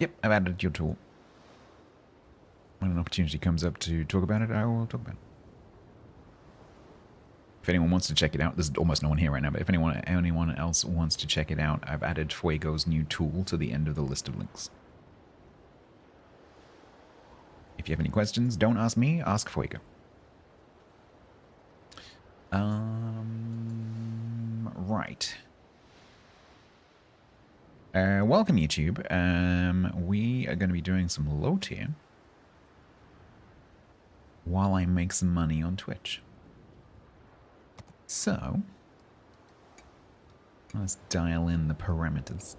Yep, I've added your tool. When an opportunity comes up to talk about it, I will talk about it. If anyone wants to check it out, there's almost no one here right now, but if anyone else wants to check it out, I've added Fuego's new tool to the end of the list of links. If you have any questions, don't ask me, ask Fuego. Right. Welcome, YouTube. We are going to be doing some low tier while I make some money on Twitch. So, let's dial in the parameters.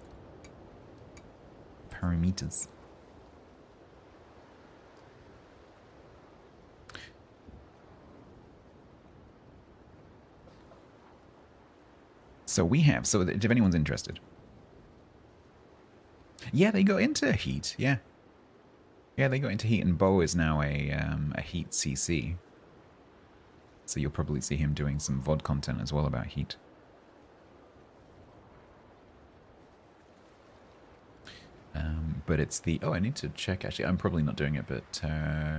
So we have, so if anyone's interested. Yeah, they go into Heat, yeah. Yeah, they go into Heat, and Bo is now a Heat CC. So you'll probably see him doing some VOD content as well about Heat. But it's the... Oh, I need to check, actually. I'm probably not doing it, but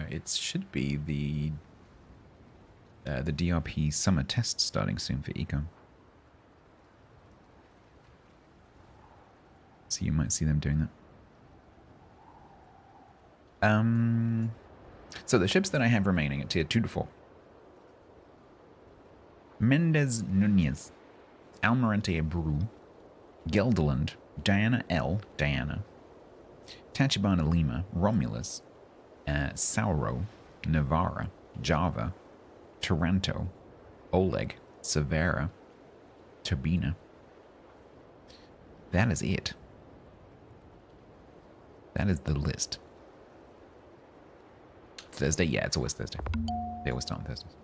it should be the DRP summer test starting soon for Econ. So you might see them doing that. So the ships that I have remaining at tier 2 to 4. Mendez Nunez, Almirante Bru, Gelderland, Diana L, Diana, Tachibana Lima, Romulus, Sauro, Navarra, Java, Taranto, Oleg, Severa, Turbina. That is it. That is the list. Thursday? Yeah, it's always Thursday. They always start on Thursdays.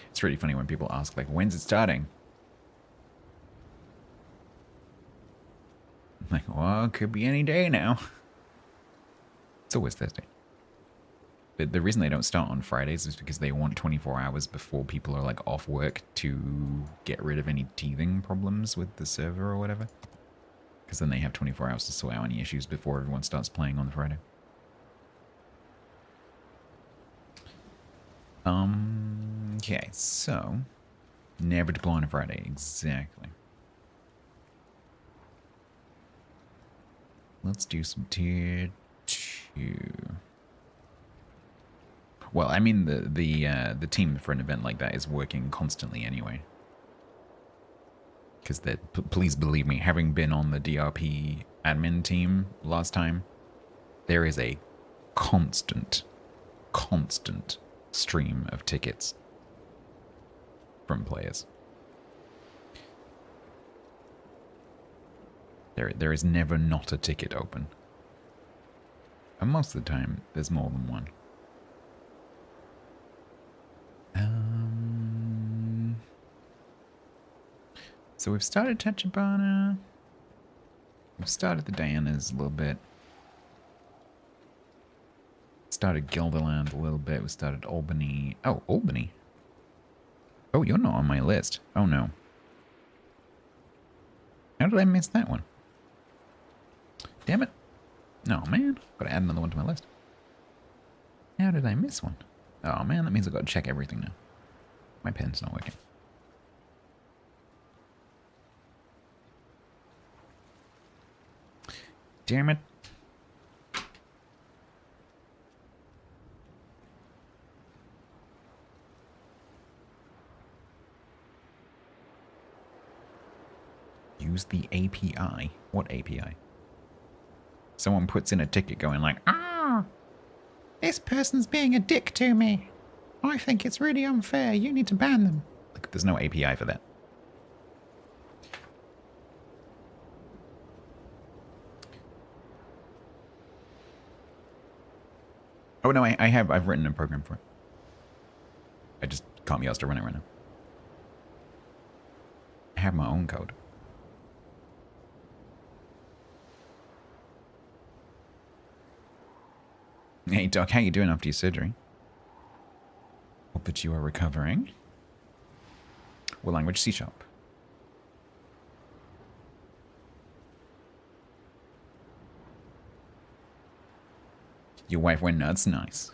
It's really funny when people ask, like, when's it starting? I'm like, well, it could be any day now. It's always Thursday. But the reason they don't start on Fridays is because they want 24 hours before people are, like, off work to get rid of any teething problems with the server or whatever. Because then they have 24 hours to sort out any issues before everyone starts playing on the Friday. Okay, so never deploy on a Friday, exactly. Let's do some tier 2. Well, I mean the team for an event like that is working constantly anyway. Because please believe me, having been on the DRP admin team last time, there is a constant stream of tickets from players. There is never not a ticket open. And most of the time, there's more than one. So we've started Tachibana. We've started the Dianas a little bit. Started Gelderland a little bit. We started Albany. Oh, Albany. Oh, you're not on my list. Oh, no. How did I miss that one? Damn it. No, man. Gotta add another one to my list. How did I miss one? Oh, man. That means I've got to check everything now. My pen's not working. Damn it. Use the API. What API? Someone puts in a ticket going like, this person's being a dick to me. I think it's really unfair. You need to ban them. Look, there's no API for that. Oh no, I've written a program for it. I just can't be asked to run it right now. I have my own code. Hey Doc, how you doing after your surgery? Hope that you are recovering. What language? C#. Your wife went nuts. Nice.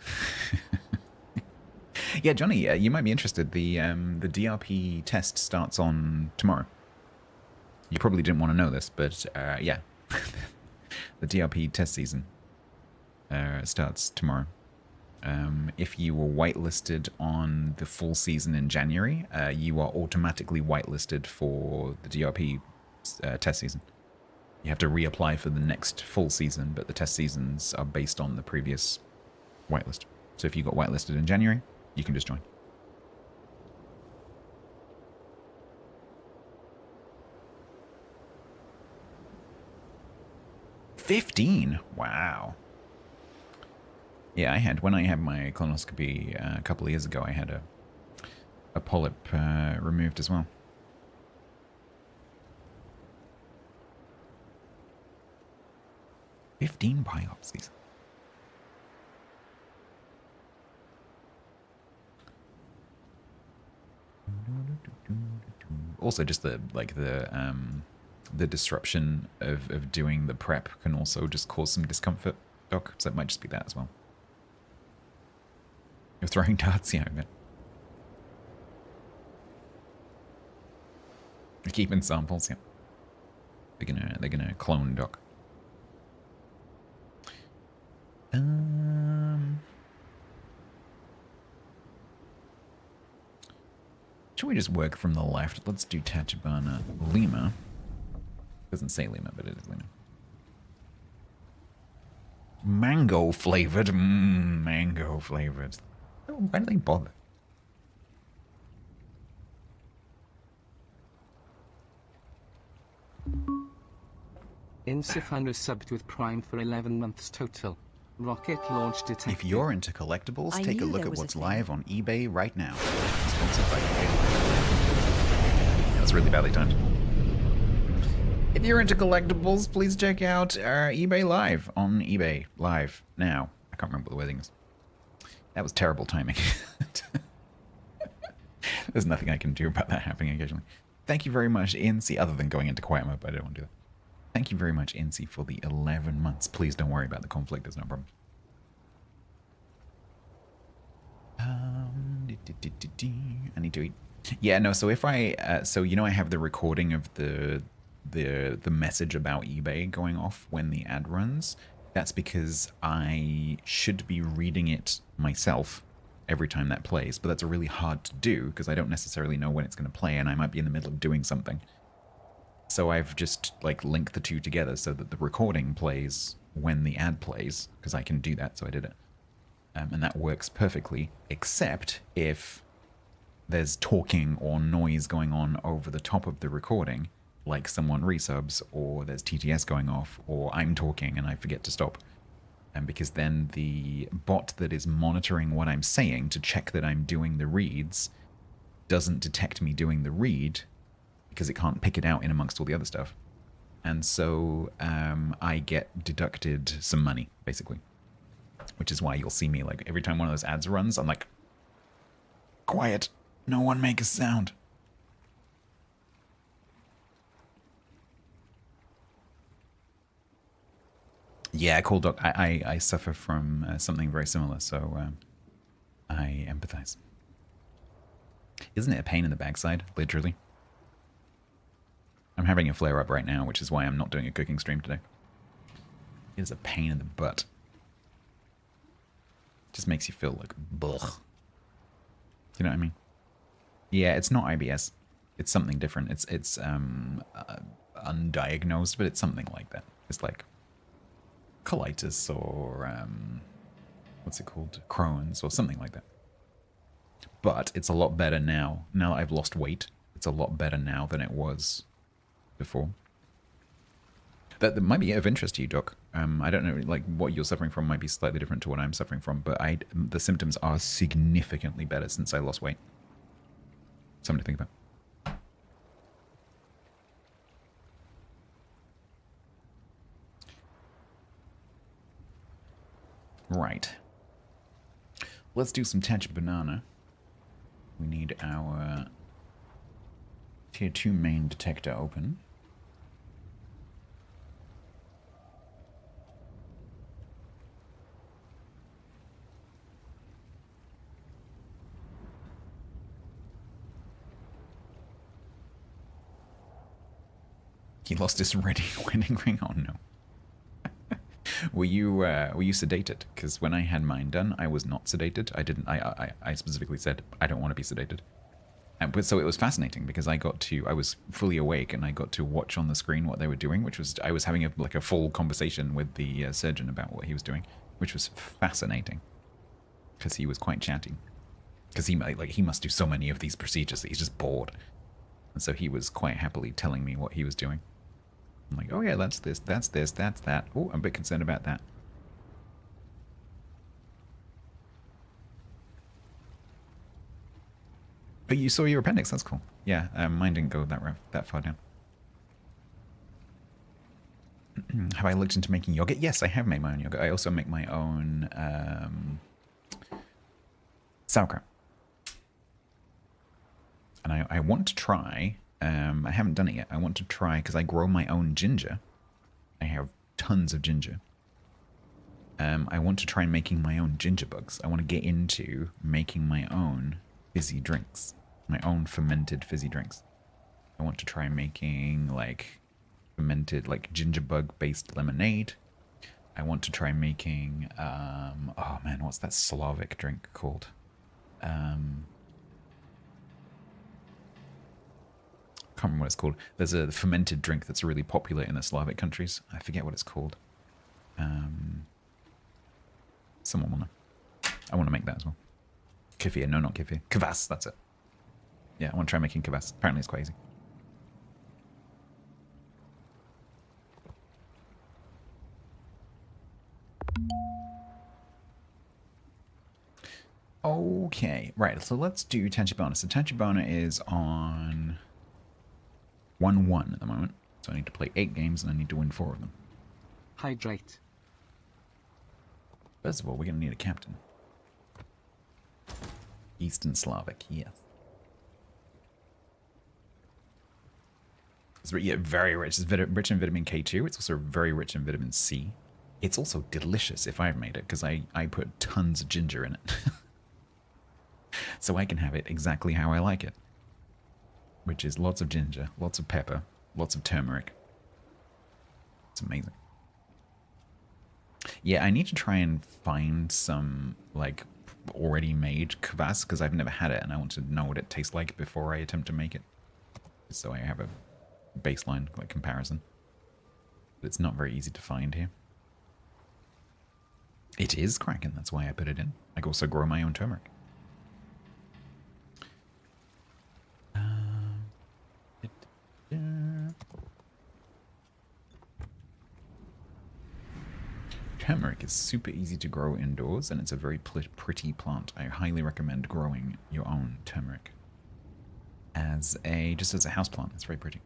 Yeah, Johnny, you might be interested. The DRP test starts on tomorrow. You probably didn't want to know this, but yeah, the DRP test season starts tomorrow. If you were whitelisted on the full season in January, you are automatically whitelisted for the DRP test season. You have to reapply for the next full season, but the test seasons are based on the previous whitelist. So if you got whitelisted in January, you can just join. $15? Wow. Yeah, when I had my colonoscopy a couple of years ago, I had a polyp removed as well. $15 biopsies. Also, just the disruption of doing the prep can also just cause some discomfort, Doc. So it might just be that as well. You're throwing darts, yeah, I bet. They're keeping samples, yeah. They're gonna clone Doc. Should we just work from the left? Let's do Tachibana Lima. Doesn't say Lima, but it is Lima. Mango flavored. Mango flavored. Oh, why do they bother? Insifan is subbed with Prime for 11 months total. Rocket launch detected. If you're into collectibles, take a look at what's live on eBay right now. Sponsored by eBay. That's really badly timed. If you're into collectibles, please check out eBay Live on eBay Live now. I can't remember what the wording is. That was terrible timing. There's nothing I can do about that happening occasionally. Thank you very much, Incy, other than going into quiet mode, but I don't want to do that. Thank you very much, Incy, for the 11 months. Please don't worry about the conflict. There's no problem. I need to eat. Yeah, no, so if I... so, you know, I have the recording of the message about eBay going off when the ad runs. That's because I should be reading it myself every time that plays, but that's really hard to do because I don't necessarily know when it's going to play and I might be in the middle of doing something. So I've just like linked the two together so that the recording plays when the ad plays, because I can do that, so I did it. And that works perfectly, except if there's talking or noise going on over the top of the recording, like someone resubs, or there's TTS going off, or I'm talking and I forget to stop. And because then the bot that is monitoring what I'm saying to check that I'm doing the reads doesn't detect me doing the read, because it can't pick it out in amongst all the other stuff. And so I get deducted some money, basically. Which is why you'll see me, like, every time one of those ads runs, I'm like, quiet, no one make a sound. Yeah, cool, Doc. I suffer from something very similar, so I empathize. Isn't it a pain in the backside, literally? I'm having a flare-up right now, which is why I'm not doing a cooking stream today. It is a pain in the butt. It just makes you feel like, blech. You know what I mean? Yeah, it's not IBS. It's something different. It's undiagnosed, but it's something like that. It's like colitis or, what's it called? Crohn's or something like that. But it's a lot better now. Now that I've lost weight, it's a lot better now than it was before. That might be of interest to you, Doc. I don't know, like, what you're suffering from might be slightly different to what I'm suffering from, but the symptoms are significantly better since I lost weight. Something to think about. Right. Let's do some Touch Banana. We need our Tier 2 main detector open. He lost his wedding ring. Oh no. Were you sedated? Because when I had mine done, I was not sedated. I didn't. I specifically said I don't want to be sedated. But so it was fascinating because I was fully awake and I got to watch on the screen what they were doing, which was I was having a full conversation with the surgeon about what he was doing, which was fascinating because he was quite chatty. Because he must do so many of these procedures that he's just bored, and so he was quite happily telling me what he was doing. I'm like, oh yeah, that's this, that's that. Oh, I'm a bit concerned about that. But you saw your appendix, that's cool. Yeah, mine didn't go that far down. Have I looked into making yogurt? Yes, I have made my own yogurt. I also make my own sauerkraut. And I want to try, I haven't done it yet. I want to try, because I grow my own ginger. I have tons of ginger. I want to try making my own ginger bugs. I want to get into making my own fizzy drinks. My own fermented fizzy drinks. I want to try making, like, fermented, like, ginger bug based lemonade. I want to try making, oh man, what's that Slavic drink called? Can't remember what it's called. There's a fermented drink that's really popular in the Slavic countries. I forget what it's called. Someone will know. I want to make that as well. Kefir, no, not kefir. Kvass, that's it. Yeah, I want to try making kvass. Apparently it's quite easy. Okay, right, so let's do Tachibana. So Tachibana is on 1-1 at the moment. So I need to play 8 games and I need to win 4 of them. Hydrate. First of all, we're going to need a captain. Eastern Slavic, yes. It's very rich. It's rich in vitamin K2. It's also very rich in vitamin C. It's also delicious if I've made it, because I put tons of ginger in it. So I can have it exactly how I like it. Which is lots of ginger, lots of pepper, lots of turmeric. It's amazing. Yeah, I need to try and find some, like, already made kvass, because I've never had it, and I want to know what it tastes like before I attempt to make it. So I have a baseline, like, comparison. But it's not very easy to find here. It is Kraken, that's why I put it in. I can also grow my own turmeric. Turmeric is super easy to grow indoors, and it's a very pretty plant. I highly recommend growing your own turmeric just as a house plant. It's very pretty.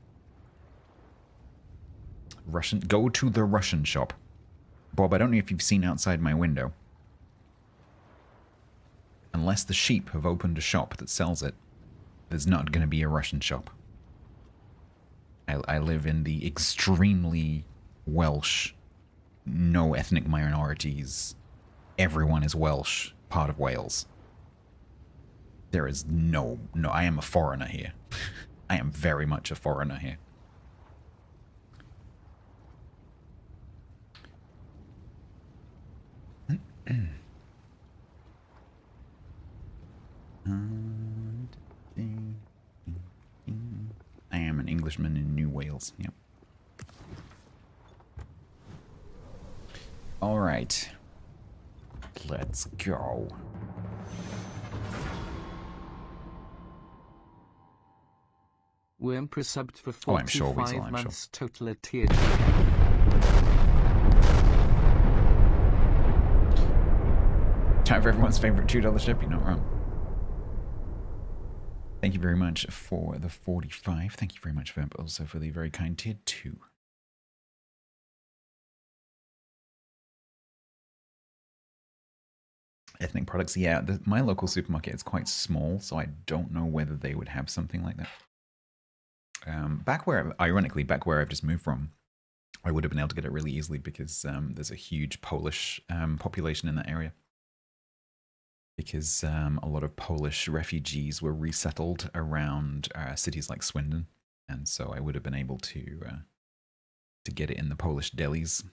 Go to the Russian shop. Bob, I don't know if you've seen outside my window. Unless the sheep have opened a shop that sells it, there's not going to be a Russian shop. I live in the extremely Welsh, no ethnic minorities, everyone is Welsh, part of Wales. There is no, I am a foreigner here. I am very much a foreigner here. I am an Englishman in New Wales. Yep. All right. Let's go. Worm presubbed for Oh, I'm sure, 45 Weasel, I'm months sure. total at tier 2. Time for everyone's favorite $2 ship. You're not wrong. Thank you very much for the 45. Thank you very much, Vamp, also for the very kind tier 2. Ethnic products, yeah. My local supermarket is quite small, so I don't know whether they would have something like that. Ironically, back where I've just moved from, I would have been able to get it really easily because there's a huge Polish population in that area. Because a lot of Polish refugees were resettled around cities like Swindon, and so I would have been able to to get it in the Polish delis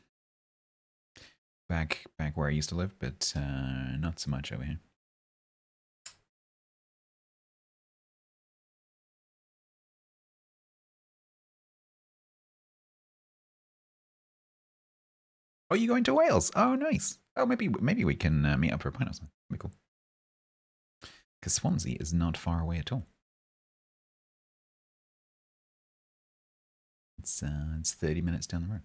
back where I used to live, but not so much over here. Oh, you going to Wales? Oh, nice. Oh, maybe we can meet up for a pint or something. That'd be cool. Because Swansea is not far away at all. It's 30 minutes down the road.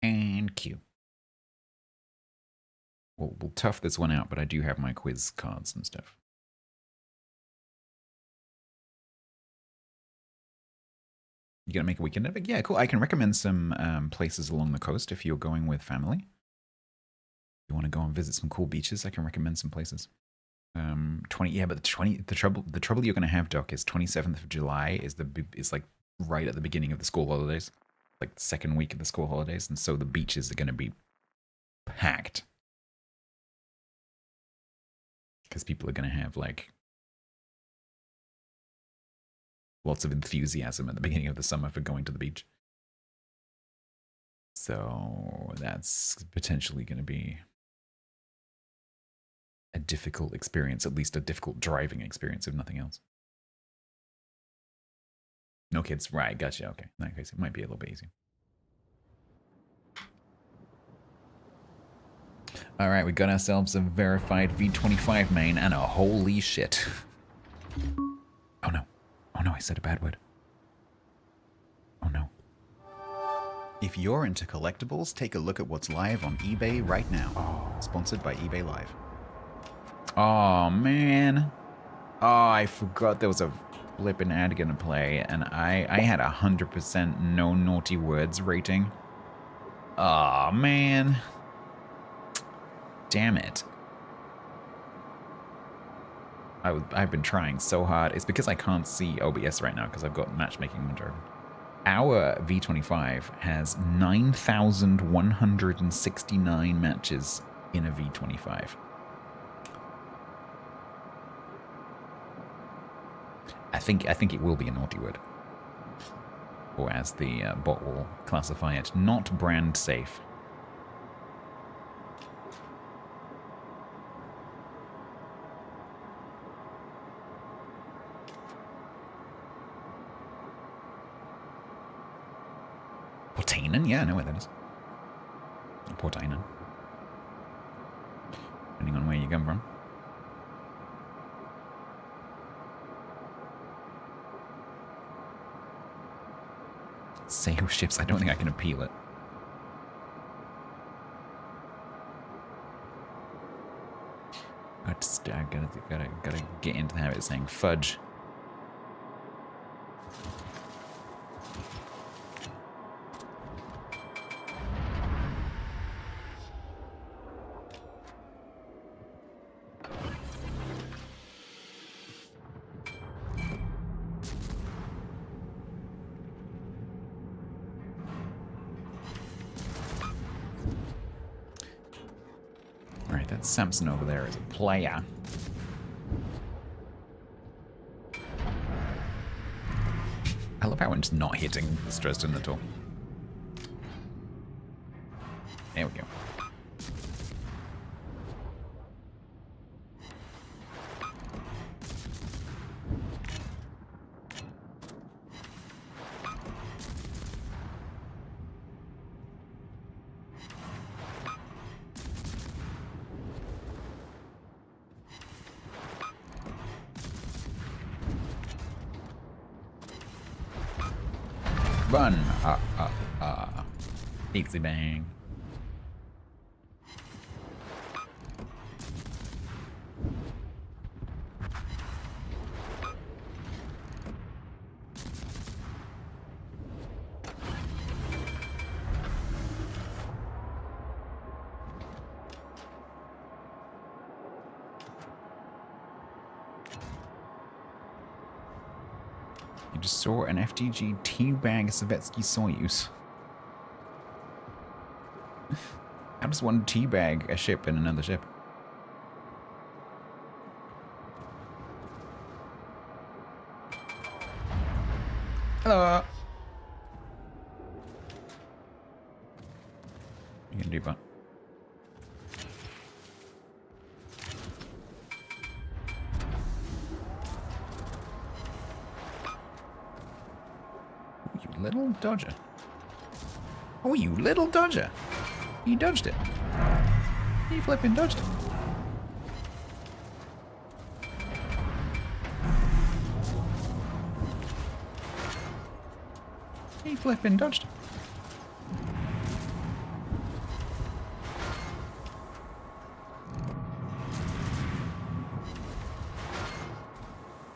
And Q. We'll tough this one out, but I do have my quiz cards and stuff. You gonna make a weekend of it? Yeah, cool. I can recommend some places along the coast if you're going with family. If you want to go and visit some cool beaches, I can recommend some places. 20. Yeah, but the trouble you're gonna have, Doc, is 27th of July is like right at the beginning of the school holidays, like the second week of the school holidays, and so the beaches are gonna be packed because people are gonna have like lots of enthusiasm at the beginning of the summer for going to the beach. So that's potentially going to be a difficult experience, at least a difficult driving experience, if nothing else. No kids, right? Gotcha. Okay, in that case, it might be a little bit easier. All right, we got ourselves a verified V25 main and a holy shit. Oh no. Oh no, I said a bad word. Oh no. If you're into collectibles, take a look at what's live on eBay right now. Oh. Sponsored by eBay Live. Oh man. Oh, I forgot there was a flippin' ad gonna play, and I had 100% no naughty words rating. Oh man. Damn it. I've been trying so hard. It's because I can't see OBS right now because I've got matchmaking monitor. Our V25 has 9,169 matches in a V25. I think it will be a naughty word. Or as the bot will classify it, not brand safe. Portainen? Yeah, I know where that is. Portainen. Depending on where you come from. Sail ships. I don't think I can appeal it. Gotta get into the habit of saying fudge. Samson over there is a player. I love how I'm just not hitting the Dresden at all. There we go. Run! Easy bang. You just saw an FTG teabag Savetsky Soyuz. I just want to teabag a ship in another ship. Hello. You can do that. Oh, you little dodger. Oh, you little dodger. You dodged it. You flipping dodged it. He flipping dodged it.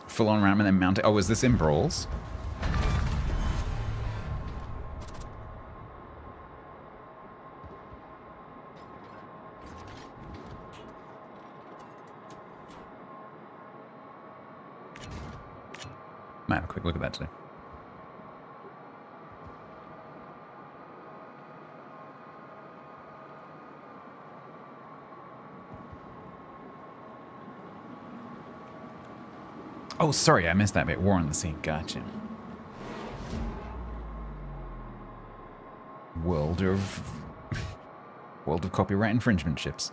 Full on ram and then mount it. Oh, is this in Brawls? Might have a quick look at that today. Oh, sorry, I missed that bit. War on the Sea. Gotcha. World of copyright infringement ships.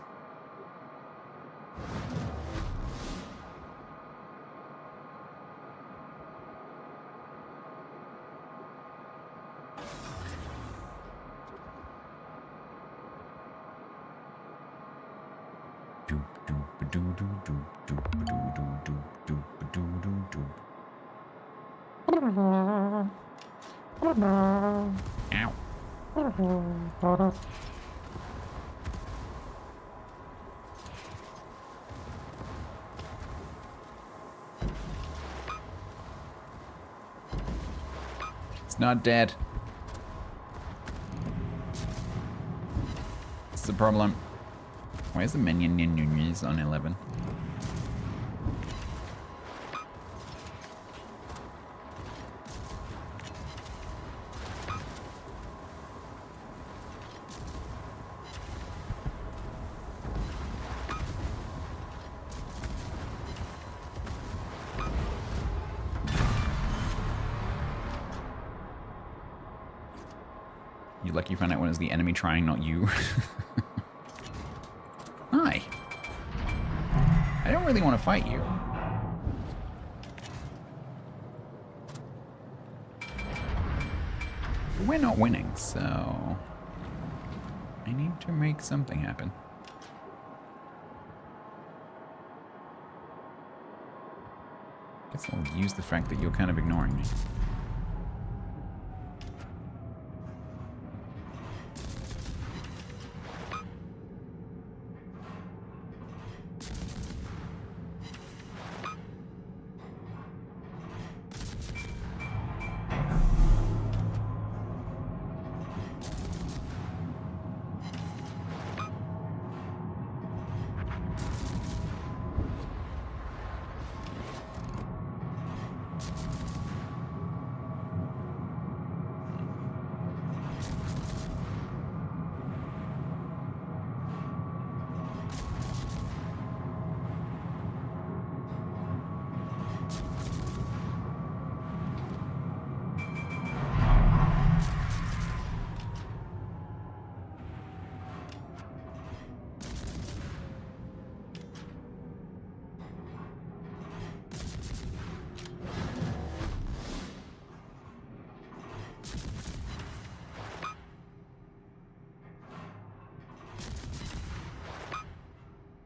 Ow. It's not dead. It's the problem. Where's the minion on 11? You're lucky you found out when it was the enemy trying, not you. Hi. I don't really want to fight you. But we're not winning, so I need to make something happen. Guess I'll use the fact that you're kind of ignoring me.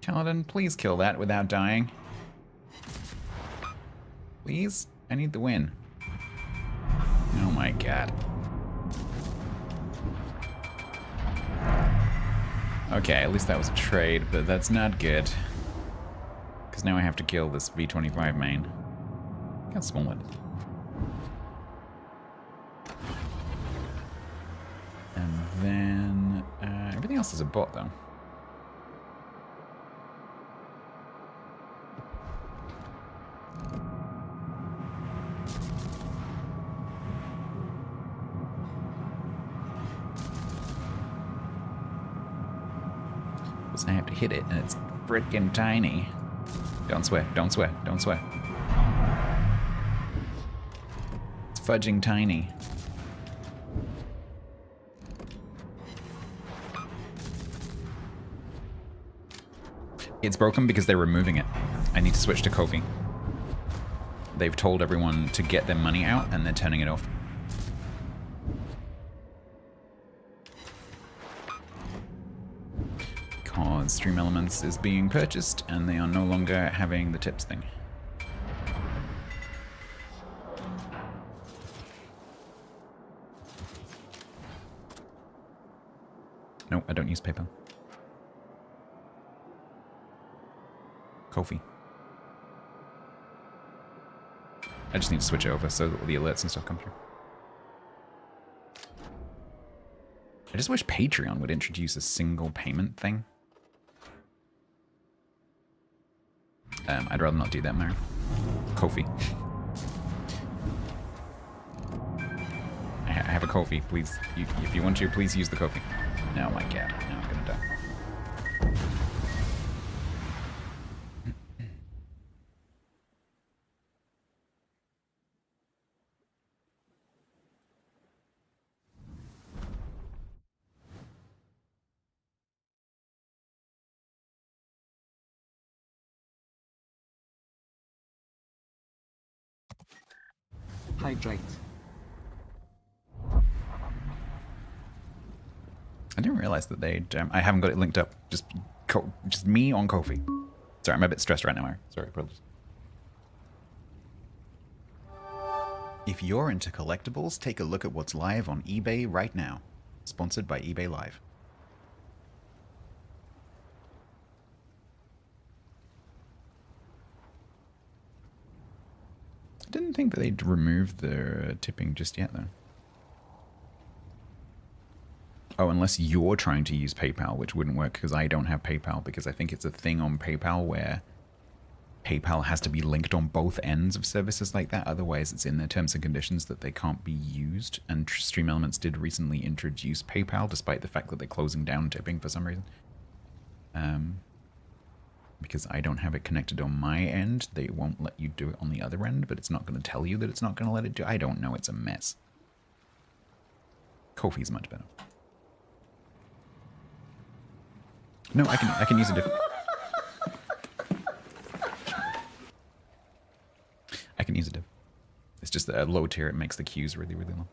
Paladin, please kill that without dying. Please? I need the win. Oh my god. Okay, at least that was a trade, but that's not good. Because now I have to kill this V-25 main. Look how small it is. And then... everything else is a bot, though. I have to hit it, and it's freaking tiny. Don't swear, don't swear, don't swear. It's fudging tiny. It's broken because they're removing it. I need to switch to Kofi. They've told everyone to get their money out, and they're turning it off. Because Stream Elements is being purchased, and they are no longer having the tips thing. No, I don't use PayPal. Kofi. I just need to switch it over so that all the alerts and stuff come through. I just wish Patreon would introduce a single payment thing. I'd rather not do that, Mary. Kofi. I have a Kofi, please. If you want to, please use the Kofi. Oh my god, now I'm gonna die. Hydrate. I didn't realize that they'd... I haven't got it linked up. Just me on Kofi. Sorry, I'm a bit stressed right now, Mary. Sorry, brothers. If you're into collectibles, take a look at what's live on eBay right now. Sponsored by eBay Live. I didn't think that they'd removed the tipping just yet, though. Oh, unless you're trying to use PayPal, which wouldn't work because I don't have PayPal, because I think it's a thing on PayPal where PayPal has to be linked on both ends of services like that. Otherwise, it's in their terms and conditions that they can't be used. And Stream Elements did recently introduce PayPal, despite the fact that they're closing down tipping for some reason. Because I don't have it connected on my end, they won't let you do it on the other end, but it's not going to tell you that it's not going to let it do. I don't know. It's a mess. Kofi's much better. No, I can use a different... I can use a div. It's just a low tier. It makes the queues really, really long.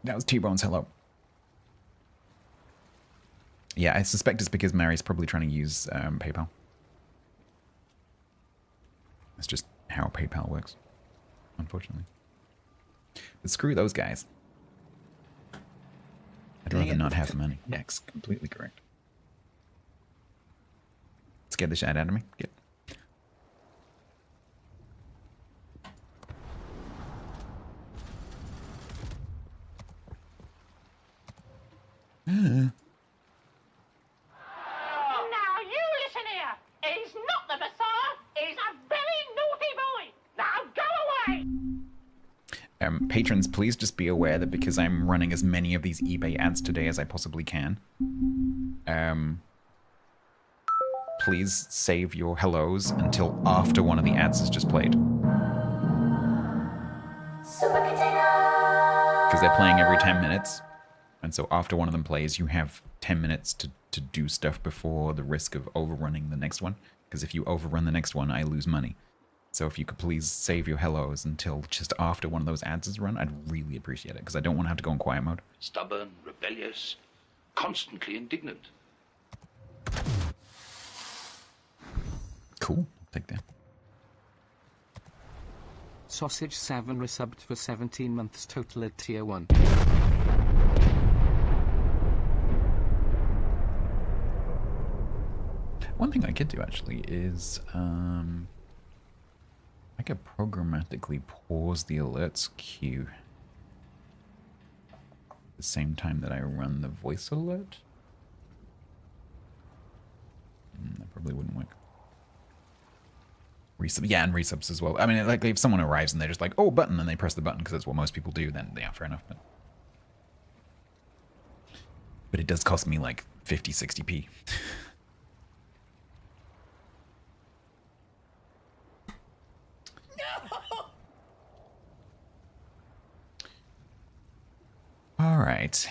That was T-Bone's hello. Yeah, I suspect it's because Mary's probably trying to use PayPal. That's just how PayPal works, unfortunately. But screw those guys. I'd rather not have the money. Yeah, it's completely correct. Scared the shit out of me. Good. Now you listen here. He's not the Messiah. He's a very naughty boy. Now go away. Patrons, please just be aware that because I'm running as many of these eBay ads today as I possibly can, please save your hellos until after one of the ads has just played. Because they're playing every 10 minutes. And so after one of them plays, you have 10 minutes to do stuff before the risk of overrunning the next one. Because if you overrun the next one, I lose money. So if you could please save your hellos until just after one of those ads is run, I'd really appreciate it. Because I don't want to have to go in quiet mode. Stubborn, rebellious, constantly indignant. Cool. I'll take that. Sausage 7 resubbed for 17 months total at tier 1. One thing I could do actually is I could programmatically pause the alerts queue at the same time that I run the voice alert. That probably wouldn't work. Resub, yeah, and resubs as well. I mean, like if someone arrives and they're just like, oh, button, and they press the button because that's what most people do, then yeah, fair enough. But it does cost me like 50, 60p. All right.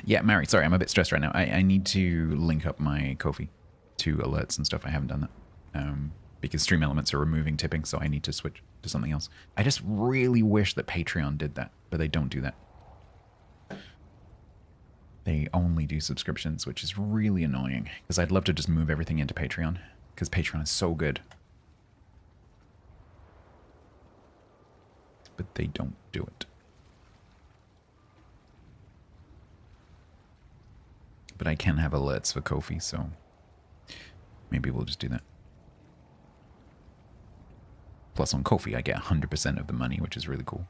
Yeah, Mary, sorry, I'm a bit stressed right now. I need to link up my Ko-fi to alerts and stuff. I haven't done that. Because Stream Elements are removing tipping, so I need to switch to something else. I just really wish that Patreon did that, but they don't do that. They only do subscriptions, which is really annoying, because I'd love to just move everything into Patreon, because Patreon is so good. But they don't do it. But I can have alerts for Ko-fi, so maybe we'll just do that. Plus on Ko-fi, I get 100% of the money, which is really cool.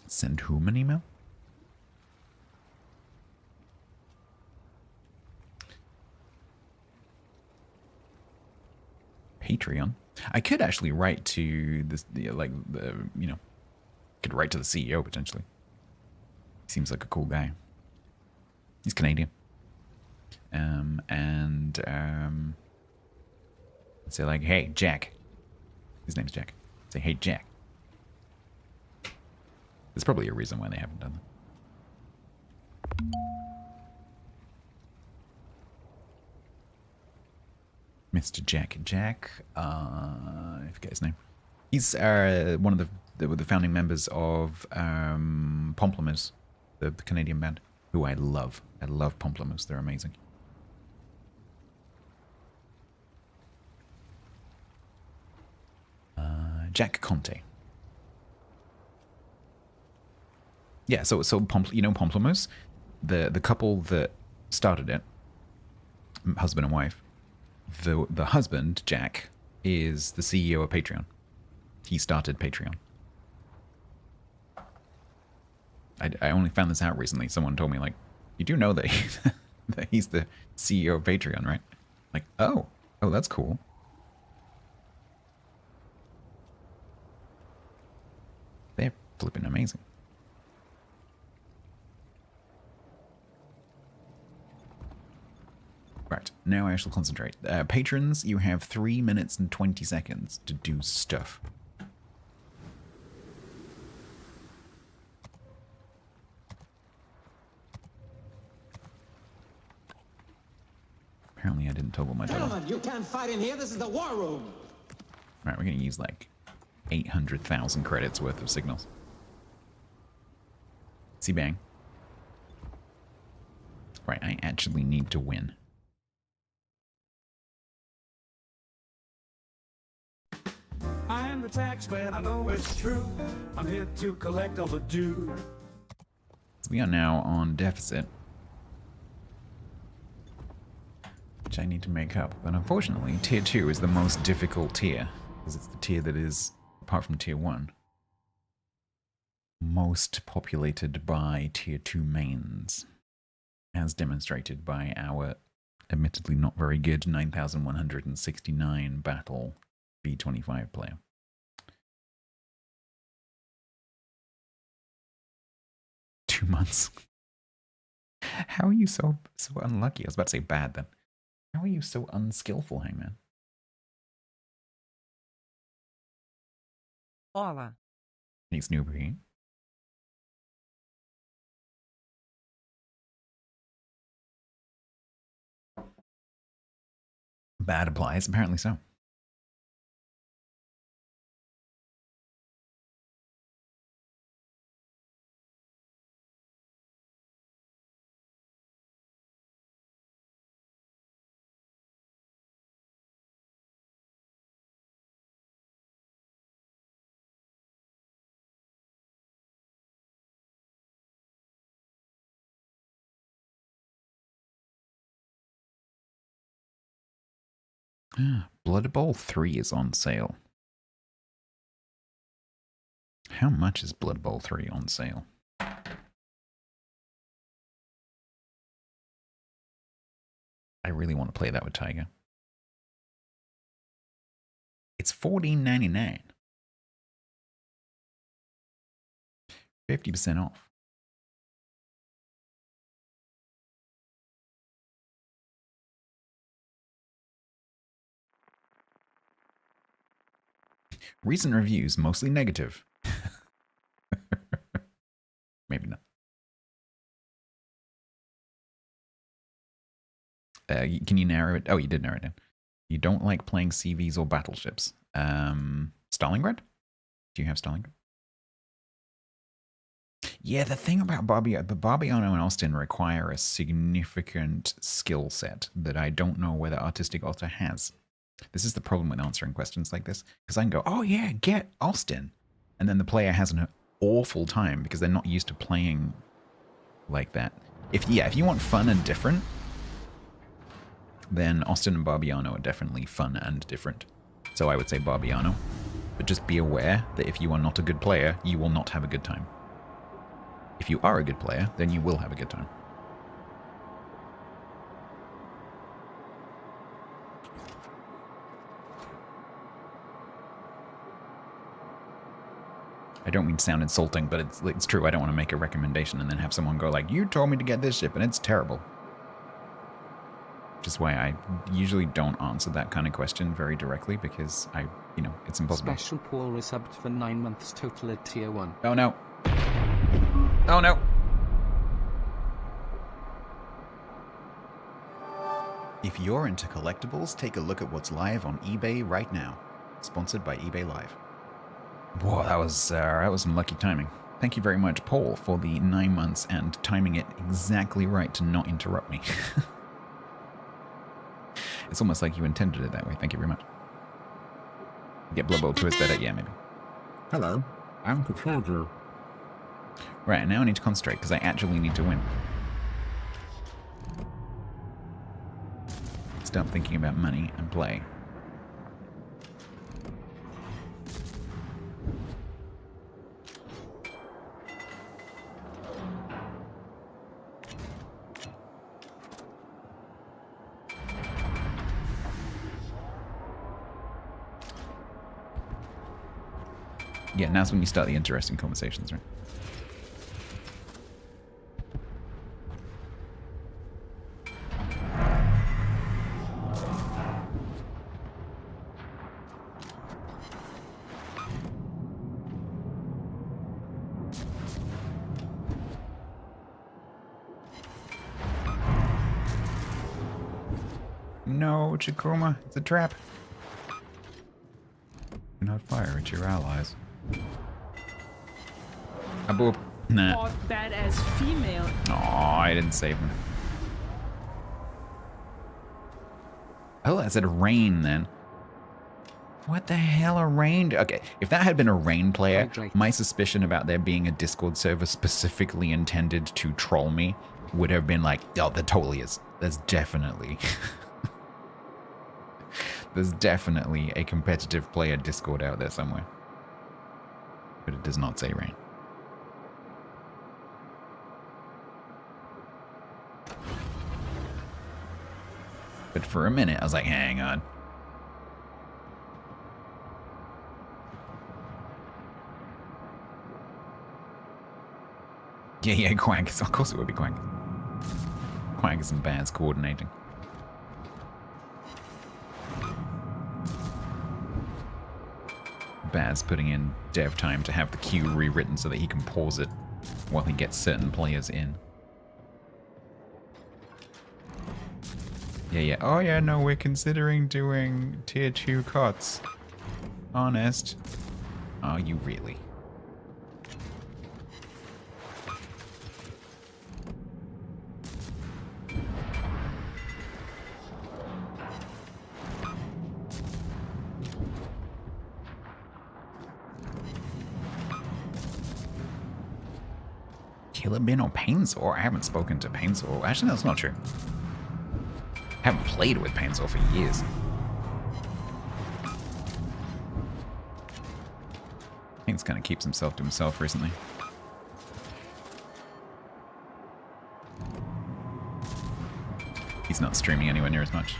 Send whom an email? Patreon. I could actually write to this, could write to the CEO potentially. Seems like a cool guy. He's Canadian. Say like, hey, Jack. His name's Jack. Say, hey, Jack. There's probably a reason why they haven't done that. Mr. Jack. I forget his name. He's one of the founding members of Pomplamoose, the Canadian band, who I love. I love Pomplamoose. They're amazing. Jack Conte. Yeah, so Pomplamoose, the couple that started it, husband and wife. The husband, Jack, is the CEO of Patreon. He started Patreon. I only found this out recently. Someone told me, like, you do know that, that he's the CEO of Patreon, right? Like, oh, that's cool. They're flipping amazing. Right, now I shall concentrate. Patrons, you have 3 minutes and 20 seconds to do stuff. Apparently I didn't toggle my toggle. Gentlemen, you can't fight in here. This is the war room. Right, we're going to use like 800,000 credits worth of signals. See, bang. Right, I actually need to win. I am the taxman, I know it's true. I'm here to collect all the due. So we are now on deficit, which I need to make up. But unfortunately, tier 2 is the most difficult tier, because it's the tier that is, apart from tier 1, most populated by tier 2 mains, as demonstrated by our admittedly not very good 9,169 battle B25 player. Two months. How are you so unlucky? I was about to say bad then. How are you so unskillful, Hangman? Hola. Hey, Snoopy. Bad applies, apparently so. Blood Bowl 3 is on sale. How much is Blood Bowl 3 on sale? I really want to play that with Tiger. It's $14.99. 50% off. Recent reviews, mostly negative. Maybe not. Can you narrow it? Oh, you did narrow it down. You don't like playing CVs or battleships. Stalingrad? Do you have Stalingrad? Yeah, the thing about Barbiano and Austin require a significant skill set that I don't know whether Artistic Author has. This is the problem with answering questions like this, because I can go, oh yeah, get Austin. And then the player has an awful time because they're not used to playing like that. If you want fun and different, then Austin and Barbiano are definitely fun and different. So I would say Barbiano. But just be aware that if you are not a good player, you will not have a good time. If you are a good player, then you will have a good time. I don't mean to sound insulting, but it's true. I don't want to make a recommendation and then have someone go like, you told me to get this ship and it's terrible. Which is why I usually don't answer that kind of question very directly, because it's impossible. Special Paul resubbed for 9 months total at tier 1. Oh no. Oh no. If you're into collectibles, take a look at what's live on eBay right now. Sponsored by eBay Live. Whoa, that was some lucky timing. Thank you very much, Paul, for the 9 months and timing it exactly right to not interrupt me. It's almost like you intended it that way. Thank you very much. Get Blood Bowl 2 is better? Yeah, maybe. Hello, I'm Patroller. Right, now I need to concentrate because I actually need to win. Stop thinking about money and play. Yeah, now's when you start the interesting conversations, right? No, Chikuma, it's a trap. Do not fire at your allies. A boop. Nah. Or badass female. Aw, I didn't save him. Oh, I said rain then. What the hell, a rain? Okay, if that had been a rain player, my suspicion about there being a Discord server specifically intended to troll me would have been like, oh, there totally is. There's definitely... There's definitely a competitive player Discord out there somewhere. But it does not say rain. But for a minute, I was like, hang on. Yeah, Quaggers. Of course it would be Quaggers. Quaggers and Baz coordinating. Baz putting in dev time to have the queue rewritten so that he can pause it while he gets certain players in. Yeah. Oh yeah, no, we're considering doing tier 2 cots. Honest. Are you really? Killer Bin or Painsaw? I haven't spoken to Painsaw. Actually, that's not true. I haven't played with Painsaw for years. He's kind of keeps himself to himself recently. He's not streaming anywhere near as much.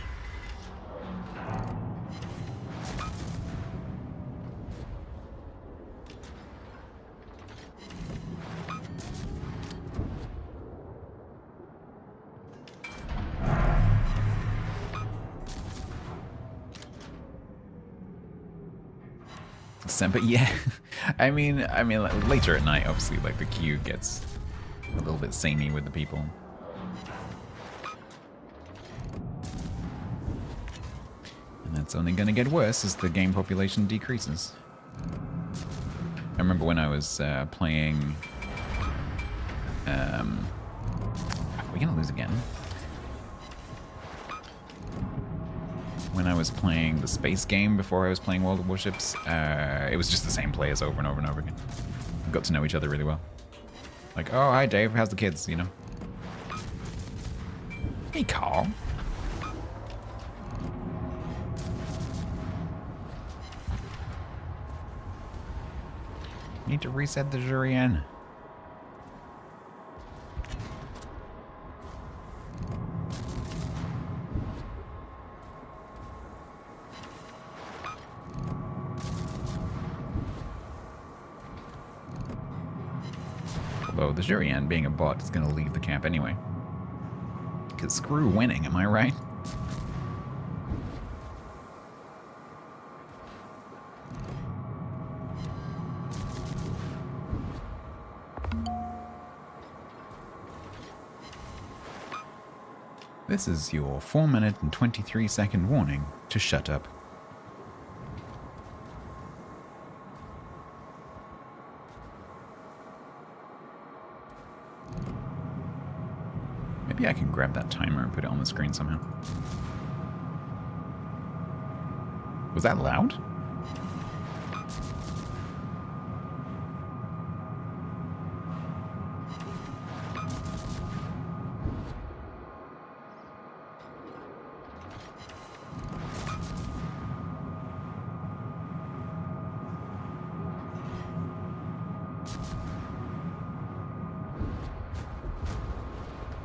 But yeah, I mean, like, later at night, obviously, like the queue gets a little bit samey with the people. And that's only going to get worse as the game population decreases. I remember when I was playing... are we going to lose again? When I was playing the space game before I was playing World of Warships, it was just the same players over and over and over again. Got to know each other really well. Like, oh, hi Dave, how's the kids, you know? Hey Carl. Need to reset the Jurian. Although the Jurian being a bot is going to leave the camp anyway. Because screw winning, am I right? This is your 4-minute and 23-second warning to shut up. Maybe I can grab that timer and put it on the screen somehow. Was that loud?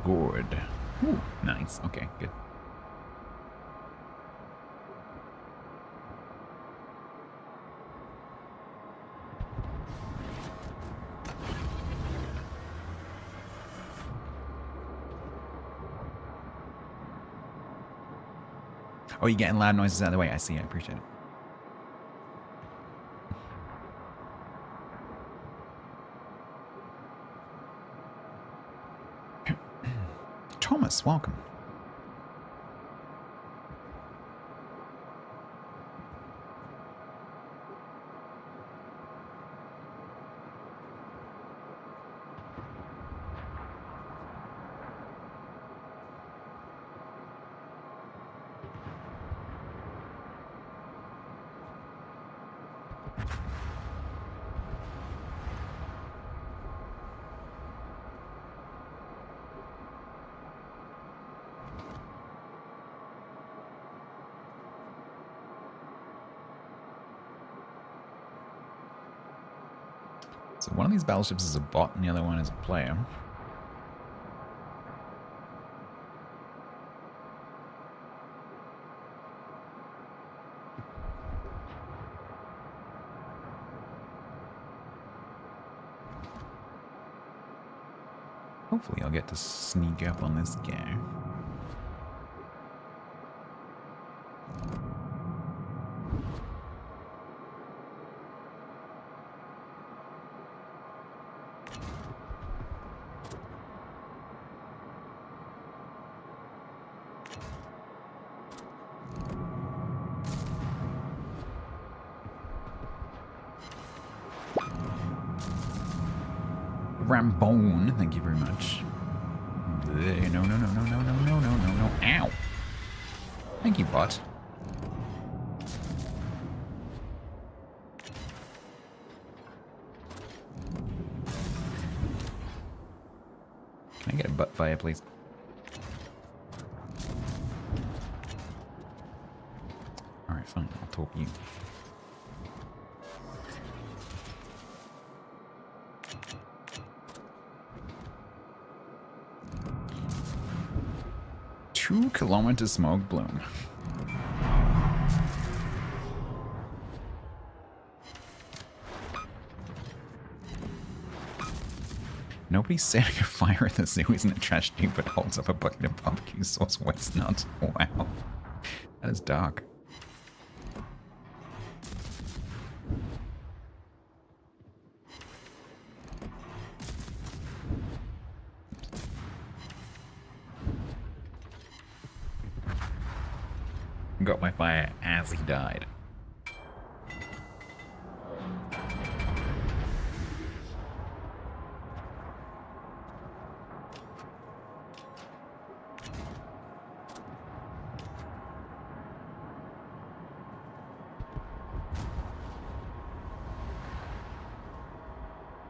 Good. Ooh, nice. Okay, good. Oh, you're getting loud noises out of the way. I see. I appreciate it. Thomas, welcome. So one of these battleships is a bot and the other one is a player. Hopefully I'll get to sneak up on this guy. Rambone, thank you very much. No, no, no, no, no, no, no, no, no, no. Ow. Thank you, bot. Can I get a butt fire, please? Alright, fine. I'll talk you. 2-kilometer smoke bloom. Nobody's setting a fire in the zoo isn't a tragedy, but holds up a bucket of barbecue sauce waste nuts. Wow. That is dark. Got my fire as he died.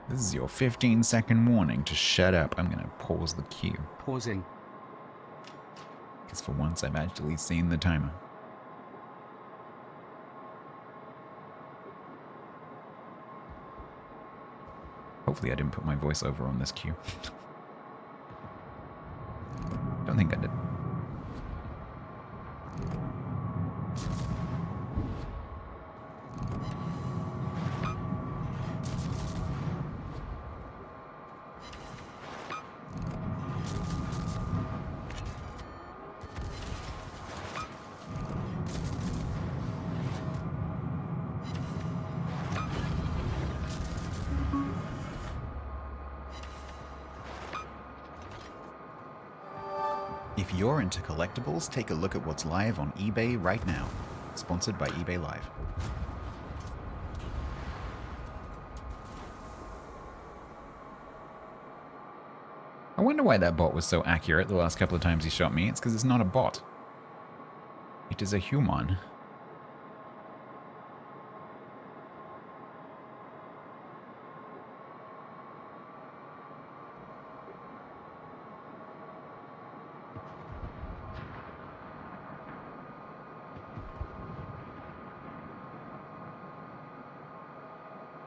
This is your 15-second warning to shut up. I'm gonna pause the queue. Pausing. Because for once I've actually seen the timer. Hopefully I didn't put my voiceover on this queue. Don't think I did. If you're into collectibles, take a look at what's live on eBay right now. Sponsored by eBay Live. I wonder why that bot was so accurate the last couple of times he shot me. It's because it's not a bot. It is a human.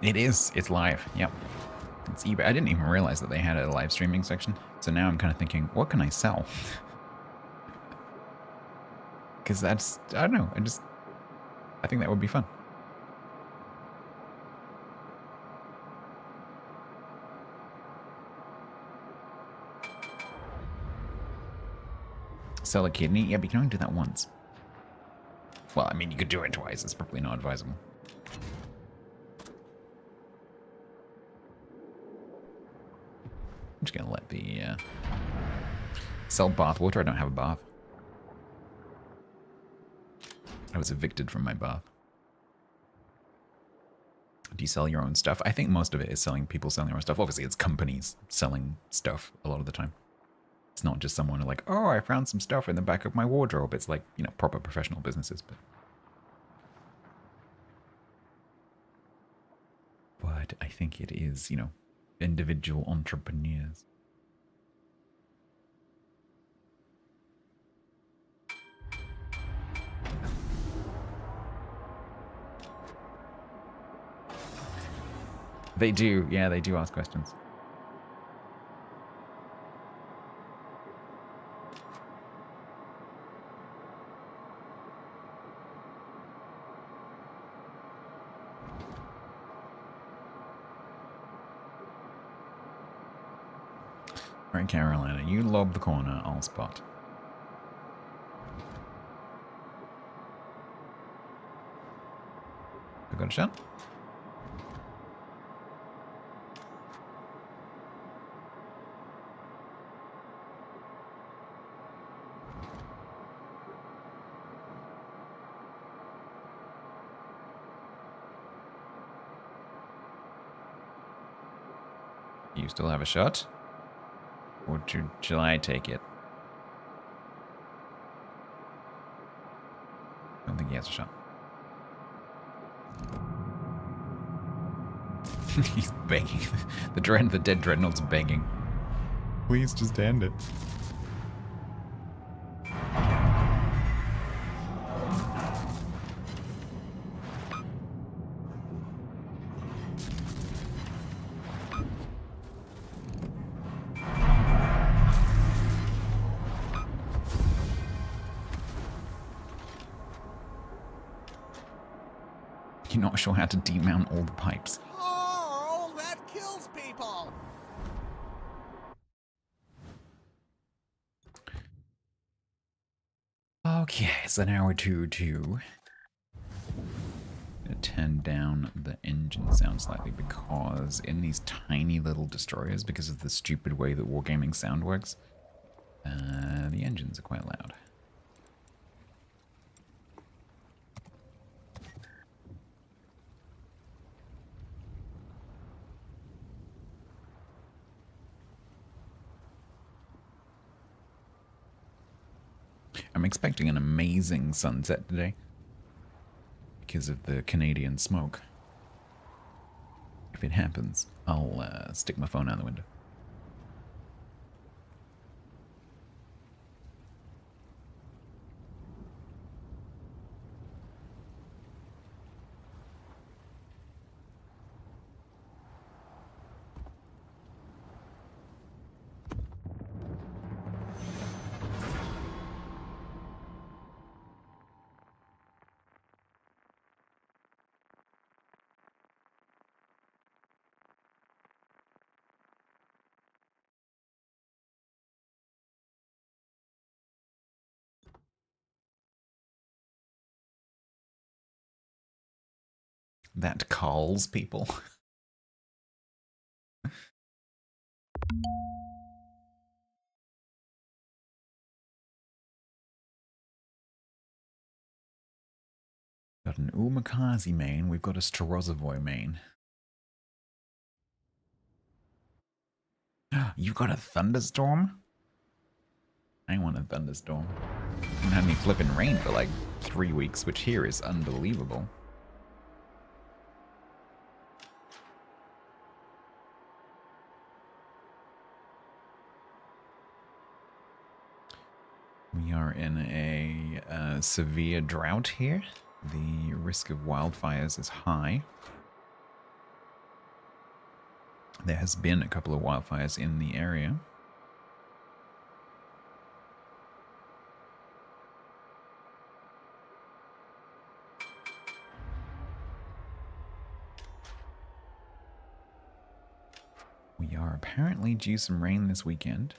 It is. It's live. Yep. It's eBay. I didn't even realize that they had a live streaming section. So now I'm kind of thinking, what can I sell? Because that's, I don't know. I think that would be fun. Sell a kidney? Yeah, but you can only do that once. Well, I mean, you could do it twice. It's probably not advisable. I'm just gonna let the sell bath water. I don't have a bath. I was evicted from my bath. Do you sell your own stuff? I think most of it is people selling their own stuff. Obviously, it's companies selling stuff a lot of the time. It's not just someone like, oh, I found some stuff in the back of my wardrobe. It's like, you know, proper professional businesses. But I think it is, you know, individual entrepreneurs. They do, yeah, they do ask questions. Right, Carolina, you lob the corner, I'll spot. I got a shot. You still have a shot? Or shall I take it? I don't think he has a shot. He's begging. The dead dreadnought's begging. Please just end it. You're not sure how to demount all the pipes. Oh, that kills people! Okay, so now we're to gonna turn down the engine sound slightly because in these tiny little destroyers, because of the stupid way that wargaming sound works, the engines are quite loud. I'm expecting an amazing sunset today because of the Canadian smoke. If it happens, I'll stick my phone out the window. That calls people. Got an Umakazi main, we've got a Strozavoy main. You've got a thunderstorm? I want a thunderstorm. I haven't had any flipping rain for like 3 weeks, which here is unbelievable. We are in a severe drought here. The risk of wildfires is high. There has been a couple of wildfires in the area. We are apparently due some rain this weekend.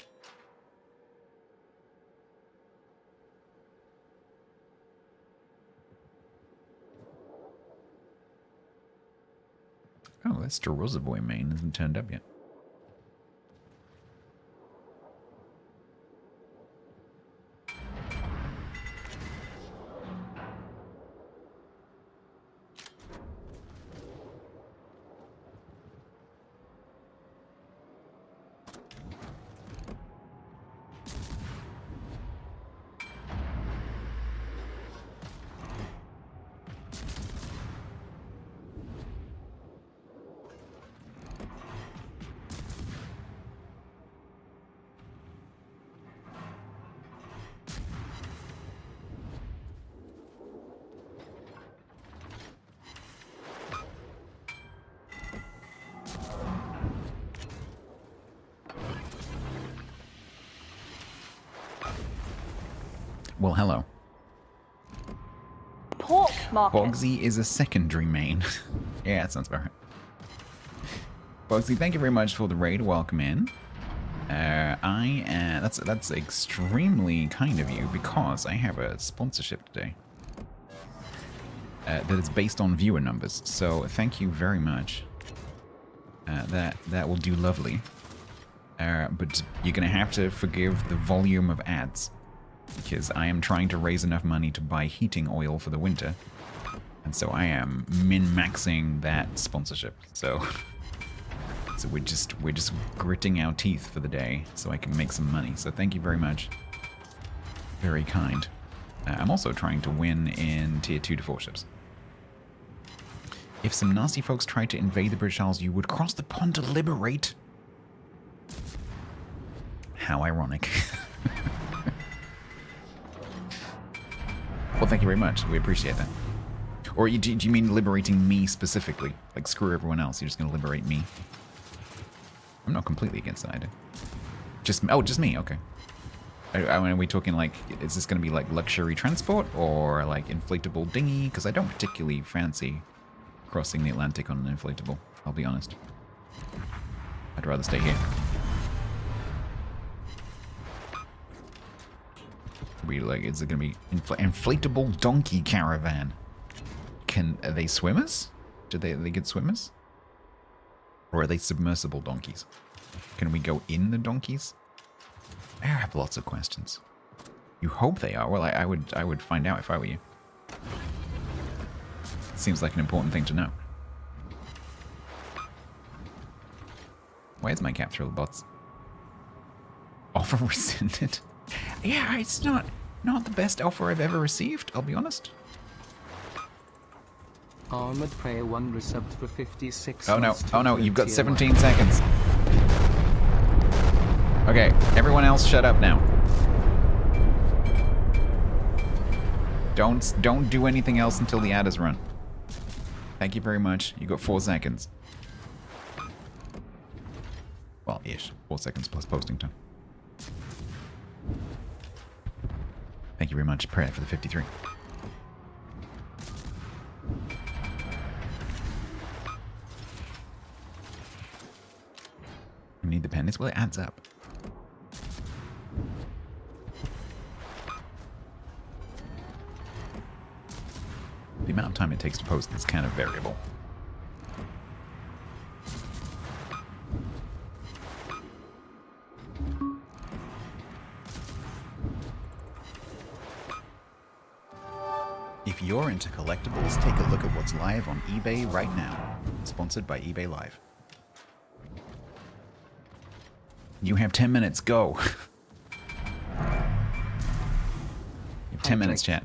Oh, that's Strozavoy main hasn't turned up yet. Well, hello. Pork market. Bogsy is a secondary main. Yeah, that sounds about right. Bogsy, thank you very much for the raid. Welcome in. That's extremely kind of you because I have a sponsorship today that is based on viewer numbers. So thank you very much. That will do lovely. But you're gonna have to forgive the volume of ads because I am trying to raise enough money to buy heating oil for the winter, and so I am min-maxing that sponsorship. So we're just gritting our teeth for the day so I can make some money. So thank you very much. Very kind. I'm also trying to win in tier 2 to 4 ships. If some nasty folks tried to invade the British Isles, you would cross the pond to liberate. How ironic. Well, thank you very much. We appreciate that. Or do you mean liberating me specifically? Like, screw everyone else. You're just going to liberate me? I'm not completely against that idea. Just me? Okay. Are we talking, like, is this going to be, like, luxury transport or, like, inflatable dinghy? Because I don't particularly fancy crossing the Atlantic on an inflatable, I'll be honest. I'd rather stay here. Is it gonna be inflatable donkey caravan? Are they swimmers? Are they good swimmers? Or are they submersible donkeys? Can we go in the donkeys? I have lots of questions. You hope they are. Well, I would find out if I were you. Seems like an important thing to know. Why is my cap through the bots? Offer rescinded. Yeah, it's not the best offer I've ever received, I'll be honest. Armored Prey 1 resubbed for 56. Oh no, you've got 17 seconds. Okay, everyone else shut up now. Don't do anything else until the ad is run. Thank you very much. You got 4 seconds. Well, ish. 4 seconds plus posting time. Thank you very much. Prayer for the 53. We need the pennies. Well, it adds up. The amount of time it takes to post is kind of variable. If you're into collectibles, take a look at what's live on eBay right now. Sponsored by eBay Live. You have 10 minutes. Go. You have 10 minutes, chat.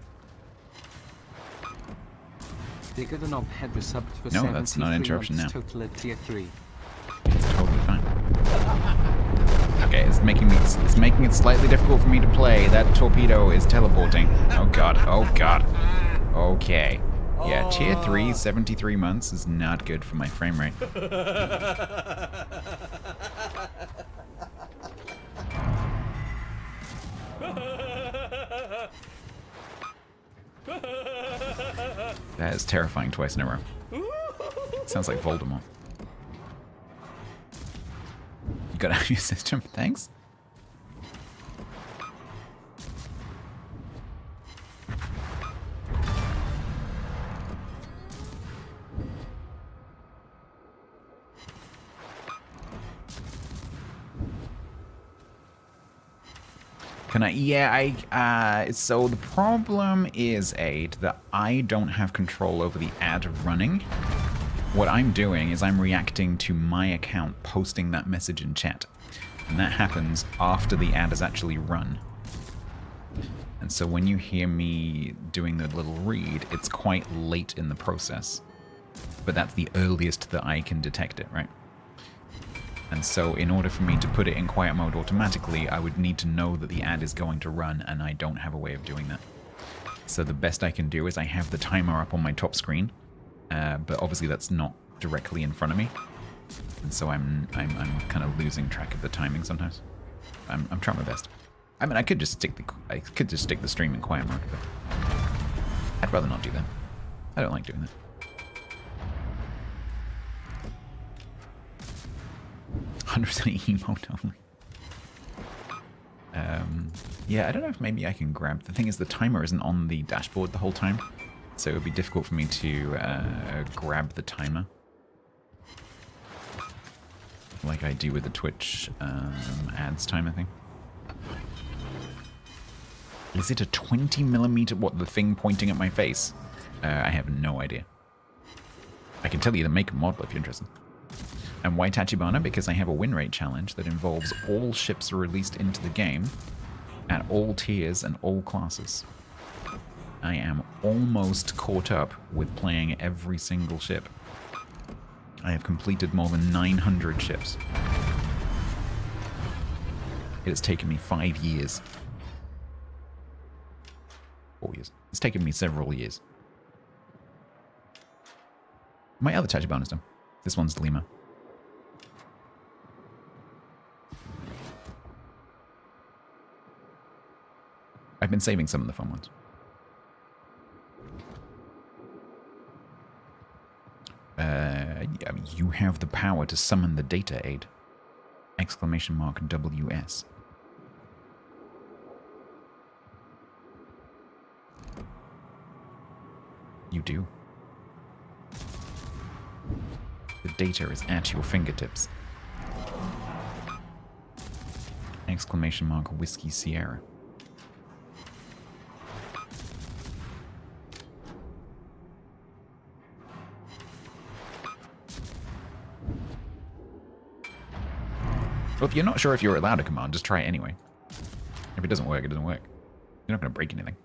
Bigger than head resubbed for No, that's not an interruption now. Total at tier 3. It's totally fine. Okay, it's making it slightly difficult for me to play. That torpedo is teleporting. Oh god. Oh god. Okay. Yeah, tier 3, 73 months is not good for my frame rate. That is terrifying twice in a row. Sounds like Voldemort. You got out of your system, thanks. Can I? Yeah, so the problem is, Aid, that I don't have control over the ad running. What I'm doing is I'm reacting to my account posting that message in chat. And that happens after the ad is actually run. And so when you hear me doing the little read, it's quite late in the process. But that's the earliest that I can detect it, right? And so in order for me to put it in quiet mode automatically, I would need to know that the ad is going to run, and I don't have a way of doing that. So the best I can do is I have the timer up on my top screen, but obviously that's not directly in front of me. And so I'm kind of losing track of the timing sometimes. I'm trying my best. I mean, I could just stick the stream in quiet mode, but I'd rather not do that. I don't like doing that. 100% emote only. Yeah, I don't know if maybe I can grab... The thing is, the timer isn't on the dashboard the whole time, so it would be difficult for me to grab the timer. Like I do with the Twitch ads timer thing. Is it a 20mm... What, the thing pointing at my face? I have no idea. I can tell you the make and model if you're interested. And why Tachibana? Because I have a win rate challenge that involves all ships released into the game at all tiers and all classes. I am almost caught up with playing every single ship. I have completed more than 900 ships. It has taken me 5 years. 4 years. It's taken me several years. My other Tachibana is done. This one's Lima. I've been saving some of the fun ones. I mean, you have the power to summon the data aid. Exclamation mark WS. You do. The data is at your fingertips. Exclamation mark Whiskey Sierra. Well, if you're not sure if you're allowed a command, just try it anyway. If it doesn't work, it doesn't work. You're not going to break anything.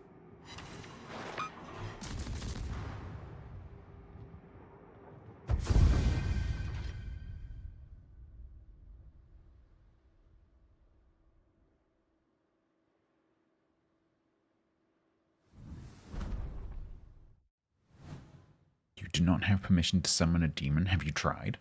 You do not have permission to summon a demon. Have you tried?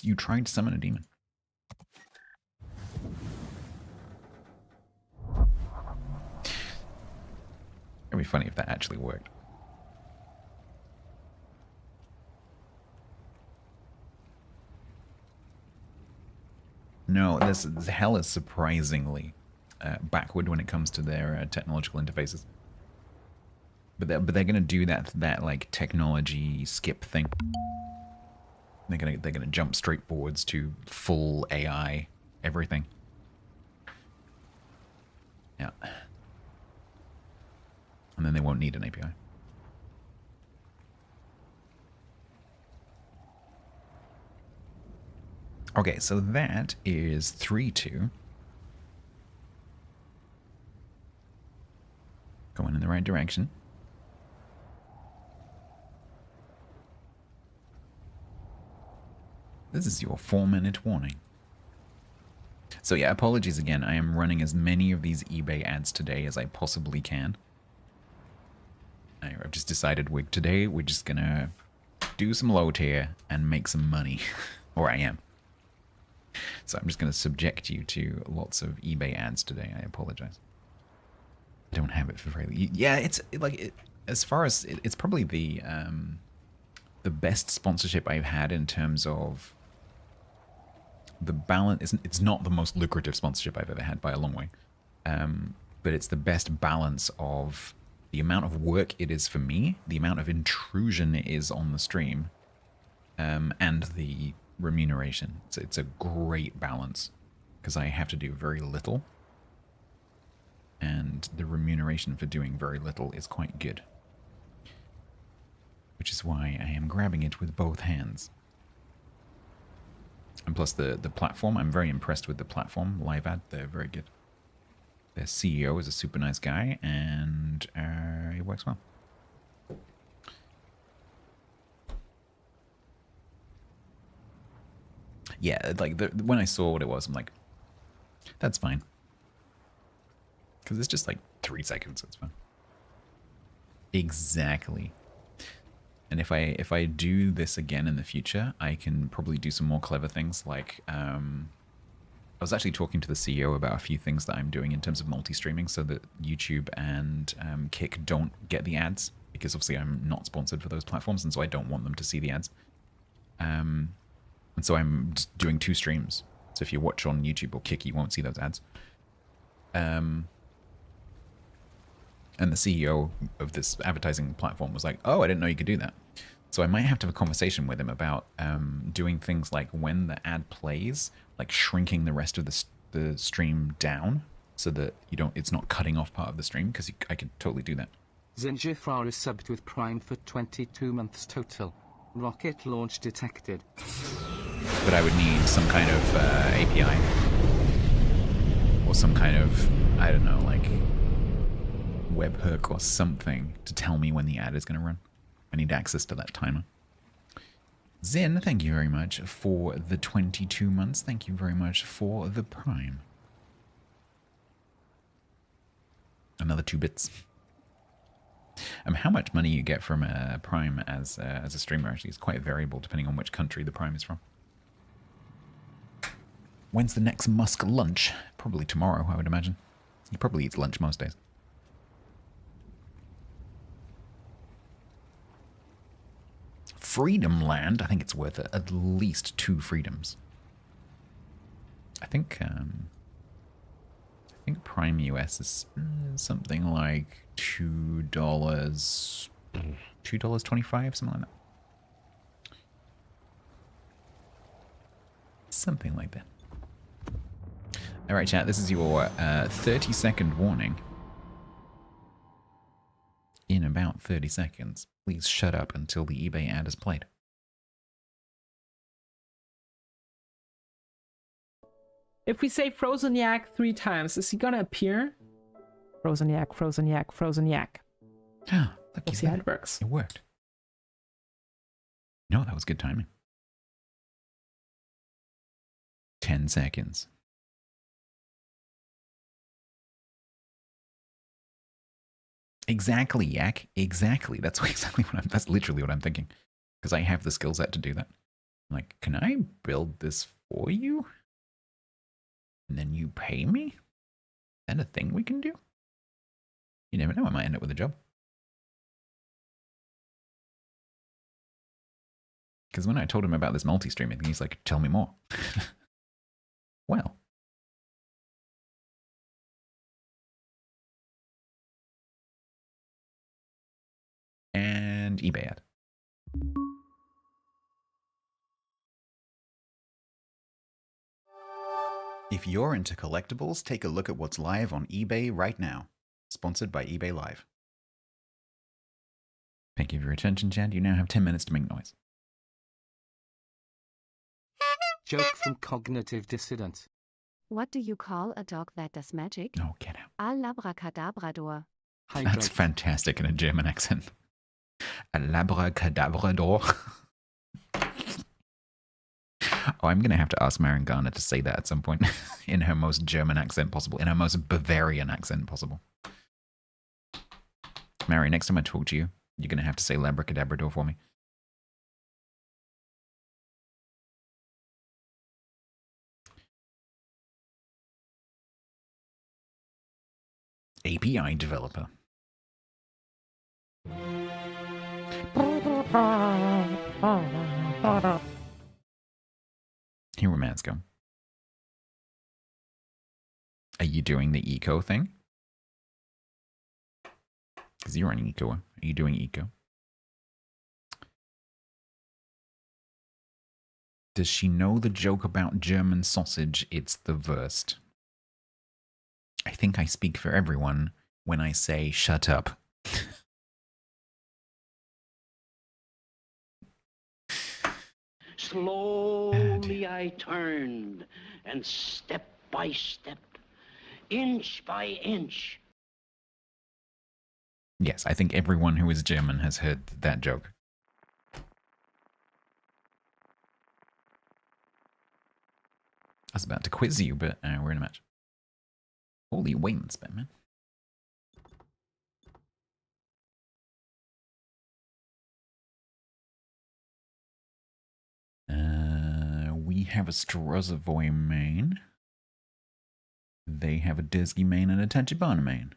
You tried to summon a demon. It'd be funny if that actually worked. No, this hell is surprisingly backward when it comes to their technological interfaces. But they're gonna do that like technology skip thing. They're gonna jump straight forwards to full AI everything. Yeah. And then they won't need an API. Okay, so that is 3-2. Going in the right direction. This is your 4-minute warning. So yeah, apologies again. I am running as many of these eBay ads today as I possibly can. I've just decided today we're just gonna do some low tier and make some money. Or I am. So I'm just gonna subject you to lots of eBay ads today. I apologize. I don't have it for free. Yeah, it's as far as it's probably the best sponsorship I've had in terms of the balance. It's not the most lucrative sponsorship I've ever had by a long way, but it's the best balance of the amount of work it is for me, the amount of intrusion it is on the stream, and the remuneration. It's a great balance because I have to do very little, and the remuneration for doing very little is quite good, which is why I am grabbing it with both hands. And plus the platform, I'm very impressed with the platform, Live Ad. They're very good. Their CEO is a super nice guy, and it works well. Yeah, like when I saw what it was, I'm like, that's fine. Because it's just like 3 seconds, it's fine. Exactly. And if I do this again in the future, I can probably do some more clever things. Like, I was actually talking to the CEO about a few things that I'm doing in terms of multi-streaming so that YouTube and Kick don't get the ads, because obviously I'm not sponsored for those platforms, and so I don't want them to see the ads. And so I'm just doing 2 streams. So if you watch on YouTube or Kick, you won't see those ads. And the CEO of this advertising platform was like, oh, I didn't know you could do that. So I might have to have a conversation with him about doing things like when the ad plays, like shrinking the rest of the stream down so that it's not cutting off part of the stream, because I could totally do that. Zinjifra is subbed with Prime for 22 months total. Rocket launch detected. But I would need some kind of API. Or some kind of, I don't know, like webhook or something to tell me when the ad is going to run. I need access to that timer. Zin, thank you very much for the 22 months. Thank you very much for the Prime. Another 2 bits. How much money you get from a Prime as a streamer actually is quite variable depending on which country the Prime is from. When's the next Musk lunch? Probably tomorrow, I would imagine. He probably eats lunch most days. Freedom Land, I think it's worth at least 2 freedoms. I think Prime US is something like $2, $2.25, something like that. Something like that. All right, chat, this is your 30-second warning. In about 30 seconds, please shut up until the eBay ad is played. If we say frozen yak 3 times, is he gonna appear? Frozen yak, frozen yak, frozen yak. Ah, look, We'll see how it works. It worked. No, that was good timing. 10 seconds. Exactly, Yak. Exactly. That's that's literally what I'm thinking. Because I have the skill set to do that. I'm like, can I build this for you? And then you pay me? Is that a thing we can do? You never know, I might end up with a job. Because when I told him about this multi-streaming thing, he's like, tell me more. Well. And eBay ad. If you're into collectibles, take a look at what's live on eBay right now. Sponsored by eBay Live. Thank you for your attention, Chad. You now have 10 minutes to make noise. Joke from Cognitive Dissident. What do you call a dog that does magic? Oh, get out. Alabracadabrador. That's fantastic in a German accent. Alabracadabrador. Oh, I'm going to have to ask Marion Garner to say that at some point in her most German accent possible, in her most Bavarian accent possible. Mary, next time I talk to you, you're going to have to say Labracadabrador for me. API developer. Here where man's go. Are you doing the eco thing? Because you're on eco. Are you doing eco? Does she know the joke about German sausage? It's the worst. I think I speak for everyone when I say shut up. Slowly I turned, and step by step, inch by inch. Yes, I think everyone who is German has heard that joke. I was about to quiz you, but we're in a match. Holy wait spin, man. We have a Strozavoy main. They have a Desky main and a Tachibana main.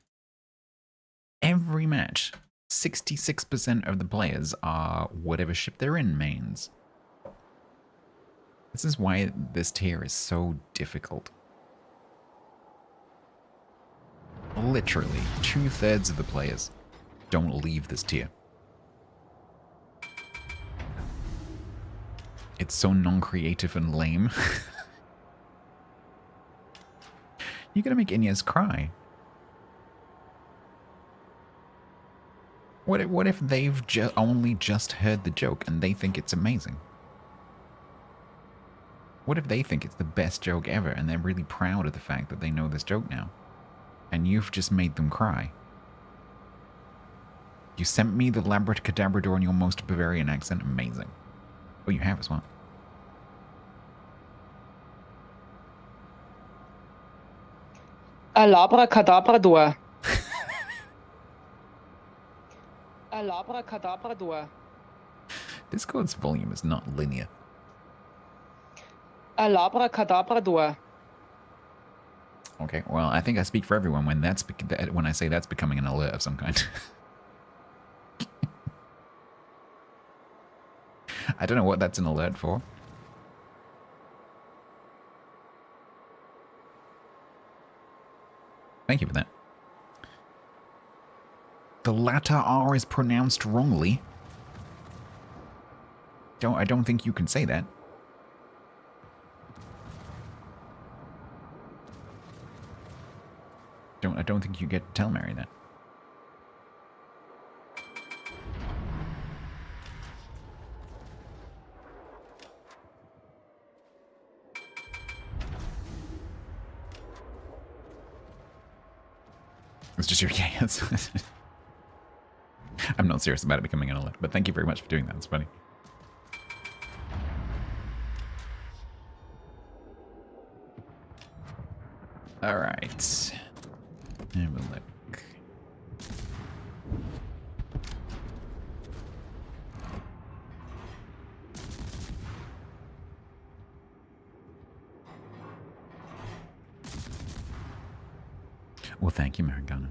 Every match, 66% of the players are whatever ship they're in mains. This is why this tier is so difficult. Literally, 2/3 of the players don't leave this tier. It's so non-creative and lame. You're gonna make Inez cry. What if they've only just heard the joke and they think it's amazing? What if they think it's the best joke ever and they're really proud of the fact that they know this joke now? And you've just made them cry. You sent me the Labracadabrador in your most Bavarian accent. Amazing. Oh, you have as well. Alabracadabrador. Alabracadabrador. Discord's volume is not linear. Alabracadabrador. Okay, well, I think I speak for everyone when when I say that's becoming an alert of some kind. I don't know what that's an alert for. Thank you for that. The latter R is pronounced wrongly. I don't think you can say that. I don't think you get to tell Mary that. It's just your yes. I'm not serious about it becoming an alert, but thank you very much for doing that. It's funny. All right. Have a look. Well, thank you, Marigana.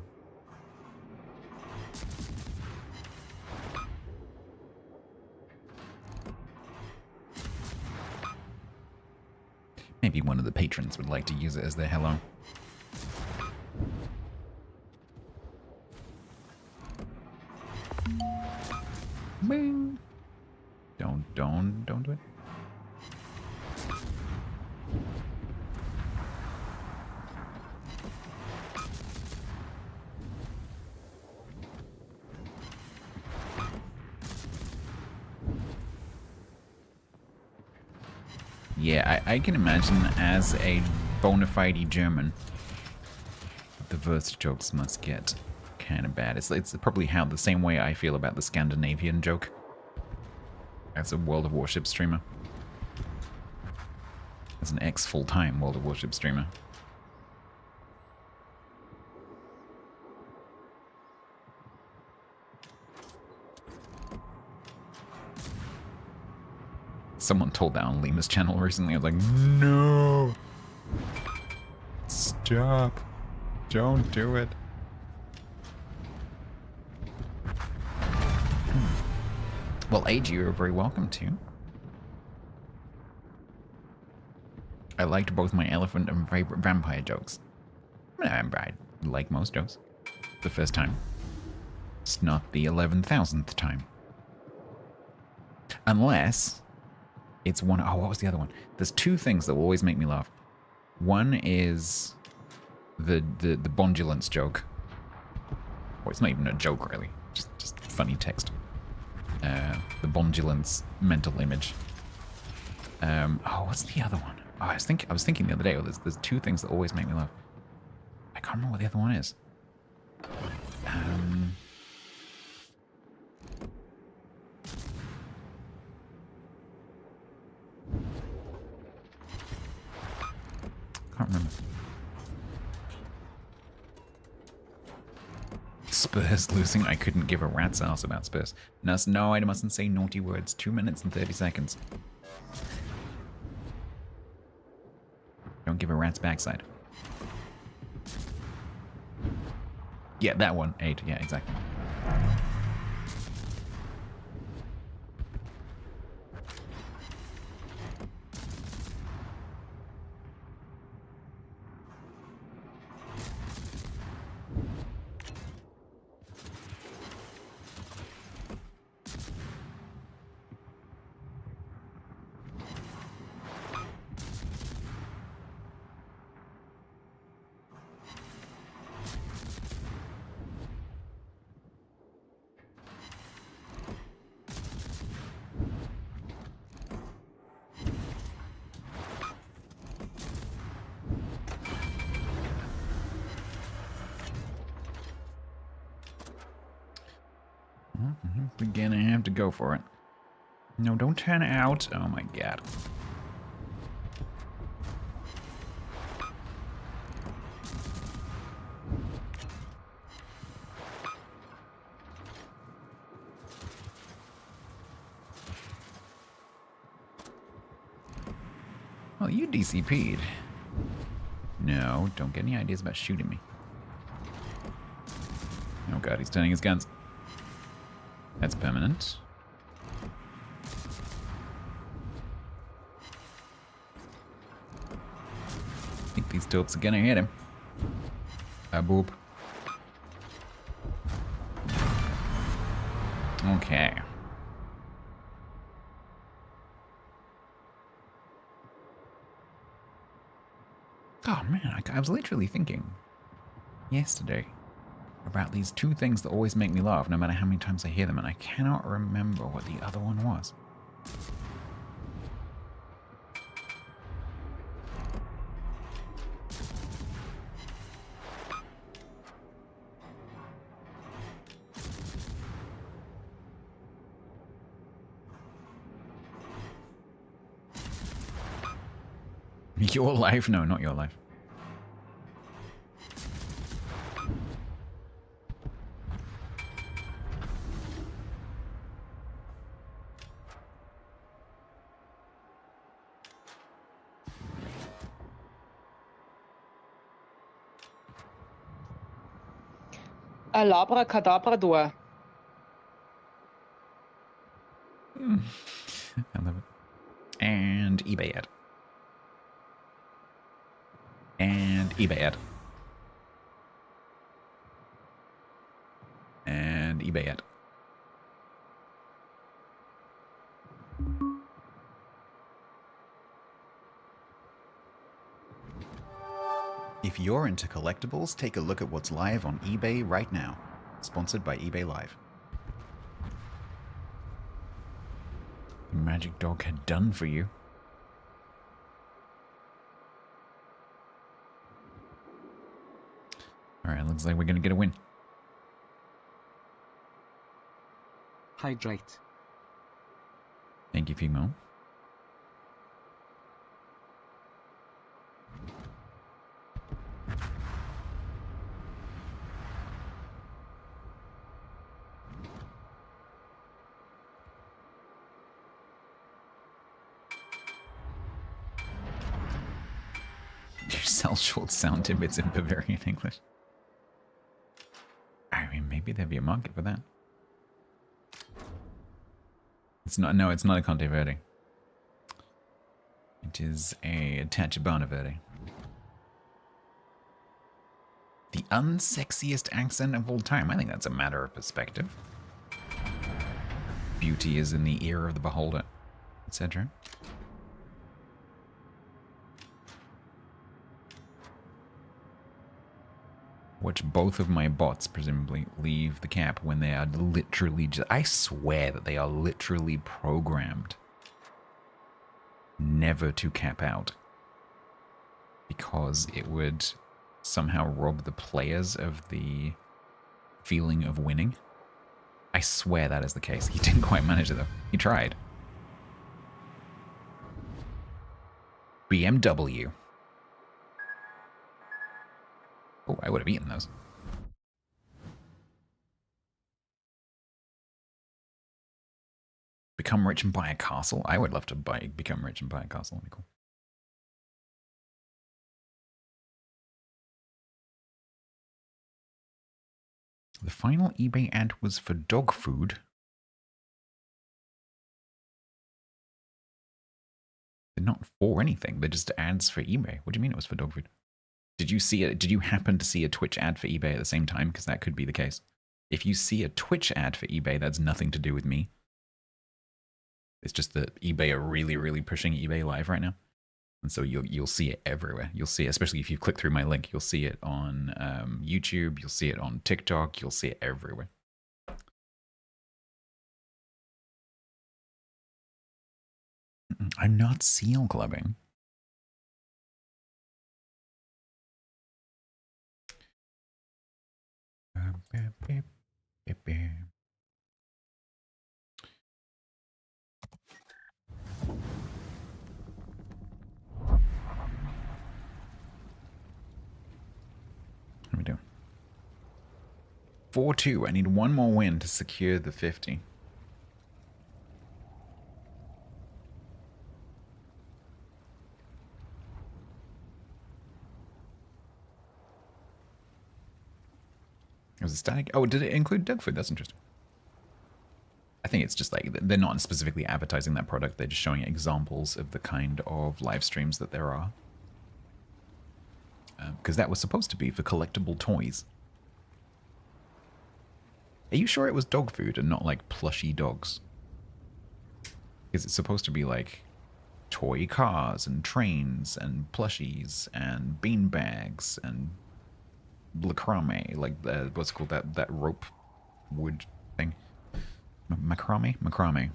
Maybe one of the patrons would like to use it as their hello. Bing. Don't do it. Yeah, I can imagine as a bona fide German, the Wurst jokes must get kind of bad. It's probably how the same way I feel about the Scandinavian joke as a World of Warships streamer. As an ex-full-time World of Warships streamer. Someone told that on Lima's channel recently. I was like, no! Stop. Don't do it. Well, AG, you're very welcome to. I liked both my elephant and vampire jokes. I like most jokes. The first time. It's not the 11,000th time. Unless it's one... Oh, what was the other one? There's two things that will always make me laugh. One is the bondulance joke. Well, it's not even a joke, really. Just funny text. The bondulance mental image. Oh, what's the other one? Oh, I was thinking the other day. Oh, there's two things that always make me laugh. I can't remember what the other one is. Can't remember. Spurs losing. I couldn't give a rat's ass about Spurs. No, I mustn't say naughty words. 2 minutes and 30 seconds. Don't give a rat's backside. Yeah, that one. 8. Yeah, exactly. Again, I have to go for it. No, don't turn out. Oh my god. Well, you DCP'd. No, No, don't get any ideas about shooting me. Oh god, he's turning his guns. That's permanent. I think these tilts are gonna hit him. Boop. Okay. Oh man, I was literally thinking yesterday about these two things that always make me laugh no matter how many times I hear them, and I cannot remember what the other one was. Your life? No, not your life. Alabra-cadabra-dor. I love it. And eBay ad. And eBay ad. And eBay ad. If you're into collectibles, take a look at what's live on eBay right now. Sponsored by eBay Live. The magic dog had done for you. Alright, looks like we're gonna get a win. Hydrate. Thank you, Fimo. You sell short sound tidbits in Bavarian English. I mean, maybe there'd be a market for that. It's not. No, it's not a Conte Verde. It is a Tachibana Verde. The unsexiest accent of all time. I think that's a matter of perspective. Beauty is in the ear of the beholder, etc. Watch both of my bots presumably leave the cap when they are literally just... I swear that they are literally programmed never to cap out. Because it would somehow rob the players of the feeling of winning. I swear that is the case. He didn't quite manage it though. He tried. BMW. Oh, I would have eaten those. Become rich and buy a castle? I would love to become rich and buy a castle. That'd be cool. The final eBay ad was for dog food. They're not for anything. They're just ads for eBay. What do you mean it was for dog food? Did you see it? Did you happen to see a Twitch ad for eBay at the same time? Because that could be the case. If you see a Twitch ad for eBay, that's nothing to do with me. It's just that eBay are really, really pushing eBay Live right now. And so you'll see it everywhere. You'll see it, especially if you click through my link, you'll see it on YouTube, you'll see it on TikTok, you'll see it everywhere. I'm not seal clubbing. What are we doing? 4-2. I need one more win to secure the 50. It was a static. Oh, did it include dog food? That's interesting. I think it's just like they're not specifically advertising that product. They're just showing examples of the kind of live streams that there are. Because that was supposed to be for collectible toys. Are you sure it was dog food and not like plushy dogs? Because it's supposed to be like toy cars and trains and plushies and bean bags and macrame, like what's it called, that rope wood thing. Macrame? Macrame.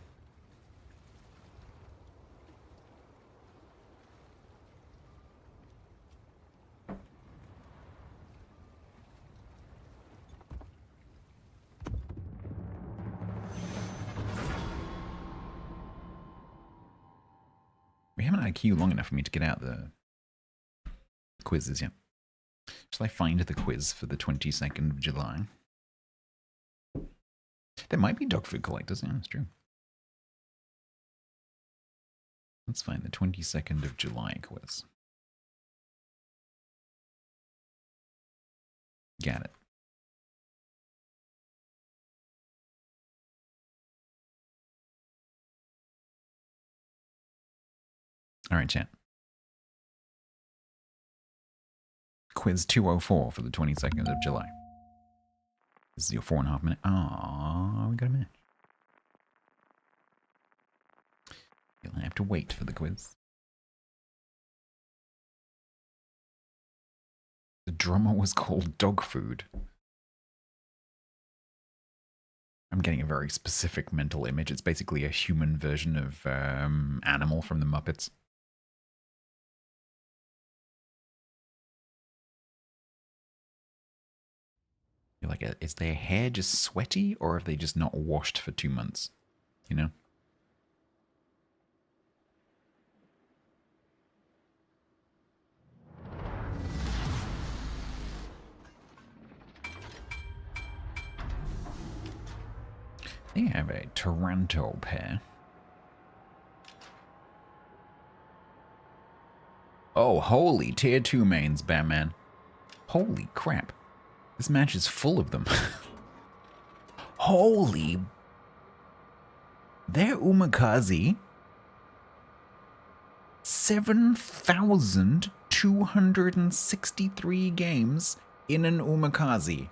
We haven't had a queue long enough for me to get out the quizzes yet. Shall I find the quiz for the 22nd of July? There might be dog food collectors, yeah, that's true. Let's find the 22nd of July quiz. Got it. All right, chat. Quiz 204 for the 22nd of July. This is your 4.5 minute. Ah, we got a minute. You'll have to wait for the quiz. The drummer was called Dog Food. I'm getting a very specific mental image. It's basically a human version of Animal from the Muppets. You're like, is their hair just sweaty, or have they just not washed for 2 months? You know? They have a Taranto pair. Oh, holy tier 2 mains, Batman. Holy crap. This match is full of them. Holy. They're Umakazi. 7,263 games in an Umakazi.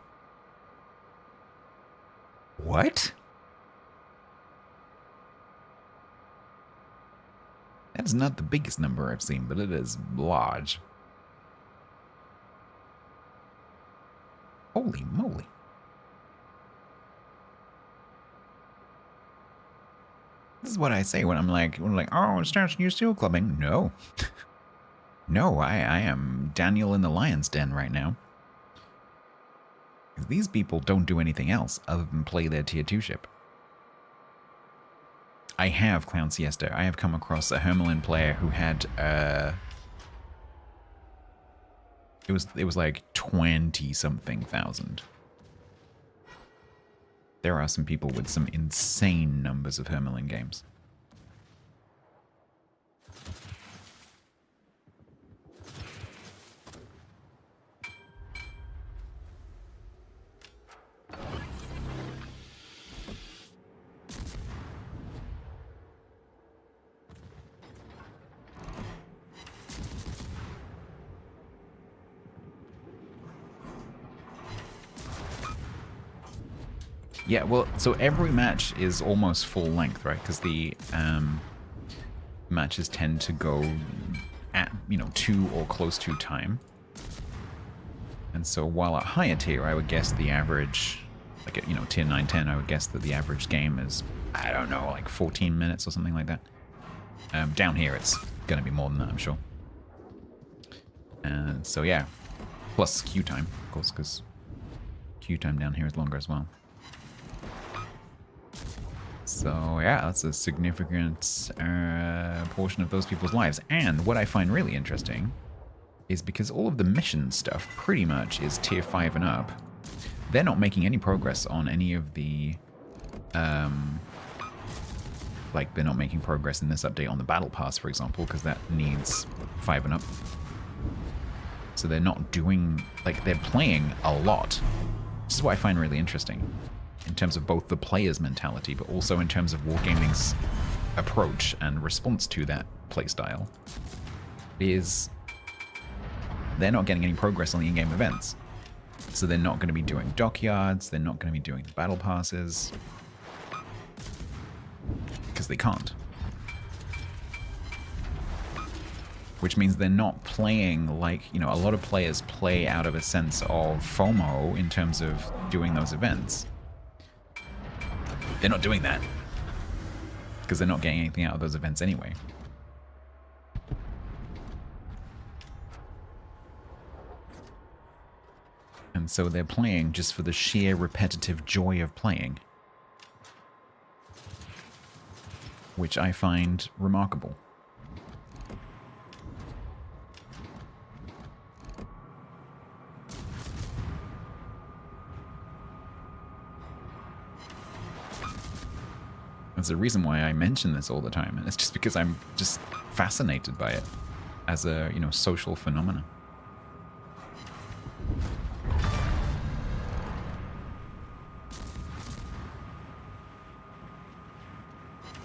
What? That's not the biggest number I've seen, but it is large. Holy moly. This is what I say when I'm like, oh, Stats, you still clubbing? No. No, I am Daniel in the Lion's Den right now. These people don't do anything else other than play their tier 2 ship. I have Clown Siesta. I have come across a Hermelin player who had it was like 20-something thousand. There are some people with some insane numbers of Hermelin games. Yeah, well, so every match is almost full length, right? Because the matches tend to go at, 2 or close to time. And so while at higher tier, I would guess the average, like at, tier 9, 10, I would guess that the average game is, I don't know, like 14 minutes or something like that. Down here, it's going to be more than that, I'm sure. And so, yeah. Plus queue time, of course, because queue time down here is longer as well. So yeah, that's a significant portion of those people's lives. And what I find really interesting is because all of the mission stuff pretty much is tier 5 and up, they're not making any progress on any of the, like they're not making progress in this update on the Battle Pass, for example, because that needs 5 and up. So they're not doing, like they're playing a lot This is what I find really interesting in terms of both the player's mentality, but also in terms of Wargaming's approach and response to that playstyle, is they're not getting any progress on the in-game events. So they're not going to be doing dockyards, they're not going to be doing the battle passes, because they can't. Which means they're not playing like, you know, a lot of players play out of a sense of FOMO in terms of doing those events. They're not doing that because they're not getting anything out of those events anyway. And so they're playing just for the sheer repetitive joy of playing, which I find remarkable. That's the reason why I mention this all the time, and it's just because I'm just fascinated by it as a, you know, social phenomenon.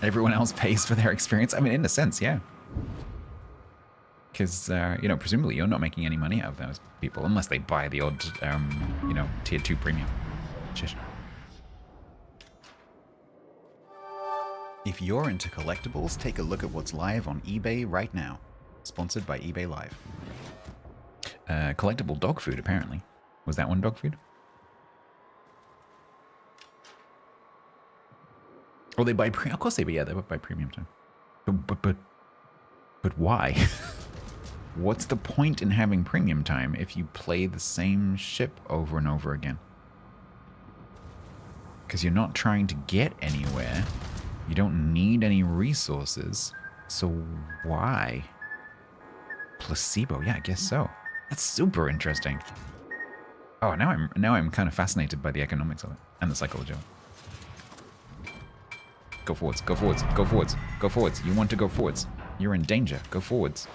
Everyone else pays for their experience. I mean, in a sense, yeah. Because, you know, presumably you're not making any money out of those people unless they buy the odd, you know, tier 2 premium. Shish. If you're into collectibles, take a look at what's live on eBay right now. Sponsored by eBay Live. Collectible dog food, apparently. Was that one dog food? Oh, they buy of course they buy, yeah, they buy premium time. But why? What's the point in having premium time if you play the same ship over and over again? Because you're not trying to get anywhere. You don't need any resources. So why? Placebo, yeah, I guess so. That's super interesting. Oh, now I'm kind of fascinated by the economics of it and the psychology of it. Go forwards, go forwards, go forwards, go forwards. You want to go forwards. You're in danger. Go forwards.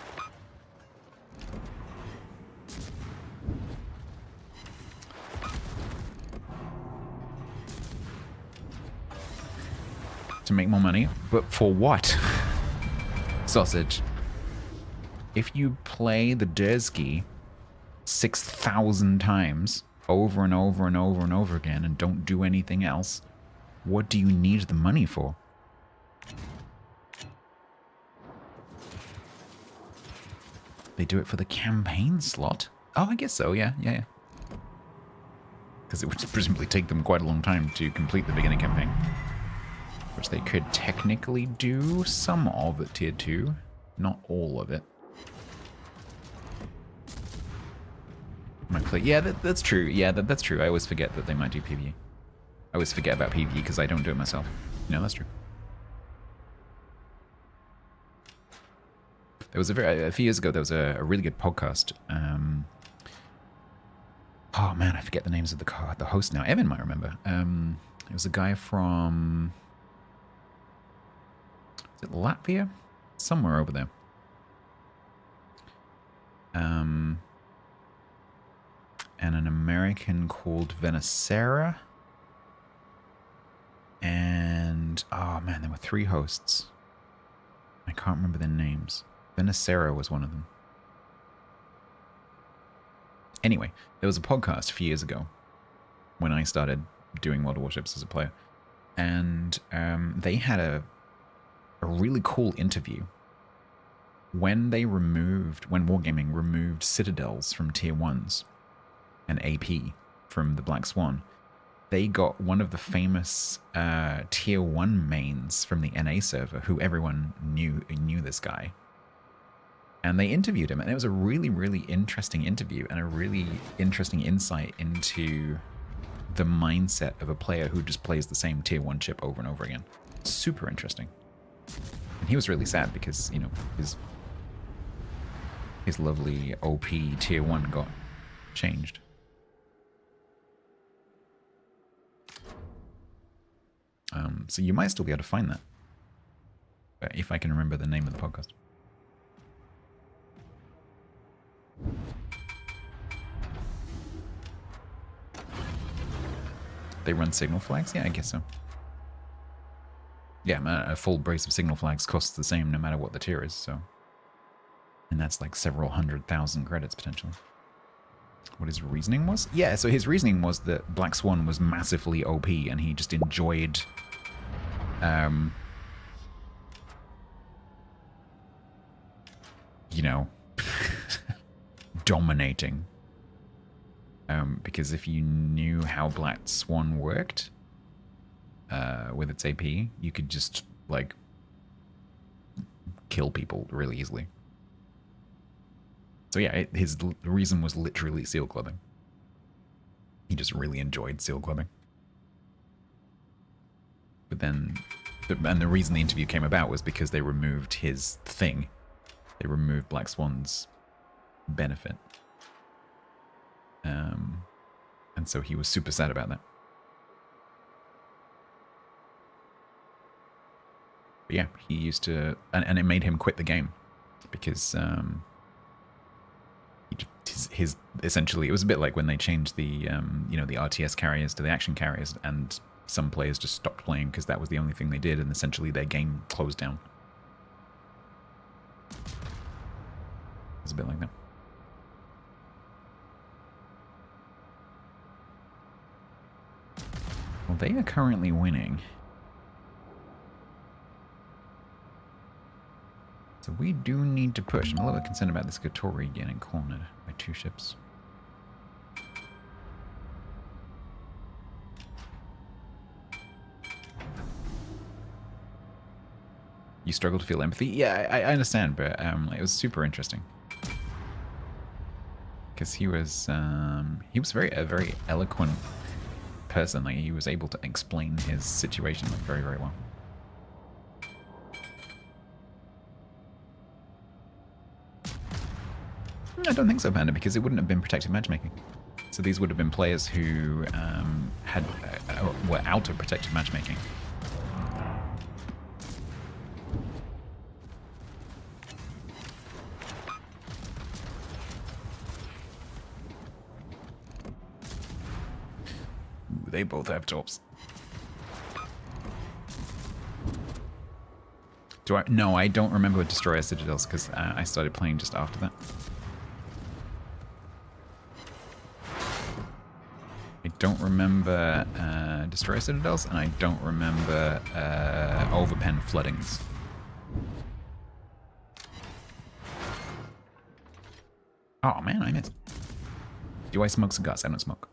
To make more money, but for what? Sausage. If you play the Dersky 6,000 times over and over and over and over again and don't do anything else, what do you need the money for? They do it for the campaign slot? Oh, I guess so, yeah. Because it would presumably take them quite a long time to complete the beginning campaign. Which they could technically do some of at tier 2, not all of it. Yeah, that's true. Yeah, that's true. I always forget that they might do PvE. I always forget about PvE because I don't do it myself. No, that's true. There was a few years ago, there was a really good podcast. Oh man, I forget the names of the host now. Evan might remember. It was a guy from... Is it Latvia? Somewhere over there. And an American called Venacera. And, oh man, there were 3 hosts. I can't remember their names. Venacera was one of them. Anyway, there was a podcast a few years ago when I started doing World of Warships as a player. And they had a really cool interview when Wargaming removed Citadels from tier 1s and AP from the Black Swan. They got one of the famous tier 1 mains from the NA server, who everyone knew this guy. And they interviewed him, and it was a really, really interesting interview and a really interesting insight into the mindset of a player who just plays the same tier 1 ship over and over again. Super interesting. And he was really sad because, you know, his lovely OP tier 1 got changed. So you might still be able to find that. If I can remember the name of the podcast. They run signal flags? Yeah, I guess so. Yeah, a full brace of signal flags costs the same no matter what the tier is, so... And that's like several 100,000 credits, potentially. What his reasoning was? Yeah, so his reasoning was that Black Swan was massively OP, and he just enjoyed... you know... dominating. Because if you knew how Black Swan worked... with its AP, you could just, like... kill people really easily. So yeah, his reason was literally seal clubbing. He just really enjoyed seal clubbing. But then, and the reason the interview came about was because they removed his thing. They removed Black Swan's benefit. And so he was super sad about that. But yeah, he used to, and it made him quit the game because his essentially it was a bit like when they changed the you know, the RTS carriers to the action carriers, and some players just stopped playing because that was the only thing they did, and essentially their game closed down. It's a bit like that. Well, they are currently winning. So we do need to push. I'm a little bit concerned about this Gatori getting cornered by 2 ships. You struggle to feel empathy? Yeah, I understand, but it was super interesting. Because he was a very eloquent person. Like, he was able to explain his situation like, very, very well. I don't think so, Panda, because it wouldn't have been protective matchmaking. So these would have been players who were out of protective matchmaking. Ooh, they both have tops. No, I don't remember what Destroyer Citadels because I started playing just after that. I don't remember Destroyer Citadels, and I don't remember Overpen Floodings. Oh man, I missed. Do I smoke cigars? I don't smoke.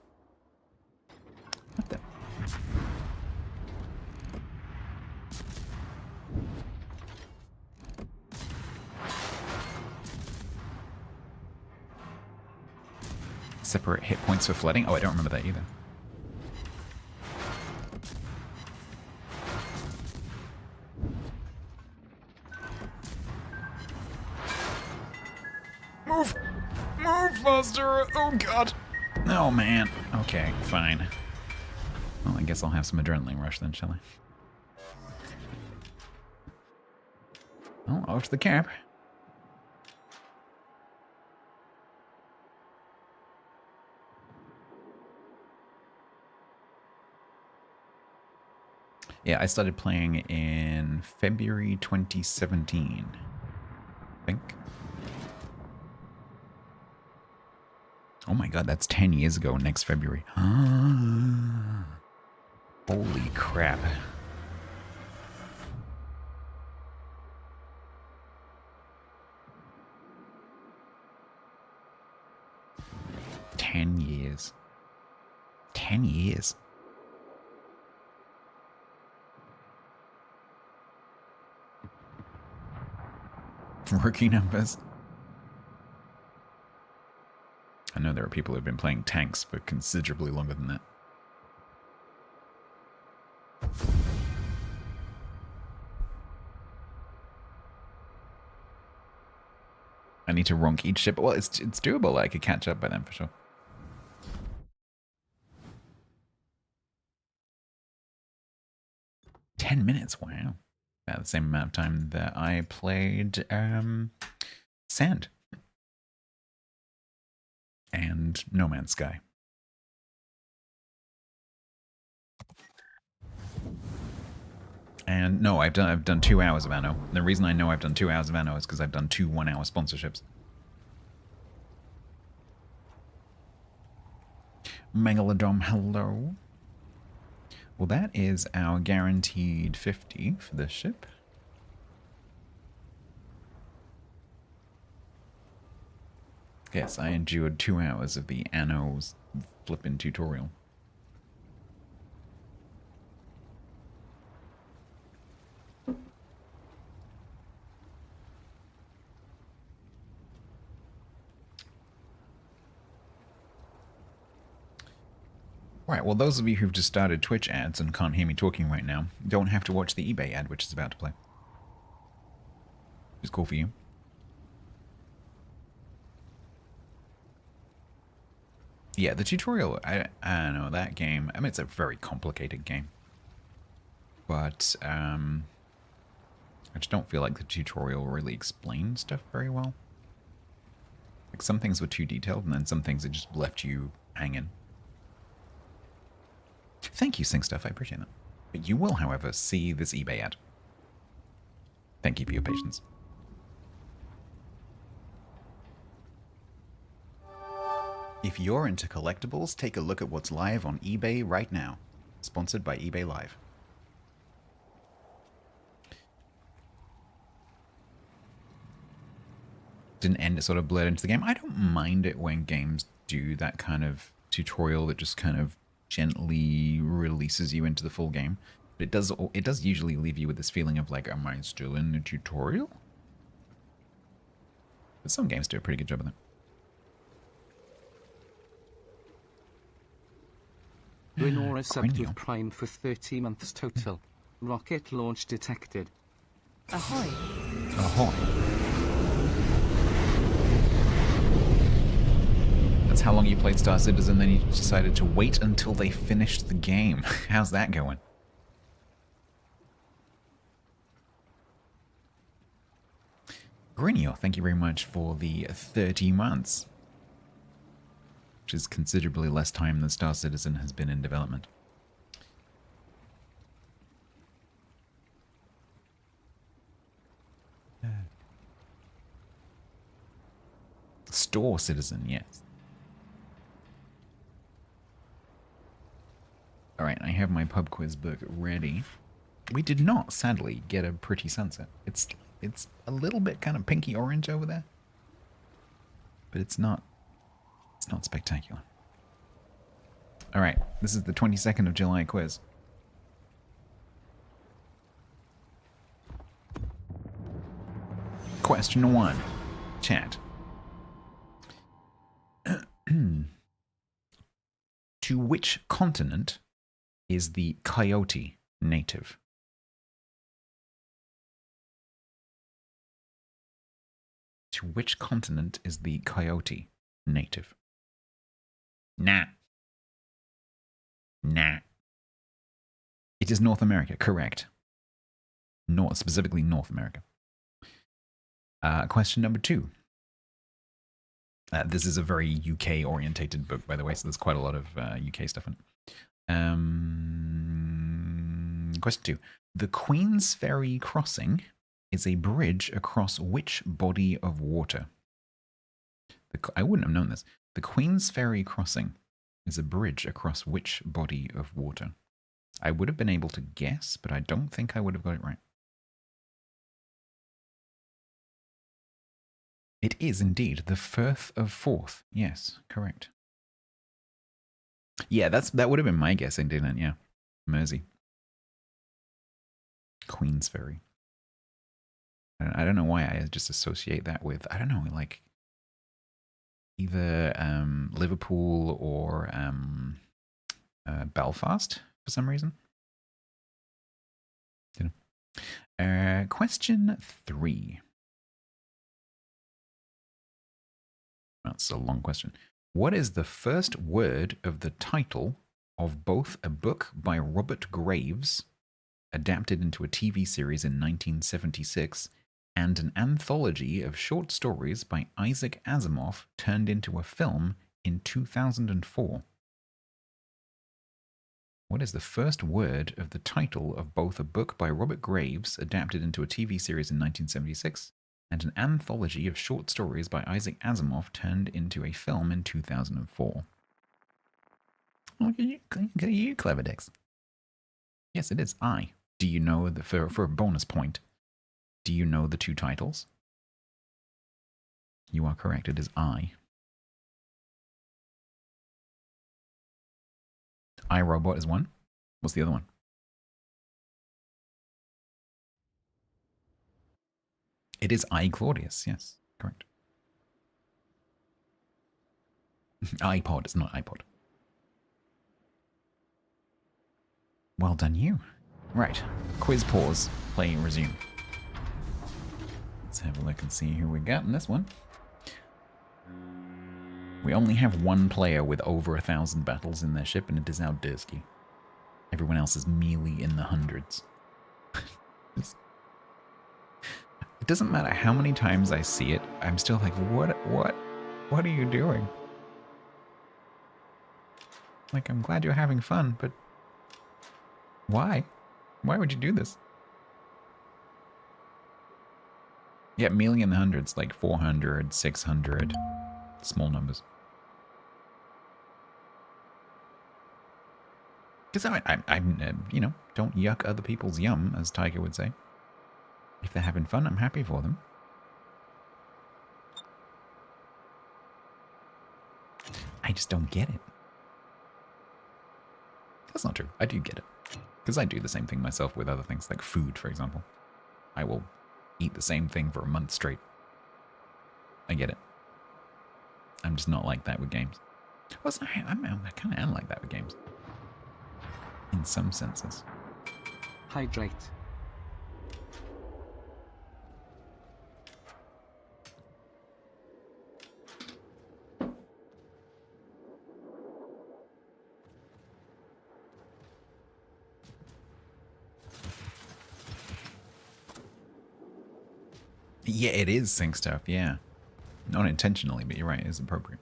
What the? Separate hit points for flooding? Oh, I don't remember that either. Move! Move faster! Oh god! Oh man. Okay, fine. Well, I guess I'll have some adrenaline rush then, shall I? Oh, off to the cap. Yeah, I started playing in February 2017, I think. Oh my god, that's 10 years ago next February. Holy crap. Ten years. 10 years. Rookie numbers. I know there are people who have been playing tanks for considerably longer than that. I need to ronk each ship. Well, it's doable. I could catch up by then for sure. $10. Wow. About the same amount of time that I played Sand and No Man's Sky. And no, I've done 2 hours of Anno. And the reason I know I've done 2 hours of Anno is because I've done 2 1-hour sponsorships. Megalodon, hello. Well, that is our guaranteed 50 for this ship. Yes, I endured 2 hours of the Anno's flippin' tutorial. Right, well, those of you who've just started Twitch ads and can't hear me talking right now don't have to watch the eBay ad, which is about to play. It's cool for you. Yeah, the tutorial, I don't know, that game, I mean, it's a very complicated game. But, I just don't feel like the tutorial really explained stuff very well. Like, some things were too detailed, and then some things it just left you hanging. Thank you, Sing Stuff, I appreciate that. But you will, however, see this eBay ad. Thank you for your patience. If you're into collectibles, take a look at what's live on eBay right now. Sponsored by eBay Live. Didn't end, it sort of blurred into the game. I don't mind it when games do that kind of tutorial that just kind of gently releases you into the full game. But it does usually leave you with this feeling of like, am I still in the tutorial? But some games do a pretty good job of that. Renora subbed with Prime for 30 months total. Rocket launch detected. Ahoy. Ahoy. That's how long you played Star Citizen, then you decided to wait until they finished the game. How's that going? Grinio, thank you very much for the 30 months. Which is considerably less time than Star Citizen has been in development. Store Citizen, yes. Alright, I have my pub quiz book ready. We did not, sadly, get a pretty sunset. It's a little bit kind of pinky orange over there. But it's not spectacular. Alright, this is the 22nd of July quiz. Question 1. Chat. To which continent is the coyote native? To which continent is the coyote native? Nah. Nah. It is North America, correct. Specifically North America. Question number 2. This is a very UK-orientated book, by the way, so there's quite a lot of UK stuff in it. Question 2. The Queensferry Crossing is a bridge across which body of water? I wouldn't have known this. The Queensferry Crossing is a bridge across which body of water? I would have been able to guess, but I don't think I would have got it right. It is indeed the Firth of Forth. Yes, correct. Yeah, that would have been my guessing, didn't it? Yeah. Mersey. Queensferry. I don't know why I just associate that with, I don't know, like either Liverpool or Belfast for some reason. Question 3. That's a long question. What is the first word of the title of both a book by Robert Graves, adapted into a TV series in 1976, and an anthology of short stories by Isaac Asimov turned into a film in 2004? What is the first word of the title of both a book by Robert Graves, adapted into a TV series in 1976, and an anthology of short stories by Isaac Asimov, turned into a film in 2004? Look at you, clever dicks. Yes, it is I. Do you know that for a bonus point, do you know the two titles? You are correct. It is I. I, Robot is one. What's the other one? It is I, Claudius. Yes, correct. iPod. It's not iPod. Well done, you. Right. Quiz pause. Play resume. Let's have a look and see who we got in this one. We only have one player with over 1,000 battles in their ship, and it is Aldersky. Everyone else is merely in the hundreds. It doesn't matter how many times I see it, I'm still like, what are you doing? Like, I'm glad you're having fun, but why? Why would you do this? Yeah, merely in the hundreds, like 400, 600, small numbers. Because I'm you know, don't yuck other people's yum, as Tiger would say. If they're having fun, I'm happy for them. I just don't get it. That's not true. I do get it. Because I do the same thing myself with other things, like food, for example. I will eat the same thing for a month straight. I get it. I'm just not like that with games. Well, I kind of am like that with games. In some senses. Hydrate. Yeah, it is sync stuff, yeah. Not intentionally, but you're right, it is appropriate.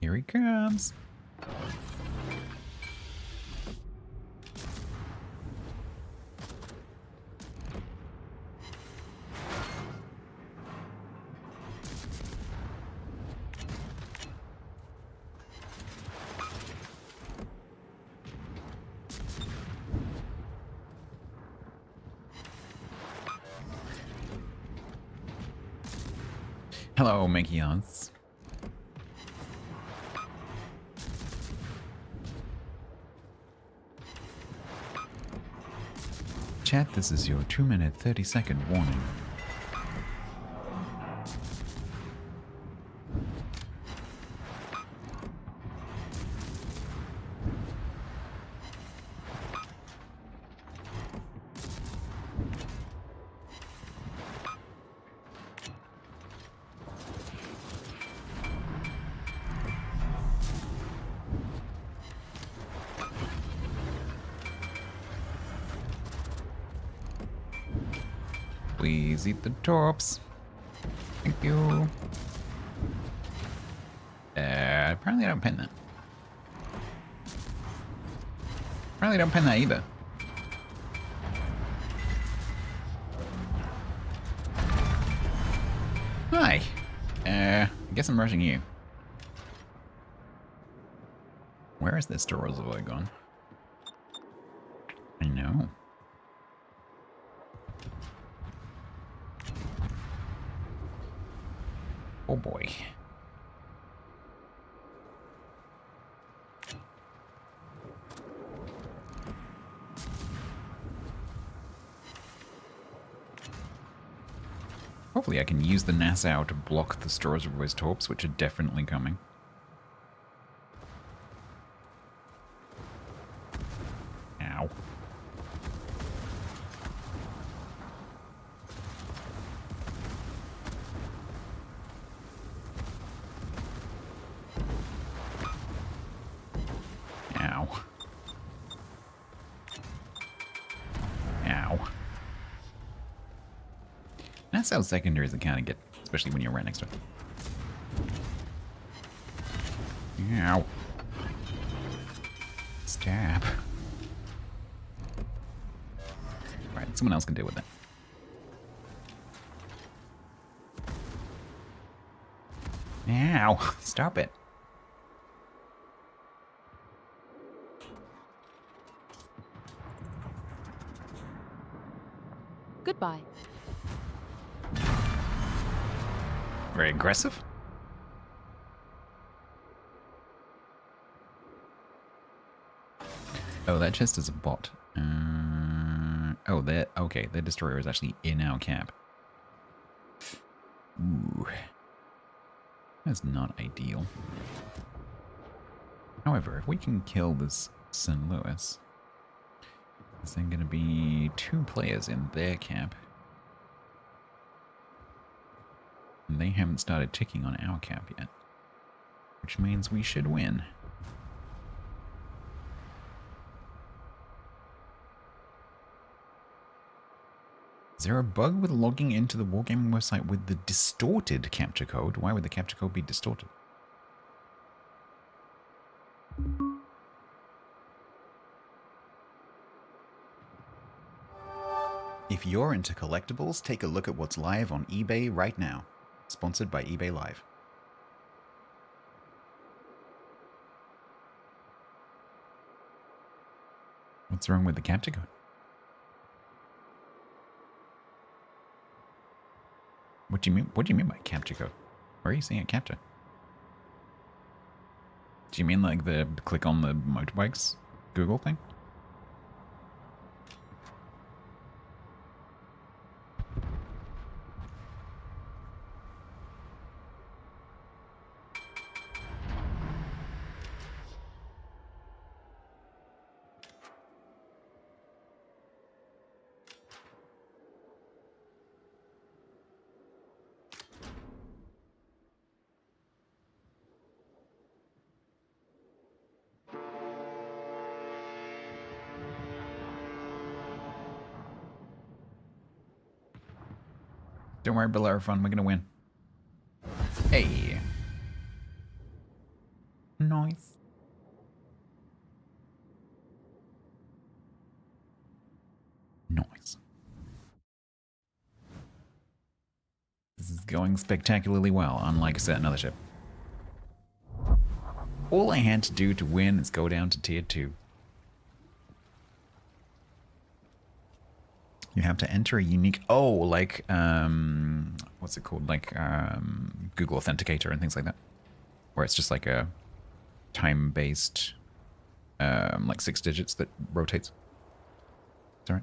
Here he comes. Hello, Mekions. Chat, this is your 2-minute 30-second warning. Please eat the torps. Thank you. Apparently I don't pin that. Apparently I don't pin that either. Hi. I guess I'm rushing you. Where is this Dorozavoy gone? I know. Oh boy. Hopefully I can use the Nassau to block the Strozavoy's torps, which are definitely coming. Ow. Ow. That's how secondaries are kind of get, especially when you're right next to it. Ow. Stab. Right, someone else can deal with that. Ow! Stop it. Goodbye. Very aggressive. Oh, that chest is a bot. Oh, their okay. Their destroyer is actually in our camp. Ooh, that's not ideal. However, if we can kill this St. Louis, there's then going to be 2 players in their camp, and they haven't started ticking on our camp yet, which means we should win. Is there a bug with logging into the Wargaming website with the distorted capture code? Why would the capture code be distorted? If you're into collectibles, take a look at what's live on eBay right now. Sponsored by eBay Live. What's wrong with the capture code? What do you mean? What do you mean by capture code? Where are you seeing a capture? Do you mean like the click on the motorbikes Google thing? Don't worry, Bellerophon, we're gonna win. Hey. Nice. Nice. This is going spectacularly well, unlike set another ship. All I had to do to win is go down to tier 2. You have to enter a unique... Oh, like, what's it called? Like, Google Authenticator and things like that. Where it's just like a time-based, like 6 digits that rotates. Is that right?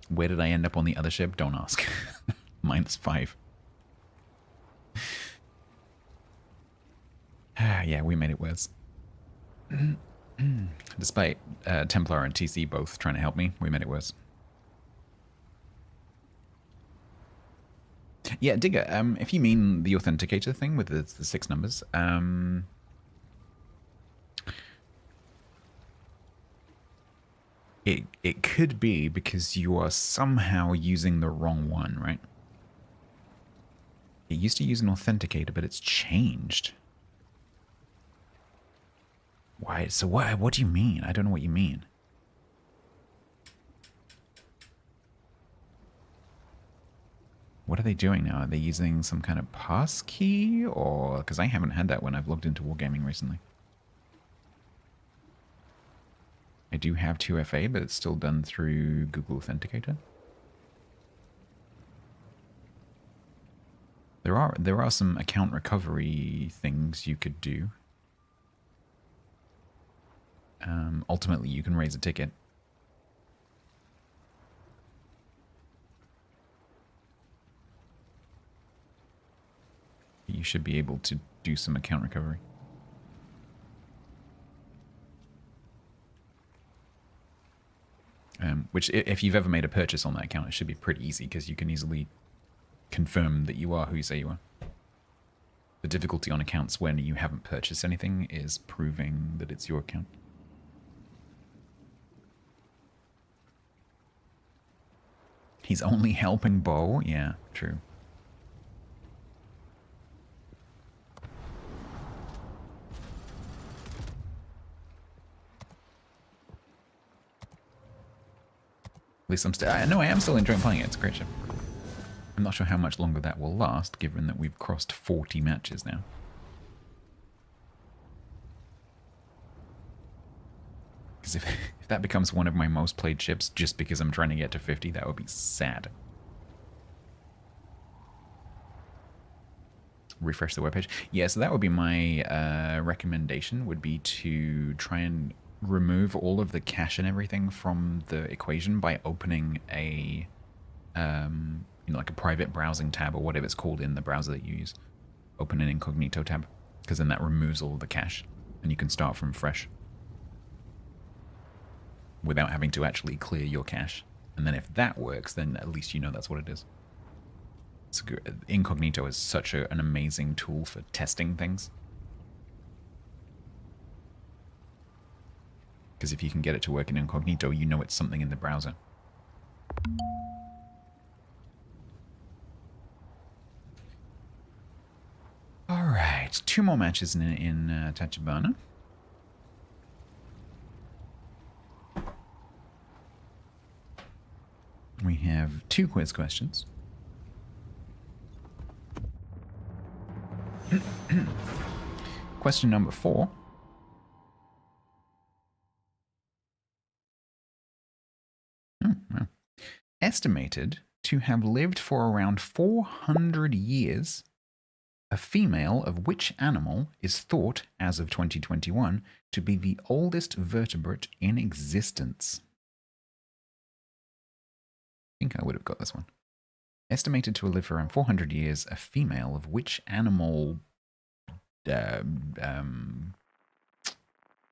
Where did I end up on the other ship? Don't ask. -5. Yeah, we made it worse. Despite Templar and TC both trying to help me, we made it worse. Yeah, Digger, if you mean the authenticator thing with the 6 numbers, it could be because you are somehow using the wrong one, right? It used to use an authenticator, but it's changed. Why? So what do you mean? I don't know what you mean. What are they doing now? Are they using some kind of pass key? Or... because I haven't had that when I've logged into Wargaming recently. I do have 2FA, but it's still done through Google Authenticator. There are some account recovery things you could do. Ultimately, you can raise a ticket. You should be able to do some account recovery. Which, if you've ever made a purchase on that account, it should be pretty easy because you can easily confirm that you are who you say you are. The difficulty on accounts when you haven't purchased anything is proving that it's your account. He's only helping Bo? Yeah, true. At least I'm still... No, I am still enjoying playing it. It's a great ship. I'm not sure how much longer that will last, given that we've crossed 40 matches now. Because if that becomes one of my most played ships just because I'm trying to get to 50, that would be sad. Refresh the webpage. Yeah, so that would be my recommendation, would be to try and remove all of the cache and everything from the equation by opening a, you know, like a private browsing tab or whatever it's called in the browser that you use. Open an incognito tab, because then that removes all of the cache and you can start from fresh without having to actually clear your cache. And then if that works, then at least you know that's what it is. It's good. Incognito is such an amazing tool for testing things. Because if you can get it to work in incognito, you know it's something in the browser. Alright, 2 more matches in Tachibana. We have 2 quiz questions. Question number 4. Wow. Estimated to have lived for around 400 years, a female of which animal is thought, as of 2021, to be the oldest vertebrate in existence? I think I would have got this one. Estimated to have lived for around 400 years, a female of which animal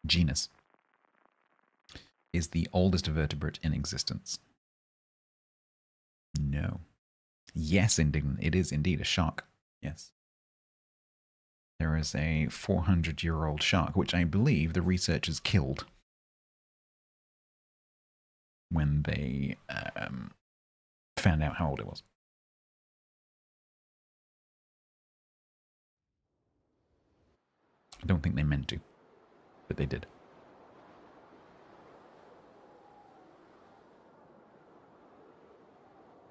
genus is the oldest vertebrate in existence? No. Yes, indeed. It is indeed a shark. Yes. There is a 400-year-old shark, which I believe the researchers killed when they found out how old it was. I don't think they meant to, but they did.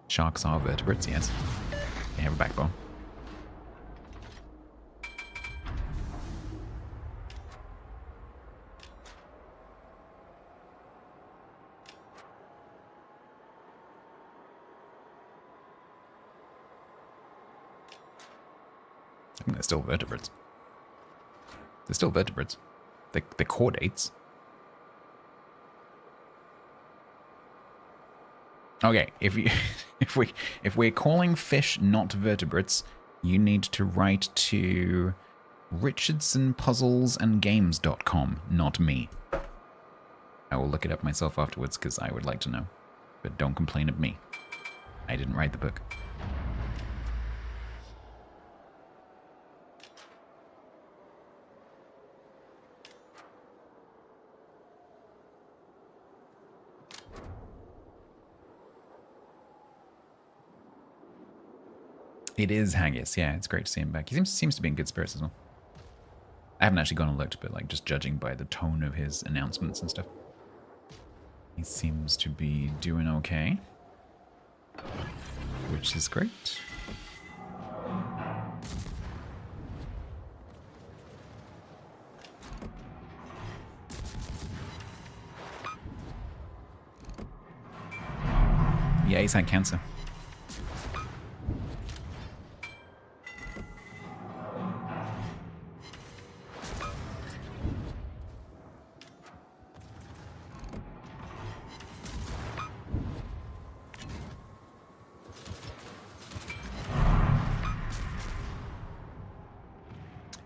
Sharks are vertebrates, yes. They have a backbone. I think they're still vertebrates. They're still vertebrates. They're chordates. Okay, if we're calling fish not vertebrates, you need to write to richardsonpuzzlesandgames.com, not me. I will look it up myself afterwards because I would like to know. But don't complain of me. I didn't write the book. It is Haggis, yeah, it's great to see him back. He seems to be in good spirits as well. I haven't actually gone and looked, but like just judging by the tone of his announcements and stuff. He seems to be doing okay. Which is great. Yeah, he's had cancer.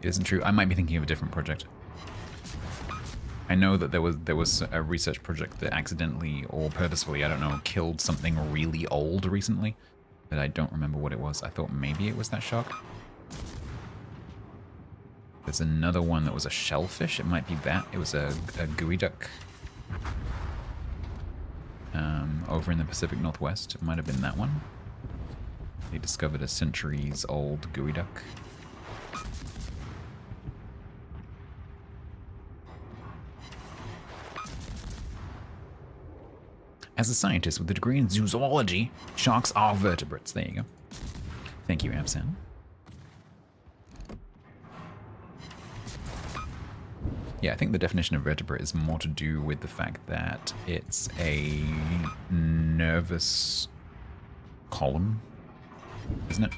It isn't true. I might be thinking of a different project. I know that there was a research project that accidentally or purposefully, I don't know, killed something really old recently, but I don't remember what it was. I thought maybe it was that shark. There's another one that was a shellfish. It might be that. It was a gooey duck. Over in the Pacific Northwest. It might have been that one. They discovered a centuries-old gooey duck. As a scientist with a degree in zoology, sharks are vertebrates. There you go. Thank you, Absan. Yeah, I think the definition of vertebrate is more to do with the fact that it's a nervous column, isn't it?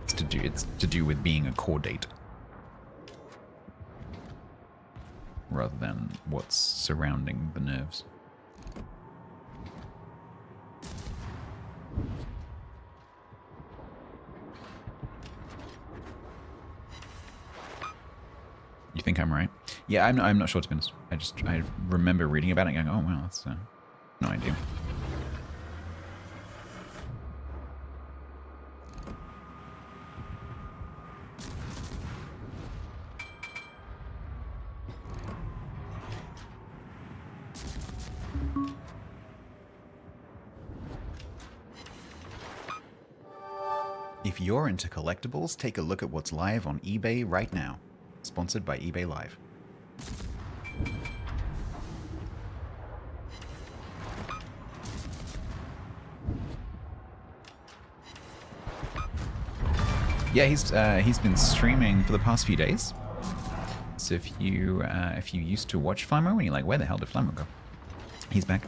It's to do with being a chordate, rather than what's surrounding the nerves. You think I'm right? Yeah, I'm not sure, to be honest. I remember reading about it and going, oh wow, that's no idea. If you're into collectibles, take a look at what's live on eBay right now. Sponsored by eBay Live. Yeah, he's been streaming for the past few days. So if you used to watch Flamo and you're like, where the hell did Flamo go? He's back.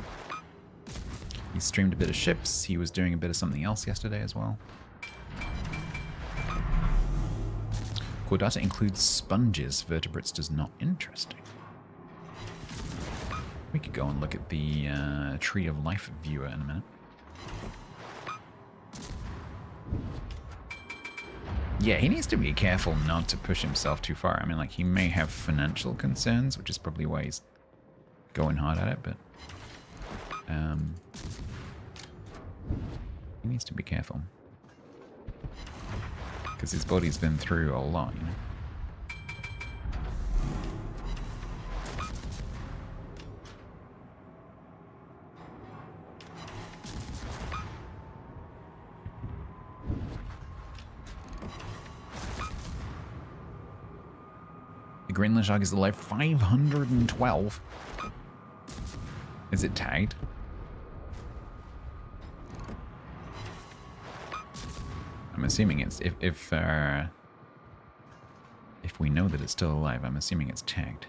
He streamed a bit of ships. He was doing a bit of something else yesterday as well. Chordata includes sponges. Vertebrates does not. Interesting. We could go and look at the Tree of Life viewer in a minute. Yeah, he needs to be careful not to push himself too far. I mean, like, he may have financial concerns, which is probably why he's going hard at it, but he needs to be careful. Because his body's been through a lot, you know? The Greenland shark is alive 512. Is it tagged? I'm assuming it's if we know that it's still alive, I'm assuming it's tagged.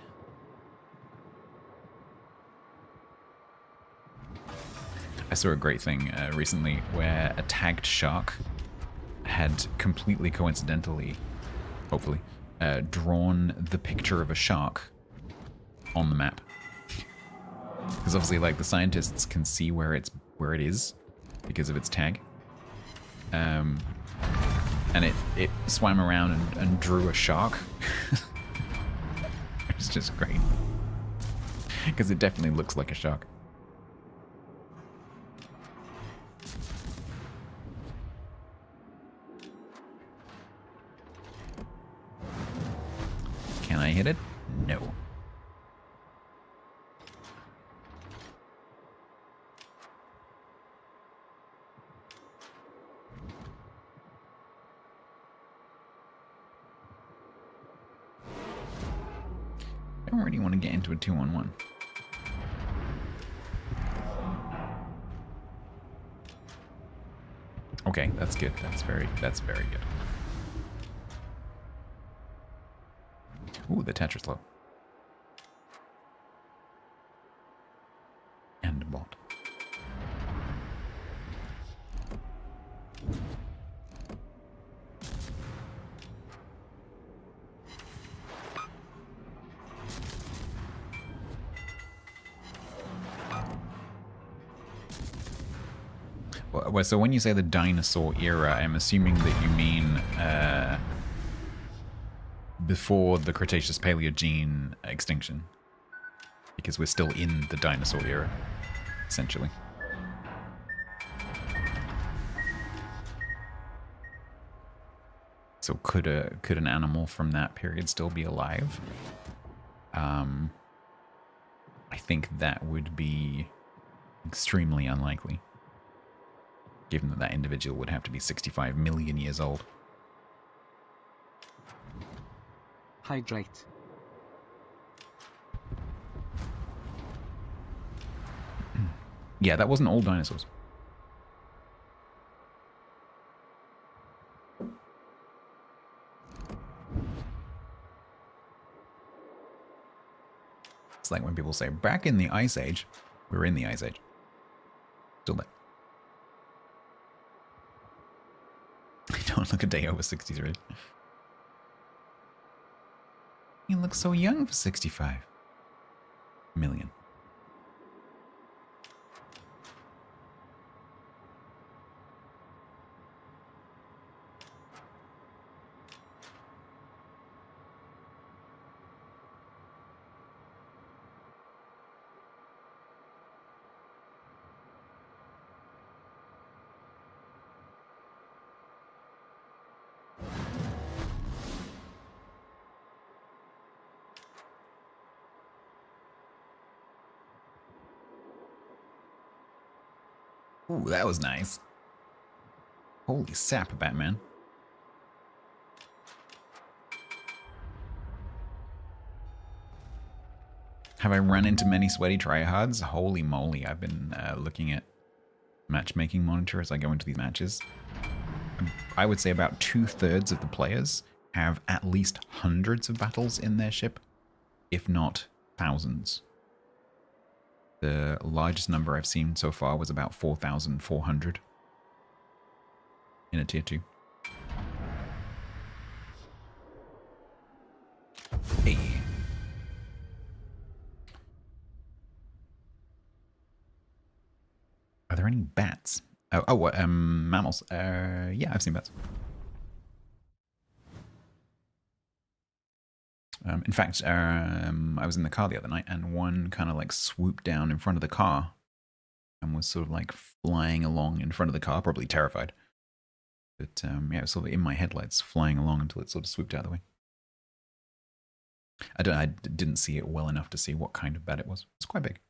I saw a great thing recently where a tagged shark had completely coincidentally, hopefully, drawn the picture of a shark on the map. Because obviously, like, the scientists can see where it is because of its tag. And it swam around and drew a shark. It's just great. Because it definitely looks like a shark. Can I hit it? No. I don't really want to get into a 2-on-1. Okay, that's good. That's very good. Ooh, the Tetris low. And bot. Well, so when you say the dinosaur era, I'm assuming that you mean before the Cretaceous-Paleogene extinction, because we're still in the dinosaur era, essentially. So could an animal from that period still be alive? I think that would be extremely unlikely, given that that individual would have to be 65 million years old. Hydrate. Yeah, that wasn't all dinosaurs. It's like when people say, back in the Ice Age, we're in the Ice Age. Still there. Don't look a day over 63. You look so young for 65 million. Ooh, that was nice. Holy sap, Batman. Have I run into many sweaty tryhards? Holy moly, I've been looking at matchmaking monitor as I go into these matches. I would say about 2/3 of the players have at least hundreds of battles in their ship, if not thousands. The largest number I've seen so far was about 4,400 in a tier 2. Hey. Are there any bats? Mammals. Yeah, I've seen bats. In fact, I was in the car the other night and one kind of like swooped down in front of the car and was sort of like flying along in front of the car, probably terrified. But yeah, it was sort of in my headlights, flying along until it sort of swooped out of the way. I didn't see it well enough to see what kind of bat it was. It's quite big.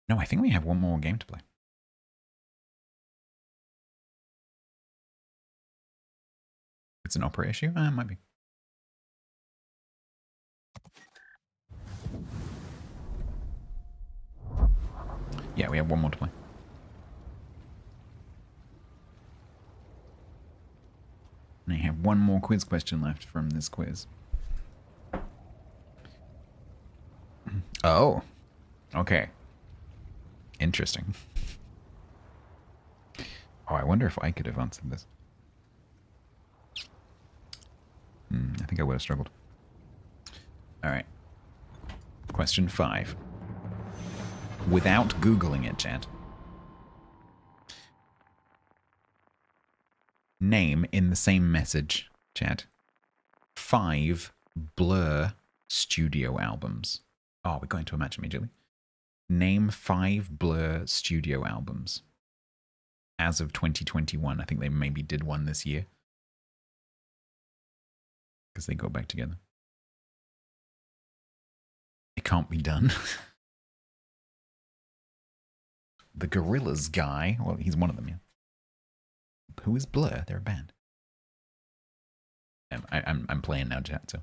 No, I think we have one more game to play. It's an opera issue? It might be. Yeah, we have one more to play. And I have one more quiz question left from this quiz. Oh, okay. Interesting. Oh, I wonder if I could have answered this. I think I would have struggled. All right. Question 5. Without Googling it, chat. Name in the same message, chat, 5 Blur studio albums. Oh, we're going to a match immediately. Name 5 Blur studio albums. As of 2021. I think they maybe did one this year. Because they go back together. It can't be done. The Gorillaz guy, well, he's one of them, yeah. Who is Blur? They're a band. I'm playing now, chat, so.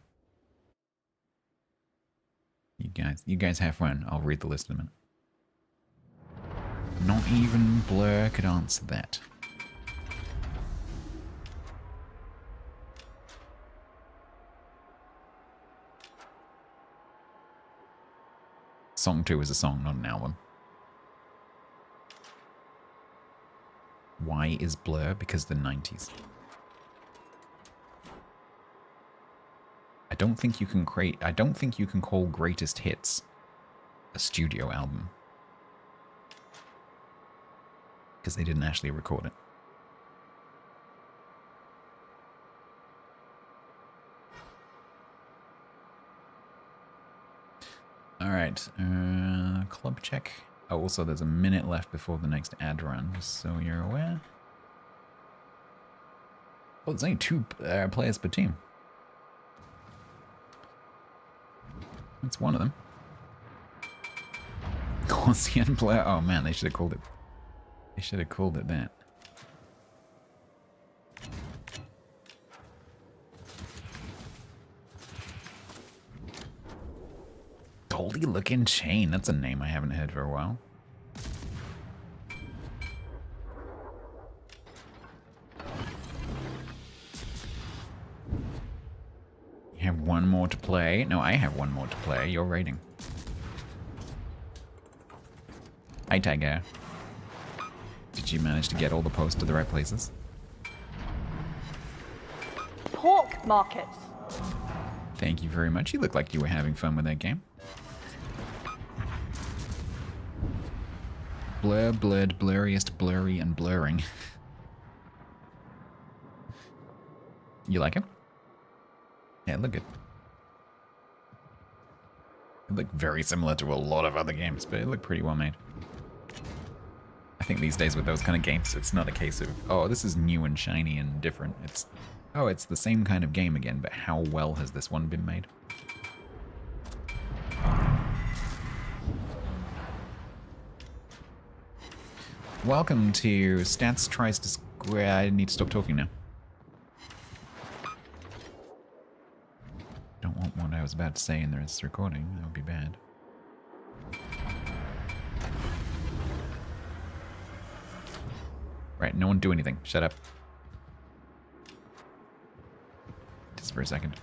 You guys have fun. I'll read the list in a minute. Not even Blur could answer that. Song 2 is a song, not an album. Why is Blur? Because the 90s. I don't think you can call Greatest Hits a studio album. Because they didn't actually record it. Alright, club check. Oh, also, there's a minute left before the next ad run, just so you're aware. Oh, there's only 2 players per team. That's one of them. Gaussian player. Oh man, they should have called it. They should have called it that. Goldie looking chain. That's a name I haven't heard for a while. You have one more to play. No, I have one more to play. You're rating. Hi, Tiger. Did you manage to get all the posts to the right places? Pork markets. Thank you very much. You look like you were having fun with that game. Blur, blurred, blurriest, blurry, and blurring. You like it? Yeah, it looked good. It looked very similar to a lot of other games, but it looked pretty well made. I think these days with those kind of games, it's not a case of, oh, this is new and shiny and different. It's, oh, it's the same kind of game again, but how well has this one been made? Welcome to Stats Tries to Square. I need to stop talking now. Don't want what I was about to say in this recording. That would be bad. Right, no one do anything. Shut up. Just for a second.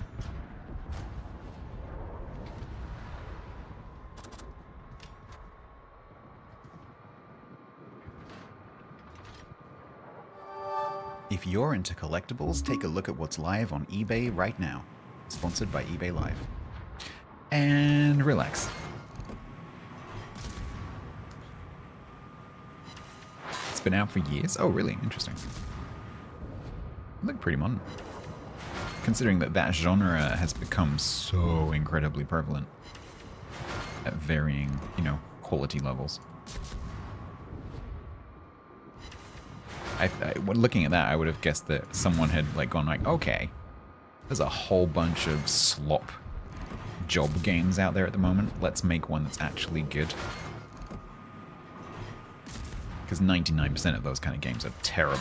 If you're into collectibles, take a look at what's live on eBay right now. Sponsored by eBay Live. And relax. It's been out for years. Oh, really? Interesting. Look pretty modern. Considering that that genre has become so incredibly prevalent at varying, you know, quality levels. When looking at that, I would have guessed that someone had like gone like, okay, there's a whole bunch of slop job games out there at the moment. Let's make one that's actually good. Because 99% of those kind of games are terrible.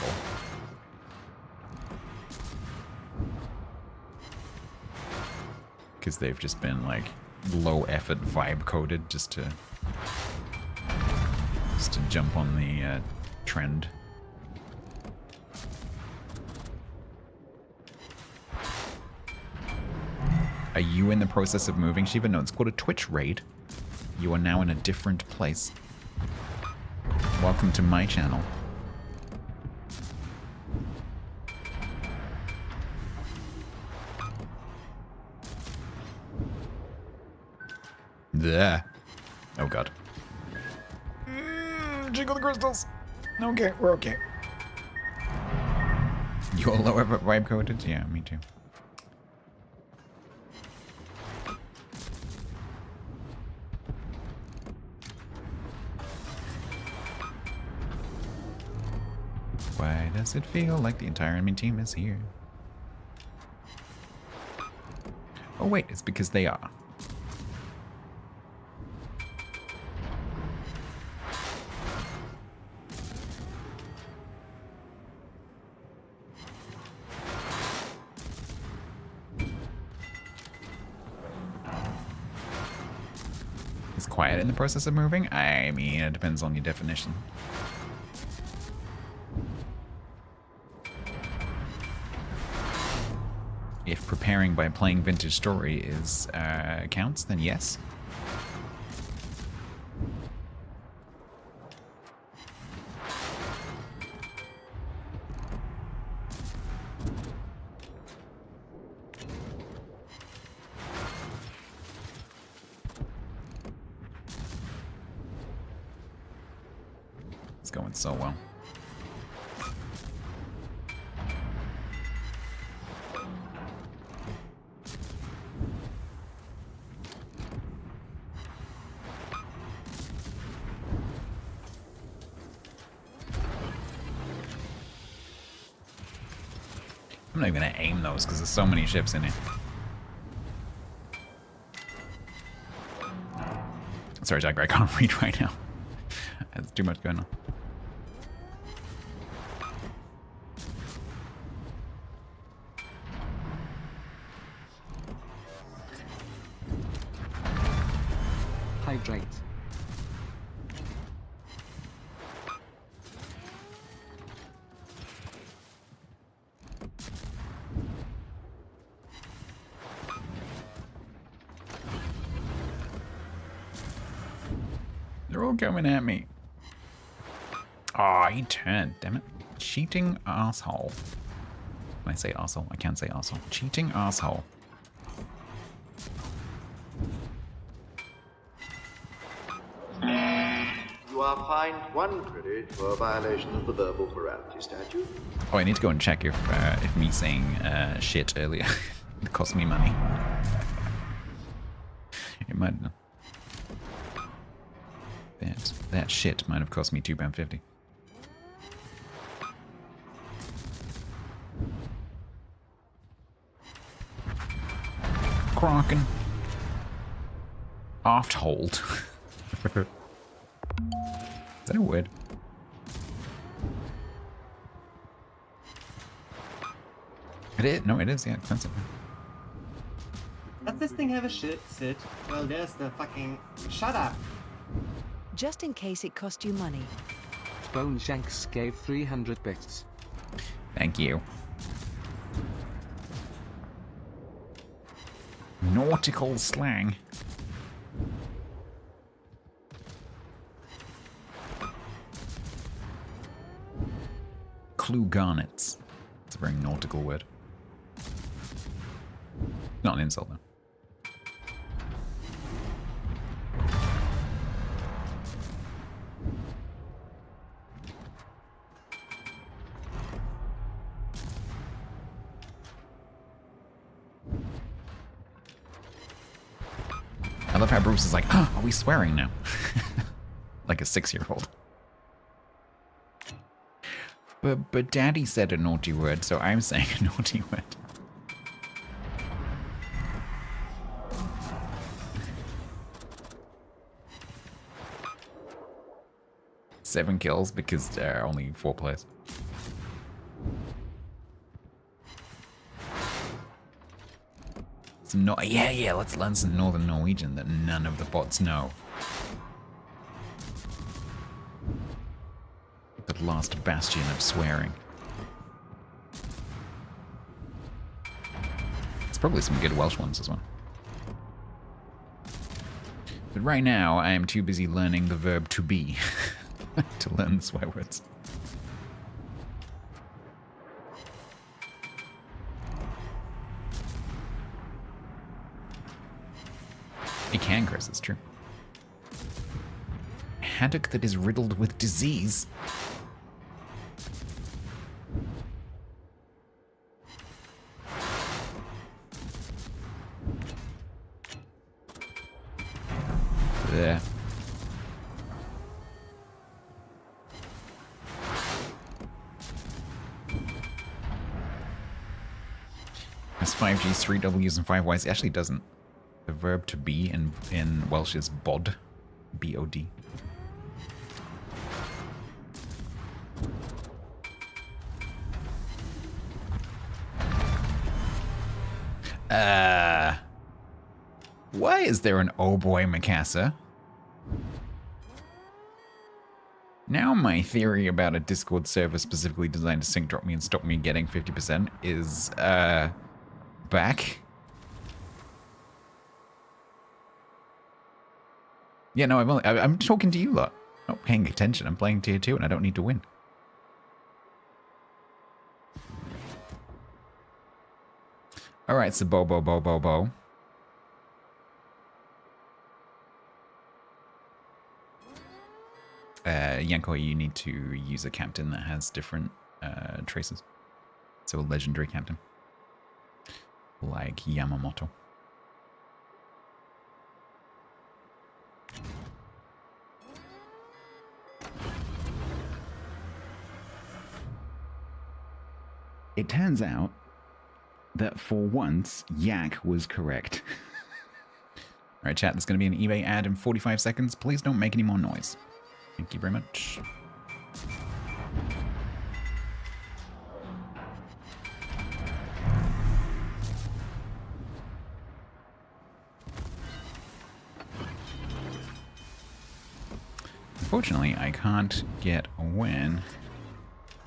Because they've just been like low effort vibe coded just to jump on the trend. Are you in the process of moving, Shiva? No, it's called a Twitch raid. You are now in a different place. Welcome to my channel. There. Oh god. Jiggle the crystals. Okay, we're okay. You're lower vibe coded? Yeah, me too. Why does it feel like the entire enemy team is here? Oh wait, it's because they are. Is quiet in the process of moving? I mean, it depends on your definition. If preparing by playing Vintage Story is counts, then yes. It's going so well. I'm not even gonna aim those because there's so many ships in here. Sorry, Jack, I can't read right now. There's too much going on. Hydrate. They're all coming at me. Aw, he turned. Damn it. Cheating asshole. When I say asshole, I can't say asshole. Cheating asshole. You are fined 1 credit for a violation of the verbal morality statute. Oh, I need to go and check if me saying shit earlier it cost me money. It might have. That shit might have cost me £2.50. Kraken. Aft hold. Is that a word? It is. No, it is. Yeah, expensive. Does this thing have a shit sit? Well, there's the fucking... Shut up! Just in case it cost you money. Boneshanks gave 300 bits. Thank you. Nautical slang. Clue garnets. It's a very nautical word. Not an insult, though. I love how Bruce is like, oh, are we swearing now? Like a 6-year-old. But Daddy said a naughty word, so I'm saying a naughty word. Seven kills because there are only 4 players. Some yeah, let's learn some Northern Norwegian that none of the bots know. The last bastion of swearing. It's probably some good Welsh ones as well. But right now, I am too busy learning the verb to be to learn the swear words. It can, Chris, it's true. Haddock that is riddled with disease. There. Has 5 Gs, 3 Ws, and 5 Ys. It actually doesn't. The verb to be in Welsh is bod. B-O-D. Why is there an oh boy Mikasa? Now my theory about a Discord server specifically designed to sync drop me and stop me getting 50% is, back. Yeah, no, I'm talking to you lot. I'm not paying attention. I'm playing tier 2 and I don't need to win. Alright, so Bo. Yanko, you need to use a captain that has different traces. So a legendary captain. Like Yamamoto. It turns out that for once, Yak was correct. Alright, chat, there's going to be an eBay ad in 45 seconds. Please don't make any more noise. Thank you very much. Unfortunately, I can't get a win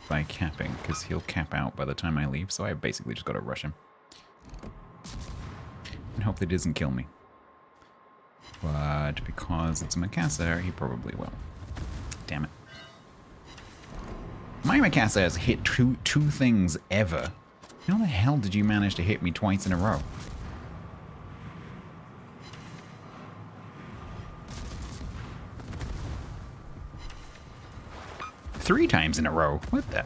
by capping, because he'll cap out by the time I leave, so I basically just got to rush him. And hope that he doesn't kill me. But because it's a Mikasa, he probably will. Damn it. My Mikasa has hit two things ever. How the hell did you manage to hit me twice in a row? Three times in a row. What the?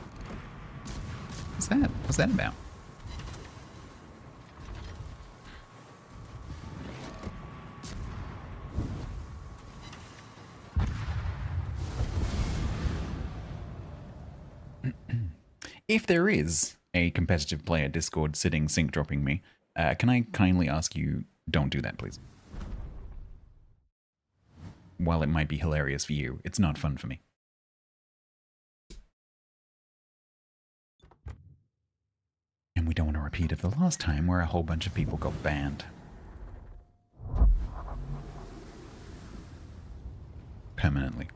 What's that? What's that about? If there is a competitive player Discord sitting sync dropping me, can I kindly ask you don't do that, please? While it might be hilarious for you, it's not fun for me. And we don't want a repeat of the last time where a whole bunch of people got banned. Permanently.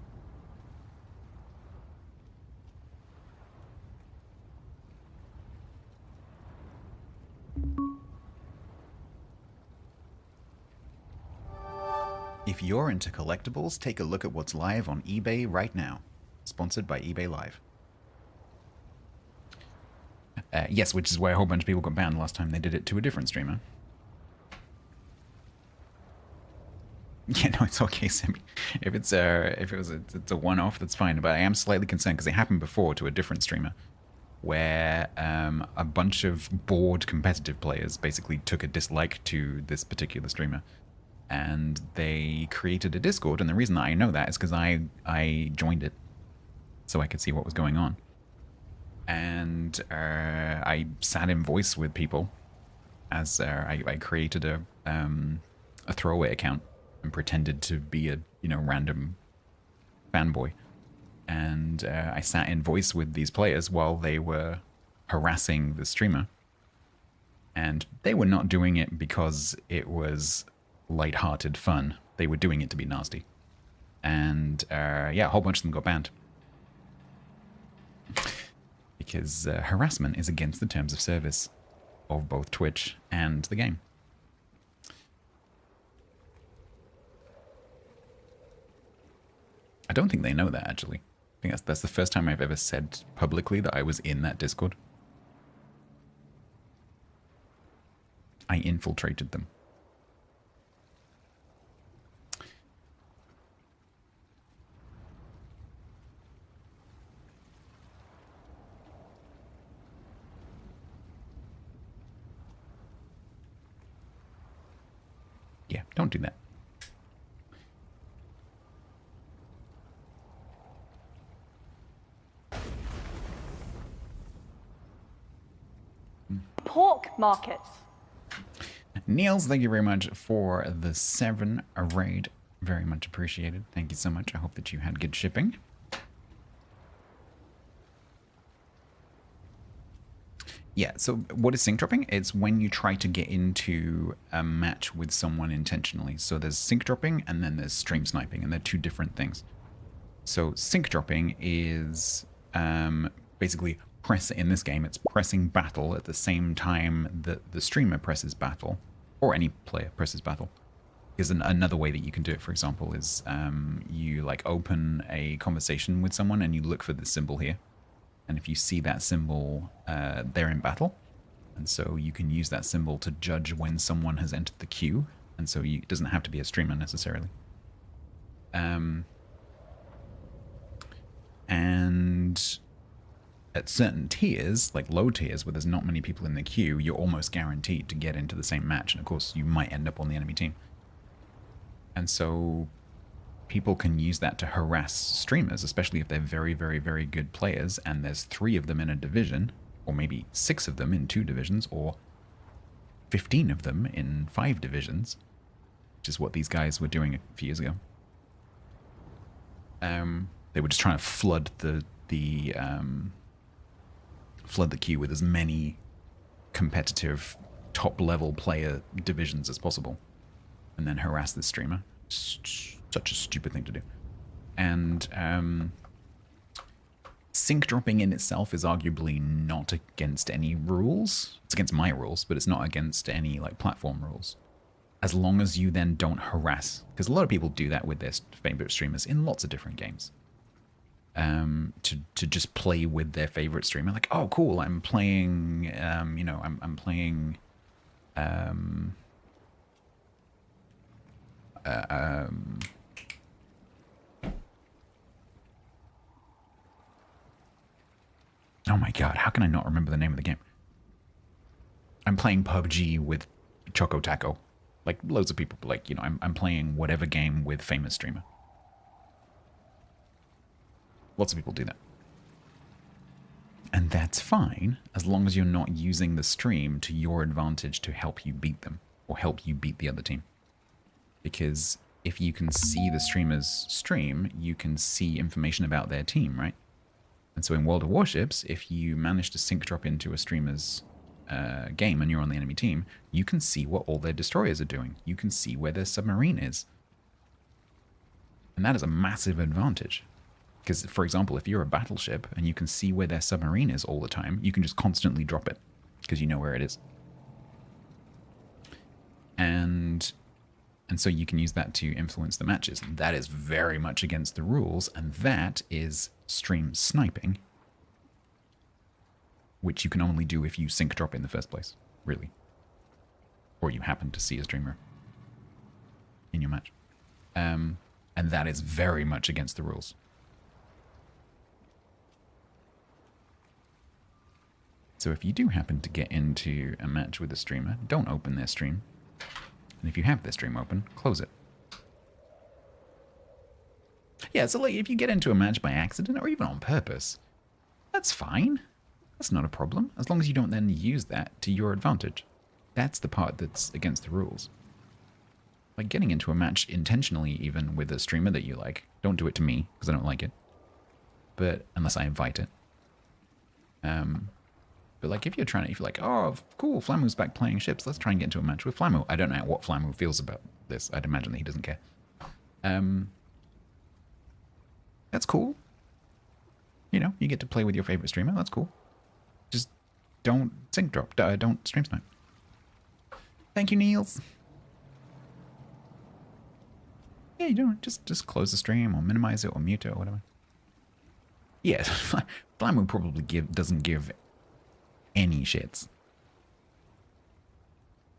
If you're into collectibles, take a look at what's live on eBay right now. Sponsored by eBay Live. Yes, which is why a whole bunch of people got banned last time they did it to a different streamer. Yeah, no, it's okay, Sammy. If it's a one-off, that's fine. But I am slightly concerned because it happened before to a different streamer, where a bunch of bored competitive players basically took a dislike to this particular streamer, and they created a Discord. And the reason that I know that is because I joined it, so I could see what was going on. And I sat in voice with people as I created a throwaway account and pretended to be a random fanboy, and I sat in voice with these players while they were harassing the streamer, and they were not doing it because it was light-hearted fun. They were doing it to be nasty, and yeah, a whole bunch of them got banned. Because harassment is against the terms of service of both Twitch and the game. I don't think they know that, actually. I think that's the first time I've ever said publicly that I was in that Discord. I infiltrated them. Yeah, don't do that. Pork markets. Niels, thank you very much for the 7 raid. Very much appreciated. Thank you so much. I hope that you had good shipping. Yeah, so what is sync dropping? It's when you try to get into a match with someone intentionally. So there's sync dropping and then there's stream sniping, and they're two different things. So sync dropping is basically in this game, it's pressing battle at the same time that the streamer presses battle, or any player presses battle. Because another way that you can do it, for example, is you like open a conversation with someone and you look for this symbol here. And if you see that symbol, they're in battle. And so you can use that symbol to judge when someone has entered the queue. And so it doesn't have to be a streamer necessarily. And at certain tiers, like low tiers, where there's not many people in the queue, you're almost guaranteed to get into the same match. And of course, you might end up on the enemy team. And so people can use that to harass streamers, especially if they're very, very, very good players, and there's 3 of them in a division, or maybe 6 of them in 2 divisions, or 15 of them in 5 divisions, which is what these guys were doing a few years ago. They were just trying to flood the queue with as many competitive top-level player divisions as possible, and then harass this streamer. Such a stupid thing to do. And sync dropping in itself is arguably not against any rules. It's against my rules, but it's not against any like platform rules. As long as you then don't harass, because a lot of people do that with their favorite streamers in lots of different games. To just play with their favorite streamer, like, oh cool, I'm playing, you know, I'm playing, oh my god, how can I not remember the name of the game? I'm playing PUBG with Choco Taco. Like, loads of people, like, you know, I'm playing whatever game with famous streamer. Lots of people do that. And that's fine, as long as you're not using the stream to your advantage to help you beat them, or help you beat the other team. Because if you can see the streamer's stream, you can see information about their team, right? And so in World of Warships, if you manage to sync drop into a streamer's game and you're on the enemy team, you can see what all their destroyers are doing. You can see where their submarine is. And that is a massive advantage. Because, for example, if you're a battleship and you can see where their submarine is all the time, you can just constantly drop it because you know where it is. And so you can use that to influence the matches. And that is very much against the rules, and that is stream sniping, which you can only do if you sync drop in the first place, really. Or you happen to see a streamer in your match. And that is very much against the rules. So if you do happen to get into a match with a streamer, don't open their stream. And if you have their stream open, close it. Yeah, so like if you get into a match by accident or even on purpose, that's fine. That's not a problem, as long as you don't then use that to your advantage. That's the part that's against the rules. Like getting into a match intentionally, even with a streamer that you like. Don't do it to me, because I don't like it. But unless I invite it. But like if you're like, oh, cool, Flamu's back playing ships, let's try and get into a match with Flamu. I don't know what Flamu feels about this. I'd imagine that he doesn't care. That's cool. You know, you get to play with your favorite streamer, that's cool. Just don't sync drop, don't stream snipe. Thank you, Niels. Yeah, you don't, just close the stream or minimize it or mute it or whatever. Yeah, Flamu probably doesn't give any shits.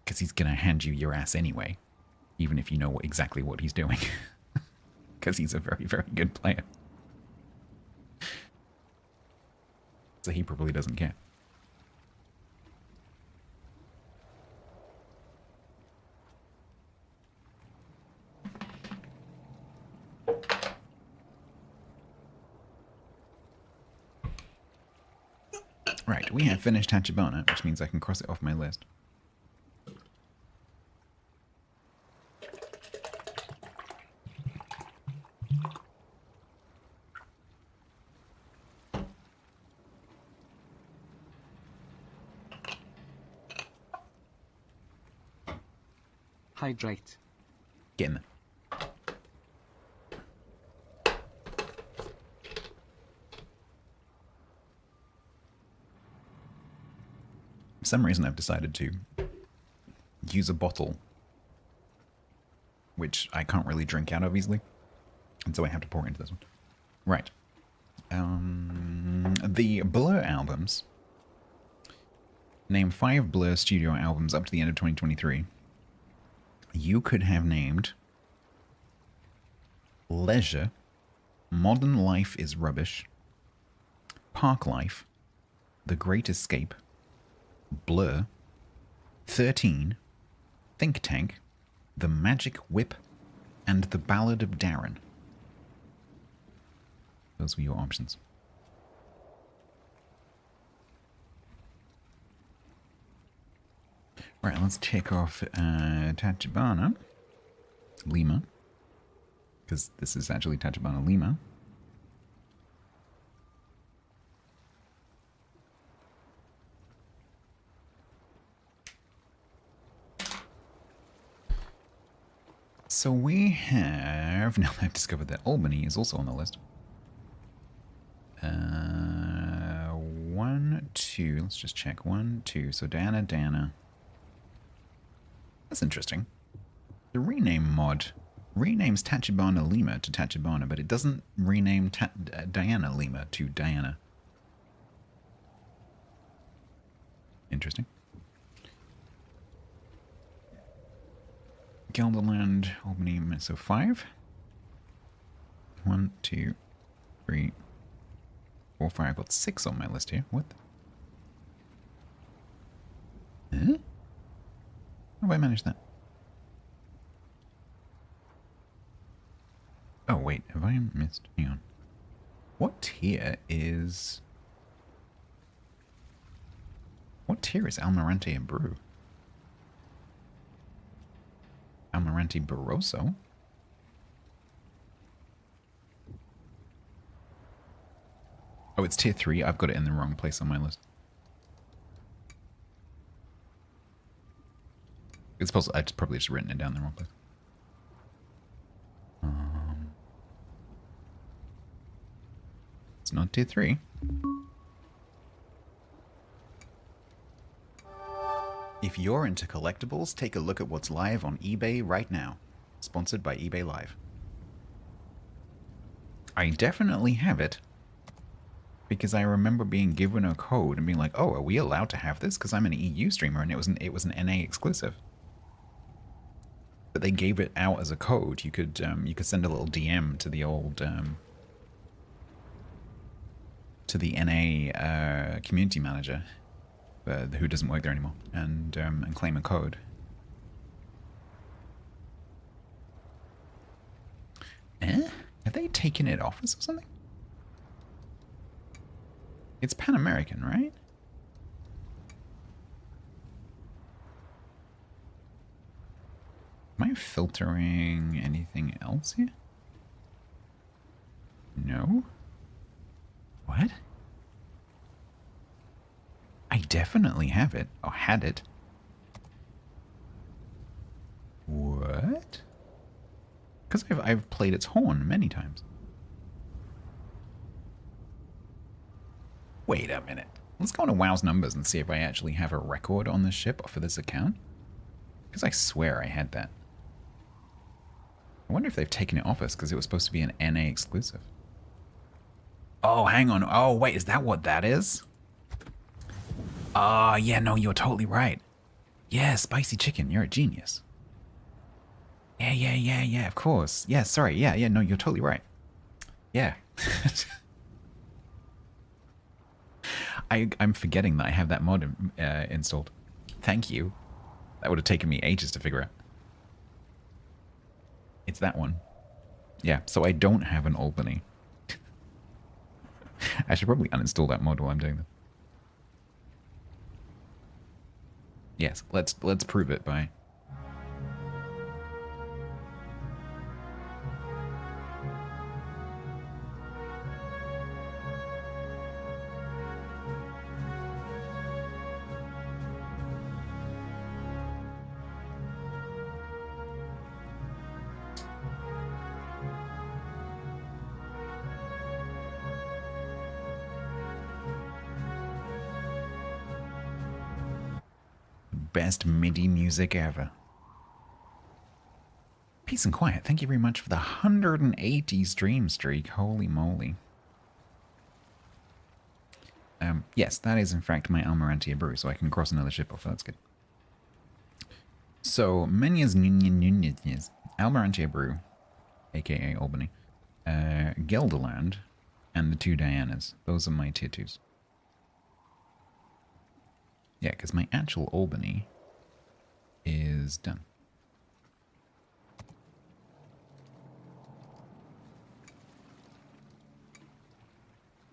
Because he's going to hand you your ass anyway. Even if you know exactly what he's doing. Because he's a very, very good player. So he probably doesn't care. Right, we have finished Tachibana, which means I can cross it off my list. Hydrate. Get in there. For some reason I've decided to use a bottle which I can't really drink out of easily, and so I have to pour it into this one. Right. The Blur albums. Name 5 Blur studio albums up to the end of 2023. You could have named Leisure, Modern Life is Rubbish, Park Life, The Great Escape, Blur, 13, Think Tank, The Magic Whip, and The Ballad of Darren. Those were your options. Right, let's take off Tachibana Lima, because this is actually Tachibana Lima. So we have, now I've discovered that Albany is also on the list. 1, 2, let's just check. 1, 2, so Dana. That's interesting. The rename mod renames Tachibana Lima to Tachibana, but it doesn't rename Diana Lima to Diana. Interesting. Gelderland, Albany, so 5. 1, 2, 3, 4, 5. I've got 6 on my list here. What? Huh? How have I managed that? Oh, wait. Have I missed? Hang on. What tier is... What tier is Almirante and Brew? Almirante Barroso? Oh, it's tier 3. I've got it in the wrong place on my list. It's possible I've probably just written it down in the wrong place. It's not tier 3. If you're into collectibles, take a look at what's live on eBay right now. Sponsored by eBay Live. I definitely have it. Because I remember being given a code and being like, oh, are we allowed to have this? Because I'm an EU streamer and it was an NA exclusive. But they gave it out as a code. You could send a little DM to the old to the NA community manager, who doesn't work there anymore, and claim a code. Have they taken it off us or something? It's Pan American, right? Am I filtering anything else here? No. What? I definitely have it, or had it. What? Because I've played its horn many times. Wait a minute. Let's go into WoW's numbers and see if I actually have a record on this ship for this account. Because I swear I had that. I wonder if they've taken it off us because it was supposed to be an NA exclusive. Oh, hang on. Oh, wait, is that what that is? Yeah, no, you're totally right. Yeah, spicy chicken, you're a genius. Yeah, of course. Yeah, sorry, yeah, no, you're totally right. Yeah. I'm forgetting that I have that mod installed. Thank you. That would have taken me ages to figure out. It's that one. Yeah, so I don't have an Albany. I should probably uninstall that mod while I'm doing this. Yes, let's prove it by... Best MIDI music ever. Peace and quiet. Thank you very much for the 180 stream streak. Holy moly. Yes, that is in fact my Almirante brew, so I can cross another ship off. That's good. So, Menyas Nunez, Almirante brew, aka Albany, Gelderland, and the 2 Dianas. Those are my tier 2s. Yeah, because my actual Albany is done.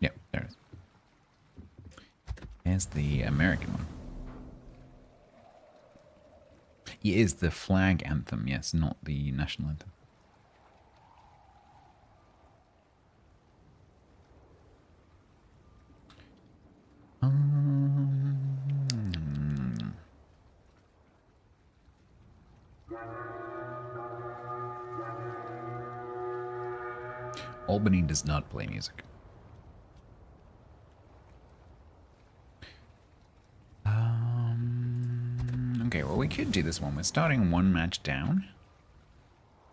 Yep, there it is. There's the American one. It is the flag anthem, yes, not the national anthem. Albany does not play music. Okay, well, we could do this one. We're starting one match down.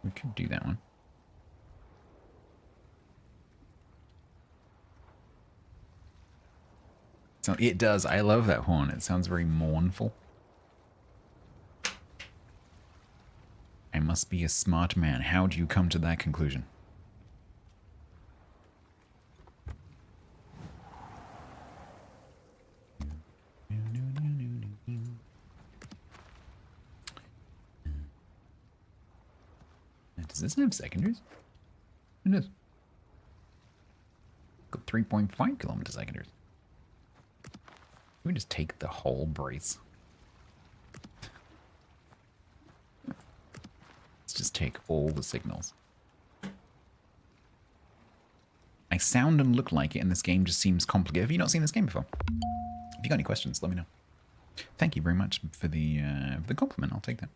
We could do that one. So it does. I love that horn. It sounds very mournful. I must be a smart man. How do you come to that conclusion? Does this have secondaries? It does. Got 3.5 kilometer secondaries. We just take the whole brace. Let's just take all the signals. I sound and look like it, and this game just seems complicated. Have you not seen this game before? If you got any questions, let me know. Thank you very much for the compliment. I'll take that.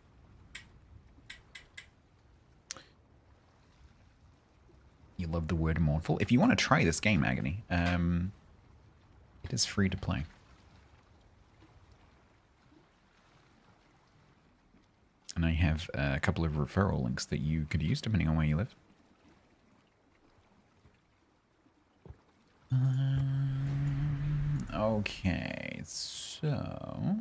You love the word mournful. If you want to try this game, Agony, it is free to play. And I have a couple of referral links that you could use depending on where you live. Okay, so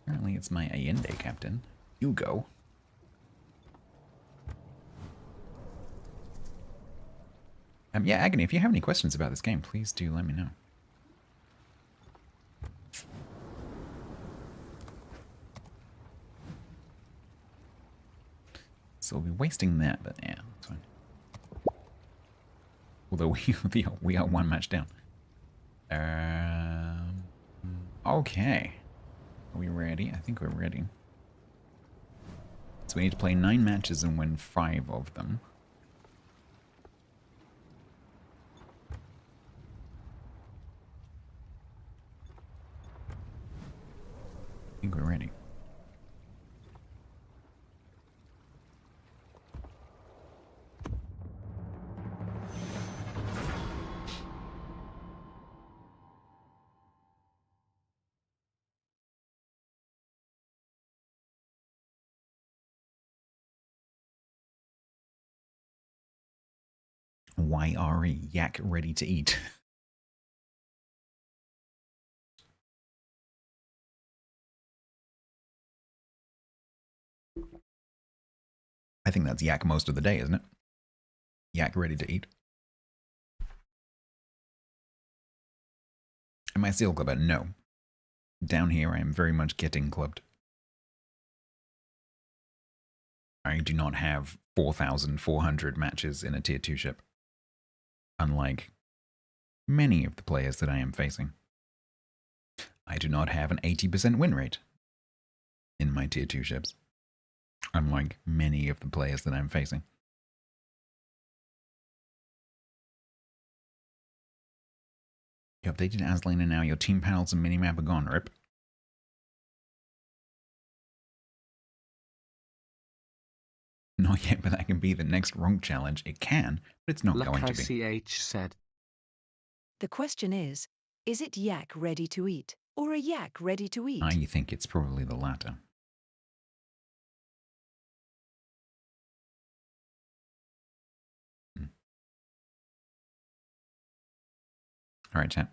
apparently it's my Allende captain, Hugo. Yeah, Agony, if you have any questions about this game, please do let me know. So we'll be wasting that, but yeah, that's fine. Although we are one match down. Okay. Are we ready? I think we're ready. So we need to play 9 matches and win 5 of them. I think we're ready. YRE, yak ready to eat. I think that's yak most of the day, isn't it? Yak ready to eat. Am I still clubbed? No. Down here I am very much getting clubbed. I do not have 4,400 matches in a tier 2 ship. Unlike many of the players that I am facing. I do not have an 80% win rate in my tier 2 ships. Unlike many of the players that I'm facing. You updated Aslane and now your team panels and minimap are gone, rip. Not yet, but that can be the next rank challenge. It can, but it's not going to be. CH said. The question is it yak ready to eat or a yak ready to eat? I think it's probably the latter. All right, chat.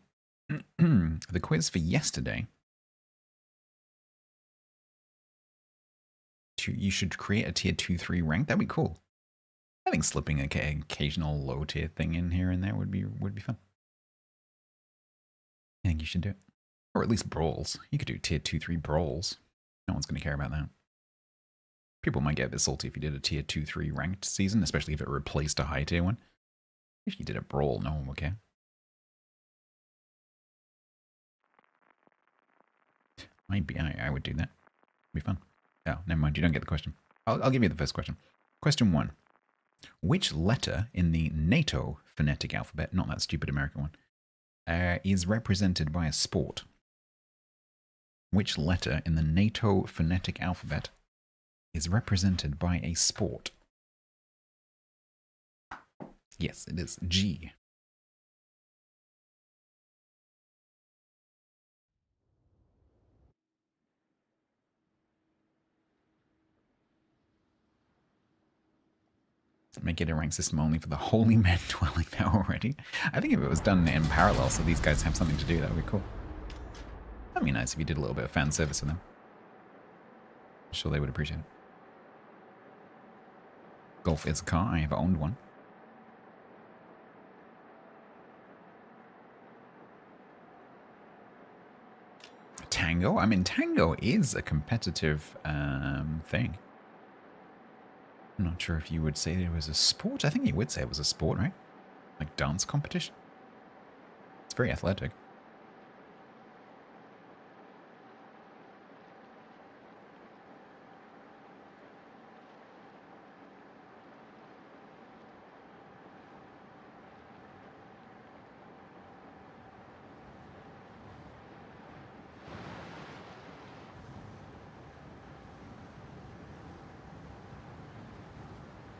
The quiz for yesterday. You should create a tier 2-3 rank. That'd be cool. I think slipping an occasional low tier thing in here and there would be fun. I think you should do it. Or at least brawls. You could do tier 2-3 brawls. No one's going to care about that. People might get a bit salty if you did a tier 2-3 ranked season, especially if it replaced a high tier one. If you did a brawl, no one would care. Maybe I would do that. Be fun. Oh, never mind. You don't get the question. I'll give you the first question. Question 1. Which letter in the NATO phonetic alphabet, not that stupid American one, is represented by a sport? Which letter in the NATO phonetic alphabet is represented by a sport? Yes, it is G. Make it a rank system only for the holy men dwelling there already. I think if it was done in parallel so these guys have something to do, that would be cool. That'd be nice if you did a little bit of fan service for them. I'm sure they would appreciate it. Golf is a car. I have owned one. Tango? I mean, Tango is a competitive thing. I'm not sure if you would say it was a sport. I think you would say it was a sport, right? Like dance competition. It's very athletic.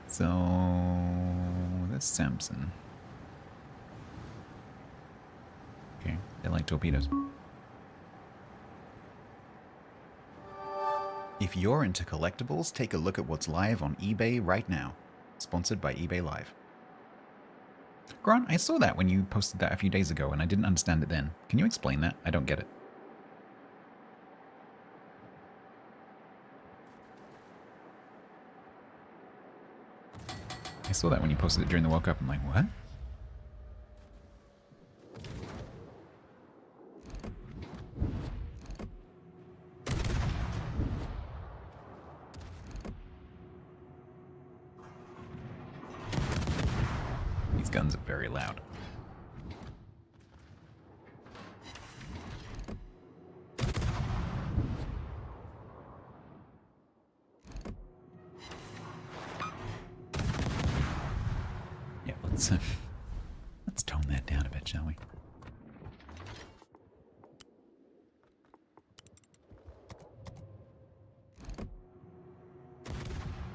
So, that's Samson. Okay, they like torpedoes. If you're into collectibles, take a look at what's live on eBay right now. Sponsored by eBay Live. Grant, I saw that when you posted that a few days ago and I didn't understand it then. Can you explain that? I don't get it. I saw that when you posted it during the World Cup. I'm like, what? These guns are very loud. Let's tone that down a bit, shall we?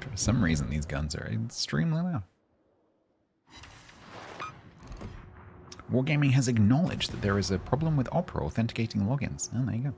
For some reason, these guns are extremely loud. Wargaming has acknowledged that there is a problem with Opera authenticating logins. Oh, there you go.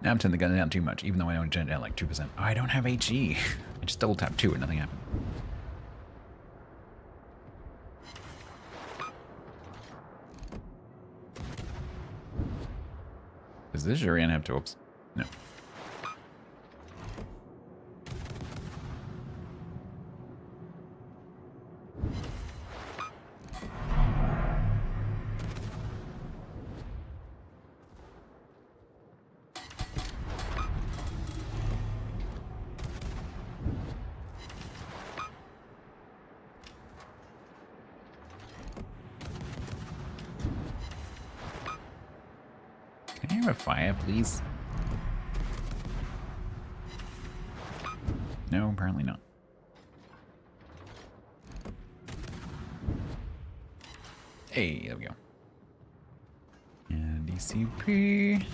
Now I'm turning the gun down too much, even though I only turned it down like 2%. Oh, I don't have HE. I just double tapped 2 and nothing happened. Is this Jurian have to? Oops. No. Can I have a fire, please? No, apparently not. Hey, there we go. And DCP.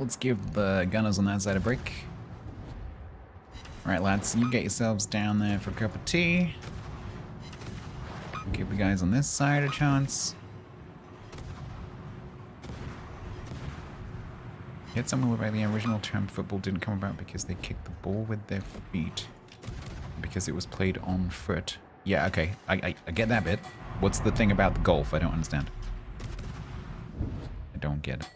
Let's give the gunners on that side a break. Alright, lads, you get yourselves down there for a cup of tea. Give the guys on this side a chance. Yet someone where the original term football didn't come about because they kicked the ball with their feet. Because it was played on foot. Yeah, okay. I get that bit. What's the thing about the golf? I don't understand. I don't get it.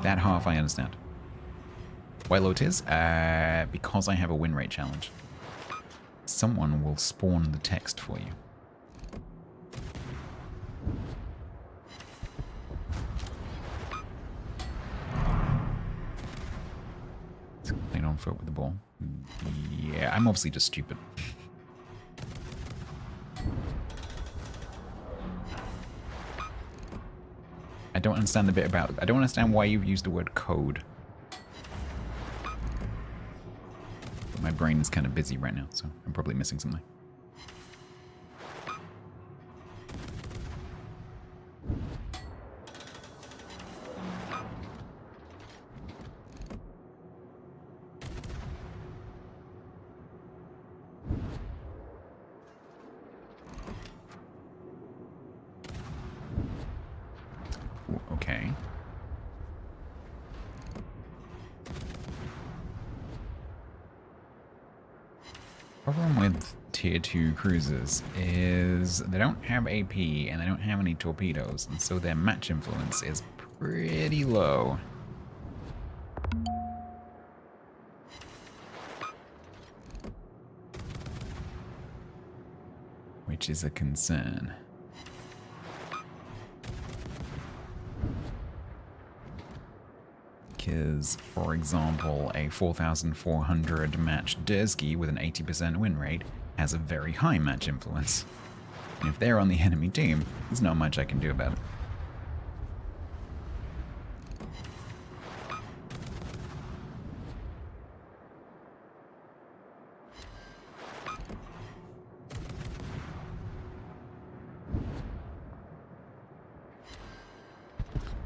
That half I understand. Why low tiers? Because I have a win rate challenge. Someone will spawn the text for you. Playing on foot with the ball. Yeah, I'm obviously just stupid. I don't understand the bit about... I don't understand why you've used the word code. But my brain is kind of busy right now, so I'm probably missing something. Okay. Problem with tier 2 cruisers is they don't have AP and they don't have any torpedoes, and so their match influence is pretty low. Which is a concern. Because, for example, a 4,400 match Dursky with an 80% win rate has a very high match influence. And if they're on the enemy team, there's not much I can do about it.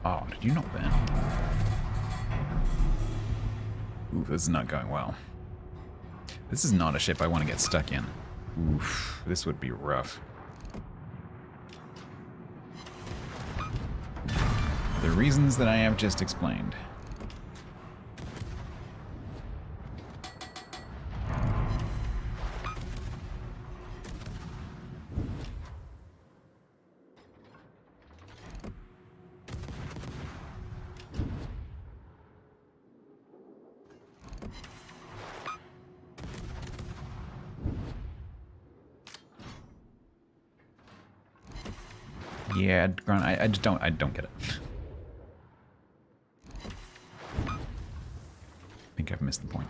Oh, did you not ban? Ooh, this is not going well. This is not a ship I want to get stuck in. Oof, this would be rough. The reasons that I have just explained. Yeah, Grant, I just don't get it. I think I've missed the point.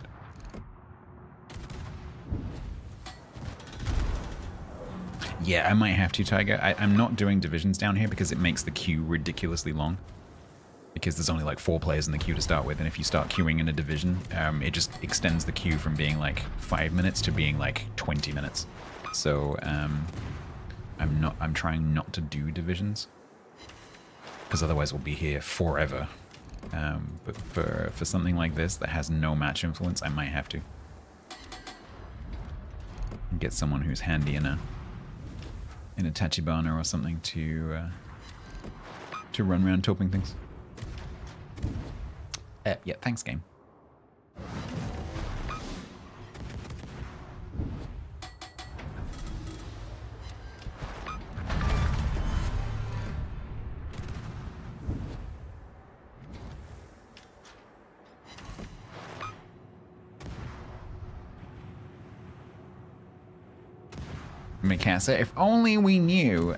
Yeah, I might have to, Tiger. I'm not doing divisions down here because it makes the queue ridiculously long. Because there's only like 4 players in the queue to start with, and if you start queuing in a division, it just extends the queue from being like 5 minutes to being like 20 minutes. So, I'm trying not to do divisions, because otherwise we'll be here forever. But for something like this that has no match influence, I might have to get someone who's handy in a Tachibana or something to run around topping things. Yeah, thanks, game. Mikasa, if only we knew...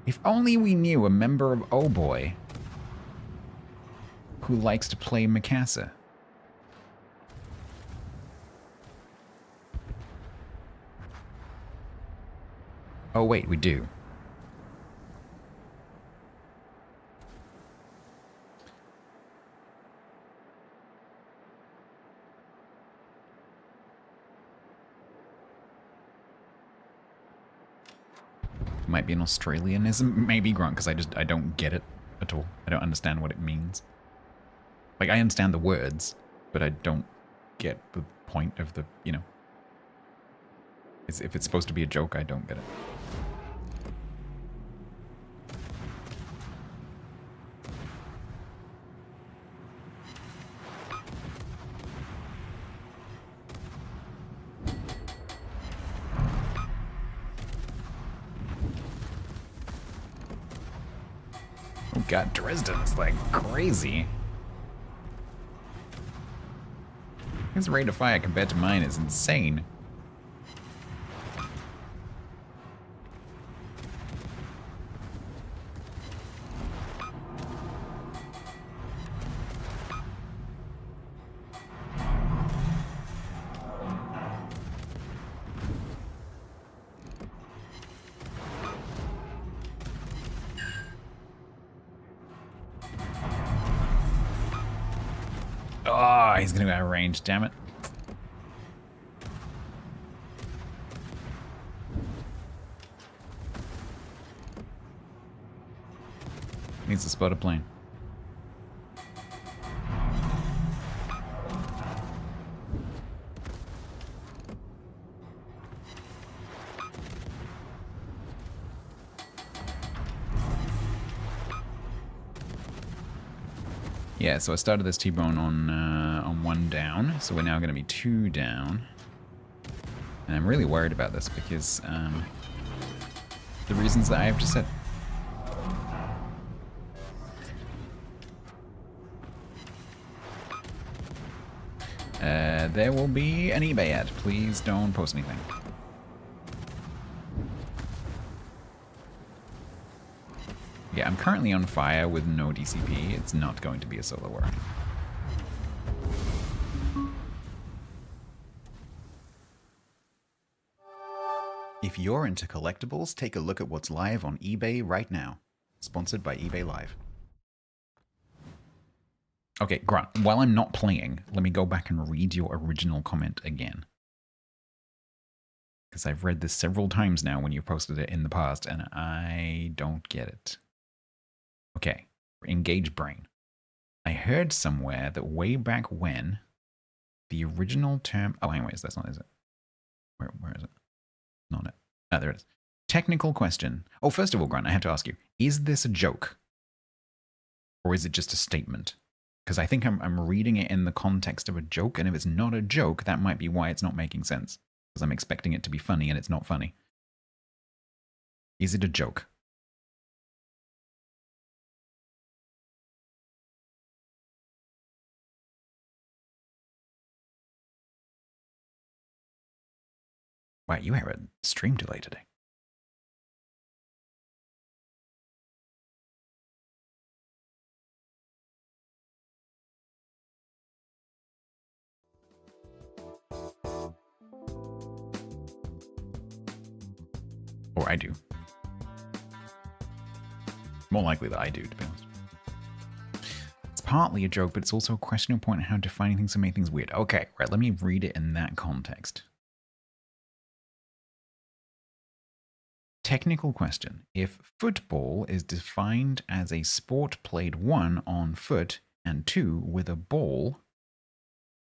if only we knew a member of Oh Boy who likes to play Mikasa. Oh wait, we do. Might be an Australianism, maybe, Grunt, because I don't get it at all. I don't understand what it means. Like, I understand the words, but I don't get the point of the, you know. If it's supposed to be a joke, I don't get it. Oh god, Dresden is like crazy. His rate of fire compared to mine is insane. Oh, he's gonna go out of range, damn it. Needs to spot a plane. Yeah, so I started this T-bone on 1 down, so we're now going to be 2 down. And I'm really worried about this because the reasons that I have just said. There will be an eBay ad. Please don't post anything. Yeah, I'm currently on fire with no DCP. It's not going to be a solo war. If you're into collectibles, take a look at what's live on eBay right now. Sponsored by eBay Live. Okay, Grant, while I'm not playing, let me go back and read your original comment again. Because I've read this several times now when you've posted it in the past, and I don't get it. Okay, engage brain. I heard somewhere that way back when, the original term... Oh, anyways, that's not, is it? Where is it? Not it. Ah, there it is. Technical question. Oh, first of all, Grant, I have to ask you, is this a joke? Or is it just a statement? Because I think I'm reading it in the context of a joke, and if it's not a joke, that might be why it's not making sense. Because I'm expecting it to be funny, and it's not funny. Is it a joke? Wow, you have a stream delay today. Or I do. More likely that I do, to be honest. It's partly a joke, but it's also a questionable point on how defining things can make things weird. Okay, right, let me read it in that context. Technical question. If football is defined as a sport played 1 on foot and 2 with a ball,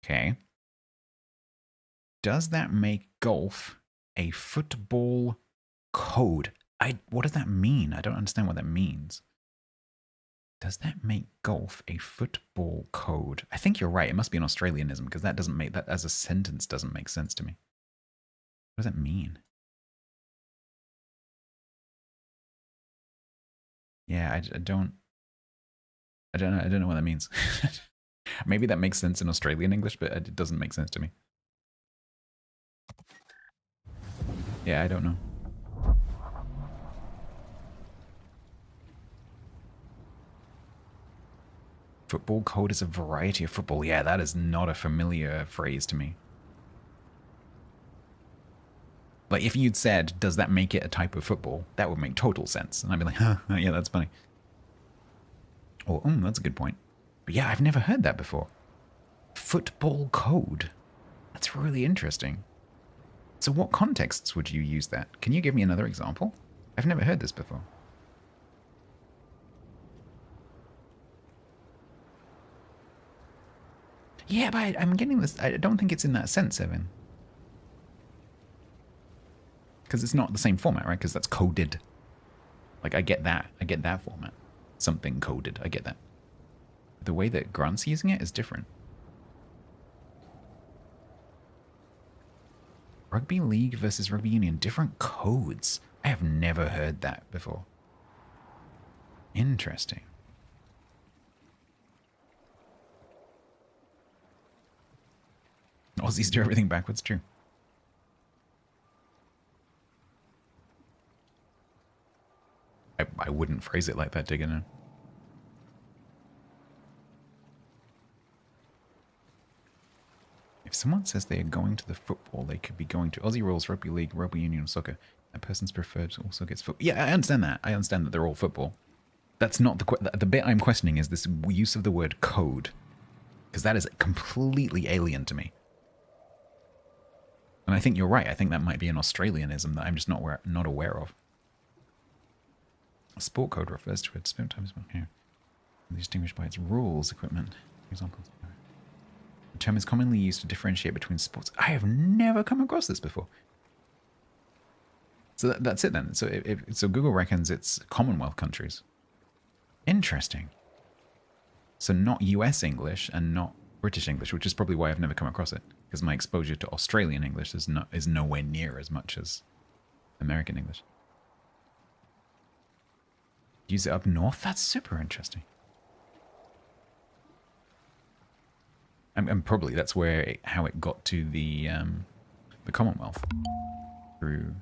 okay, does that make golf a football code? What does that mean? I don't understand what that means. Does that make golf a football code? I think you're right. It must be an Australianism because that doesn't make that as a sentence doesn't make sense to me. What does that mean? Yeah, I don't know what that means. Maybe that makes sense in Australian English, but it doesn't make sense to me. Yeah, I don't know. Football code is a variety of football. Yeah, that is not a familiar phrase to me. Like, if you'd said, does that make it a type of football? That would make total sense. And I'd be like, huh, yeah, that's funny. Or, that's a good point. But yeah, I've never heard that before. Football code. That's really interesting. So what contexts would you use that? Can you give me another example? I've never heard this before. Yeah, but I'm getting this. I don't think it's in that sense, Evan. Because it's not the same format, right? Because that's coded. Like, I get that. I get that format. Something coded. I get that. The way that Grant's using it is different. Rugby league versus rugby union. Different codes. I have never heard that before. Interesting. Aussies do everything backwards, true. I wouldn't phrase it like that, Digger, no. If someone says they are going to the football, they could be going to Aussie Rules, Rugby League, Rugby Union, or soccer. That person's preferred also gets football. Yeah, I understand that. I understand that they're all football. That's not the bit I'm questioning is this use of the word code. Because that is completely alien to me. And I think you're right. I think that might be an Australianism that I'm just not aware of. A sport code refers to it sometimes here. Distinguished by its rules, equipment, examples. The term is commonly used to differentiate between sports. I have never come across this before. So that's it then. So Google reckons it's Commonwealth countries. Interesting. So not US English and not British English, which is probably why I've never come across it. Because my exposure to Australian English is nowhere near as much as American English. Use it up north? That's super interesting. And probably that's how it got to the Commonwealth through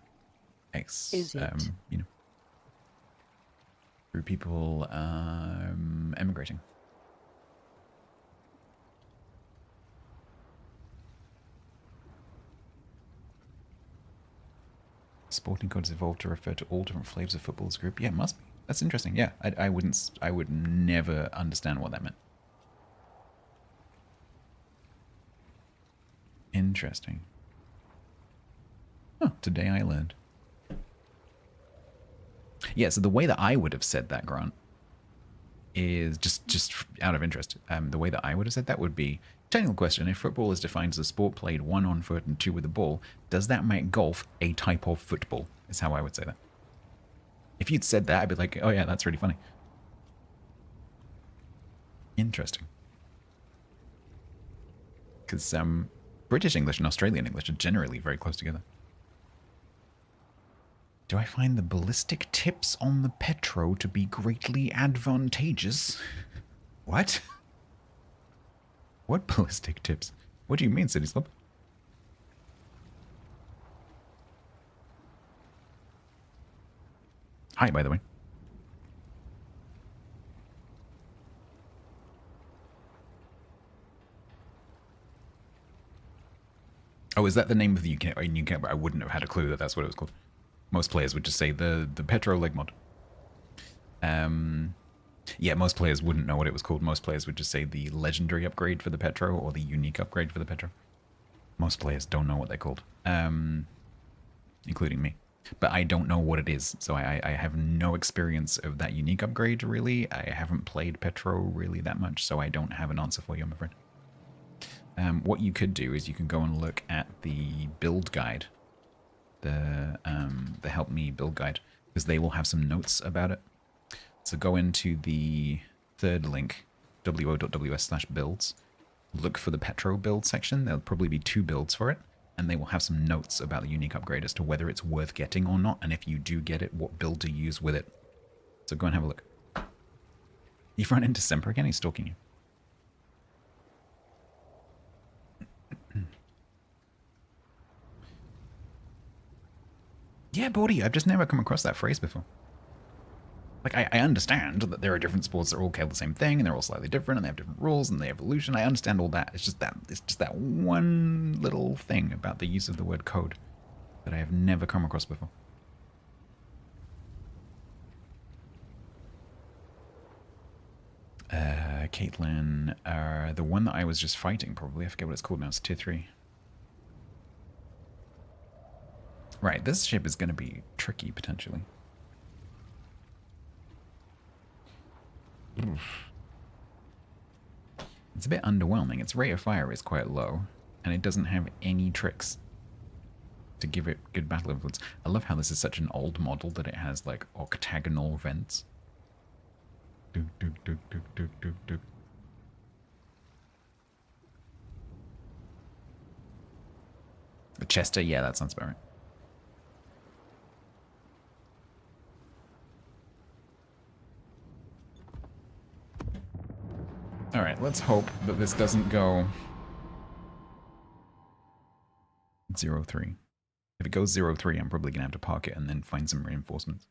through people emigrating. Sporting codes evolved to refer to all different flavors of football as a group. Yeah, it must be. That's interesting. Yeah, I would never understand what that meant. Interesting. Huh, today I learned. Yeah, so the way that I would have said that, Grant, is just out of interest. The way that I would have said that would be, technical question, if football is defined as a sport played 1 on foot and 2 with a ball, does that make golf a type of football? Is how I would say that. If you'd said that, I'd be like, oh yeah, that's really funny. Interesting. Because British English and Australian English are generally very close together. Do I find the ballistic tips on the Petro to be greatly advantageous? What? What ballistic tips? What do you mean, City Slip? Hi, by the way. Oh, is that the name of the UK? I wouldn't have had a clue that that's what it was called. Most players would just say the Petro leg mod. Yeah, most players wouldn't know what it was called. Most players would just say the legendary upgrade for the Petro or the unique upgrade for the Petro. Most players don't know what they're called, including me. But I don't know what it is, so I have no experience of that unique upgrade, really. I haven't played Petro really that much, so I don't have an answer for you, I'm afraid. What you could do is you can go and look at the build guide, the Help Me build guide, because they will have some notes about it. So go into the third link, wo.ws/builds, look for the Petro build section. There'll probably be 2 builds for it, and they will have some notes about the unique upgrade as to whether it's worth getting or not, and if you do get it, what build to use with it. So go and have a look. You've run into Semper again? He's stalking you. Yeah, Bodhi, I've just never come across that phrase before. Like, I understand that there are different sports that all call the same thing, and they're all slightly different, and they have different rules, and they evolution. I understand all that. It's just that one little thing about the use of the word code that I have never come across before. Caitlin, the one that I was just fighting, probably. I forget what it's called now. It's tier 3. Right, this ship is going to be tricky, potentially. It's a bit underwhelming. Its rate of fire is quite low, and it doesn't have any tricks to give it good battle influence. I love how this is such an old model that it has, like, octagonal vents. Dook, dook, dook, dook, dook, dook, dook. The Chester? Yeah, that sounds about right. Alright, let's hope that this doesn't go 03. If it goes 03, I'm probably going to have to park it and then find some reinforcements.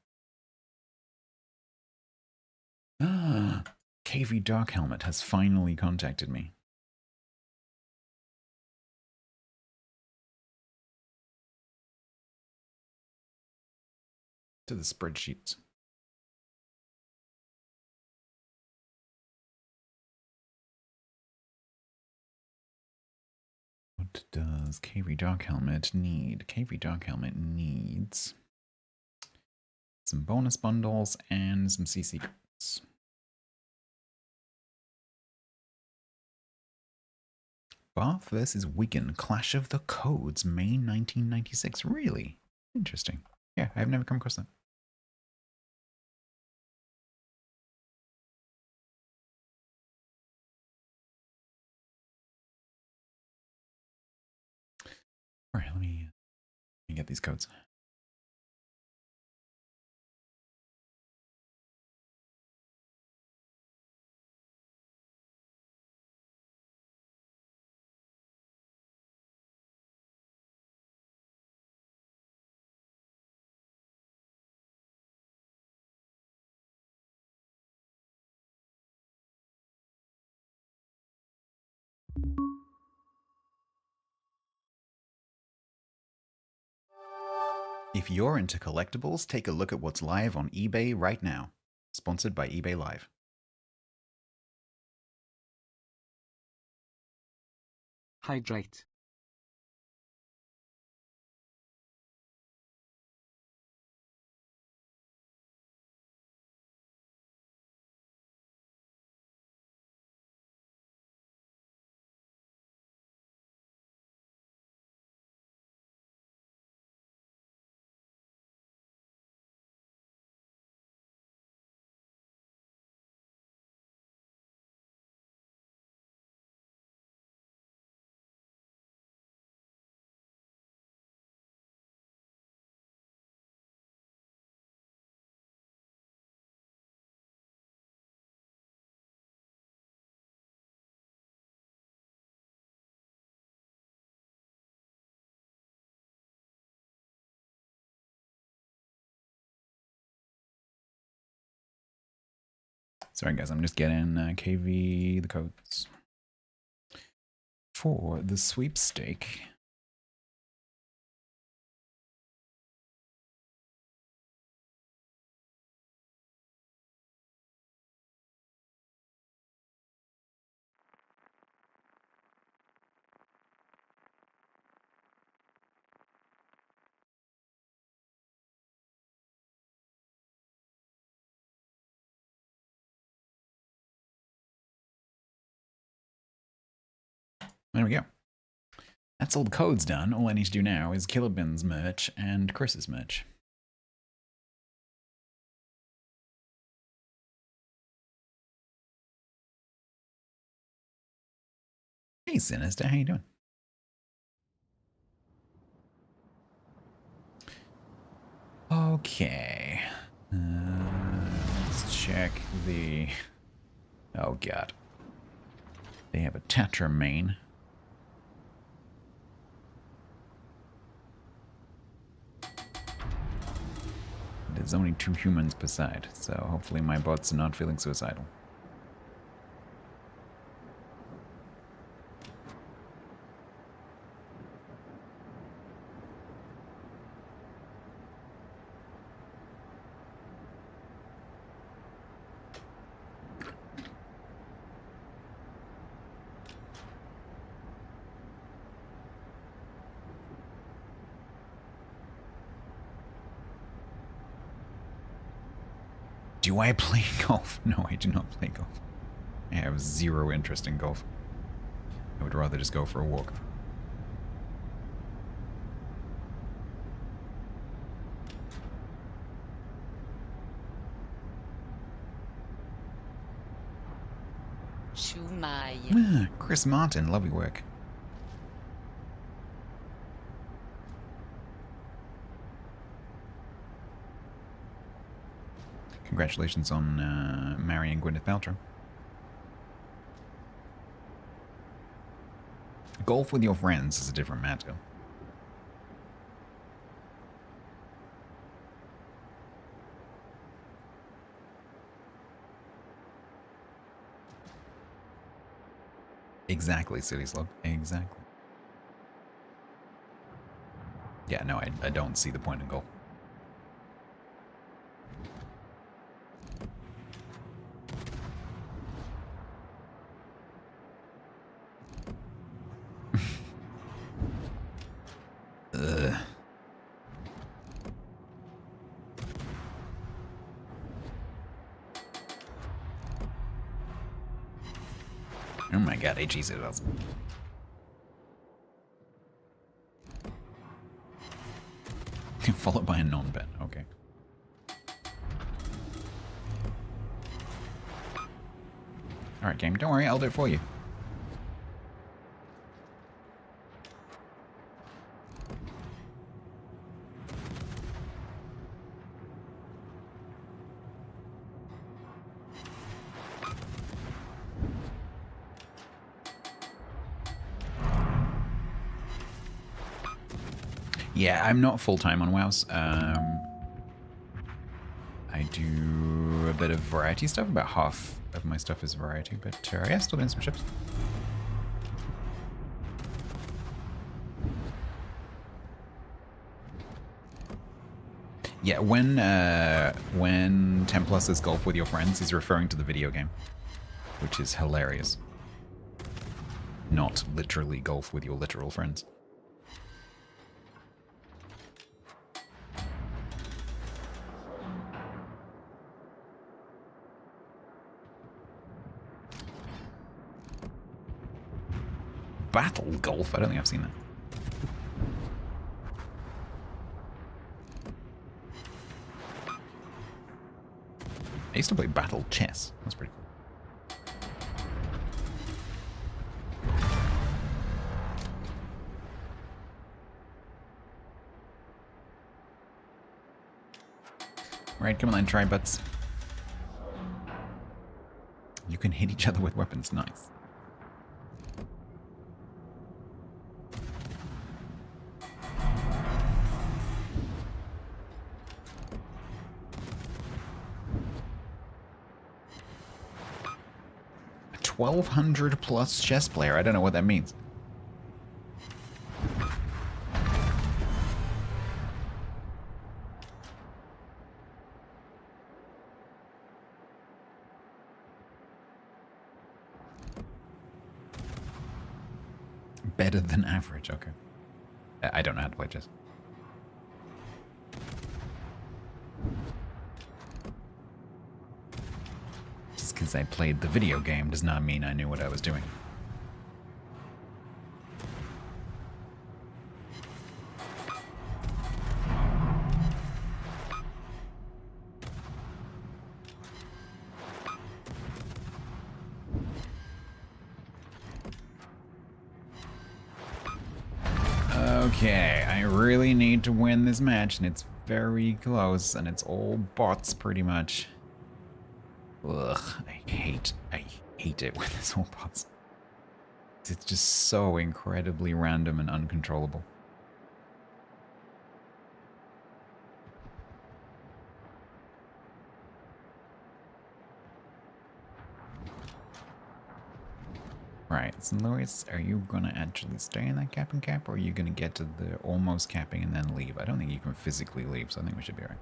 Ah, KV Dark Helmet has finally contacted me. To the spreadsheets. What does KV Dark Helmet need? KV Dark Helmet needs some bonus bundles and some CC cards. Bath versus Wigan, Clash of the Codes, May 1996. Really? Interesting. Yeah, I've never come across that. All right, let me get these codes. If you're into collectibles, take a look at what's live on eBay right now. Sponsored by eBay Live. Hydrate. Sorry guys, I'm just getting KV the codes for the sweepstake. There we go. That's all the codes done. All I need to do now is Killer Bin's merch and Chris's merch. Hey Sinister, how you doing? Okay. Let's check the... Oh god. They have a Tetra main. There's only 2 humans per side, so hopefully my bots are not feeling suicidal. Do I play golf? No, I do not play golf. I have 0 interest in golf. I would rather just go for a walk. Chris Martin, lovely work. Congratulations on marrying Gwyneth Paltrow. Golf with your friends is a different matter. Exactly, City Slope. Exactly. Yeah, no, I don't see the point in golf. Ugh. Oh my god, HE's it awesome. Followed by a non-bet, okay. Alright, game, don't worry, I'll do it for you. Yeah, I'm not full-time on WoWs. I do a bit of variety stuff. About half of my stuff is variety, but yeah, still doing some ships. Yeah, when 10 Plus says golf with your friends, he's referring to the video game, which is hilarious. Not literally golf with your literal friends. Battle golf? I don't think I've seen that. I used to play battle chess. That's pretty cool. Right, come on then, try butts. You can hit each other with weapons. Nice. A 1200 plus chess player. I don't know what that means. Better than average, okay. I don't know how to play chess. Just because I played the video game does not mean I knew what I was doing. Okay, I really need to win this match, and it's very close, and it's all bots pretty much. Ugh, I hate it when it's all bots. It's just so incredibly random and uncontrollable. Right, so Louis, are you gonna actually stay in that cap and cap, or are you gonna get to the almost capping and then leave? I don't think you can physically leave, so I think we should be alright.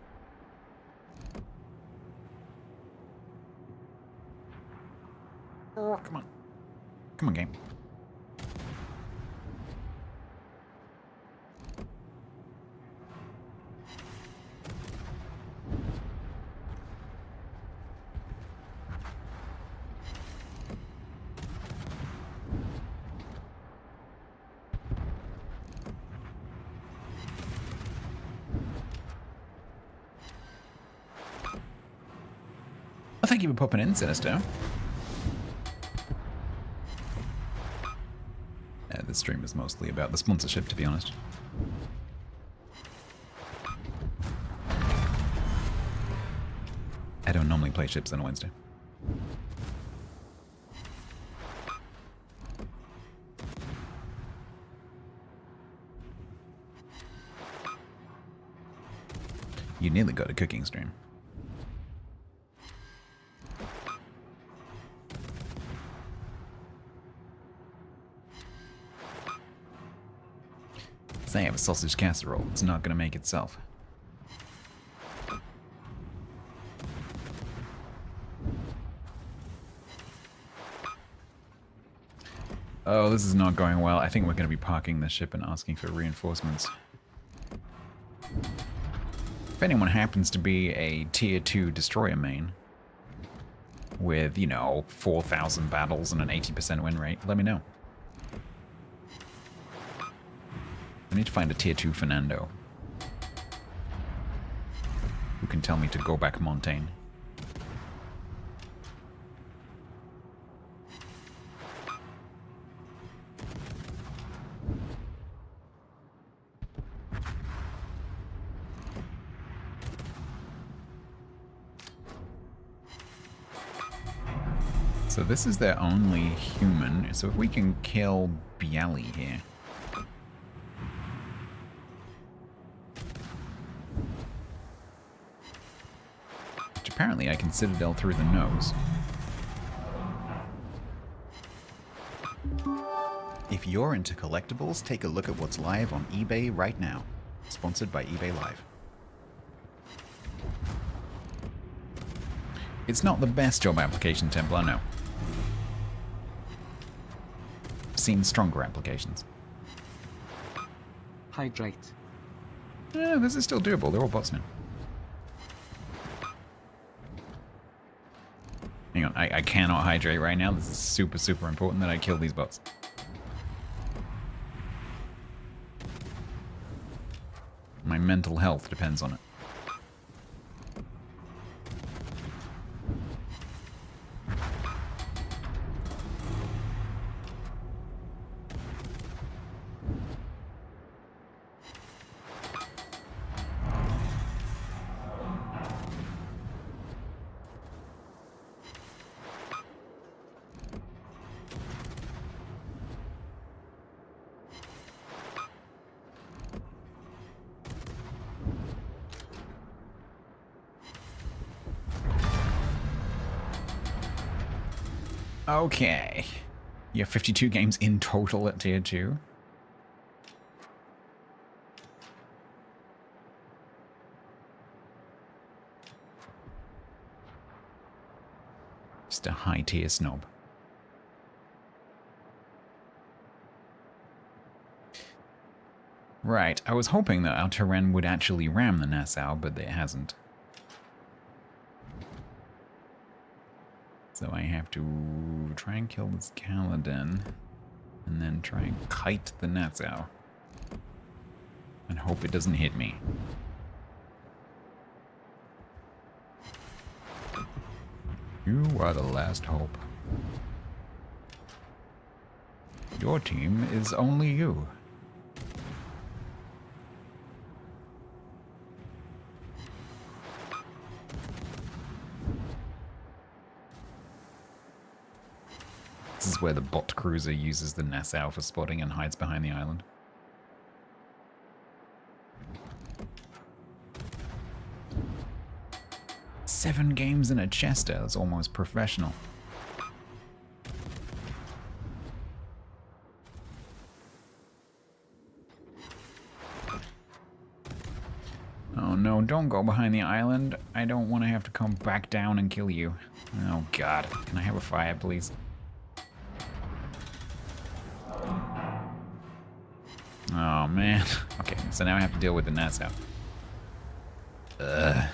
Oh, come on. Come on, game. Well, thank you for popping in, Sinister. This stream is mostly about the sponsorship, to be honest. I don't normally play ships on a Wednesday. You nearly got a cooking stream. Say I have a sausage casserole. It's not going to make itself. Oh, this is not going well. I think we're going to be parking the ship and asking for reinforcements. If anyone happens to be a tier 2 destroyer main with, you know, 4,000 battles and an 80% win rate, let me know. I need to find a tier 2 Fernando who can tell me to go back Montaigne. So this is their only human, so if we can kill Bialy here. Which apparently I can Citadel through the nose. If you're into collectibles, take a look at what's live on eBay right now. Sponsored by eBay Live. It's not the best job application, Templar, no. Seen stronger applications. Hydrate. Yeah, this is still doable. They're all bots now. Hang on, I cannot hydrate right now. This is super, super important that I kill these bots. My mental health depends on it. Okay. You have 52 games in total at tier 2. Just a high tier snob. Right, I was hoping that our Terran would actually ram the Nassau, but it hasn't. So I have to try and kill this Kaladin, and then try and kite the Nassau. And hope it doesn't hit me. You are the last hope. Your team is only you. This is where the bot cruiser uses the Nassau for spotting and hides behind the island. Seven games in a Chester, that's almost professional. Oh no, don't go behind the island. I don't want to have to come back down and kill you. Oh god, can I have a fire please? Oh man. Okay, so now I have to deal with the Nassau. Ugh.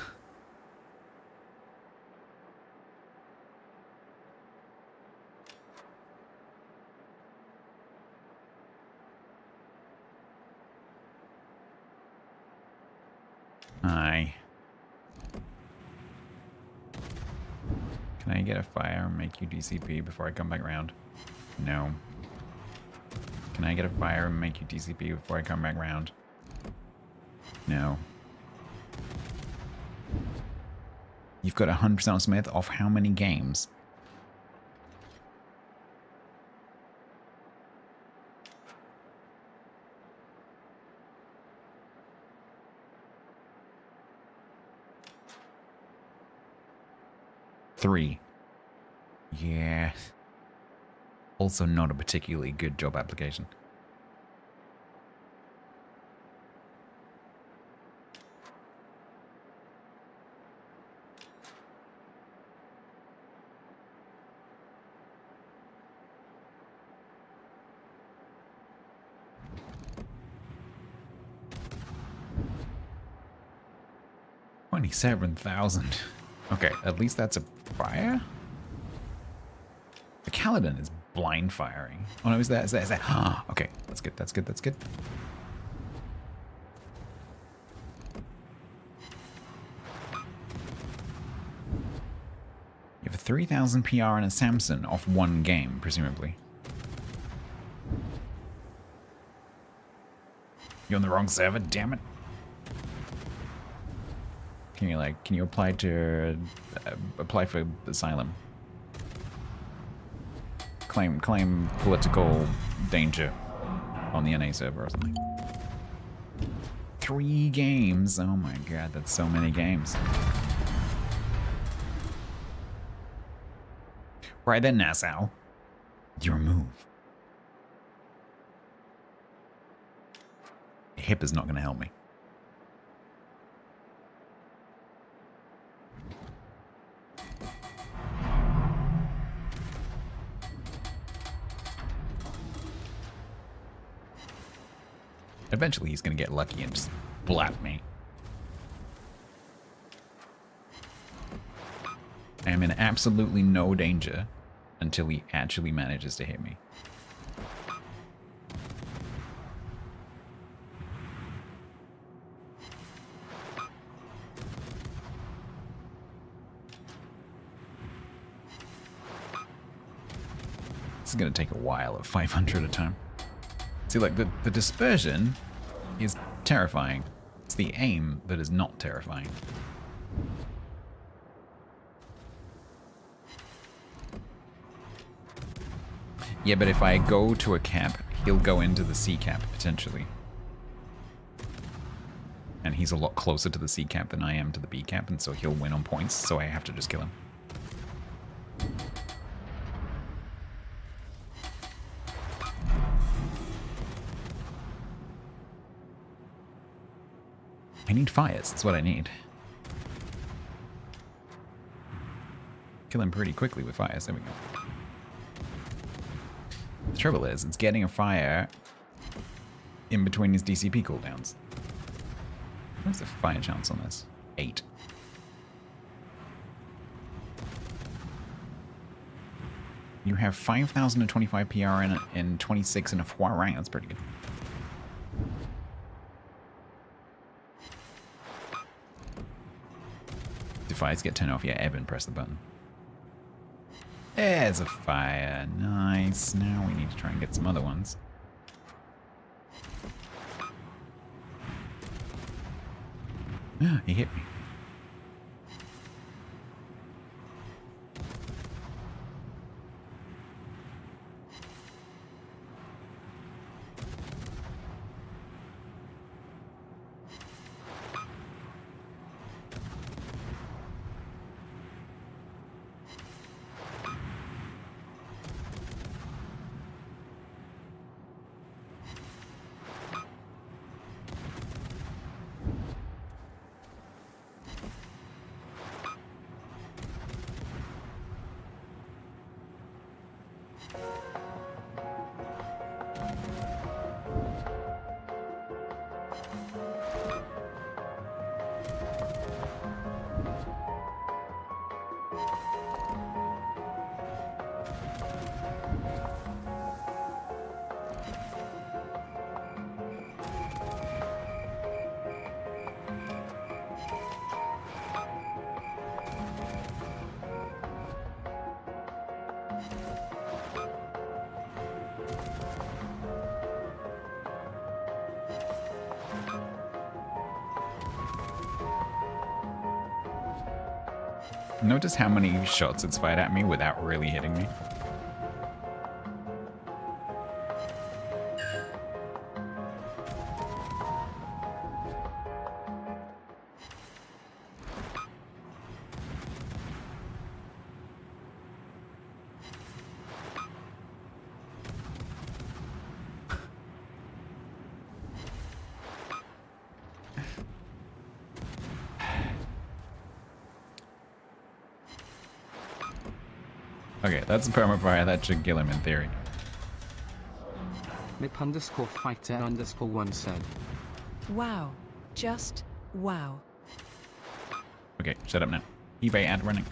Hi. Can I get a fire and make you DCP before I come back around? No. Can I get a fire and make you DCP before I come back around? No. You've got 100% on Smith off how many games? Three. Yeah. Also not a particularly good job application. 27,000. Okay, at least that's a fire? The Kaladin is blind firing. Oh no, is that? Okay, that's good, that's good, that's good. You have a 3,000 PR and a Samson off one game, presumably. You're on the wrong server, damn it. Can you apply for asylum? Claim political danger on the NA server or something. 3 games. Oh my god, that's so many games. Right then, Nassau. Your move. Hip is not going to help me. Eventually he's going to get lucky and just blap me. I am in absolutely no danger until he actually manages to hit me. This is going to take a while at 500 a time. See, like, the dispersion is terrifying. It's the aim that is not terrifying. Yeah, but if I go to a cap, he'll go into the C cap, potentially. And he's a lot closer to the C cap than I am to the B cap, and so he'll win on points, so I have to just kill him. I need fires, that's what I need. Kill him pretty quickly with fires, there we go. The trouble is, it's getting a fire in between his DCP cooldowns. What's the fire chance on this? 8. You have 5,025 PR and 26 in a 4 rank, that's pretty good. Do fires get turned off? Yeah, Evan, press the button. There's a fire. Nice. Now we need to try and get some other ones. He hit me. Notice how many shots it's fired at me without really hitting me. Okay, that's a permafire. That should kill him in theory. Mip_fighter_1 said. Wow. Just wow. Okay, shut up now. eBay ad running.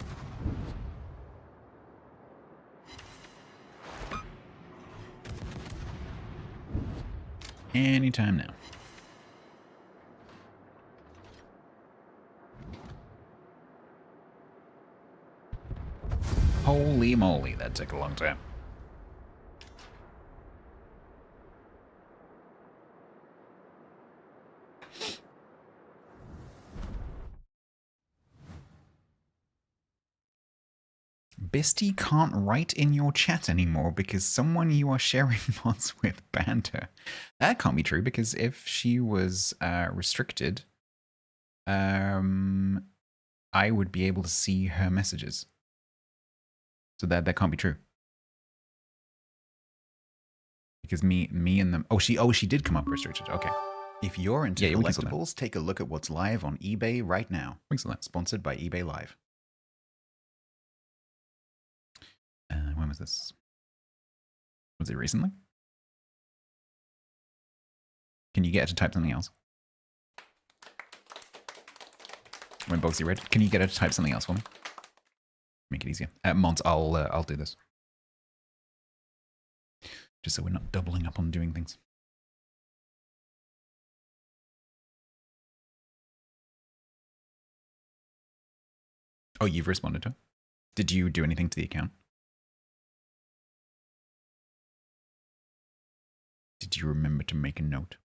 Anytime now. Holy moly, that took a long time. Bisty can't write in your chat anymore because someone you are sharing mods with banned her. That can't be true because if she was restricted, I would be able to see her messages. So that can't be true. Because me and them. Oh, she did come up restricted. Okay. If you're into collectibles, take a look at what's live on eBay right now. Excellent. Sponsored by eBay Live. When was this? Was it recently? Can you get her to type something else? When Bogsy read, can you get her to type something else for me? Make it easier. Mons, I'll do this. Just so we're not doubling up on doing things. Oh, you've responded to her? Did you do anything to the account? Did you remember to make a note?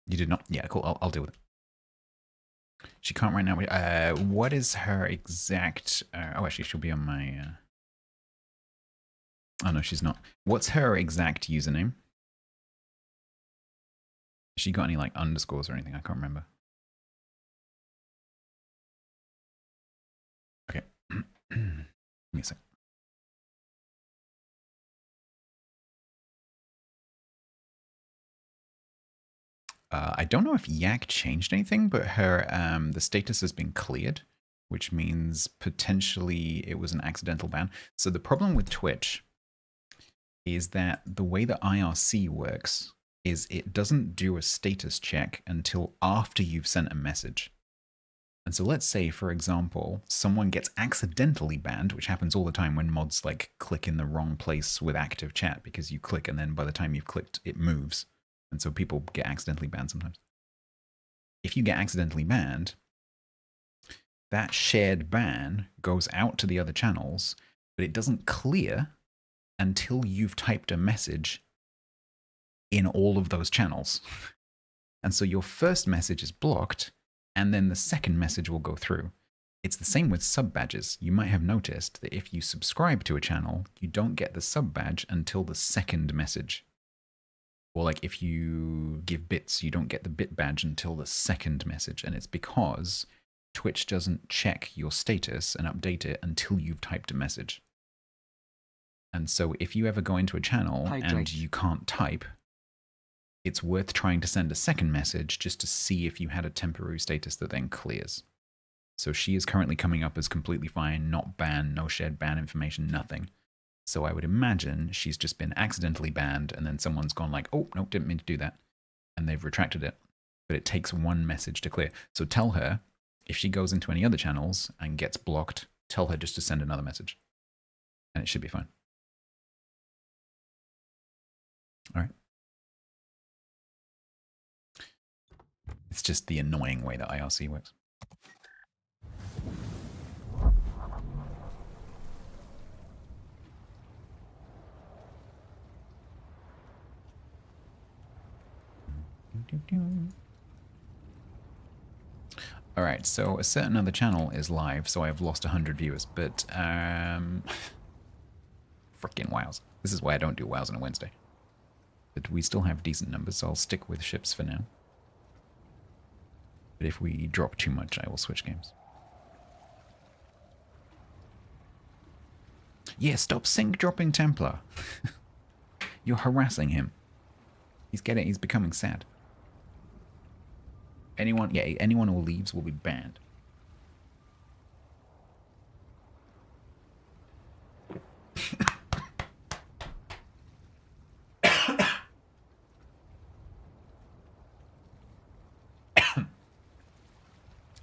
You did not? Yeah, cool. I'll deal with it. She can't right now. What is her exact... oh, actually, she'll be on my... Oh, no, she's not. What's her exact username? Has she got any, like, underscores or anything? I can't remember. Okay. Give me a sec. I don't know if Yak changed anything, but her the status has been cleared, which means potentially it was an accidental ban. So the problem with Twitch is that the way that IRC works is it doesn't do a status check until after you've sent a message. And so let's say, for example, someone gets accidentally banned, which happens all the time when mods like click in the wrong place with active chat, because you click and then by the time you've clicked, it moves. And so people get accidentally banned sometimes. If you get accidentally banned, that shared ban goes out to the other channels, but it doesn't clear until you've typed a message in all of those channels. And so your first message is blocked, and then the second message will go through. It's the same with sub badges. You might have noticed that if you subscribe to a channel, you don't get the sub badge until the second message. Or like if you give bits, you don't get the bit badge until the second message. And it's because Twitch doesn't check your status and update it until you've typed a message. And so if you ever go into a channel and you can't type, it's worth trying to send a second message just to see if you had a temporary status that then clears. So she is currently coming up as completely fine, not banned, no shared ban information, nothing. So I would imagine she's just been accidentally banned and then someone's gone like, oh, no, didn't mean to do that. And they've retracted it. But it takes one message to clear. So tell her, if she goes into any other channels and gets blocked, tell her just to send another message. And it should be fine. All right. It's just the annoying way that IRC works. All right, so a certain other channel is live, so I've lost 100 viewers, but freaking wows. This is why I don't do wows on a Wednesday. But we still have decent numbers, so I'll stick with ships for now. But if we drop too much, I will switch games. Yeah, stop sync dropping Templar. You're harassing him. He's becoming sad. Anyone who leaves will be banned.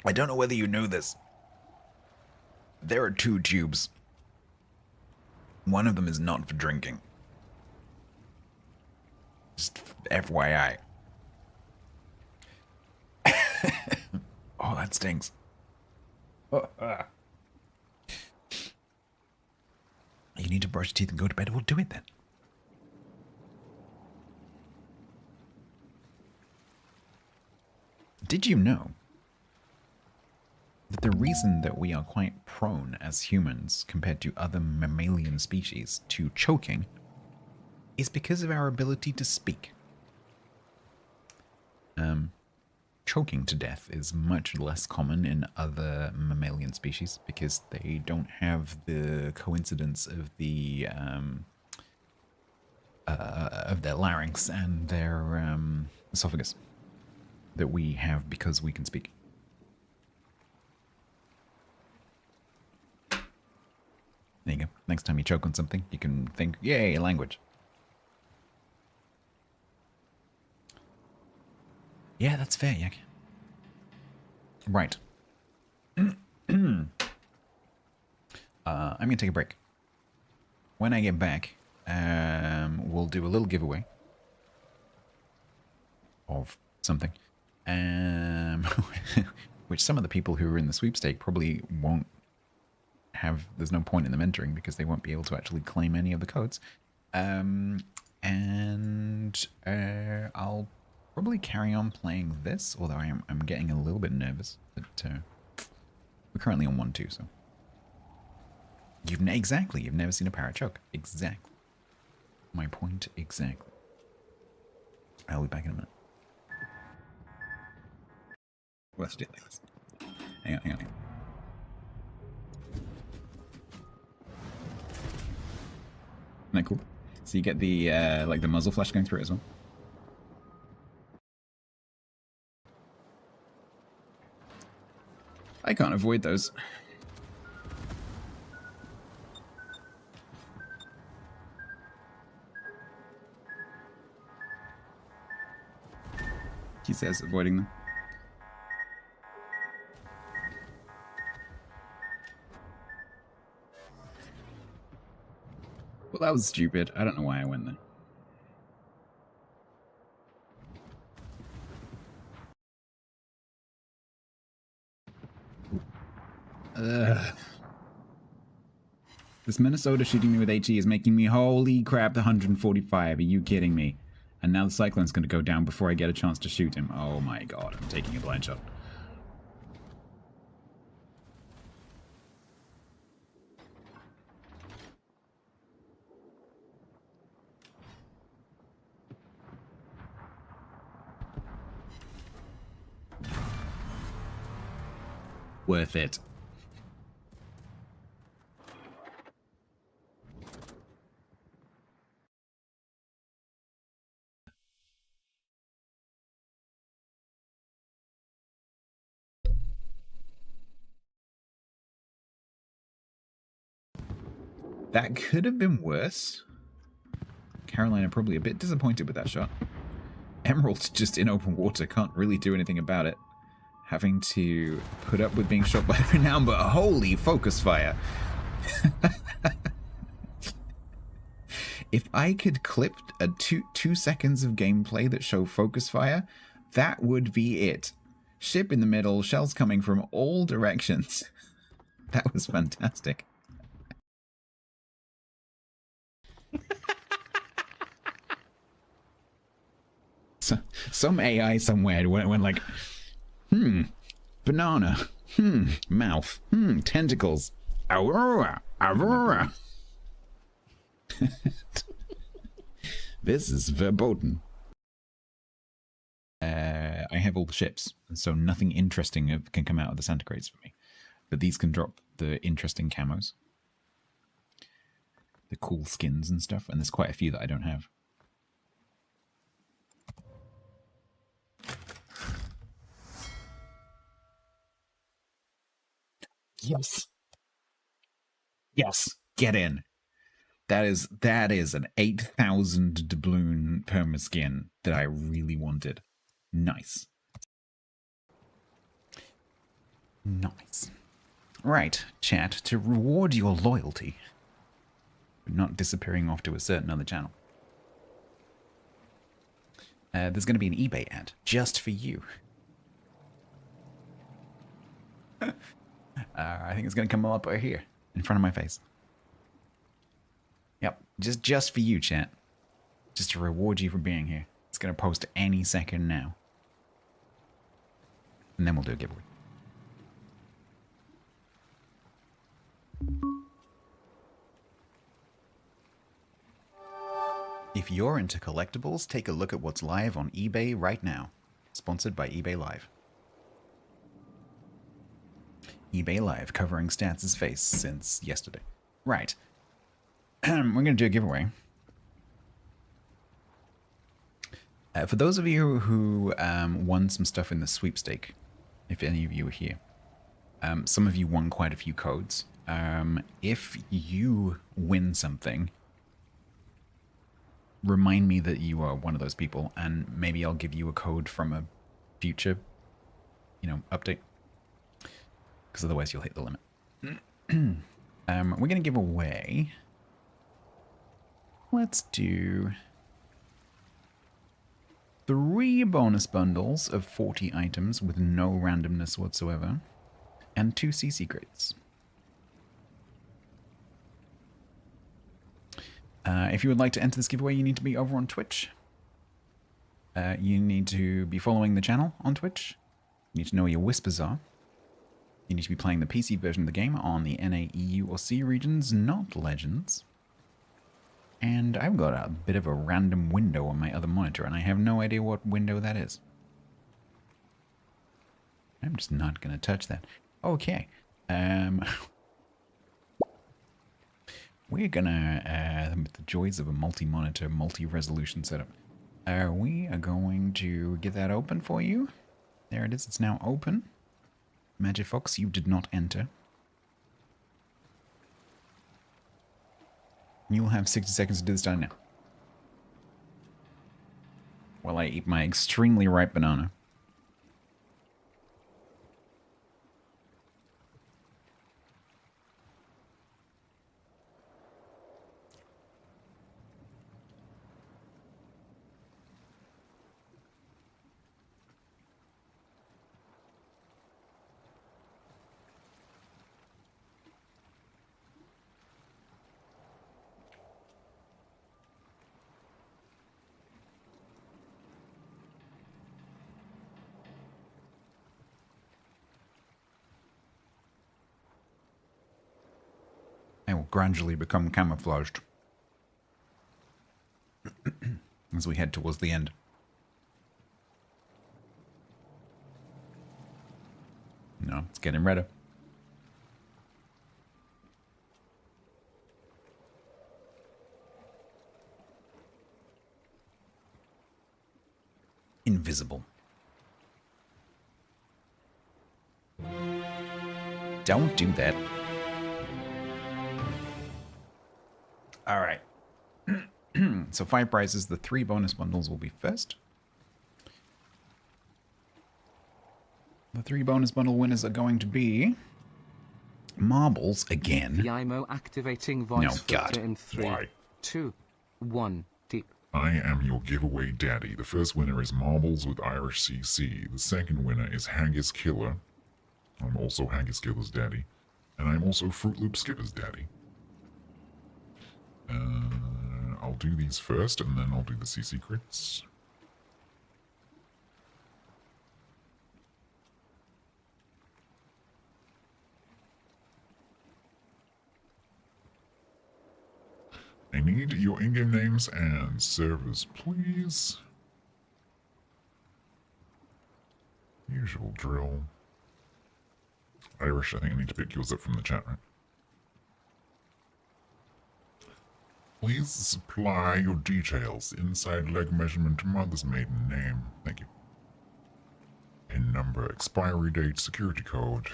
I don't know whether you know this. There are 2 tubes. One of them is not for drinking. Just FYI. Oh, that stings. You need to brush your teeth and go to bed. We'll do it then. Did you know that the reason that we are quite prone as humans compared to other mammalian species to choking is because of our ability to speak? Choking to death is much less common in other mammalian species because they don't have the coincidence of the of their larynx and their esophagus that we have because we can speak. There you go. Next time you choke on something, you can think, yay, language. Yeah, that's fair, Yak. Right. I'm going to take a break. When I get back, we'll do a little giveaway of something. Which some of the people who are in the sweepstake probably won't have. There's no point in them entering because they won't be able to actually claim any of the codes. And I'll probably carry on playing this, although I'm getting a little bit nervous that we're currently on 1-2, so you've never seen a parrot choke. Exactly my point. Exactly. I'll be back in a minute. Let's do it like this. Hang on. Isn't that cool? So you get the like the muzzle flash going through it as well. I can't avoid those. He says avoiding them. Well, that was stupid. I don't know why I went there. This Minnesota shooting me with HE is making me holy crap, 145. Are you kidding me? And now the Cyclone's going to go down before I get a chance to shoot him. Oh my god, I'm taking a blind shot. Worth it. That could have been worse. Carolina probably a bit disappointed with that shot. Emerald's just in open water, can't really do anything about it. Having to put up with being shot by the renown, but holy focus fire. If I could clip a two seconds of gameplay that show focus fire, that would be it. Ship in the middle, shells coming from all directions. That was fantastic. Some AI somewhere went like, banana, mouth, tentacles, aurora. This is verboten. I have all the ships, and so nothing interesting can come out of the Santa crates for me. But these can drop the interesting camos, the cool skins and stuff, and there's quite a few that I don't have. Yes. Yes. Get in. That is an 8,000 doubloon permaskin that I really wanted. Nice. Nice. Right, chat, to reward your loyalty, but not disappearing off to a certain other channel. There's going to be an eBay ad just for you. I think it's going to come up right here in front of my face. Yep, just for you, chat. Just to reward you for being here. It's going to post any second now. And then we'll do a giveaway. If you're into collectibles, take a look at what's live on eBay right now. Sponsored by eBay Live. eBay Live, covering Stats' face since yesterday. Right. We're going to do a giveaway. For those of you who won some stuff in the sweepstake, if any of you are here, some of you won quite a few codes. If you win something, remind me that you are one of those people, and maybe I'll give you a code from a future, update. Because otherwise you'll hit the limit. We're going to give away... Let's do 3 bonus bundles of 40 items with no randomness whatsoever, and 2 CC crates. If you would like to enter this giveaway, you need to be over on Twitch. You need to be following the channel on Twitch. You need to know where your whispers are. You need to be playing the PC version of the game on the NA, EU, or C regions, not Legends. And I've got a bit of a random window on my other monitor, and I have no idea what window that is. I'm just not going to touch that. Okay. We're going to, with the joys of a multi-monitor, multi-resolution setup, we are going to get that open for you. There it is. It's now open. Magic Fox, you did not enter. You'll have 60 seconds to do this done now. While I eat my extremely ripe banana. I will gradually become camouflaged as we head towards the end. No, it's getting redder. Invisible. Don't do that. All right. So 5 prizes. The 3 bonus bundles will be first. The 3 bonus bundle winners are going to be marbles again. The IMO activating voice filter in 3, 2, 1, deep. I am your giveaway daddy. The first winner is Marbles with Irish CC. The second winner is Haggis Killer. I'm also Haggis Killer's daddy. And I'm also Fruit Loop Skipper's daddy. I'll do these first, and then I'll do the CC crits. I need your in-game names and servers, please. Usual drill. Irish, I think I need to pick yours up from the chat, right? Please supply your details. Inside leg measurement, mother's maiden name. Thank you. PIN number, expiry date, security code.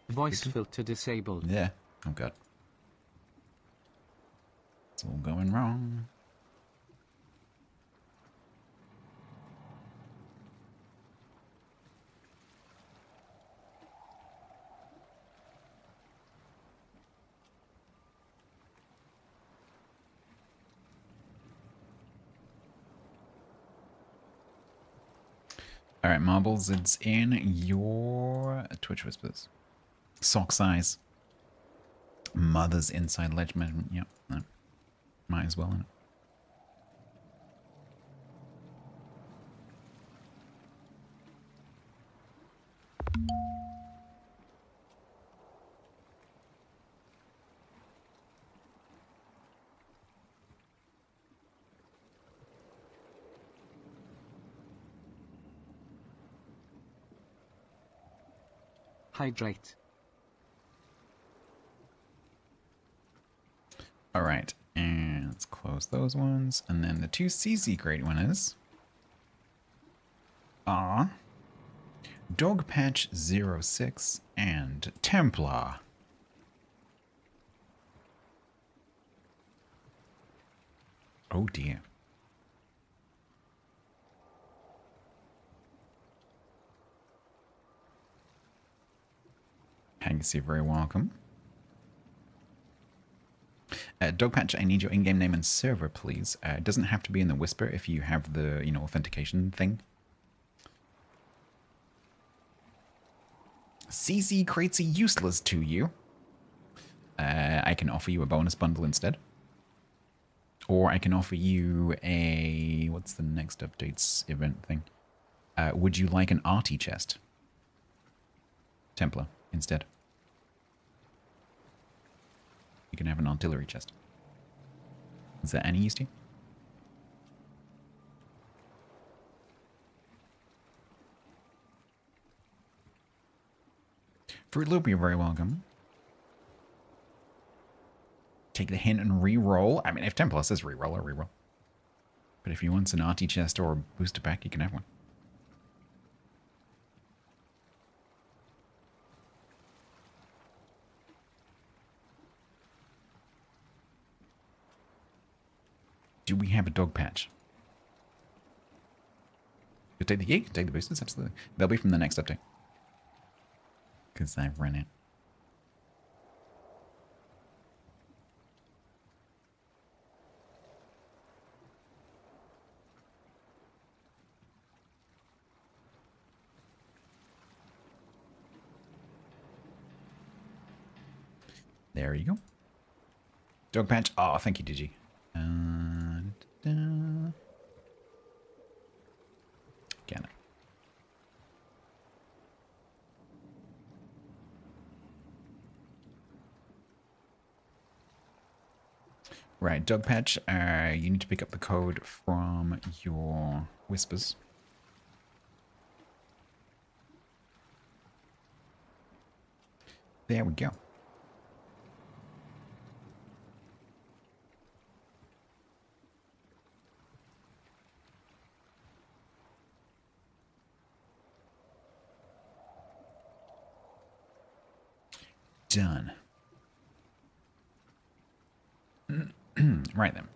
Voice filter disabled. Yeah. Oh god. It's all going wrong. All right, Marbles, it's in your Twitch Whispers. Sock size. Mother's inside ledge measurement. Yep, no. Might as well, innit? Hydrate. All right, and let's close those ones. And then the two CC great winners are Dogpatch06 and Templar. Oh dear. Hanks, you're very welcome. Dogpatch, I need your in-game name and server, please. It doesn't have to be in the Whisper if you have the, authentication thing. CC crates are useless to you. I can offer you a bonus bundle instead. Or I can offer you a... What's the next updates event thing? Would you like an arty chest? Templar, instead. You can have an artillery chest. Is that any use to you? Fruit Loop, you're very welcome. Take the hint and re-roll. I mean, if Templar says re-roll, I'll re-roll. But if you want an arty chest or a booster pack, you can have one. Do we have a dog patch? You take the geek, take the boosters, absolutely. They'll be from the next update. Because I've run it. There you go. Dog patch. Oh, thank you, Digi. Get it. Right, Dog Patch, you need to pick up the code from your Whispers. There we go. Done. Right then.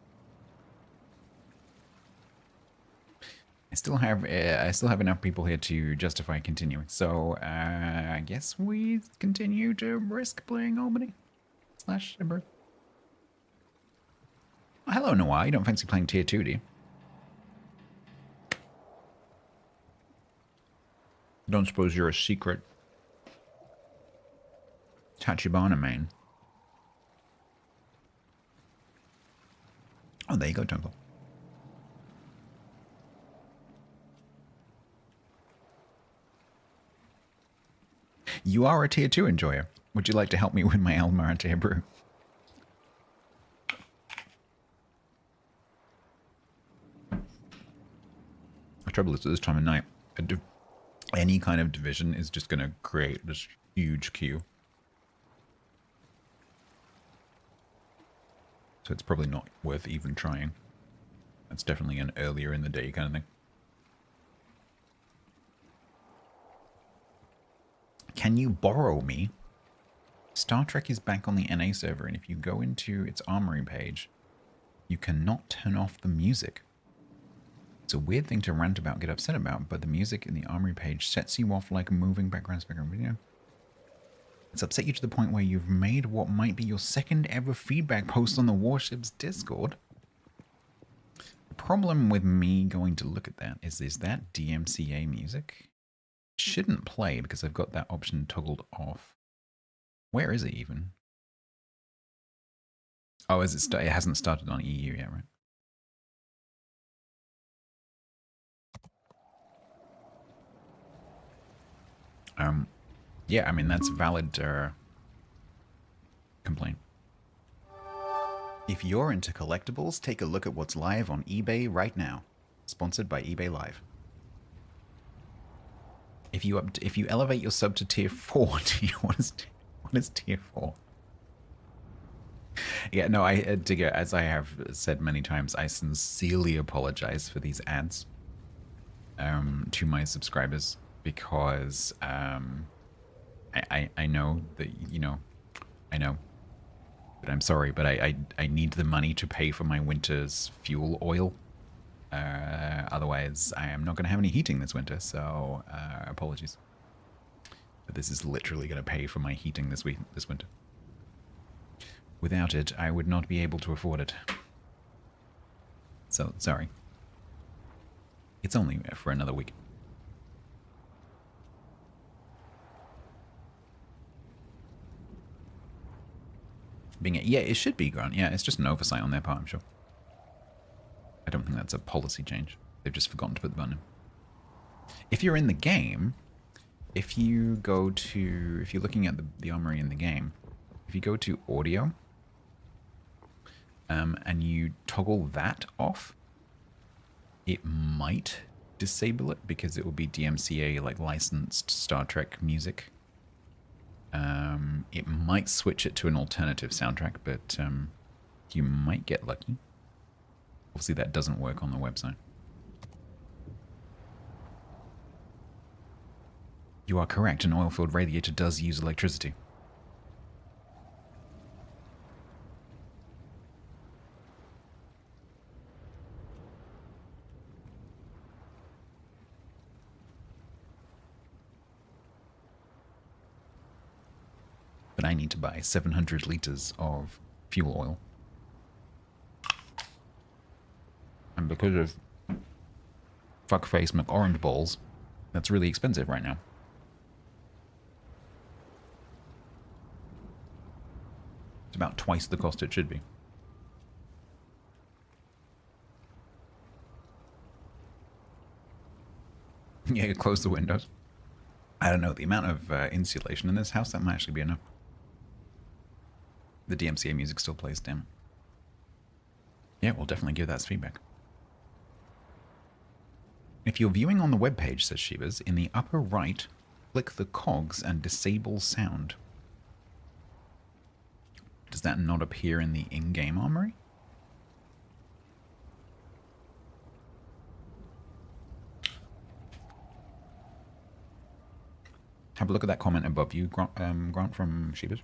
I still have enough people here to justify continuing. So I guess we continue to risk playing Albany / Edinburgh. Oh, hello, Noir. You don't fancy playing tier 2, do you? Don't suppose you're a secret Tachibana main? Oh, there you go, Temple. You are a tier 2 enjoyer. Would you like to help me win my Almarante brew? The trouble is, at this time of night, any kind of division is just going to create this huge queue. So it's probably not worth even trying. That's definitely an earlier in the day kind of thing. Can you borrow me? Star Trek is back on the NA server, and if you go into its armory page, you cannot turn off the music. It's a weird thing to rant about, get upset about, but the music in the armory page sets you off like a moving background video. It's upset you to the point where you've made what might be your second ever feedback post on the Warships Discord. problem with me going to look at that is that DMCA music? It shouldn't play because I've got that option toggled off. Where is it even? Oh, is it? It hasn't started on EU yet, right? Yeah, I mean that's a valid complaint. If you're into collectibles, take a look at what's live on eBay right now. Sponsored by eBay Live. If you elevate your sub to tier 4, what is tier 4? Yeah, no, Digger, as I have said many times, I sincerely apologize for these ads to my subscribers because I know that, you know, I know, but I'm sorry, but I need the money to pay for my winter's fuel oil. Otherwise, I am not going to have any heating this winter, so apologies. But this is literally going to pay for my heating this winter. Without it, I would not be able to afford it. So, sorry. It's only for another week. Yeah, it should be, Grant. Yeah, it's just an oversight on their part, I'm sure. I don't think that's a policy change. They've just forgotten to put the button in. If you're in the game, if you go to... If you're looking at the armory in the game, if you go to audio, and you toggle that off, it might disable it because it will be DMCA, like, licensed Star Trek music. It might switch it to an alternative soundtrack, but you might get lucky. Obviously, that doesn't work on the website. You are correct, an oil-filled radiator does use electricity. But I need to buy 700 liters of fuel oil. And because of fuckface McOrange balls, that's really expensive right now. It's about twice the cost it should be. Yeah, close the windows. I don't know, the amount of insulation in this house, that might actually be enough. The DMCA music still plays, damn it. Yeah, we'll definitely give that feedback. If you're viewing on the webpage, says Shebas, in the upper right, click the cogs and disable sound. Does that not appear in the in-game armory? Have a look at that comment above you, Grant from Shebas.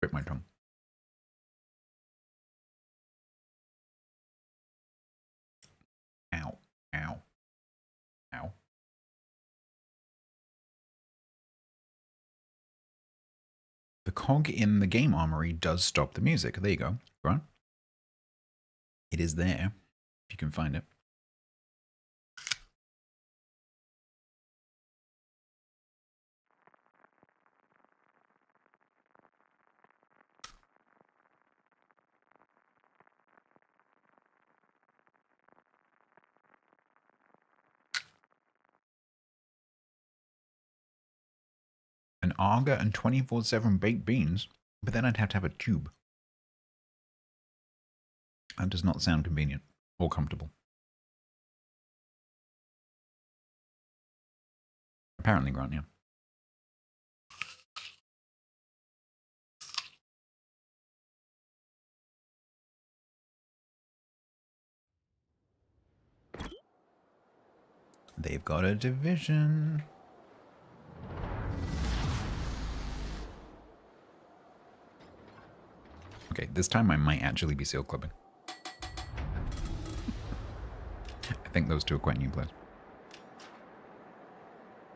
Bit my tongue. Ow. Ow. Ow. The cog in the game armory does stop the music. There you go, right? It is there, if you can find it. An Arga and 24/7 baked beans, but then I'd have to have a tube. That does not sound convenient or comfortable. Apparently, Grant, yeah. They've got a division. Okay, this time I might actually be seal clubbing. I think those two are quite new players.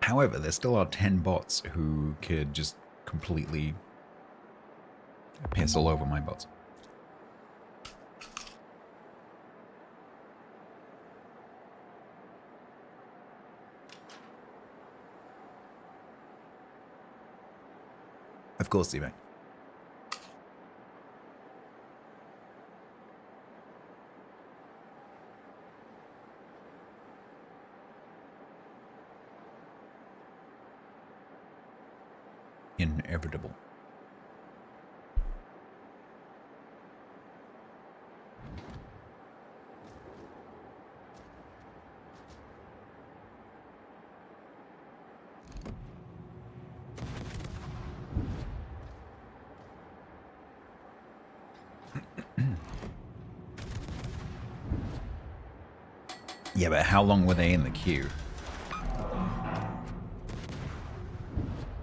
However, there still are 10 bots who could just completely piss all over my bots. Of course, eBay. Inevitable. Yeah, but how long were they in the queue?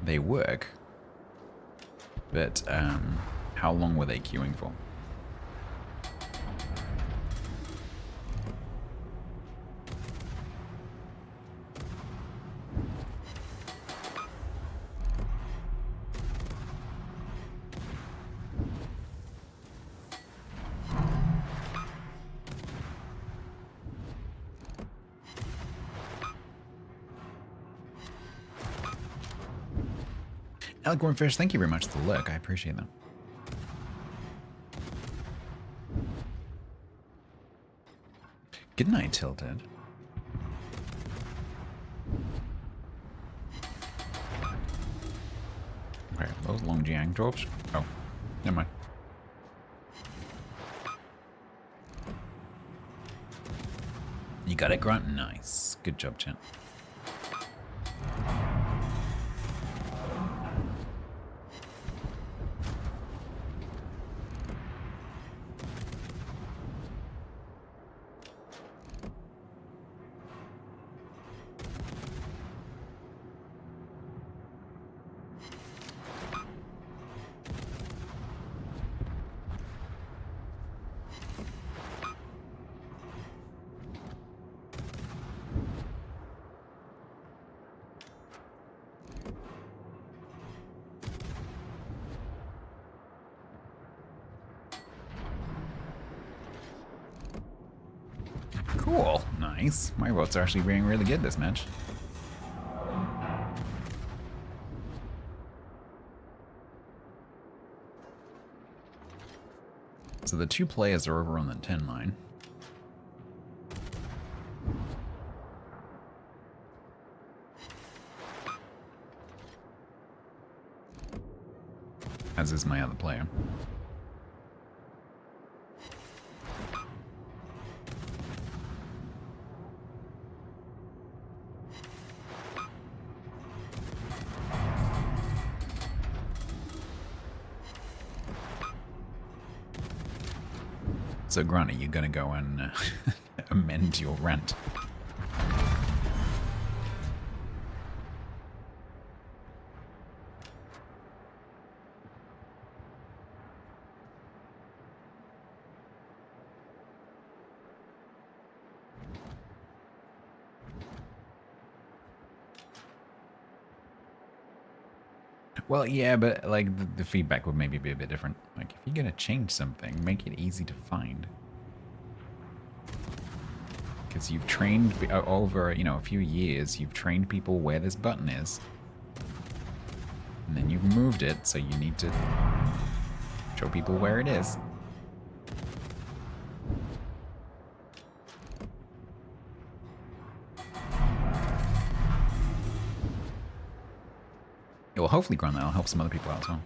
They work. But, how long were they queuing for? Alicorn Fish, thank you very much for the look. I appreciate that. Good night, Tilted. Okay, those long Jiang drops. Oh, never mind. You got it, Grunt? Nice. Good job, chat. Cool. Nice. My votes are actually being really good this match. So the two players are over on the 10 line. As is my other player. So, Granny, you're gonna go and amend your rant. Well, yeah, but like the feedback would maybe be a bit different. Like, if you're gonna change something, make it easy to find. Because you've trained over, you know, a few years, you've trained people where this button is. And then you've moved it, so you need to show people where it is. It will hopefully, Grant, that'll help some other people out as well.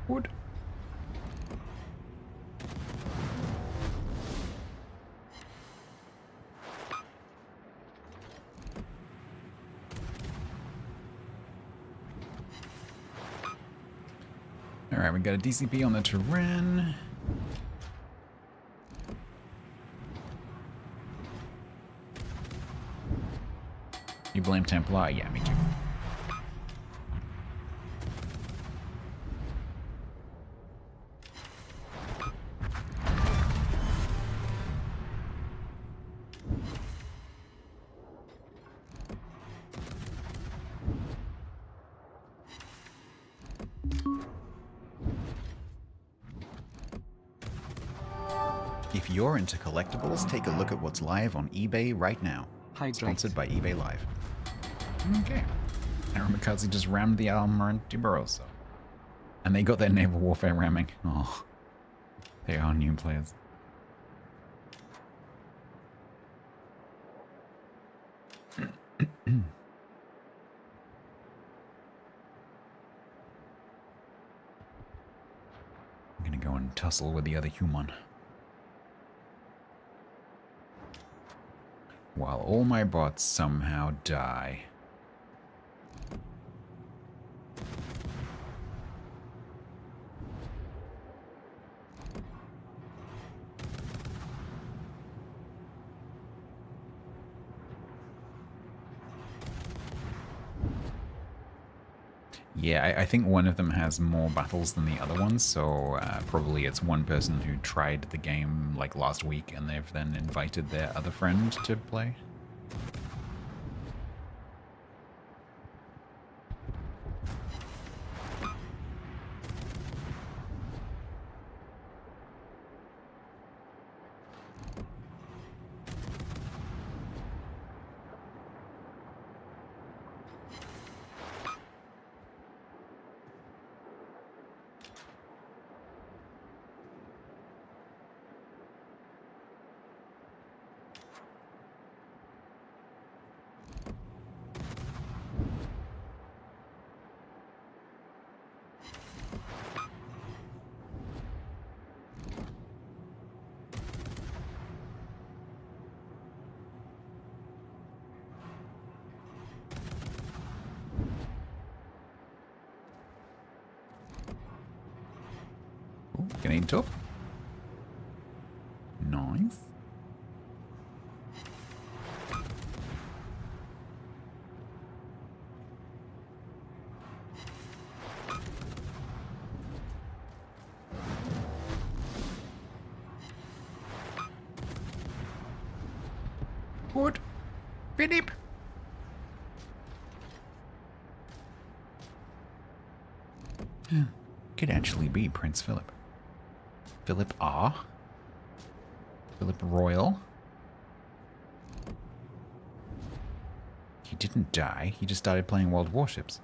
Wood. Alright, we got a DCP on the Terran. You blame Templar? Yeah, me too. If you're into collectibles, take a look at what's live on eBay right now. Hydrate. Sponsored by eBay Live. Okay. Aramakazi just rammed the armor into Barroso. And they got their naval warfare ramming. Oh. They are new players. I'm gonna go and tussle with the other human. While all my bots somehow die. Yeah, I think one of them has more battles than the other ones, so probably it's one person who tried the game like last week and they've then invited their other friend to play. Getting top. Nice. Good. Philip. Could actually be Prince Philip. Philip R. Philip Royal. He didn't die, he just started playing World Warships.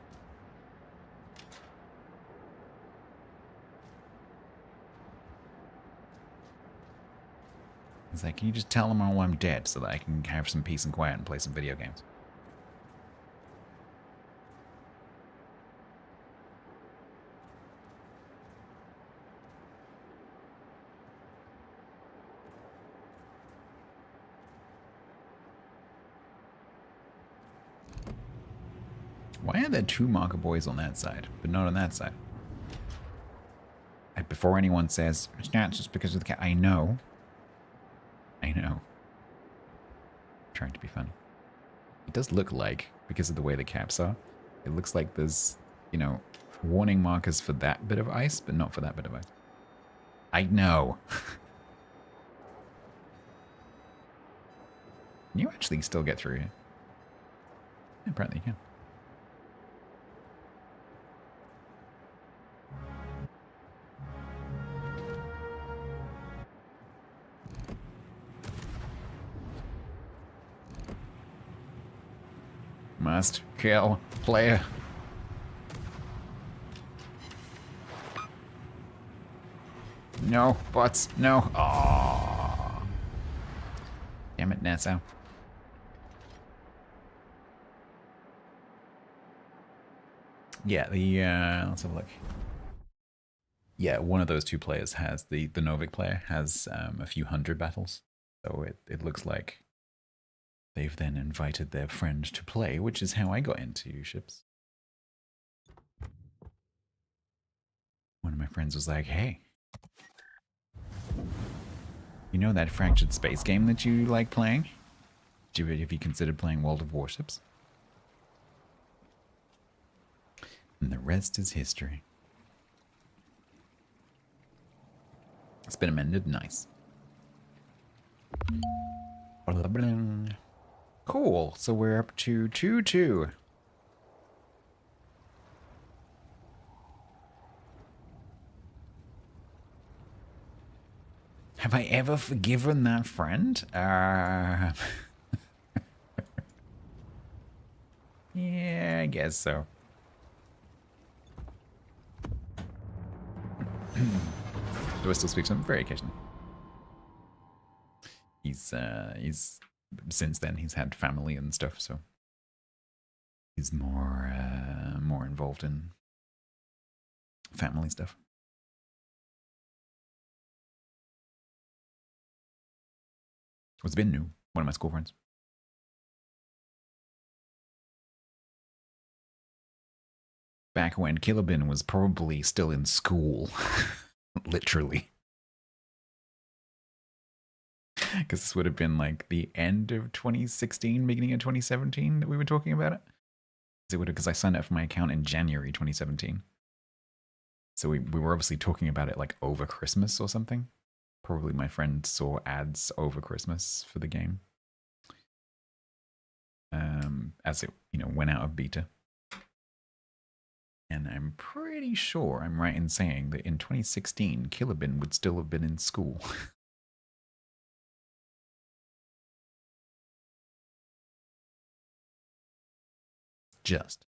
He's like, can you just tell them all I'm dead so that I can have some peace and quiet and play some video games? Why are there two marker boys on that side, but not on that side? And before anyone says, it's not just because of the cat, I know. I know. I'm trying to be funny. It does look like, because of the way the caps are, it looks like there's, you know, warning markers for that bit of ice, but not for that bit of ice. I know. Can you actually still get through here? Apparently you can. Must kill player. No, bots, no. Oh. Damn it, Nassau. Yeah, let's have a look. Yeah, one of those two players has, the Novik player has a few hundred battles. So it looks like they've then invited their friend to play, which is how I got into ships. One of my friends was like, hey, you know that Fractured Space game that you like playing? Have you considered playing World of Warships? And the rest is history. It's been amended. Nice. Cool. So we're up to 2-2. Have I ever forgiven that friend? Yeah, I guess so. Do I still speak to him? Very occasionally. He's since then he's had family and stuff, so he's more involved in family stuff. It's been new. One of my school friends. Back when Killer Bin was probably still in school. Literally. Because this would have been like the end of 2016, beginning of 2017 that we were talking about it. Because I signed up for my account in January 2017. So we were obviously talking about it like over Christmas or something. Probably my friend saw ads over Christmas for the game. As it, went out of beta. And I'm pretty sure I'm right in saying that in 2016, Killer Bin would still have been in school. Just.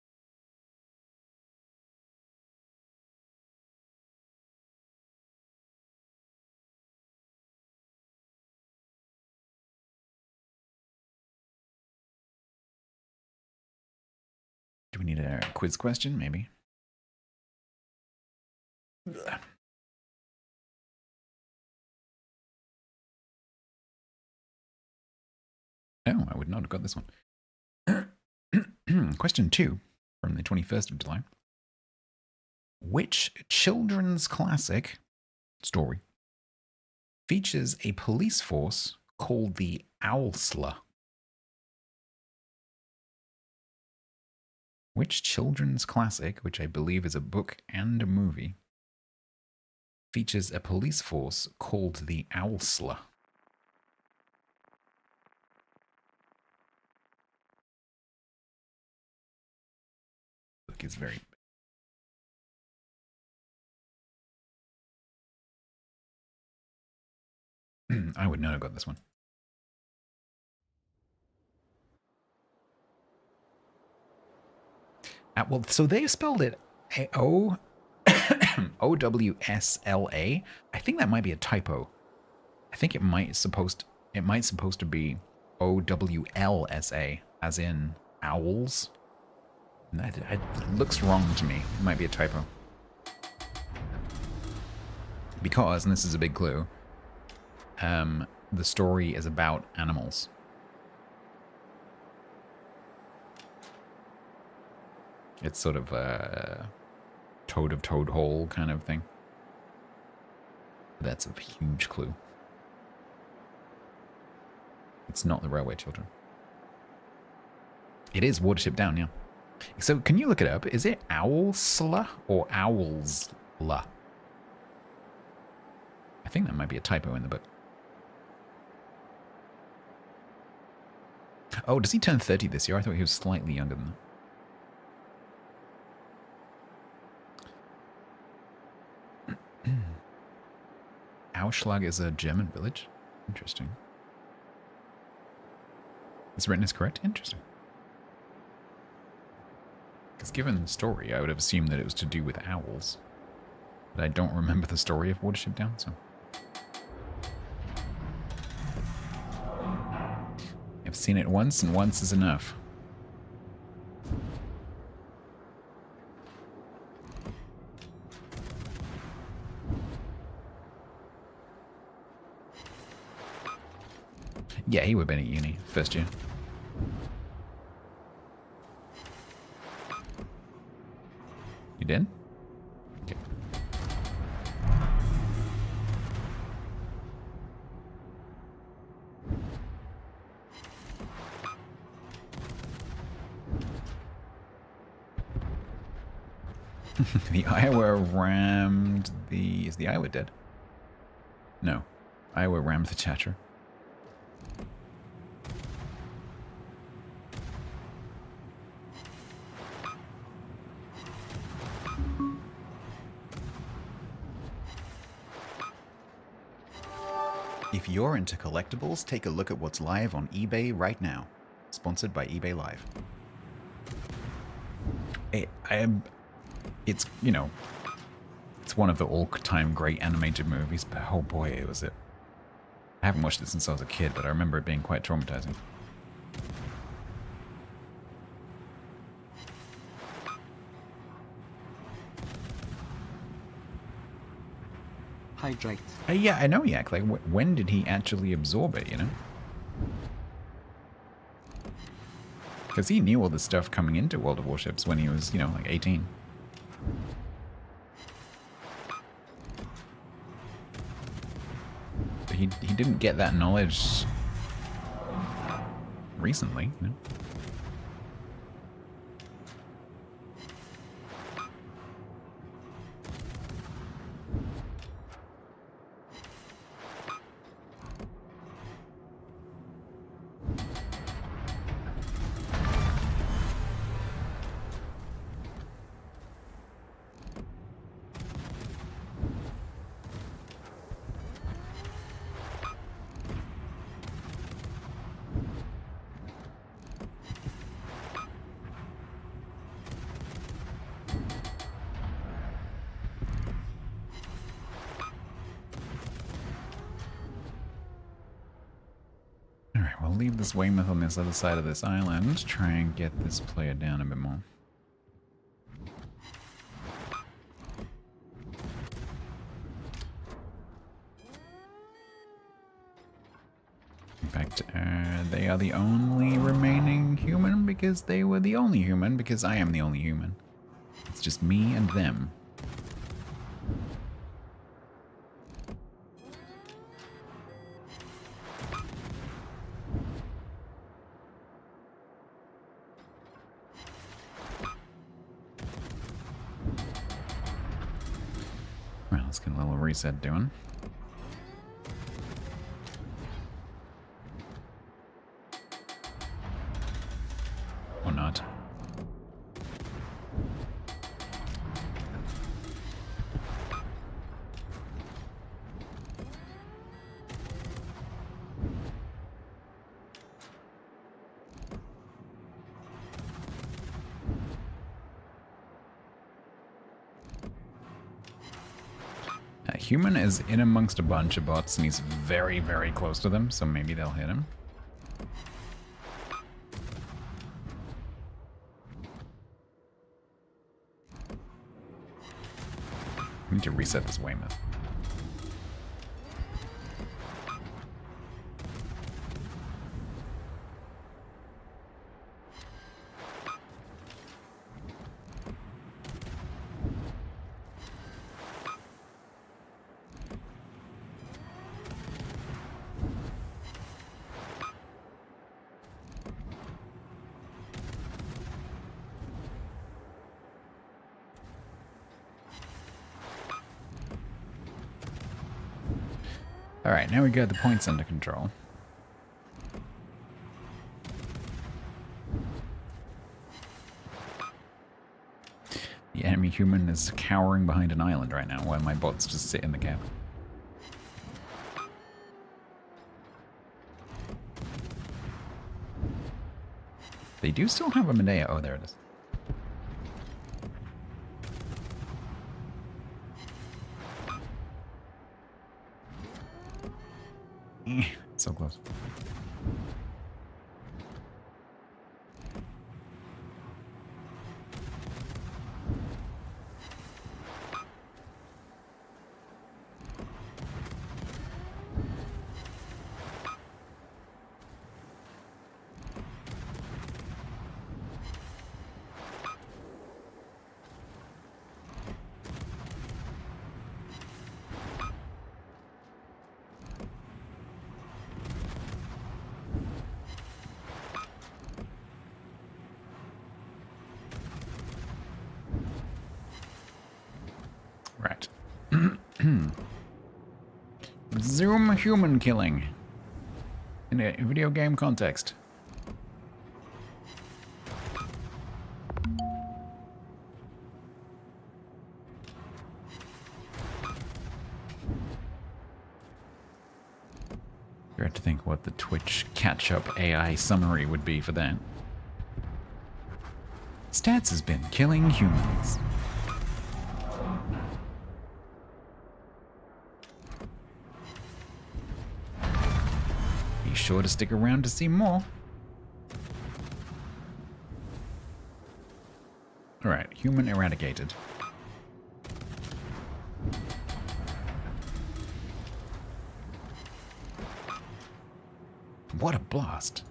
Do we need a quiz question? Maybe. Ugh. No, I would not have got this one. Question 2 from the 21st of July. Which children's classic story features a police force called the Owlsla? Which children's classic, which I believe is a book and a movie, features a police force called the Owlsla? Book is very... I would not have got this one. Well, so they spelled it O-W-S-L-A. I think that might be a typo. I think it might supposed to be O-W-L-S-A, as in owls. It looks wrong to me. It might be a typo. Because, and this is a big clue, the story is about animals. It's sort of a Toad of Toad Hole kind of thing. That's a huge clue. It's not the Railway Children. It is Watership Down, yeah. So can you look it up? Is it Owlsla or Owlsla? I think that might be a typo in the book. Oh, does he turn 30 this year? I thought he was slightly younger than that. Ausschlag is a German village. Interesting. It's written as correct? Interesting. Because given the story, I would have assumed that it was to do with owls. But I don't remember the story of Watership Down, so... I've seen it once, and once is enough. Yeah, he would have been at uni, first year. You did? Okay. The Iowa rammed the... Is the Iowa dead? No. Iowa rammed the Chatter. If you're into collectibles, take a look at what's live on eBay right now. Sponsored by eBay Live. It's, you know, it's one of the all-time great animated movies, but oh boy, it was it. I haven't watched it since I was a kid, but I remember it being quite traumatizing. Hydrate. Yeah, I know, Yak. Like, when did he actually absorb it, you know? Because he knew all the stuff coming into World of Warships when he was, you know, like 18. But he didn't get that knowledge recently, you know? Alright, we'll leave this Weymouth on this other side of this island, try and get this player down a bit more. In fact, they are the only remaining human because they were the only human because I am the only human. It's just me and them. Well, let's get a little reset doing. Or not. Human is in amongst a bunch of bots and he's very, very close to them, so maybe they'll hit him. I need to reset this Weymouth. Alright, now we got the points under control. The enemy human is cowering behind an island right now while my bots just sit in the cab. They do still have a Medea. Oh, there it is. So close. Zoom human killing in a video game context. You have to think what the Twitch catch-up AI summary would be for that. Stats has been killing humans. Be sure to stick around to see more. Alright, human eradicated. What a blast.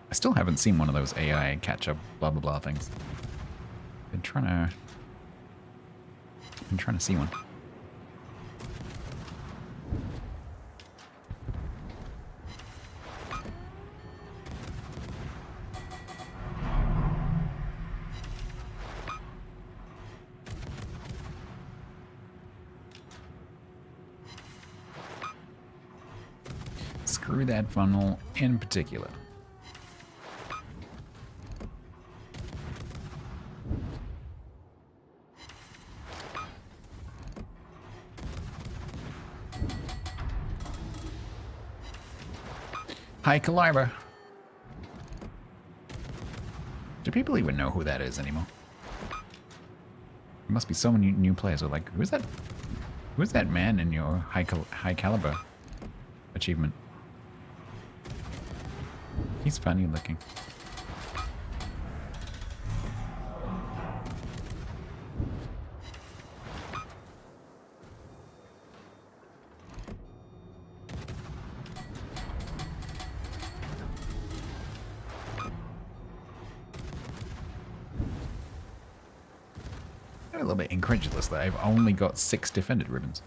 I still haven't seen one of those AI catch-up blah blah blah things. Been trying to see one. Screw that funnel in particular. Hi, Caliber. Do people even know who that is anymore? There must be so many new players who are like, who's that? Who's that man in your high caliber achievement? He's funny looking. I'm a little bit incredulous that I've only got 6 defended ribbons.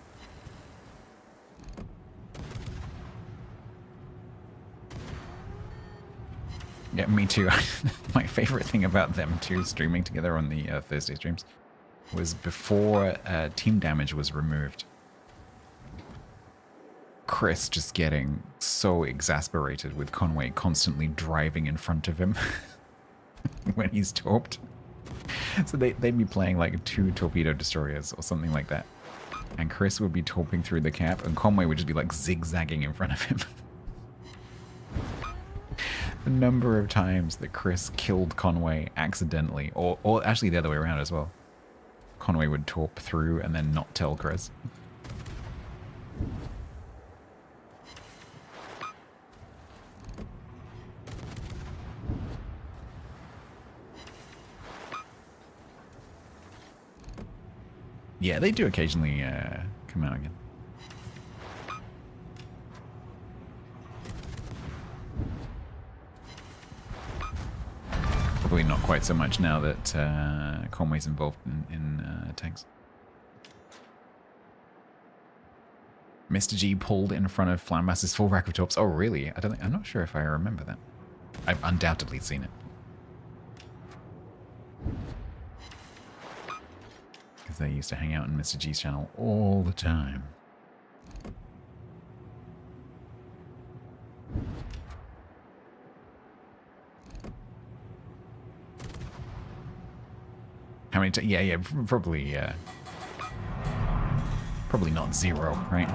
Yeah, me too. My favorite thing about them two streaming together on the Thursday streams was before team damage was removed. Chris just getting so exasperated with Conway constantly driving in front of him when he's torped. So they'd be playing like 2 torpedo destroyers or something like that. And Chris would be torping through the cap and Conway would just be like zigzagging in front of him. The number of times that Chris killed Conway accidentally, or actually the other way around as well. Conway would torp through and then not tell Chris. Yeah, they do occasionally come out again. Probably not quite so much now that Conway's involved in tanks. Mr. G pulled in front of Flammaster's full rack of torps. Oh, really? I'm not sure if I remember that. I've undoubtedly seen it. Because they used to hang out in Mr. G's channel all the time. How many times? Yeah, probably, probably not 0, right?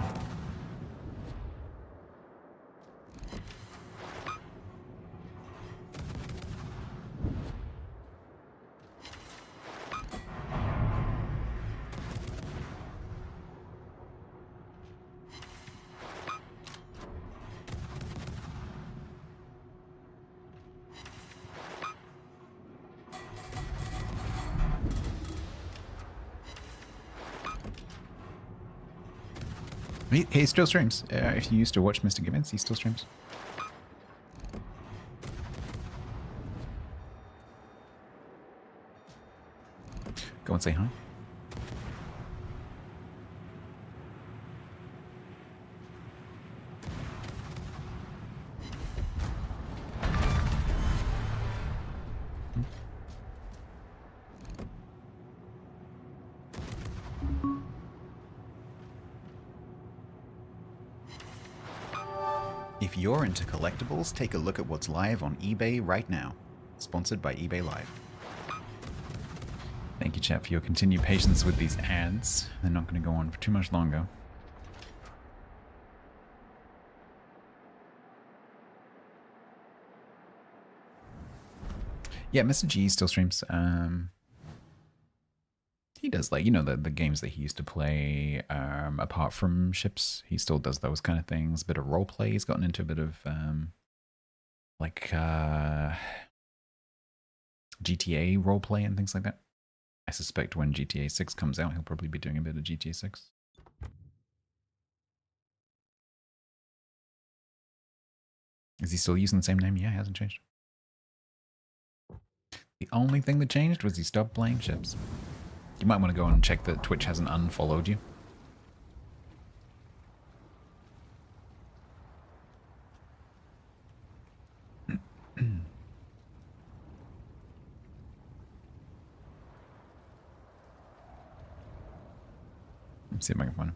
He still streams. If you used to watch Mr. Gibbons, he still streams. Go and say hi. If you're into collectibles, take a look at what's live on eBay right now. Sponsored by eBay Live. Thank you, chat, for your continued patience with these ads. They're not going to go on for too much longer. Yeah, Mr. G still streams. He does, like, you know, the games that he used to play, apart from ships. He still does those kind of things. A bit of roleplay. He's gotten into a bit of, GTA roleplay and things like that. I suspect when GTA 6 comes out, he'll probably be doing a bit of GTA 6. Is he still using the same name? Yeah, he hasn't changed. The only thing that changed was he stopped playing ships. You might want to go and check that Twitch hasn't unfollowed you. Let's see if I can find him.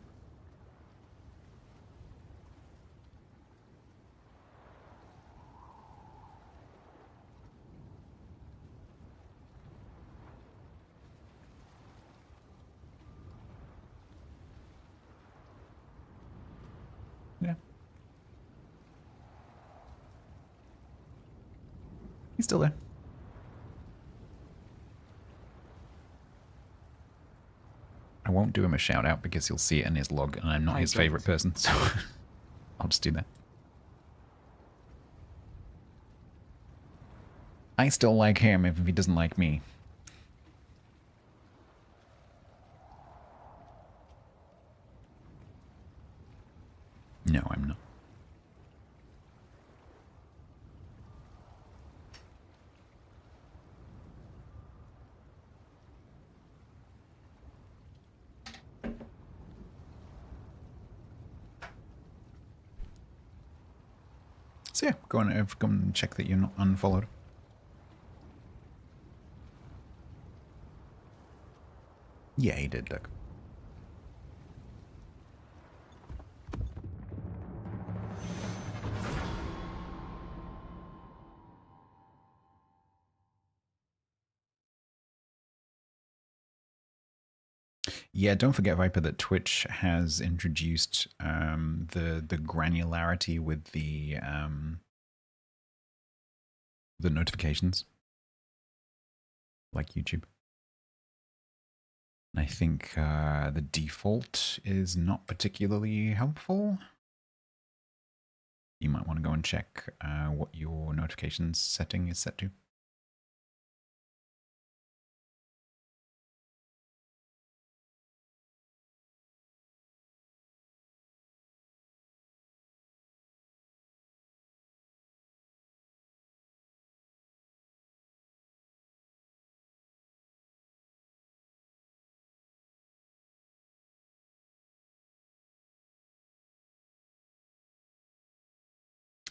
Yeah. He's still there. I won't do him a shout out because he'll see it in his log and I'm not his favorite person, so I'll just do that. I still like him if he doesn't like me. No, I'm not. So yeah, go and check that you're not unfollowed. Yeah, he did, Doug. Yeah, don't forget, Viper, that Twitch has introduced the granularity with the notifications, like YouTube. I think the default is not particularly helpful. You might want to go and check what your notifications setting is set to.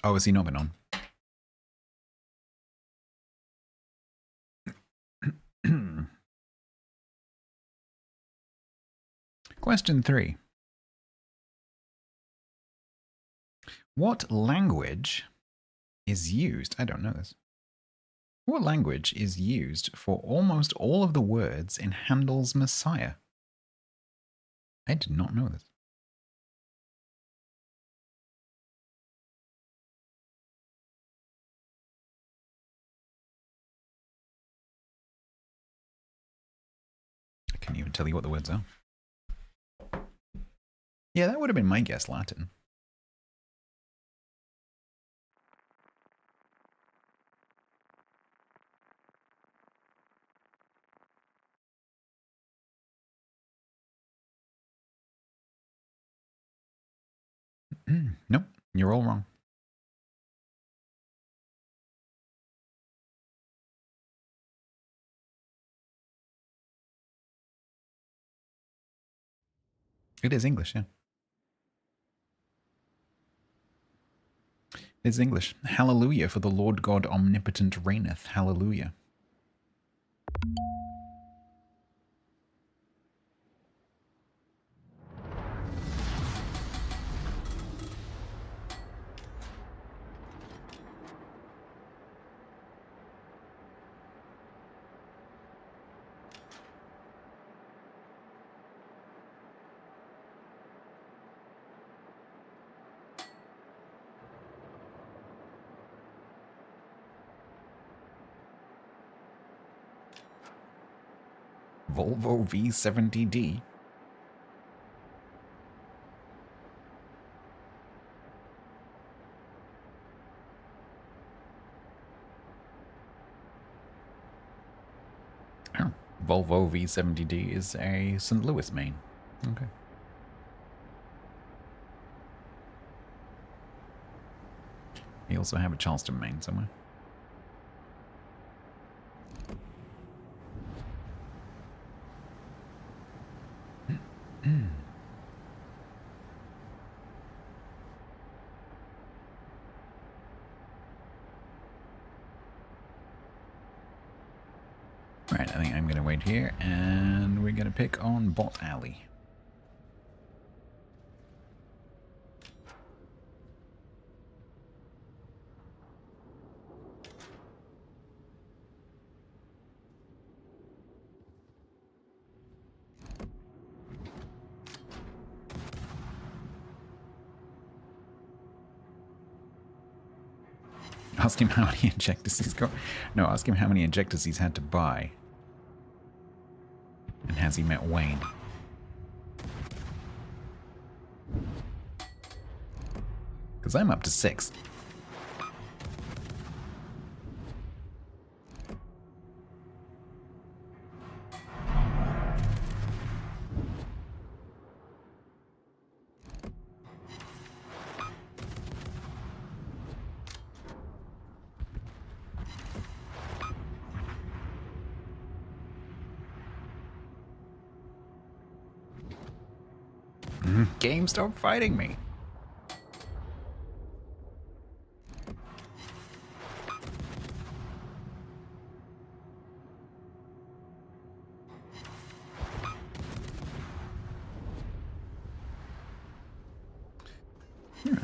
Oh, has he not been on? Question 3. What language is used? I don't know this. What language is used for almost all of the words in Handel's Messiah? I did not know this. I can't even tell you what the words are. Yeah, that would have been my guess, Latin. Nope, you're all wrong. It is English, yeah. It is English. Hallelujah, for the Lord God omnipotent reigneth. Hallelujah. Volvo V70D. Oh, Volvo V70D is a St. Louis main. Okay. You also have a Charleston main somewhere. Right, I think I'm going to wait here, and we're going to pick on Bot Alley. Ask him how many injectors he's got. No, ask him how many injectors he's had to buy. And has he met Wayne? Because I'm up to 6. Game, stop fighting me.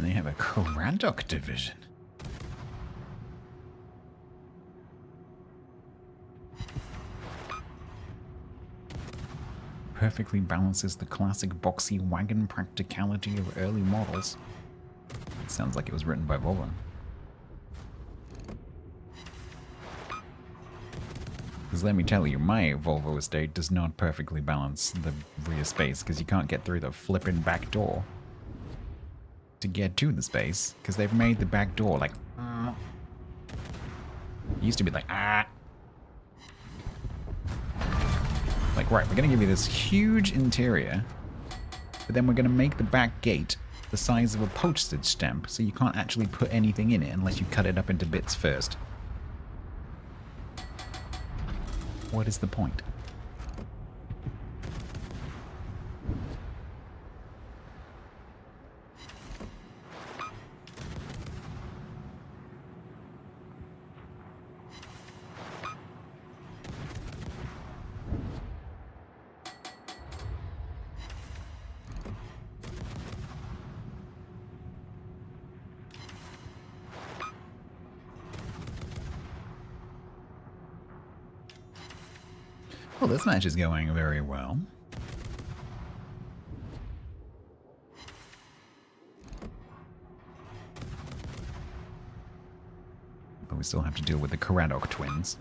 They have a Craddock division. Perfectly balances the classic boxy wagon practicality of early models. Sounds like it was written by Volvo. Because let me tell you, my Volvo estate does not perfectly balance the rear space, because you can't get through the flippin' back door to get to the space, because they've made the back door like... It used to be like, Like, right, we're going to give you this huge interior, but then we're going to make the back gate the size of a postage stamp, so you can't actually put anything in it unless you cut it up into bits first. What is the point? Well, this match is going very well. But we still have to deal with the Craddock twins.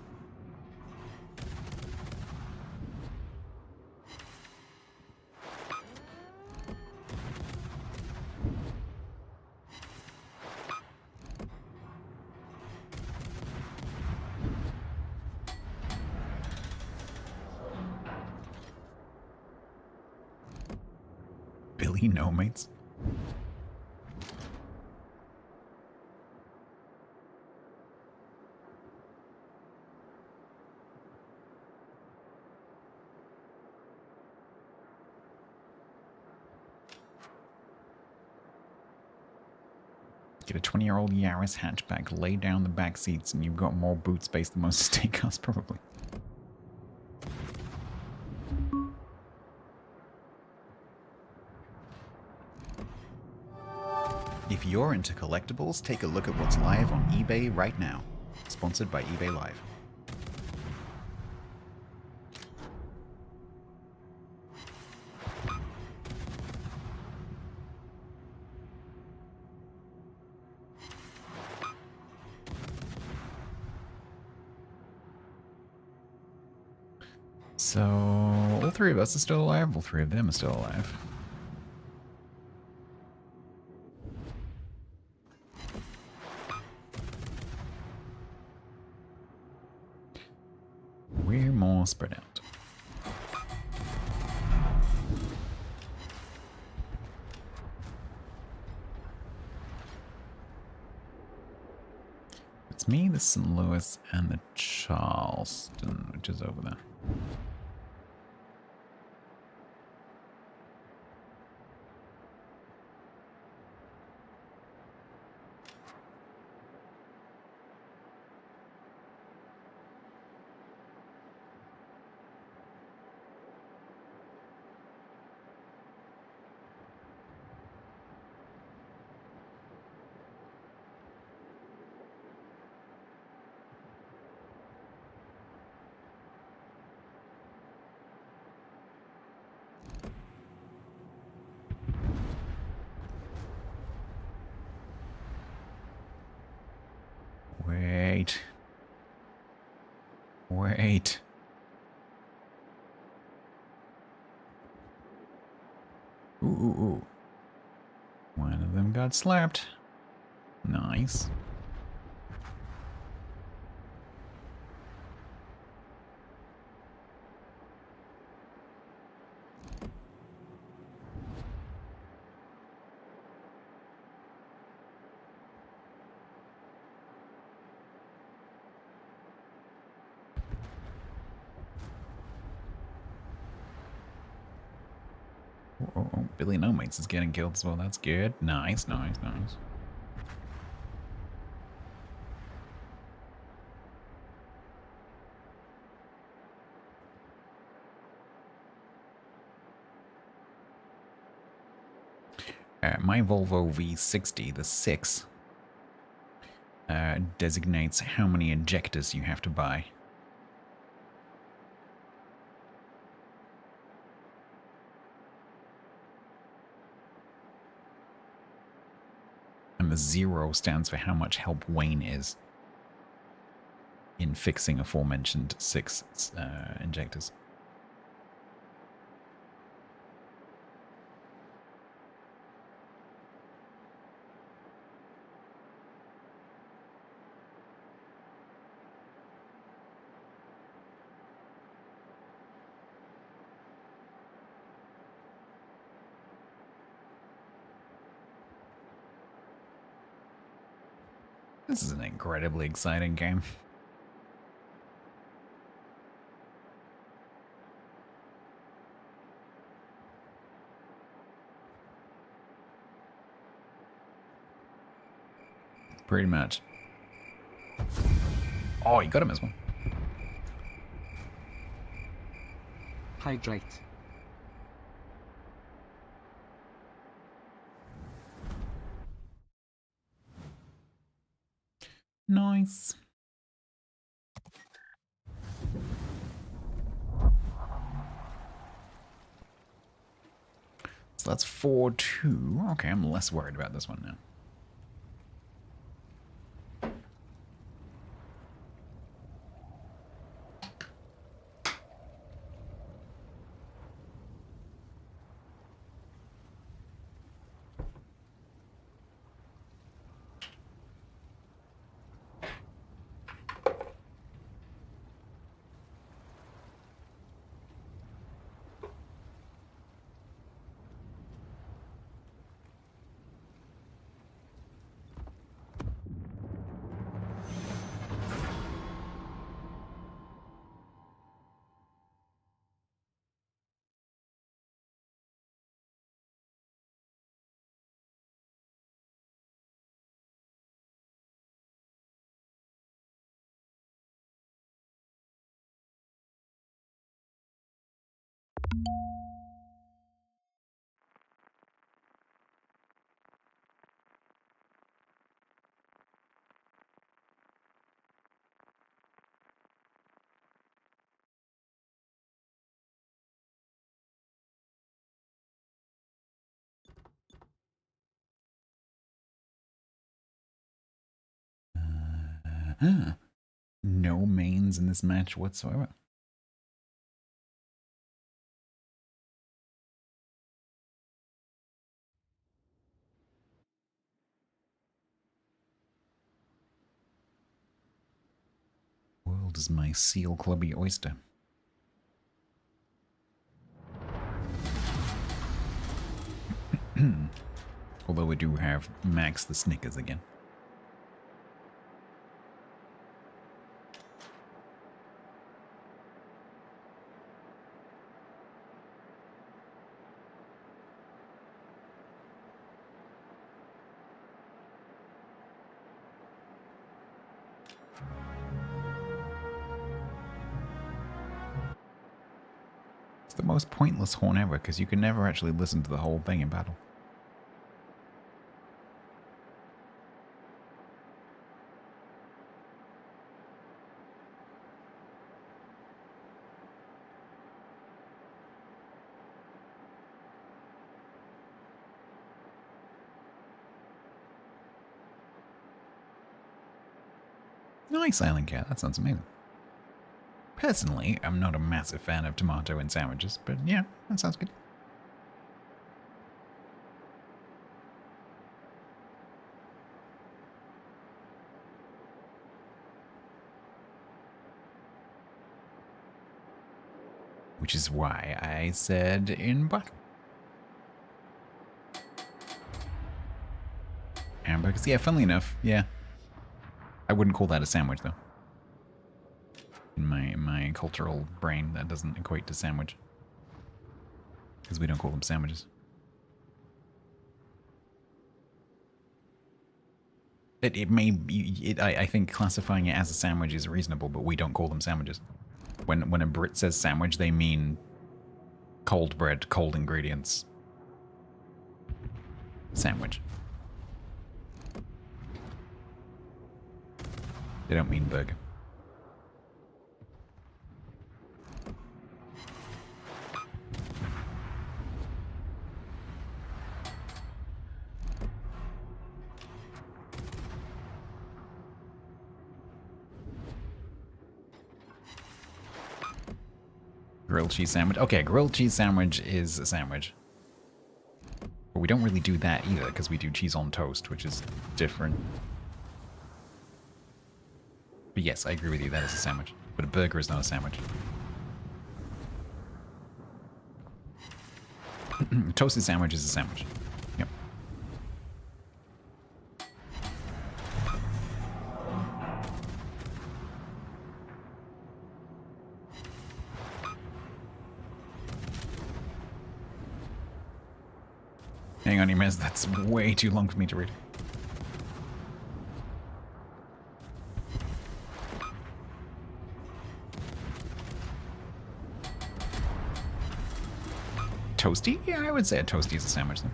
Billy No Mates. Get a 20-year-old Yaris hatchback, lay down the back seats, and you've got more boot space than most estate cars, probably. If you're into collectibles, take a look at what's live on eBay right now. Sponsored by eBay Live. So, all three of us are still alive, all three of them are still alive. We're more spread out. It's me, the St. Louis, and the Charleston, which is over there. Wait. Wait. Ooh, ooh, ooh. One of them got slapped. Nice. Oh, Billy No Mates is getting killed as well. That's good. Nice, nice, nice. My Volvo V60, the 6, designates how many injectors you have to buy. And the 0 stands for how much help Wayne is in fixing aforementioned 6 injectors. This is an incredibly exciting game. Pretty much. Oh, you got him as well. Hydrate. Nice. So that's 4-2. Okay, I'm less worried about this one now. No mains in this match whatsoever. old is my seal clubby oyster? Although we do have Max the Snickers again. It's the most pointless horn ever because you can never actually listen to the whole thing in battle. Nice, Island Cat. That sounds amazing. Personally, I'm not a massive fan of tomato in sandwiches, but yeah, that sounds good. Which is why I said in battle. Hamburgers. Yeah, funnily enough, yeah. I wouldn't call that a sandwich, though. In my cultural brain, that doesn't equate to sandwich. Because we don't call them sandwiches. I think classifying it as a sandwich is reasonable, but we don't call them sandwiches. When a Brit says sandwich, they mean cold bread, cold ingredients. Sandwich. They don't mean burger. Grilled cheese sandwich. Okay, grilled cheese sandwich is a sandwich. But we don't really do that either, because we do cheese on toast, which is different. But yes, I agree with you, that is a sandwich. But a burger is not a sandwich. A toasted sandwich is a sandwich. Yep. Hang on, Yemez, that's way too long for me to read. Toasty? Yeah, I would say a toasty is a sandwich then.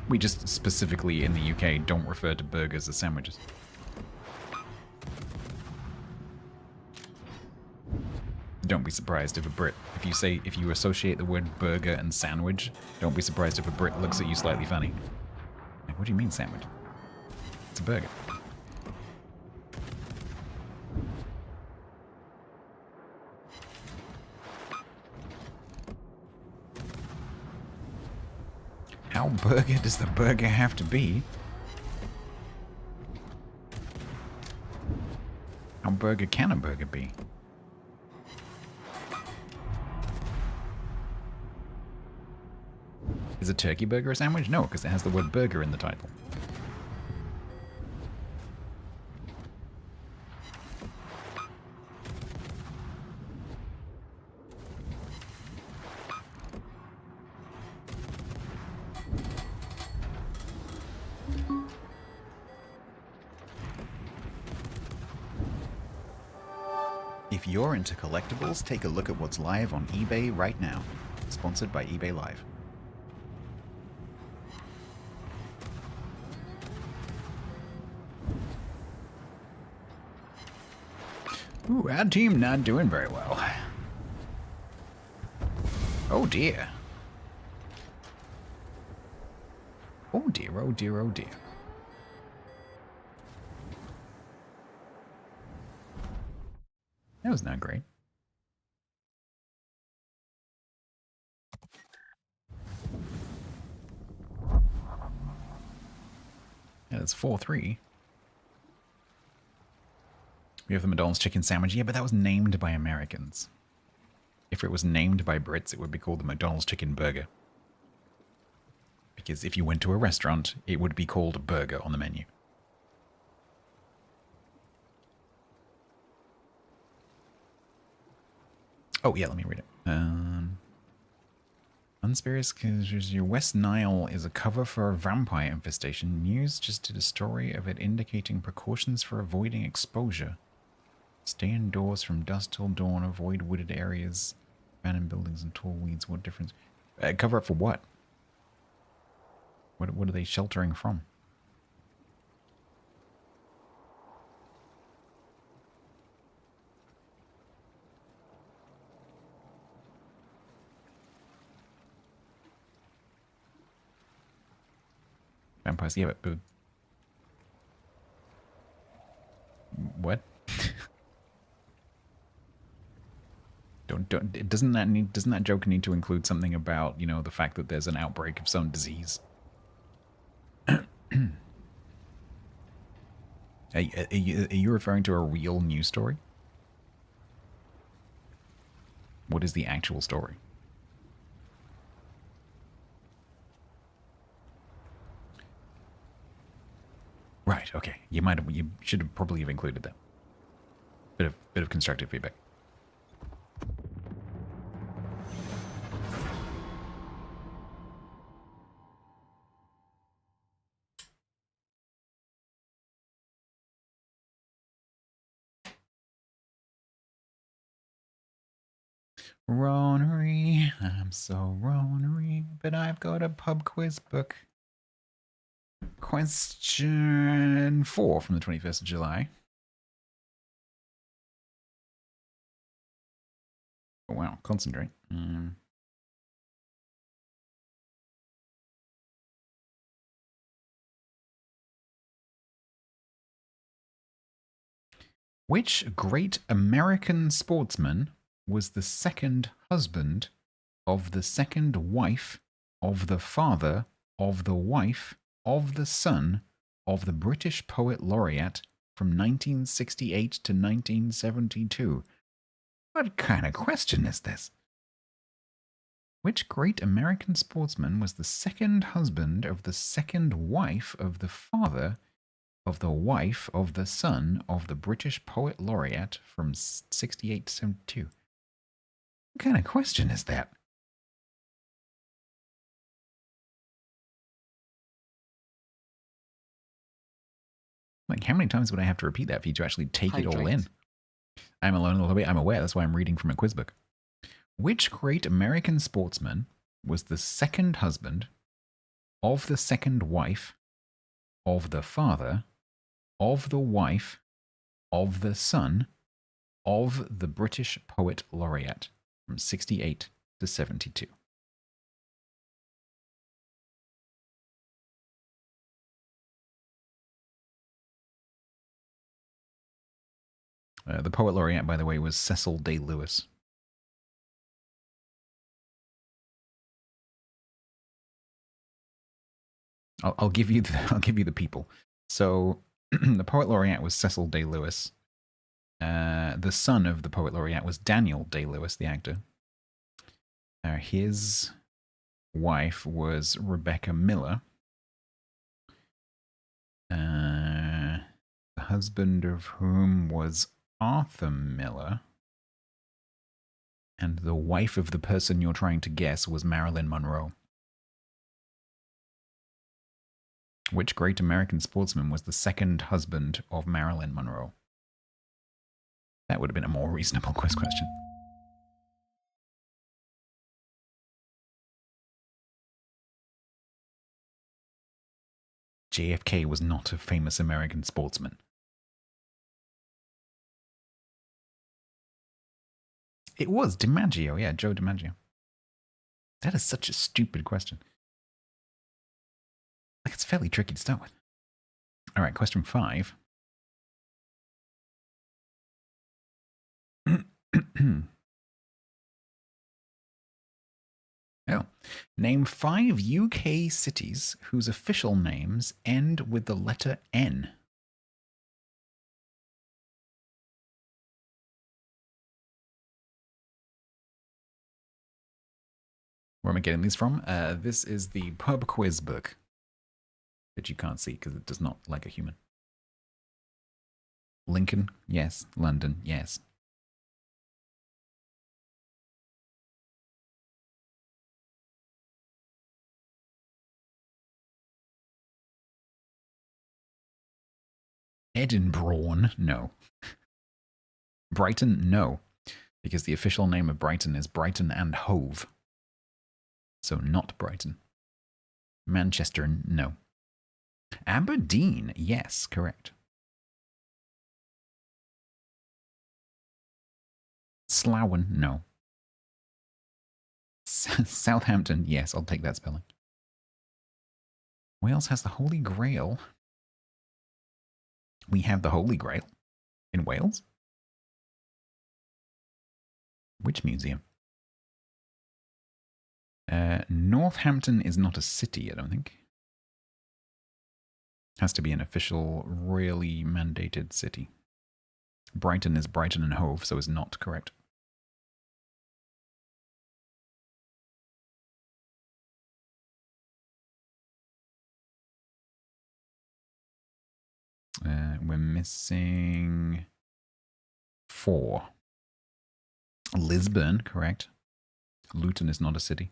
We just specifically in the UK don't refer to burgers as sandwiches. Don't be surprised if a Brit, if you associate the word burger and sandwich, don't be surprised if a Brit looks at you slightly funny. Like, what do you mean sandwich? It's a burger. How burger does the burger have to be? How burger can a burger be? Is a turkey burger a sandwich? No, because it has the word burger in the title. If you're into collectibles, take a look at what's live on eBay right now. Sponsored by eBay Live. Ooh, our team not doing very well. Oh dear. Oh dear, oh dear, oh dear. That was not great. It's 4-3. We have the McDonald's chicken sandwich. Yeah, but that was named by Americans. If it was named by Brits, it would be called the McDonald's chicken burger. Because if you went to a restaurant, it would be called a burger on the menu. Oh, yeah, let me read it. Unspirious, your West Nile is a cover for a vampire infestation. News just did a story of it indicating precautions for avoiding exposure. Stay indoors from dusk till dawn. Avoid wooded areas, abandoned buildings, and tall weeds. What difference? Cover up for what? What are they sheltering from? Vampires, yeah, but what? Doesn't that joke need to include something about, you know, the fact that there's an outbreak of some disease? Are you referring to a real news story? What is the actual story? Right. Okay. You should have probably have included that. Bit of constructive feedback. Ronery, I'm so ronery, but I've got a pub quiz book. Question 4 from the 21st of July. Oh, wow, concentrate. Which great American sportsman was the second husband of the second wife of the father of the wife of the son of the British Poet Laureate from 1968 to 1972? What kind of question is this? Which great American sportsman was the second husband of the second wife of the father of the wife of the son of the British Poet Laureate from 68 to 72? What kind of question is that? Like, how many times would I have to repeat that for you to actually take it all in? I'm alone a little bit. I'm aware. That's why I'm reading from a quiz book. Which great American sportsman was the second husband of the second wife of the father of the wife of the son of the British Poet Laureate from 68 to 72? The Poet Laureate, by the way, was Cecil Day Lewis. I'll give you the people. So the Poet Laureate was Cecil Day Lewis. The son of the Poet Laureate was Daniel Day Lewis, the actor. His wife was Rebecca Miller. The husband of whom was Arthur Miller. And the wife of the person you're trying to guess was Marilyn Monroe. Which great American sportsman was the second husband of Marilyn Monroe? That would have been a more reasonable quiz question. JFK was not a famous American sportsman. It was DiMaggio, yeah, Joe DiMaggio. That is such a stupid question. Like, it's fairly tricky to start with. All right, question 5. Oh. Name 5 UK cities whose official names end with the letter N. Where am I getting these from? This is the pub quiz book that you can't see because it does not like a human. Lincoln, yes. London, yes. Edinburgh, no. Brighton, no. Because the official name of Brighton is Brighton and Hove. So not Brighton. Manchester, no. Aberdeen, yes, correct. Slough, no. Southampton, yes, I'll take that spelling. Wales has the Holy Grail. We have the Holy Grail in Wales? Which museum? Northampton is not a city, I don't think. Has to be an official, royally mandated city. Brighton is Brighton and Hove, so is not correct. We're missing 4. Lisbon, correct. Luton is not a city.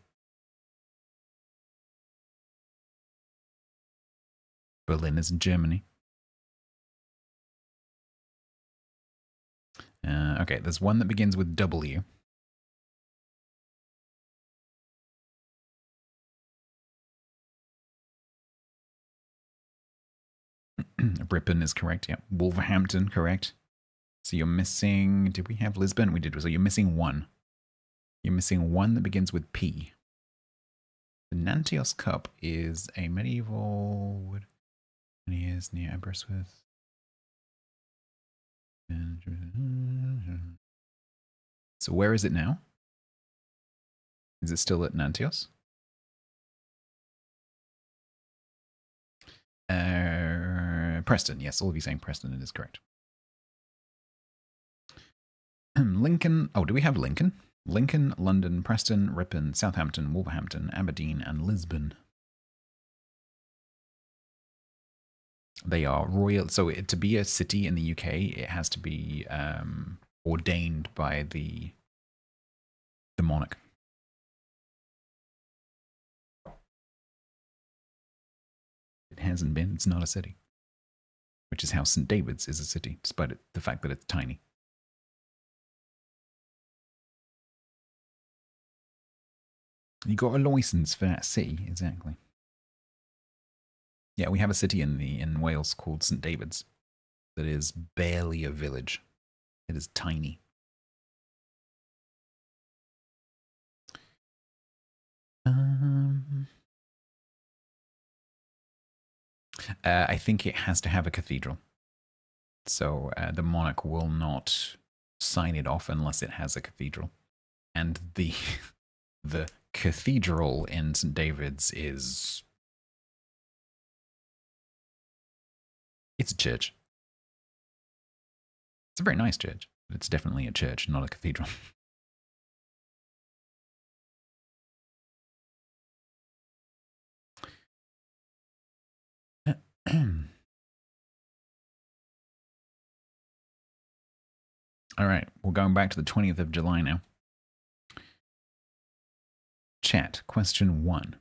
Berlin is in Germany. Okay, there's one that begins with W. Ripon is correct, yeah. Wolverhampton, correct. So you're missing... Did we have Lisbon? We did. So you're missing 1. You're missing 1 that begins with P. The Nantios Cup is a medieval wood. And he is near Aberystwyth. So where is it now? Is it still at Nantios? Preston, yes, all of you saying Preston, it is correct. Lincoln, oh, do we have Lincoln? Lincoln, London, Preston, Ripon, Southampton, Wolverhampton, Aberdeen, and Lisbon. They are royal, so to be a city in the UK, it has to be ordained by the monarch. It hasn't been, it's not a city. Which is how St. David's is a city, despite the fact that it's tiny. You got a license for that city, exactly. Yeah, we have a city in Wales called St. David's that is barely a village. It is tiny. I think it has to have a cathedral. So the monarch will not sign it off unless it has a cathedral. And the cathedral in St. David's is... It's a church. It's a very nice church, but it's definitely a church, not a cathedral. All right, we're going back to the 20th of July now. Chat, question 1.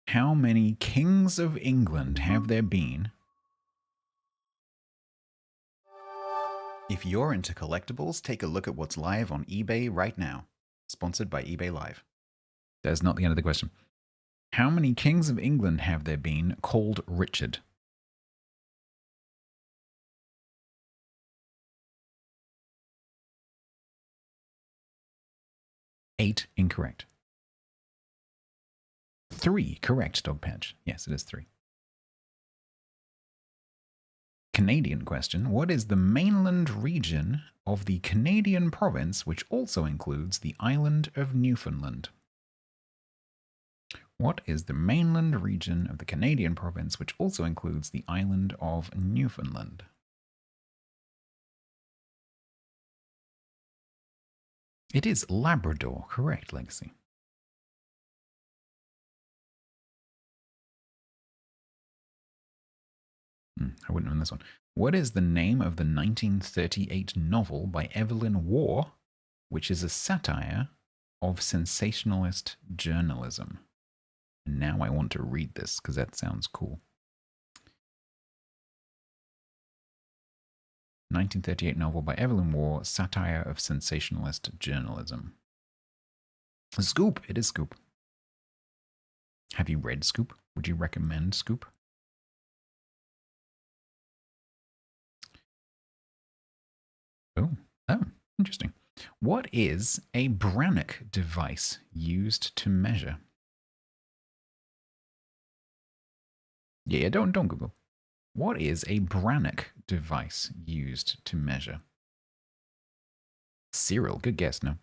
How many kings of England have there been? If you're into collectibles, take a look at what's live on eBay right now. Sponsored by eBay Live. That's not the end of the question. How many kings of England have there been called Richard? Eight, incorrect. 3, correct, Dogpatch. Yes, it is 3. Canadian question. What is the mainland region of the Canadian province which also includes the island of Newfoundland? What is the mainland region of the Canadian province, which also includes the island of Newfoundland? It is Labrador, correct, Legacy. I wouldn't know this one. What is the name of the 1938 novel by Evelyn Waugh, which is a satire of sensationalist journalism? And now I want to read this because that sounds cool. 1938 novel by Evelyn Waugh, satire of sensationalist journalism. Scoop. It is Scoop. Have you read Scoop? Would you recommend Scoop? Oh, interesting. What is a Brannock device used to measure? Yeah, don't Google. What is a Brannock device used to measure? Cyril, good guess, no?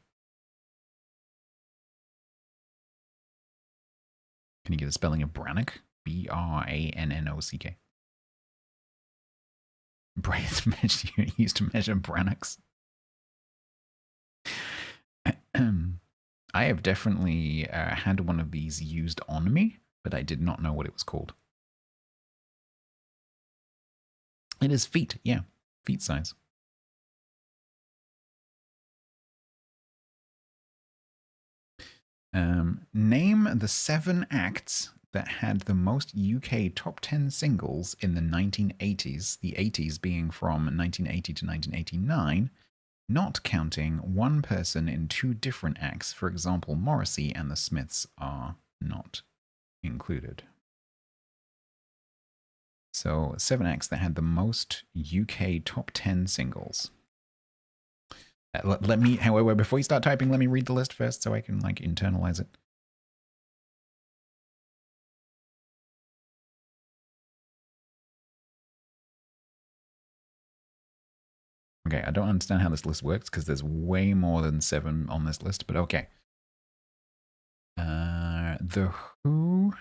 Can you get the spelling of Brannock? B-R-A-N-N-O-C-K. Brace used to measure Brannocks. I have definitely had one of these used on me, but I did not know what it was called. It is feet, yeah, feet size. Name the 7 acts that had the most UK top 10 singles in the 1980s, the 80s being from 1980 to 1989, not counting one person in 2 different acts. For example, Morrissey and the Smiths are not included. So 7 acts that had the most UK top 10 singles. Let me, however, before you start typing, let me read the list first so I can like internalize it. Okay, I don't understand how this list works because there's way more than 7 on this list, but okay. The Who.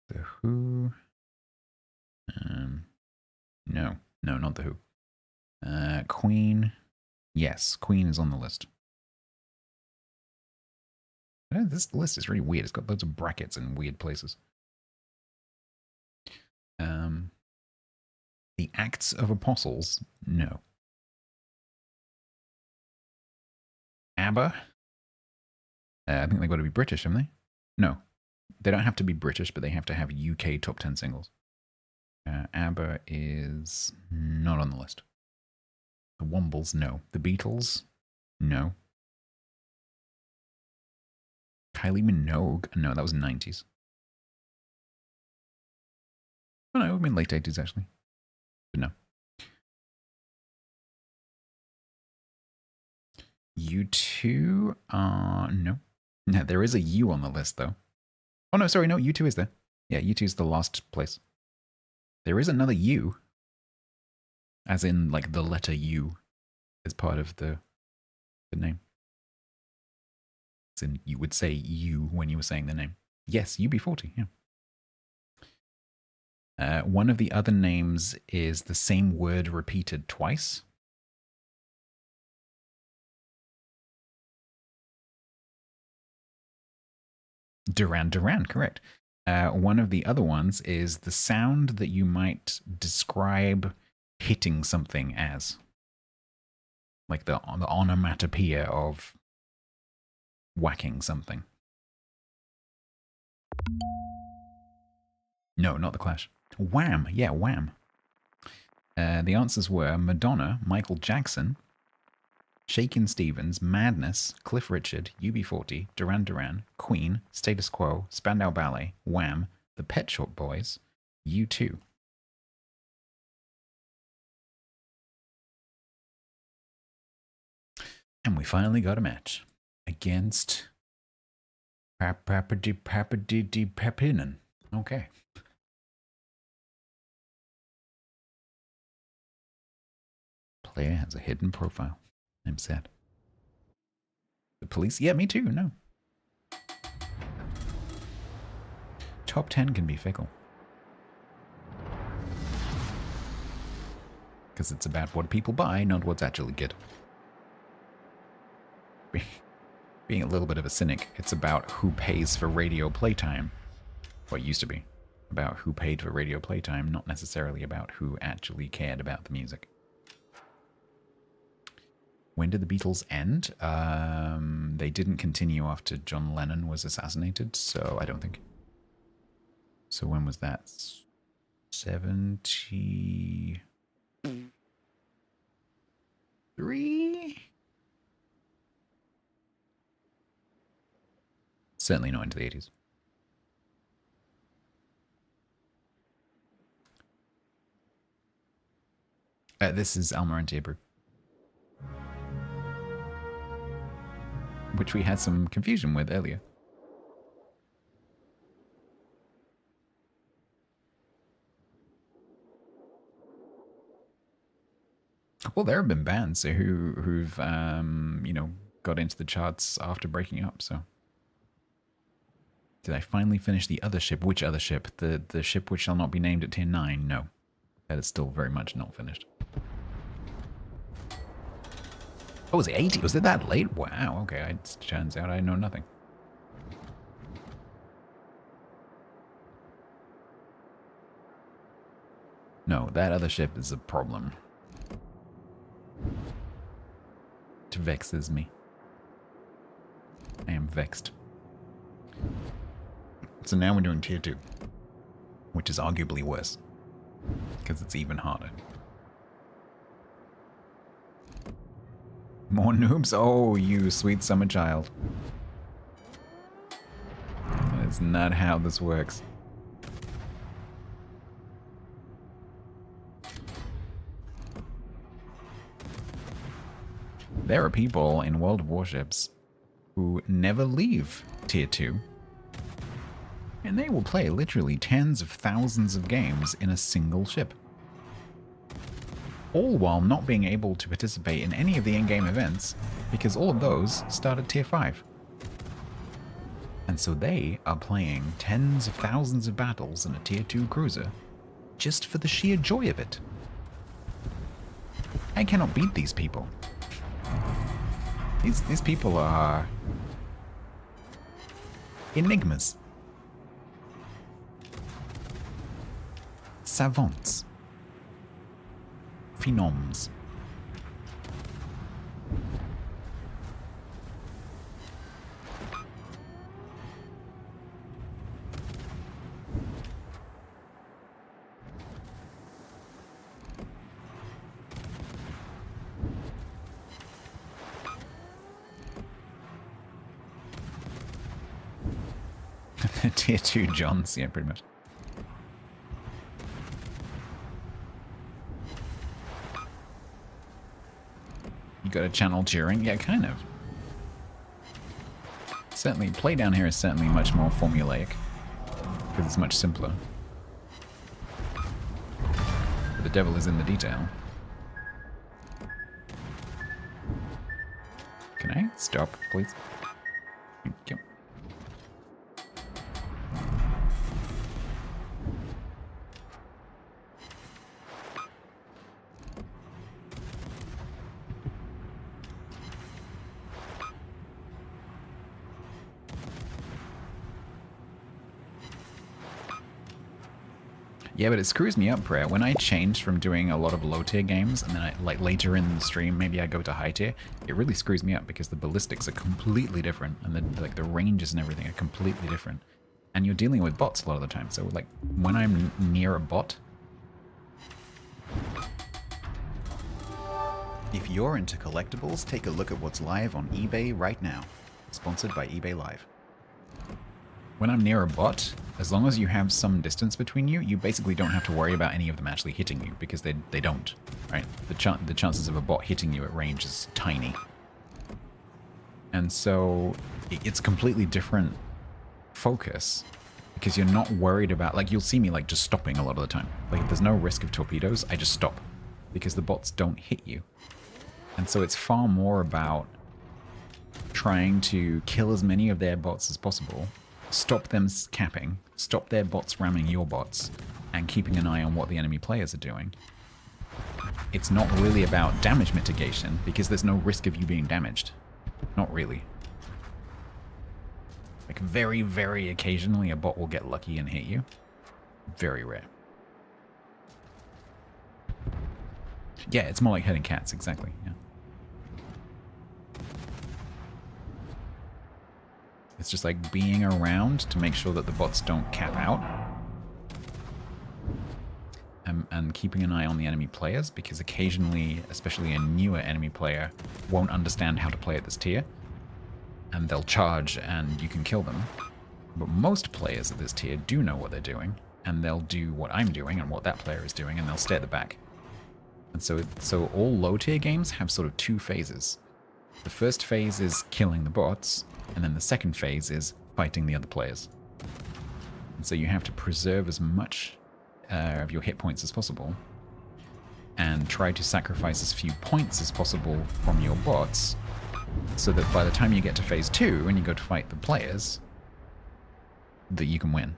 The Who. No, not The Who. Queen. Yes, Queen is on the list. This list is really weird. It's got loads of brackets in weird places. The Acts of Apostles. No. ABBA. I think they've got to be British, haven't they? No. They don't have to be British, but they have to have UK top 10 singles. ABBA is not on the list. The Wombles, no. The Beatles, no. Kylie Minogue, no, that was 90s. Oh no, I mean late 80s actually. But no. U2, no. No, there is a U on the list though. Oh no, sorry, no, U2 is there. Yeah, U2 is the last place. There is another U. As in, like, the letter U is part of the name. As in, you would say U when you were saying the name. Yes, UB40, yeah. One of the other names is the same word repeated twice. Duran Duran, correct. One of the other ones is the sound that you might describe hitting something as. Like the onomatopoeia of whacking something. No, not the Clash. Wham! Yeah, Wham! The answers were Madonna, Michael Jackson, Shakin' Stevens, Madness, Cliff Richard, UB40, Duran Duran, Queen, Status Quo, Spandau Ballet, Wham!, The Pet Shop Boys, U2. And we finally got a match against Papapidi Okay. Player has a hidden profile. I'm sad. The police? Yeah, me too. No. top 10 can be fickle. Because it's about what people buy, not what's actually good. Being a little bit of a cynic, it's about who pays for radio playtime. What used to be. About who paid for radio playtime, not necessarily about who actually cared about the music. When did the Beatles end? They didn't continue after John Lennon was assassinated, so I don't think. So when was that? 73? Certainly not into the 80s. This is Almirante Brew, which we had some confusion with earlier. Well, there have been bands who've you know, got into the charts after breaking up. So, did I finally finish the other ship? Which other ship? The ship which shall not be named at tier 9? No, that is still very much not finished. Oh, was it 80? Was it that late? Wow. Okay, it turns out I know nothing. No, that other ship is a problem. It vexes me. I am vexed. So now we're doing tier 2, which is arguably worse, because it's even harder. More noobs? Oh, you sweet summer child. That's not how this works. There are people in World of Warships who never leave tier 2, and they will play literally tens of thousands of games in a single ship, all while not being able to participate in any of the in-game events because all of those start at tier 5. And so they are playing tens of thousands of battles in a tier 2 cruiser just for the sheer joy of it. I cannot beat these people. These people are enigmas. Savants. Phenoms. Tier 2 Johns, yeah, pretty much. You got a channel cheering? Yeah, kind of. Certainly, play down here is certainly much more formulaic, because it's much simpler. But the devil is in the detail. Can I stop, please? Thank you. Yeah, but it screws me up, Prayer. When I change from doing a lot of low tier games and then I, like later in the stream, maybe I go to high tier, it really screws me up because the ballistics are completely different and the ranges and everything are completely different. And you're dealing with bots a lot of the time. So like when I'm near a bot. If you're into collectibles, take a look at what's live on eBay right now. Sponsored by eBay Live. When I'm near a bot, as long as you have some distance between you, you basically don't have to worry about any of them actually hitting you, because they don't, right? The chances of a bot hitting you at range is tiny. And so it's a completely different focus, because you're not worried about, like, you'll see me like just stopping a lot of the time. Like if there's no risk of torpedoes, I just stop, because the bots don't hit you. And so it's far more about trying to kill as many of their bots as possible stop them capping, stop their bots ramming your bots, and keeping an eye on what the enemy players are doing, it's not really about damage mitigation because there's no risk of you being damaged. Not really. Like very, very occasionally a bot will get lucky and hit you. Very rare. Yeah, it's more like herding cats, exactly. Yeah. It's just like being around to make sure that the bots don't cap out. And keeping an eye on the enemy players, because occasionally, especially a newer enemy player, won't understand how to play at this tier. And they'll charge and you can kill them. But most players at this tier do know what they're doing, and they'll do what I'm doing and what that player is doing, and they'll stay at the back. And so all low tier games have sort of two phases. The first phase is killing the bots, and then the second phase is fighting the other players. And so you have to preserve as much of your hit points as possible, and try to sacrifice as few points as possible from your bots, so that by the time you get to phase 2 and you go to fight the players, that you can win.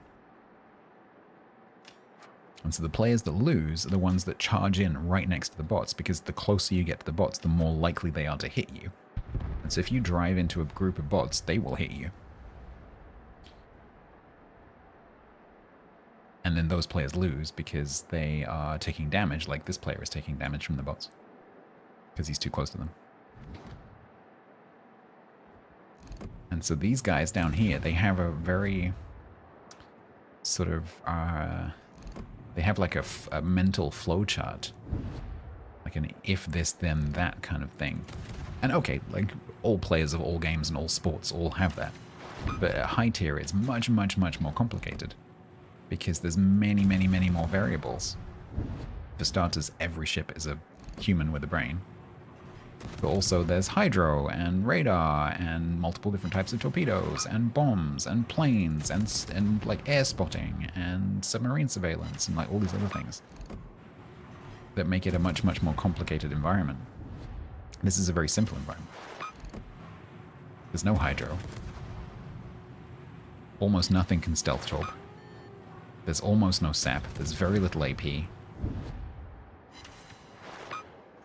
And so the players that lose are the ones that charge in right next to the bots, because the closer you get to the bots, the more likely they are to hit you. And so if you drive into a group of bots, they will hit you. And then those players lose because they are taking damage, like this player is taking damage from the bots, because he's too close to them. And so these guys down here, they have a very sort of, they have like a mental flow chart, like an if this then that kind of thing. And okay, like all players of all games and all sports all have that. But at high tier, it's much, much, much more complicated, because there's many, many, many more variables. For starters, every ship is a human with a brain. But also there's hydro and radar and multiple different types of torpedoes and bombs and planes and like air spotting and submarine surveillance and like all these other things that make it a much, much more complicated environment. This is a very simple environment. There's no hydro. Almost nothing can stealth torp. There's almost no sap. There's very little AP.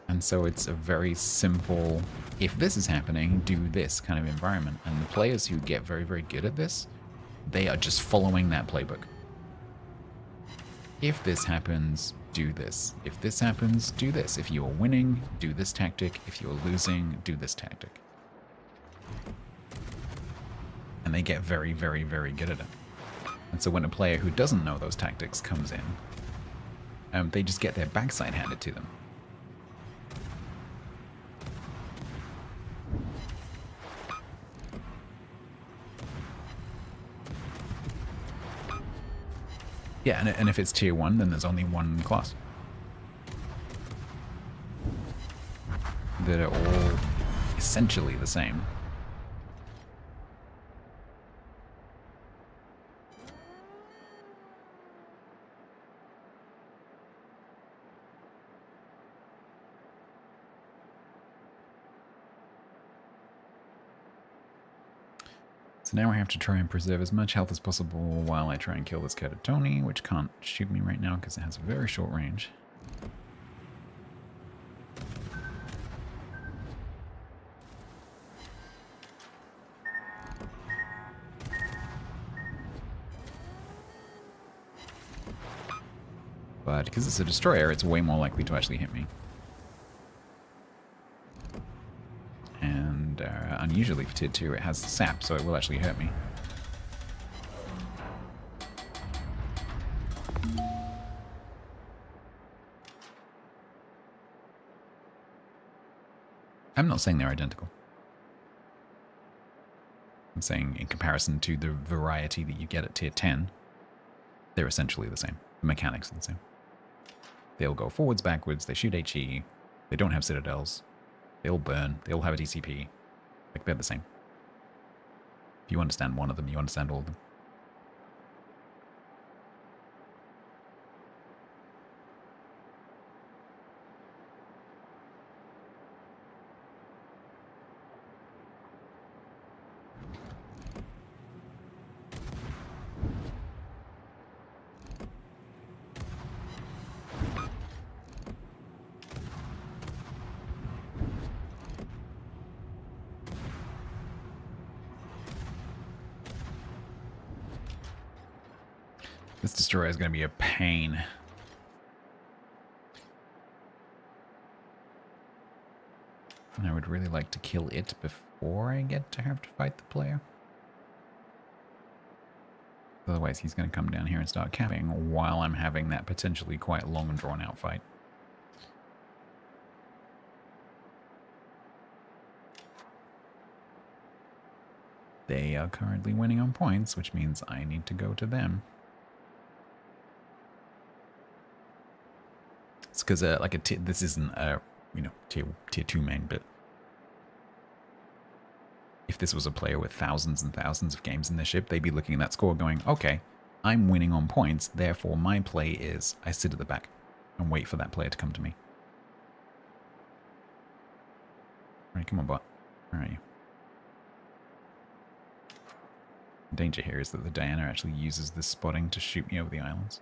And so it's a very simple, if this is happening, do this kind of environment. And the players who get very, very good at this, they are just following that playbook. If this happens, do this. If this happens, do this. If you are winning, do this tactic. If you are losing, do this tactic. And they get very, very, very good at it. And so when a player who doesn't know those tactics comes in, they just get their backside handed to them. Yeah, and if it's tier 1, then there's only one class. That are all essentially the same. So now I have to try and preserve as much health as possible while I try and kill this Tony, which can't shoot me right now because it has a very short range. But because it's a destroyer, it's way more likely to actually hit me. And unusually for tier 2, it has sap, so it will actually hurt me. I'm not saying they're identical. I'm saying in comparison to the variety that you get at tier 10, they're essentially the same. The mechanics are the same. They'll go forwards, backwards, they shoot HE, they don't have citadels, they all burn, they all have a DCP. Like, they're the same. If you understand one of them, you understand all of them. This destroyer is going to be a pain. And I would really like to kill it before I get to have to fight the player. Otherwise, he's going to come down here and start capping while I'm having that potentially quite long and drawn out fight. They are currently winning on points, which means I need to go to them. It's because this isn't a tier 2 main, but if this was a player with thousands and thousands of games in their ship, they'd be looking at that score going, okay, I'm winning on points, therefore my play is I sit at the back and wait for that player to come to me. Alright, come on, bot. Where are you? The danger here is that the Diana actually uses this spotting to shoot me over the islands.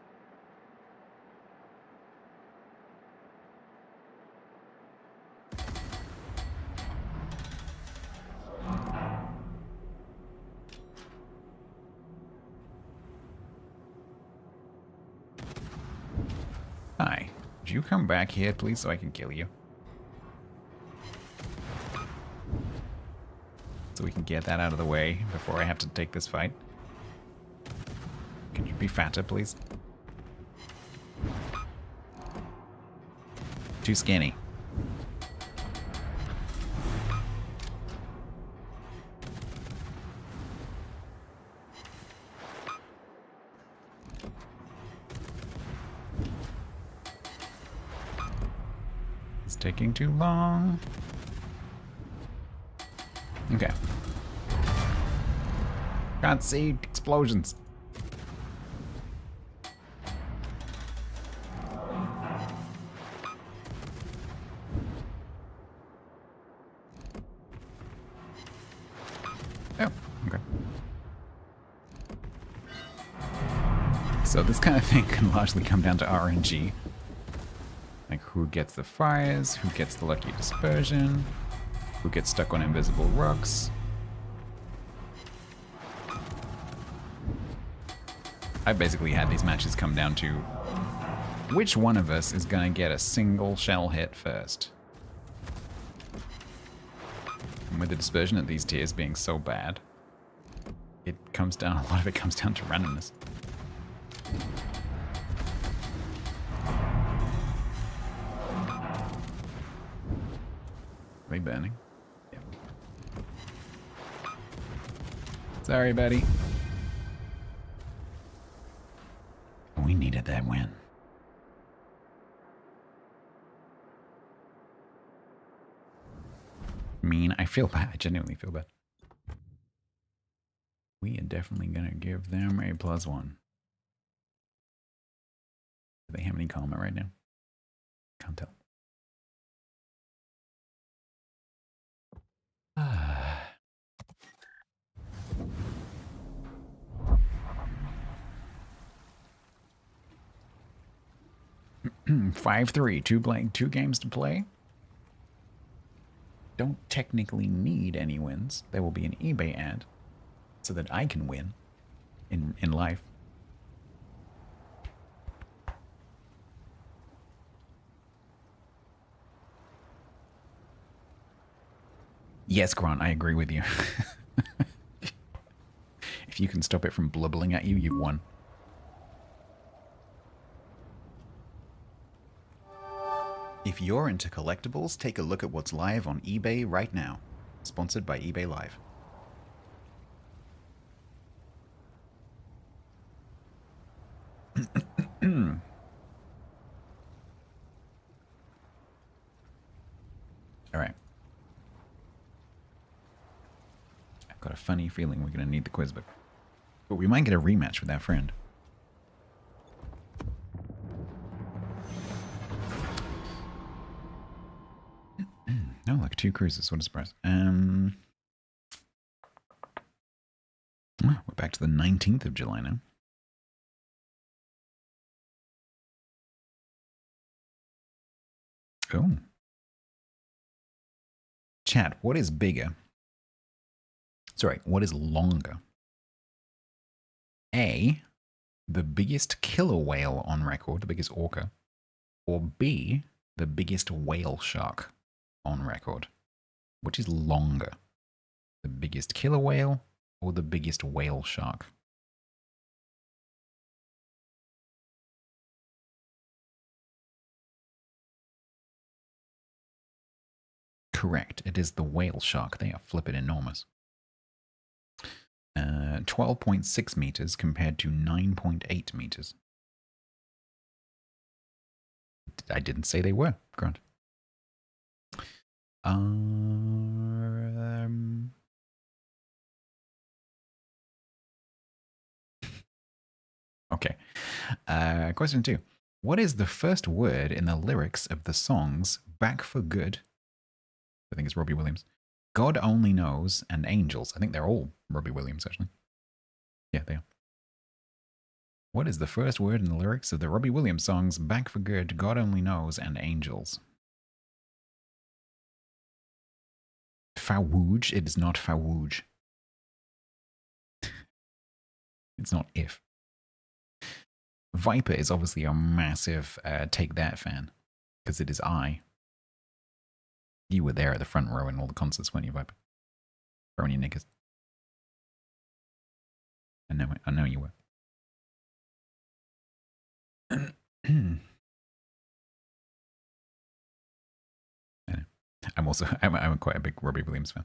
Hi. Would you come back here, please, so I can kill you? So we can get that out of the way before I have to take this fight. Can you be fatter, please? Too skinny. It's taking too long. Okay. Can't see explosions. Oh, okay. So this kind of thing can largely come down to RNG. Like who gets the fires, who gets the lucky dispersion, who gets stuck on invisible rocks. I basically had these matches come down to which one of us is going to get a single shell hit first. And with the dispersion at these tiers being so bad, it comes down, a lot of it comes down to randomness. Are they burning? Yeah. Sorry, buddy. We needed that win. I mean, I feel bad. I genuinely feel bad. We are definitely going to give them a +1. Do they have any karma right now? Can't tell. 5-3, two games to play. Don't technically need any wins. There will be an eBay ad so that I can win in life. Yes, Grant, I agree with you. If you can stop it from blubbling at you, you've won. If you're into collectibles, take a look at what's live on eBay right now. Sponsored by eBay Live. All right. I've got a funny feeling we're going to need the quiz book. But we might get a rematch with our friend. No, like 2 cruises. What a surprise. We're back to the 19th of July now. Oh. Chat, what is bigger? Sorry, what is longer? A, the biggest killer whale on record, the biggest orca, or B, the biggest whale shark on record? Which is longer? The biggest killer whale or the biggest whale shark? Correct. It is the whale shark. They are flippin' enormous. 12.6 meters compared to 9.8 meters. I didn't say they were, Grant. Okay. Question 2. What is the first word in the lyrics of the songs Back for Good? I think it's Robbie Williams. God Only Knows and Angels. I think they're all Robbie Williams, actually. Yeah, they are. What is the first word in the lyrics of the Robbie Williams songs Back for Good, God Only Knows, and Angels? Fawooge. It is not Fawooge. It's not if. Viper is obviously a massive Take That fan, because it is I. You were there at the front row in all the concerts, weren't you, Viper? Throwing your knickers. I know you were. I'm quite a big Robbie Williams fan.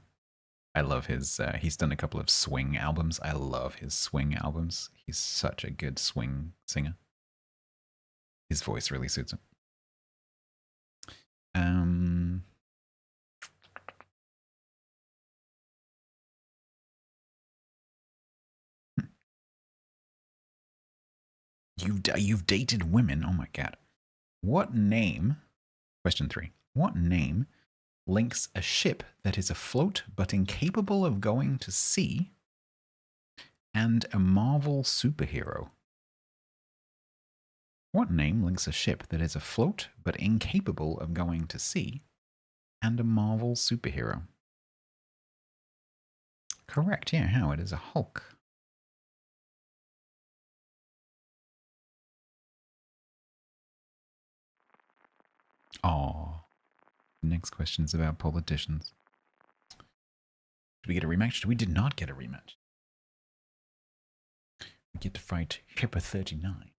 I love his, he's done a couple of swing albums. I love his swing albums. He's such a good swing singer. His voice really suits him. You've dated women? Oh my god. What name, question 3, what name links a ship that is afloat but incapable of going to sea and a Marvel superhero? What name links a ship that is afloat but incapable of going to sea and a Marvel superhero? Correct, yeah, how? It is a Hulk. Oh, next question is about politicians. Did we get a rematch? We did not get a rematch. We get to fight Hipper 39.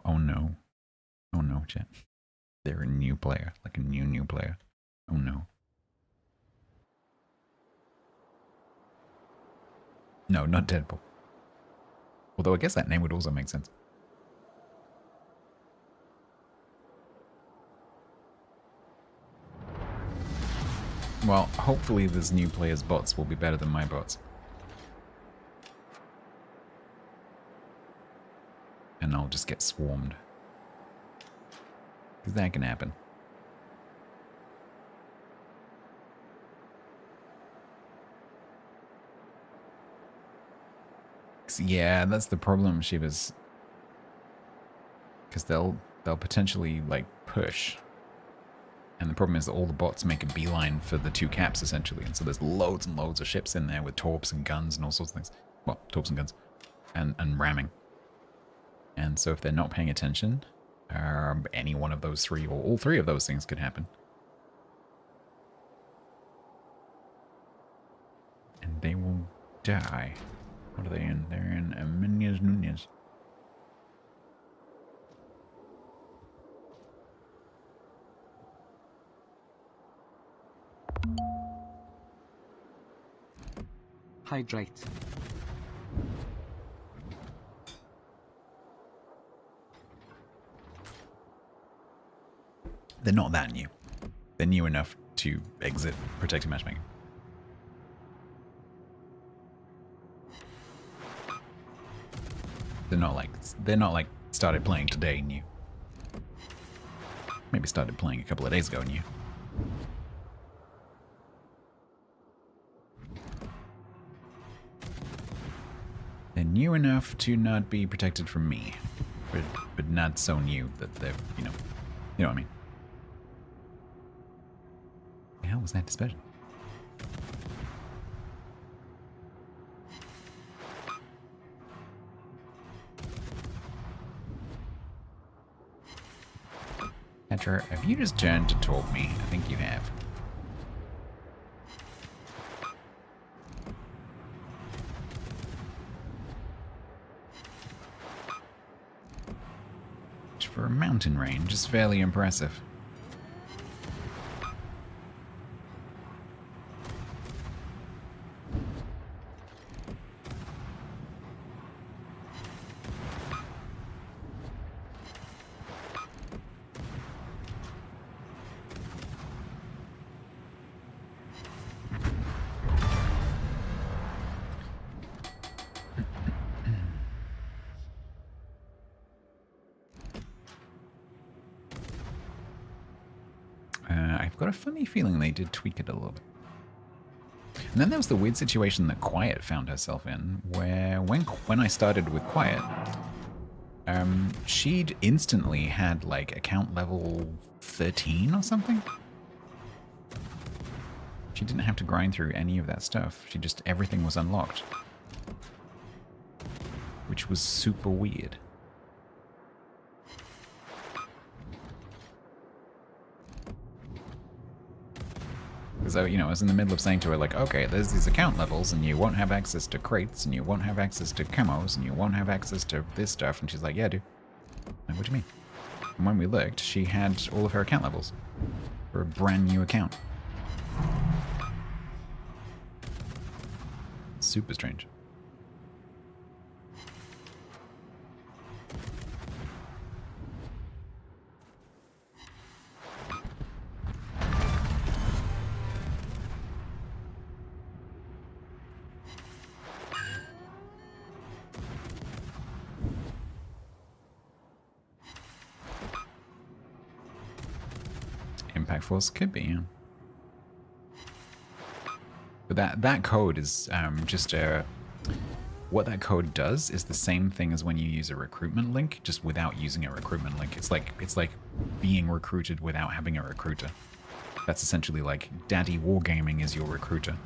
Oh no. Oh no, chat. They're a new player, like a new player. Oh no. No, not Deadpool. Although I guess that name would also make sense. Well, hopefully this new player's bots will be better than my bots. And I'll just get swarmed. Because that can happen. Yeah, that's the problem, Shivas. Because they'll potentially, like, push. And the problem is that all the bots make a beeline for the 2 caps, essentially. And so there's loads and loads of ships in there with torps and guns and all sorts of things. Well, torps and guns. And ramming. And so if they're not paying attention, any one of those 3 or all 3 of those things could happen. And they will die. What are they in? They're in Aminas Nunez. Hydrate. They're not that new. They're new enough to exit protected matchmaking. They're not like started playing today new. Maybe started playing a couple of days ago new. They're new enough to not be protected from me, but not so new that they're, you know what I mean. The hell was that dispersion? Petra, have you just turned to talk me? I think you have. Which for a mountain range is fairly impressive. I've got a funny feeling they did tweak it a little bit. And then there was the weird situation that Quiet found herself in, where when I started with Quiet, she'd instantly had like account level 13 or something. She didn't have to grind through any of that stuff. She just, everything was unlocked. Which was super weird. So, you know, I was in the middle of saying to her, like, okay, there's these account levels, and you won't have access to crates, and you won't have access to camos, and you won't have access to this stuff. And she's like, yeah, I do. Like, what do you mean? And when we looked, she had all of her account levels for a brand new account. Super strange. Impact Force could be, yeah. But that code is just a... What that code does is the same thing as when you use a recruitment link, just without using a recruitment link. It's like being recruited without having a recruiter. That's essentially like Daddy Wargaming is your recruiter.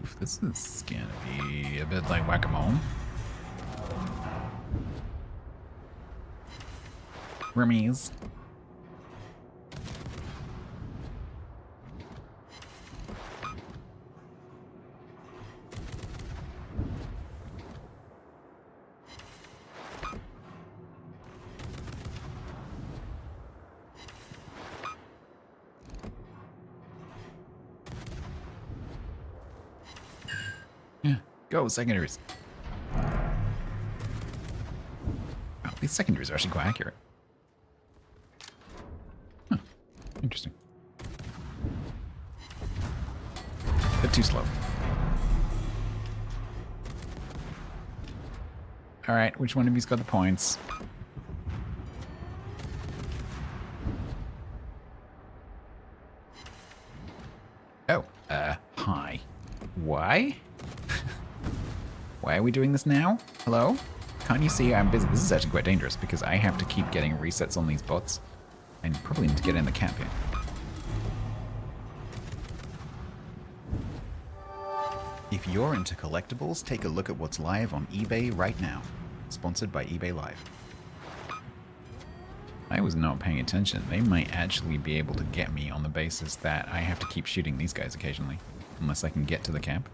Oof, this is gonna be a bit like whack-a-mole. Rummies. Yeah, go secondaries. Wow, these secondaries are actually quite accurate. Huh, interesting. Bit too slow. Alright, which one of you's got the points? Oh, hi. Why? Why are we doing this now? Hello? Can't you see I'm busy? This is actually quite dangerous because I have to keep getting resets on these bots. I probably need to get in the cap here. If you're into collectibles, take a look at what's live on eBay right now. Sponsored by eBay Live. I was not paying attention. They might actually be able to get me on the basis that I have to keep shooting these guys occasionally. Unless I can get to the camp.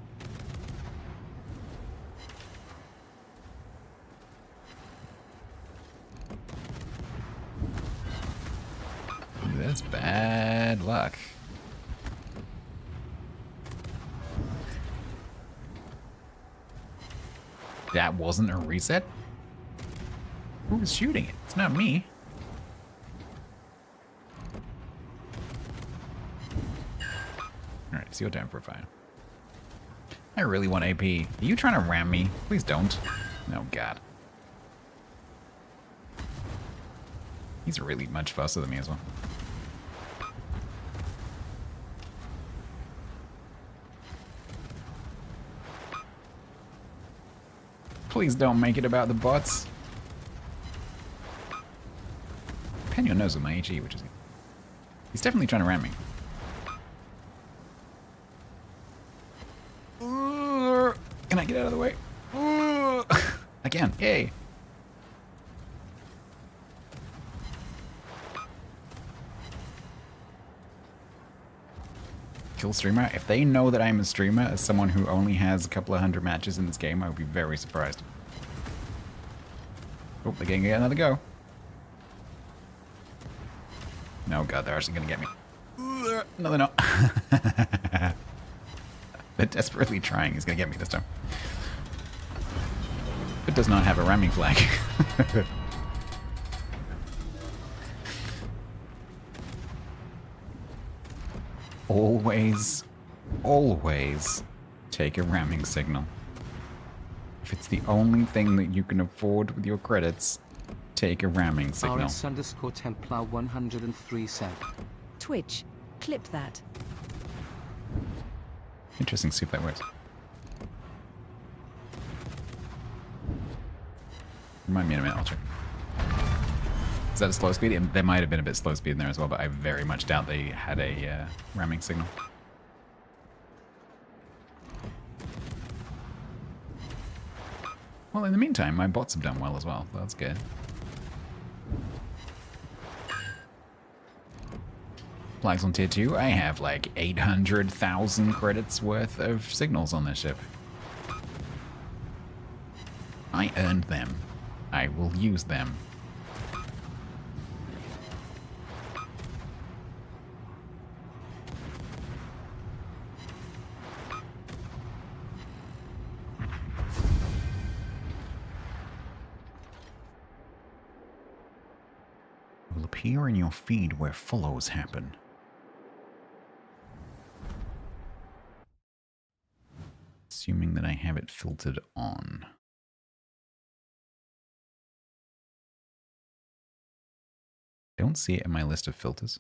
That's bad luck. That wasn't a reset? Who was shooting it? It's not me. Alright, it's your time for a fire. I really want AP. Are you trying to ram me? Please don't. Oh god. He's really much faster than me as well. Please don't make it about the bots. Pen your nose with my HE, which is... He's definitely trying to ram me. Can I get out of the way? I can. Yay. Kill streamer. If they know that I'm a streamer, as someone who only has a couple of hundred matches in this game, I would be very surprised. Oh, they're getting another go. No, God, they're actually going to get me. No, they're not. They're desperately trying. He's going to get me this time. It does not have a ramming flag. Always, always take a ramming signal. If it's the only thing that you can afford with your credits, take a ramming signal. RS_Templar 103 said. Twitch, clip that. Interesting, see if that works. Remind me in a minute, I'll check. Is that a slow speed? There might have been a bit slow speed in there as well, but I very much doubt they had a ramming signal. Well, in the meantime, my bots have done well as well. So that's good. Flags on tier 2. I have like 800,000 credits worth of signals on this ship. I earned them. I will use them. Will appear in your feed where follows happen. Assuming that I have it filtered on. Don't see it in my list of filters.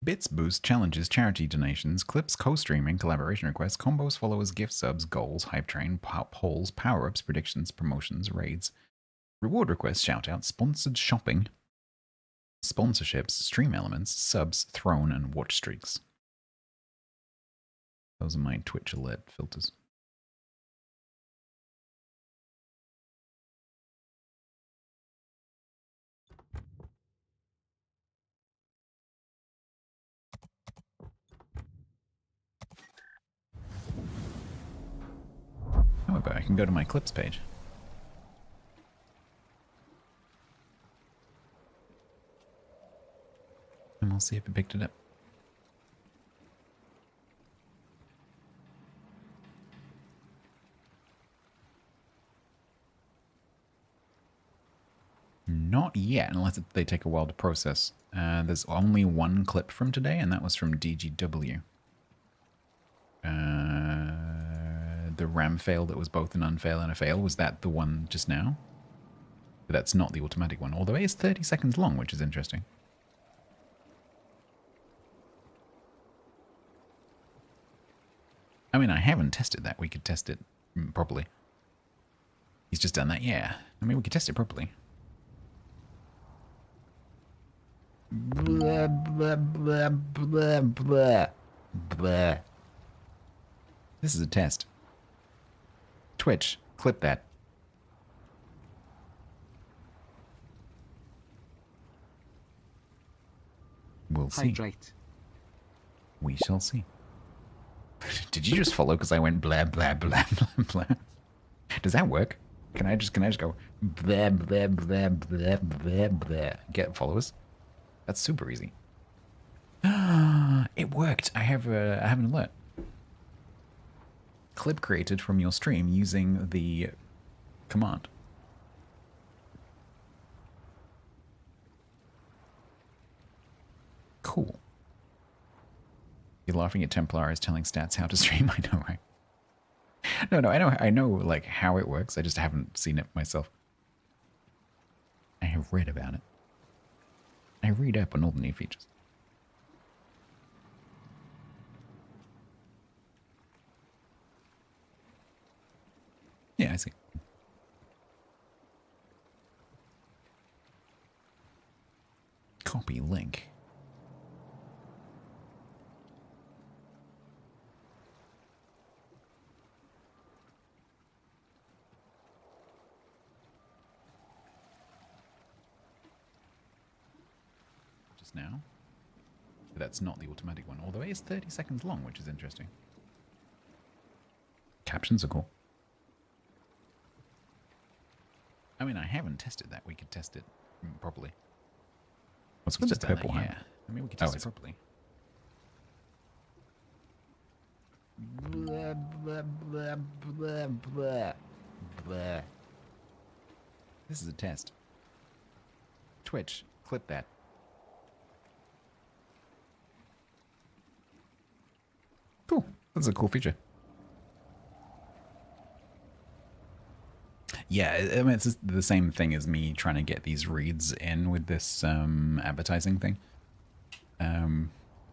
Bits, boost, challenges, charity donations, clips, co-streaming, collaboration requests, combos, followers, gift subs, goals, hype train, polls, power-ups, predictions, promotions, raids, reward requests, shoutouts, sponsored shopping, sponsorships, stream elements, subs, throne, and watch streaks. Those are my Twitch alert filters. However, I can go to my clips page. And we'll see if it picked it up. Not yet, unless they take a while to process. There's only one clip from today, and that was from DGW. The RAM fail that was both an unfail and a fail, was that the one just now? But that's not the automatic one, although it is 30 seconds long, which is interesting. I mean, I haven't tested that. We could test it properly. He's just done that, yeah. I mean, we could test it properly. Blah, blah, blah, blah, blah, blah. This is a test. Twitch, clip that. We'll see. Hydrate. We shall see. Did you just follow because I went blah blah blah blah blah? Does that work? Can I just go blah blah blah blah blah blah? Get followers? That's super easy. It worked. I have an alert. Clip created from your stream using the command. Cool. You're laughing at Templar is telling stats how to stream. I know, right? No, I know like how it works. I just haven't seen it myself. I have read about it. I read up on all the new features. Copy link. Just now. But that's not the automatic one, although it is 30 seconds long, which is interesting. Captions are cool. I mean, I haven't tested that. We could test it properly. What's with the purple hat? Yeah. I mean, we could test it properly. Blah, blah, blah, blah, blah, blah. This is a test. Twitch, clip that. Cool. That's a cool feature. Yeah, I mean, it's the same thing as me trying to get these reads in with this advertising thing.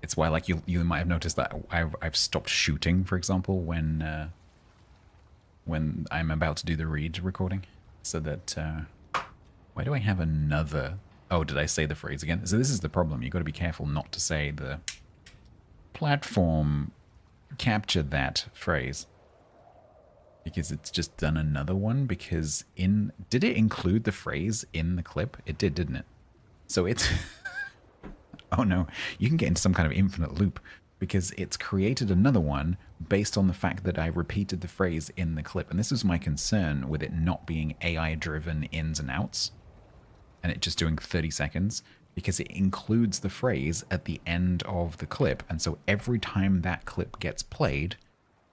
It's why, like, you might have noticed that I've stopped shooting, for example, when I'm about to do the read recording, so that why do I have another? Oh, did I say the phrase again? So this is the problem. You got to be careful not to say the platform captured that phrase. Because it's just done another one, because did it include the phrase in the clip? It did, didn't it? So it's, oh no, you can get into some kind of infinite loop, because it's created another one based on the fact that I repeated the phrase in the clip. And this was my concern with it not being AI-driven ins and outs, and it just doing 30 seconds, because it includes the phrase at the end of the clip. And so every time that clip gets played,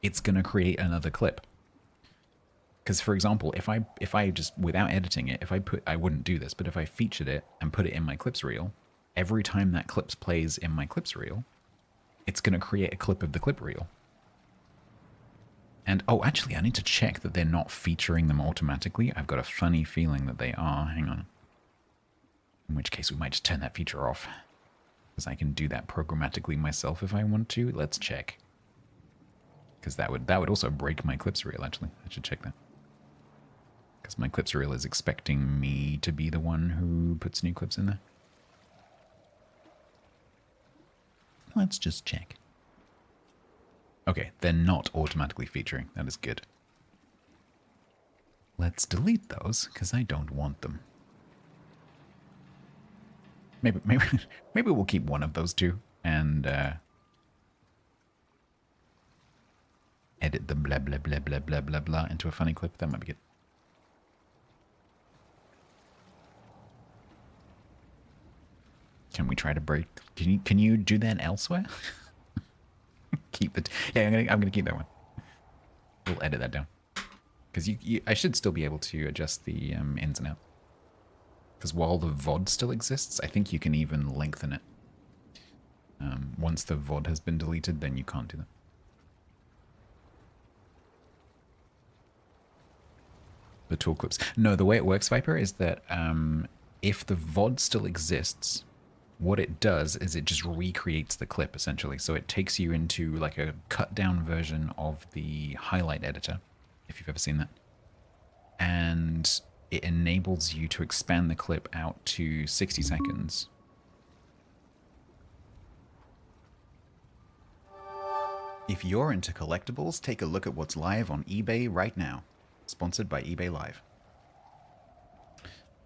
it's going to create another clip. Because, for example, if I just, without editing it, I wouldn't do this, but if I featured it and put it in my clips reel, every time that clip plays in my clips reel, it's going to create a clip of the clip reel. And, oh, actually, I need to check that they're not featuring them automatically. I've got a funny feeling that they are. Hang on. In which case, we might just turn that feature off. Because I can do that programmatically myself if I want to. Let's check. Because that would also break my clips reel, actually. I should check that. Because my clips reel is expecting me to be the one who puts new clips in there. Let's just check. Okay, they're not automatically featuring. That is good. Let's delete those, because I don't want them. Maybe we'll keep one of those two, and edit the blah blah blah blah blah blah blah into a funny clip. That might be good. Can we try to break? Can you do that elsewhere? Keep it. Yeah, I'm gonna keep that one. We'll edit that down, because I should still be able to adjust the ins and outs. Because while the VOD still exists, I think you can even lengthen it. Once the VOD has been deleted, then you can't do that. The tool clips. No, the way it works, Viper, is that if the VOD still exists, what it does is it just recreates the clip, essentially. So it takes you into like a cut down version of the highlight editor, if you've ever seen that. And it enables you to expand the clip out to 60 seconds. If you're into collectibles, take a look at what's live on eBay right now. Sponsored by eBay Live.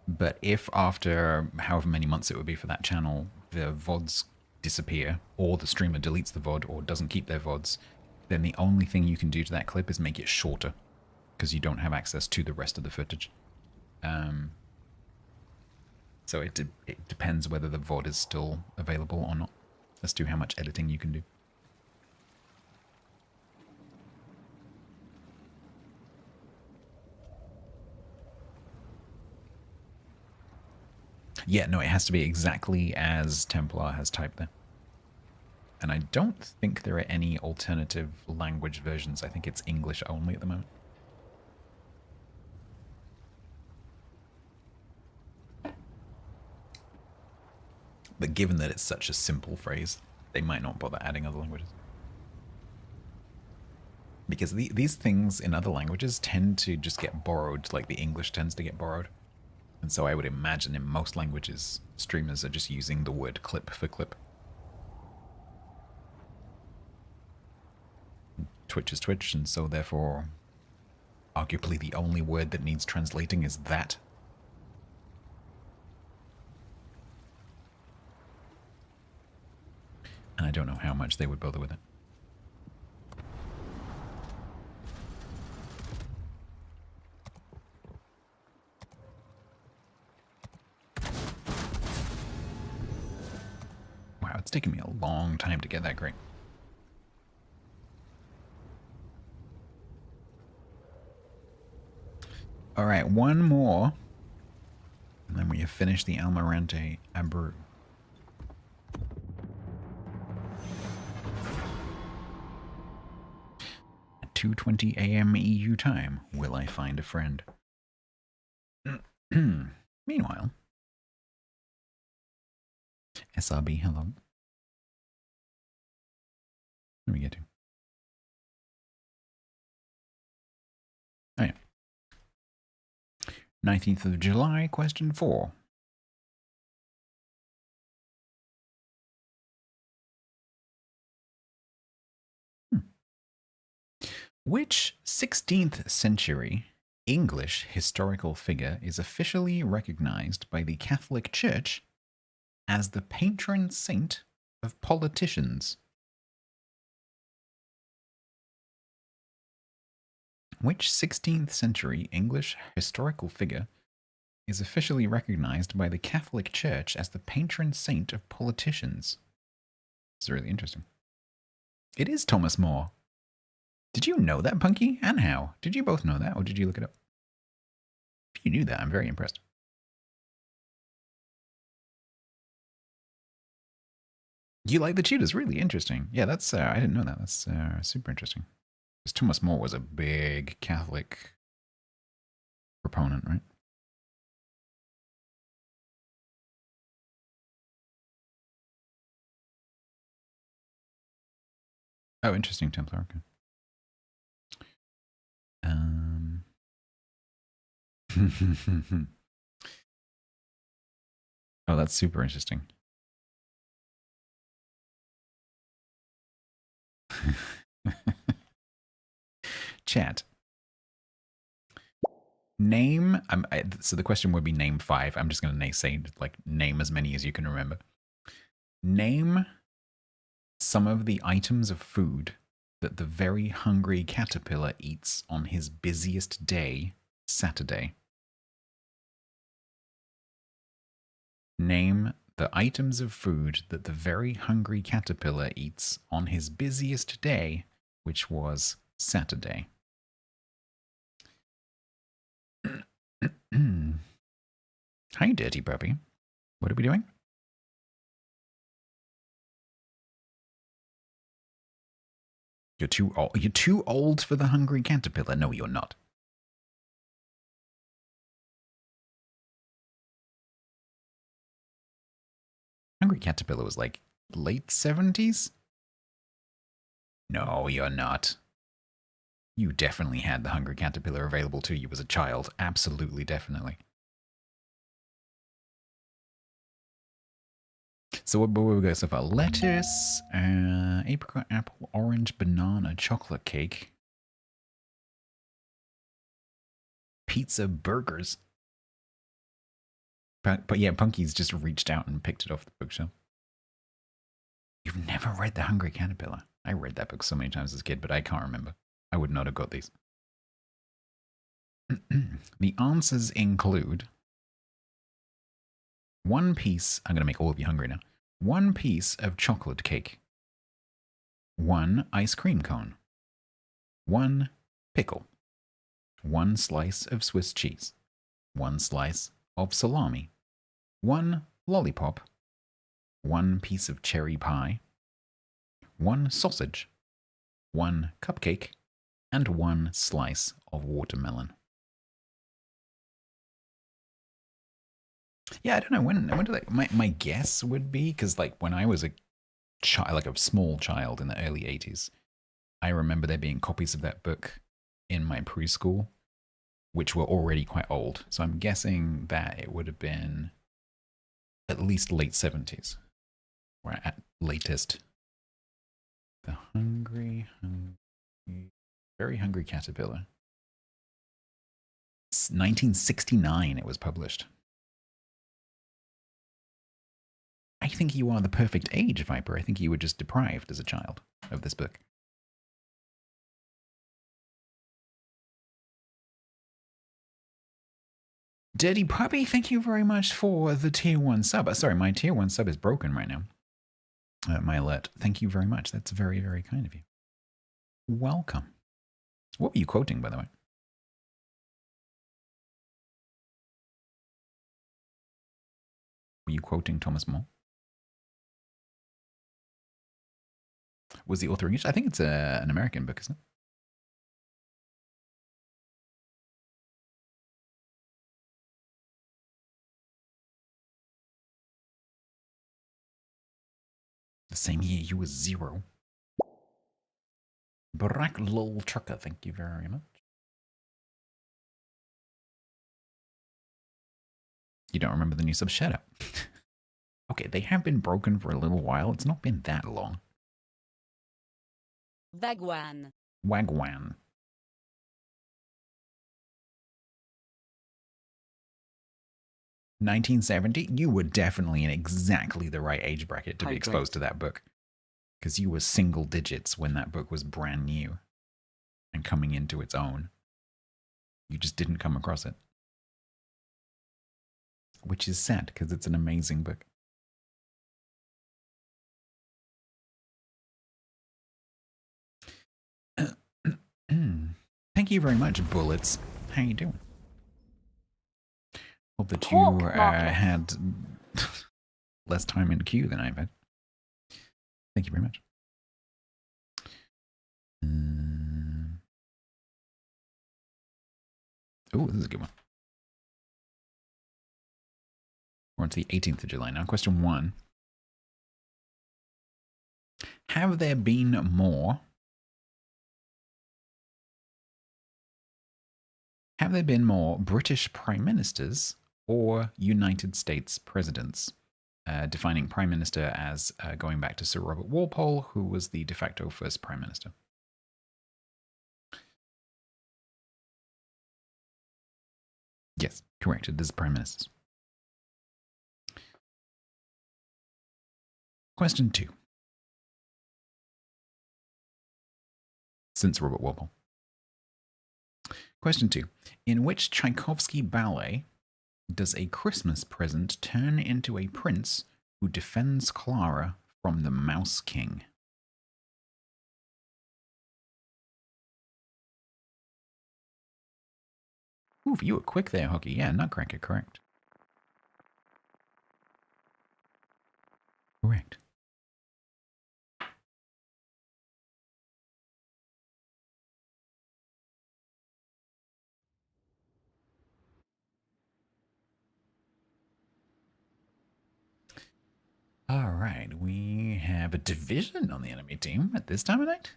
But if after however many months it would be for that channel, the VODs disappear, or the streamer deletes the VOD, or doesn't keep their VODs, then the only thing you can do to that clip is make it shorter, because you don't have access to the rest of the footage. So it depends whether the VOD is still available or not, as to how much editing you can do. Yeah, no, it has to be exactly as Templar has typed there. And I don't think there are any alternative language versions. I think it's English only at the moment. But given that it's such a simple phrase, they might not bother adding other languages. Because these things in other languages tend to just get borrowed, like the English tends to get borrowed. And so I would imagine in most languages, streamers are just using the word clip for clip. Twitch is Twitch, and so therefore, arguably the only word that needs translating is that. And I don't know how much they would bother with it. Wow, it's taken me a long time to get that great. All right, one more. And then we have finished the Almirante Abreu. At 2:20 a.m. EU time, will I find a friend? Meanwhile, SRB, hello. Where do we get to? Oh yeah. 19th of July, question 4. Which 16th century English historical figure is officially recognized by the Catholic Church as the patron saint of politicians? Which 16th century English historical figure is officially recognized by the Catholic Church as the patron saint of politicians? It's really interesting. It is Thomas More. Did you know that, Punky? And how? Did you both know that, or did you look it up? If you knew that, I'm very impressed. You like the Tudors? Really interesting. Yeah, that's, I didn't know that. That's super interesting. Because Thomas More was a big Catholic proponent, right? Oh, interesting, Templar. Okay. Oh, that's super interesting. Chat. Name. So the question would be name 5. I'm just going to say like name as many as you can remember. Name some of the items of food that the very hungry caterpillar eats on his busiest day, Saturday. Name the items of food that the very hungry caterpillar eats on his busiest day, which was Saturday. Hi, dirty puppy. What are we doing? You're too old. You're too old for the hungry caterpillar. No, you're not. Hungry Caterpillar was like late 70s? No, you're not. You definitely had the Hungry Caterpillar available to you as a child. Absolutely, definitely. So what we got so far? Lettuce, apricot, apple, orange, banana, chocolate cake, pizza, burgers. But yeah, Punky's just reached out and picked it off the bookshelf. You've never read The Hungry Caterpillar? I read that book so many times as a kid, but I can't remember. I would not have got these. The answers include 1 piece, I'm going to make all of you hungry now, 1 piece of chocolate cake, 1 ice cream cone, 1 pickle, 1 slice of Swiss cheese, 1 slice of salami, 1 lollipop, 1 piece of cherry pie, 1 sausage, 1 cupcake, and 1 slice of watermelon. Yeah, I don't know when do they? My guess would be because like when I was a child, like a small child in the early 80s, I remember there being copies of that book in my preschool, which were already quite old. So I'm guessing that it would have been at least late 70s, or at latest. The Very Hungry Caterpillar. 1969 it was published. I think you are the perfect age, Viper. I think you were just deprived as a child of this book. Dirty Puppy, thank you very much for the tier 1 sub. Sorry, my tier 1 sub is broken right now. My alert. Thank you very much. That's very, very kind of you. Welcome. What were you quoting, by the way? Were you quoting Thomas More? Was the author English? I think it's an American book, isn't it? The same year you were 0. Barack Lol Trucker, thank you very much. You don't remember the new sub? Shut up. Okay, they have been broken for a little while. It's not been that long. Wagwan. Wagwan. $1970? You were definitely in exactly the right age bracket to be exposed to that book. Because you were single digits when that book was brand new and coming into its own. You just didn't come across it. Which is sad, because it's an amazing book. Thank you very much, Bullets. How you doing? Hope that you had less time in queue than I've had. Thank you very much. Oh, this is a good one. We're on to the 18th of July now. Question 1. Have there been more? Have there been more British prime ministers or United States presidents? Defining prime minister as going back to Sir Robert Walpole, who was the de facto first prime minister. Yes, correct. It is prime ministers. Question 2. Since Robert Walpole. Question 2. In which Tchaikovsky ballet does a Christmas present turn into a prince who defends Clara from the Mouse King? Ooh, you were quick there, Hockey. Yeah, Nutcracker, correct. Correct. All right, we have a division on the enemy team at this time of night.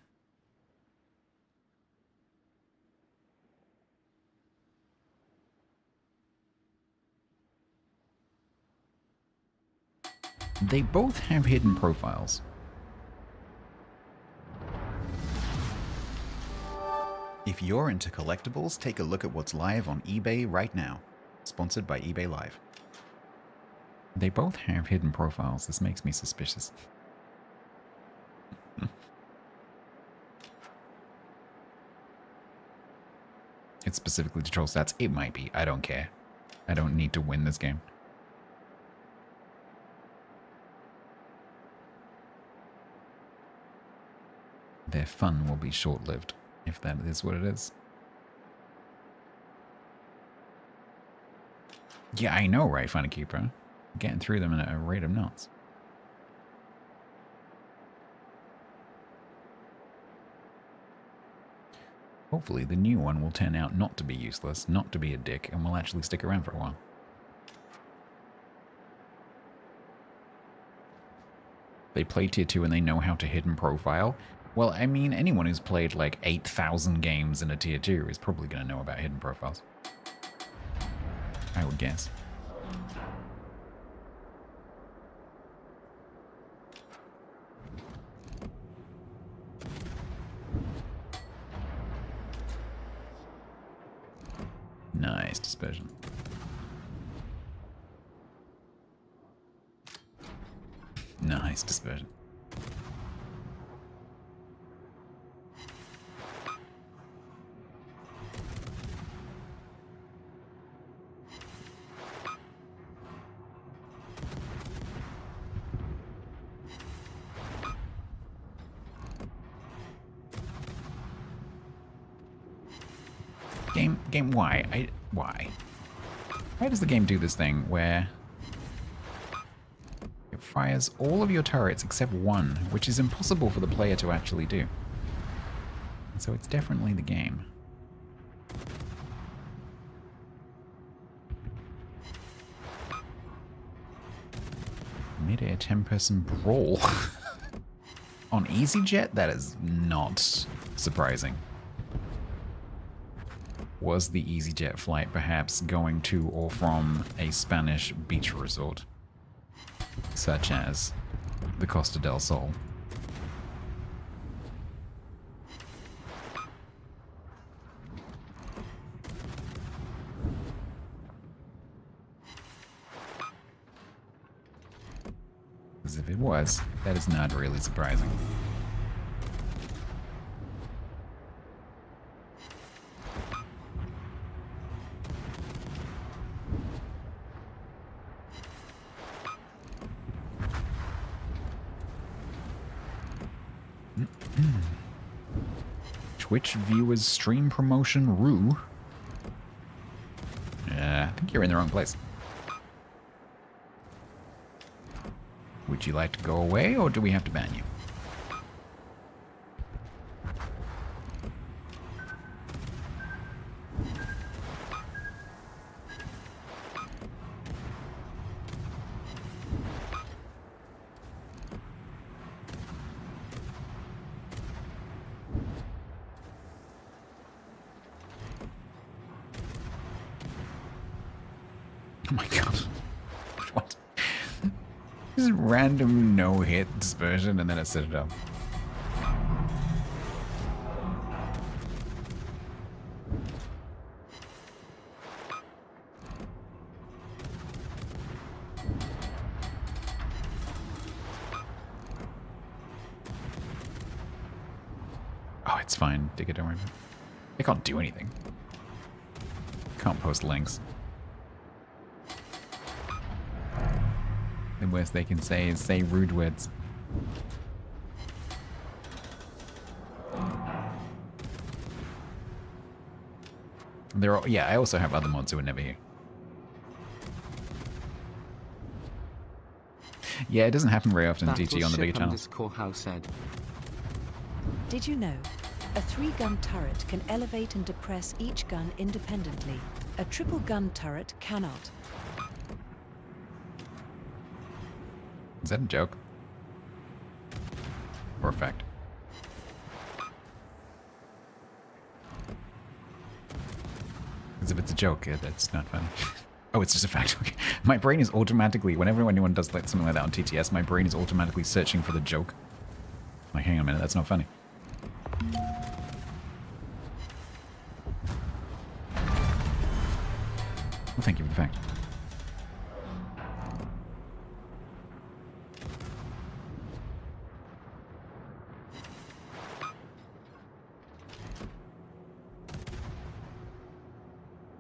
They both have hidden profiles. If you're into collectibles, take a look at what's live on eBay right now. Sponsored by eBay Live. They both have hidden profiles. This makes me suspicious. It's specifically to troll stats. It might be. I don't care. I don't need to win this game. Their fun will be short-lived, if that is what it is. Yeah, I know, right, Funny Keeper? Getting through them at a rate of knots. Hopefully the new one will turn out not to be useless, not to be a dick, and will actually stick around for a while. They play tier 2 and they know how to hidden profile. Well, I mean, anyone who's played like 8,000 games in a tier 2 is probably going to know about hidden profiles. I would guess. Nice dispersion. Nice dispersion. Game, why? Why? Why does the game do this thing where it fires all of your turrets except one, which is impossible for the player to actually do? And so it's definitely the game. Mid-air 10-person brawl. On EasyJet? That is not surprising. Was the EasyJet flight perhaps going to or from a Spanish beach resort, such as the Costa del Sol? Because if it was, that is not really surprising. Twitch viewers stream promotion Rue. I think you're in the wrong place. Would you like to go away, or do we have to ban you? Oh my god. What? Just random no-hit dispersion and then it set it up. Oh, it's fine. Dig it, don't worry about it. They can't do anything. Can't post links. The worst they can say is say rude words. There are, yeah, I also have other mods who are never here. Yeah, it doesn't happen very often, DT, on the bigger channels. Did you know? A 3-gun turret can elevate and depress each gun independently. A triple gun turret cannot. Is that a joke? Or a fact? Because if it's a joke, that's not funny. Oh, it's just a fact. Okay. My brain is automatically, whenever anyone does like something like that on TTS, my brain is automatically searching for the joke. Like, hang on a minute, that's not funny. Well, thank you for the fact.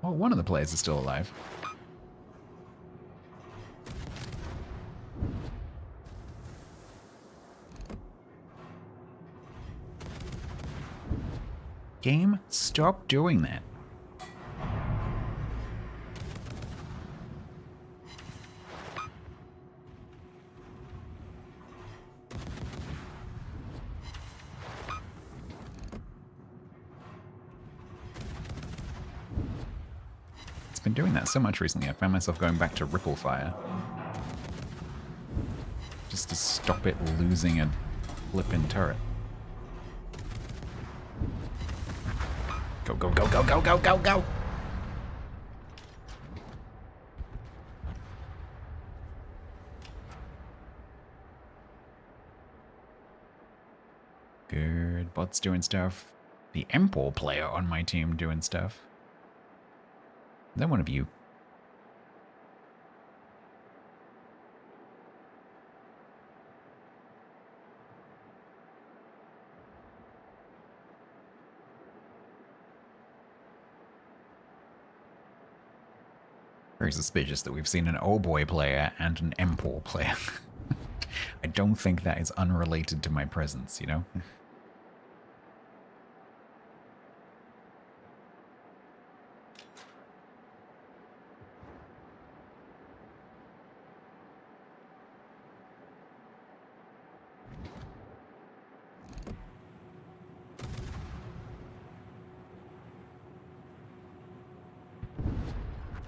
Well, one of the players is still alive. Game, stop doing that. Been doing that so much recently, I found myself going back to Ripple Fire. Just to stop it losing a flippin' turret. Go, go, go, go, go, go, go, go! Good. Bot's doing stuff. The Empor player on my team doing stuff. Is that one of you? Very suspicious that we've seen an Oh Boy player and an Empor player. I don't think that is unrelated to my presence, you know?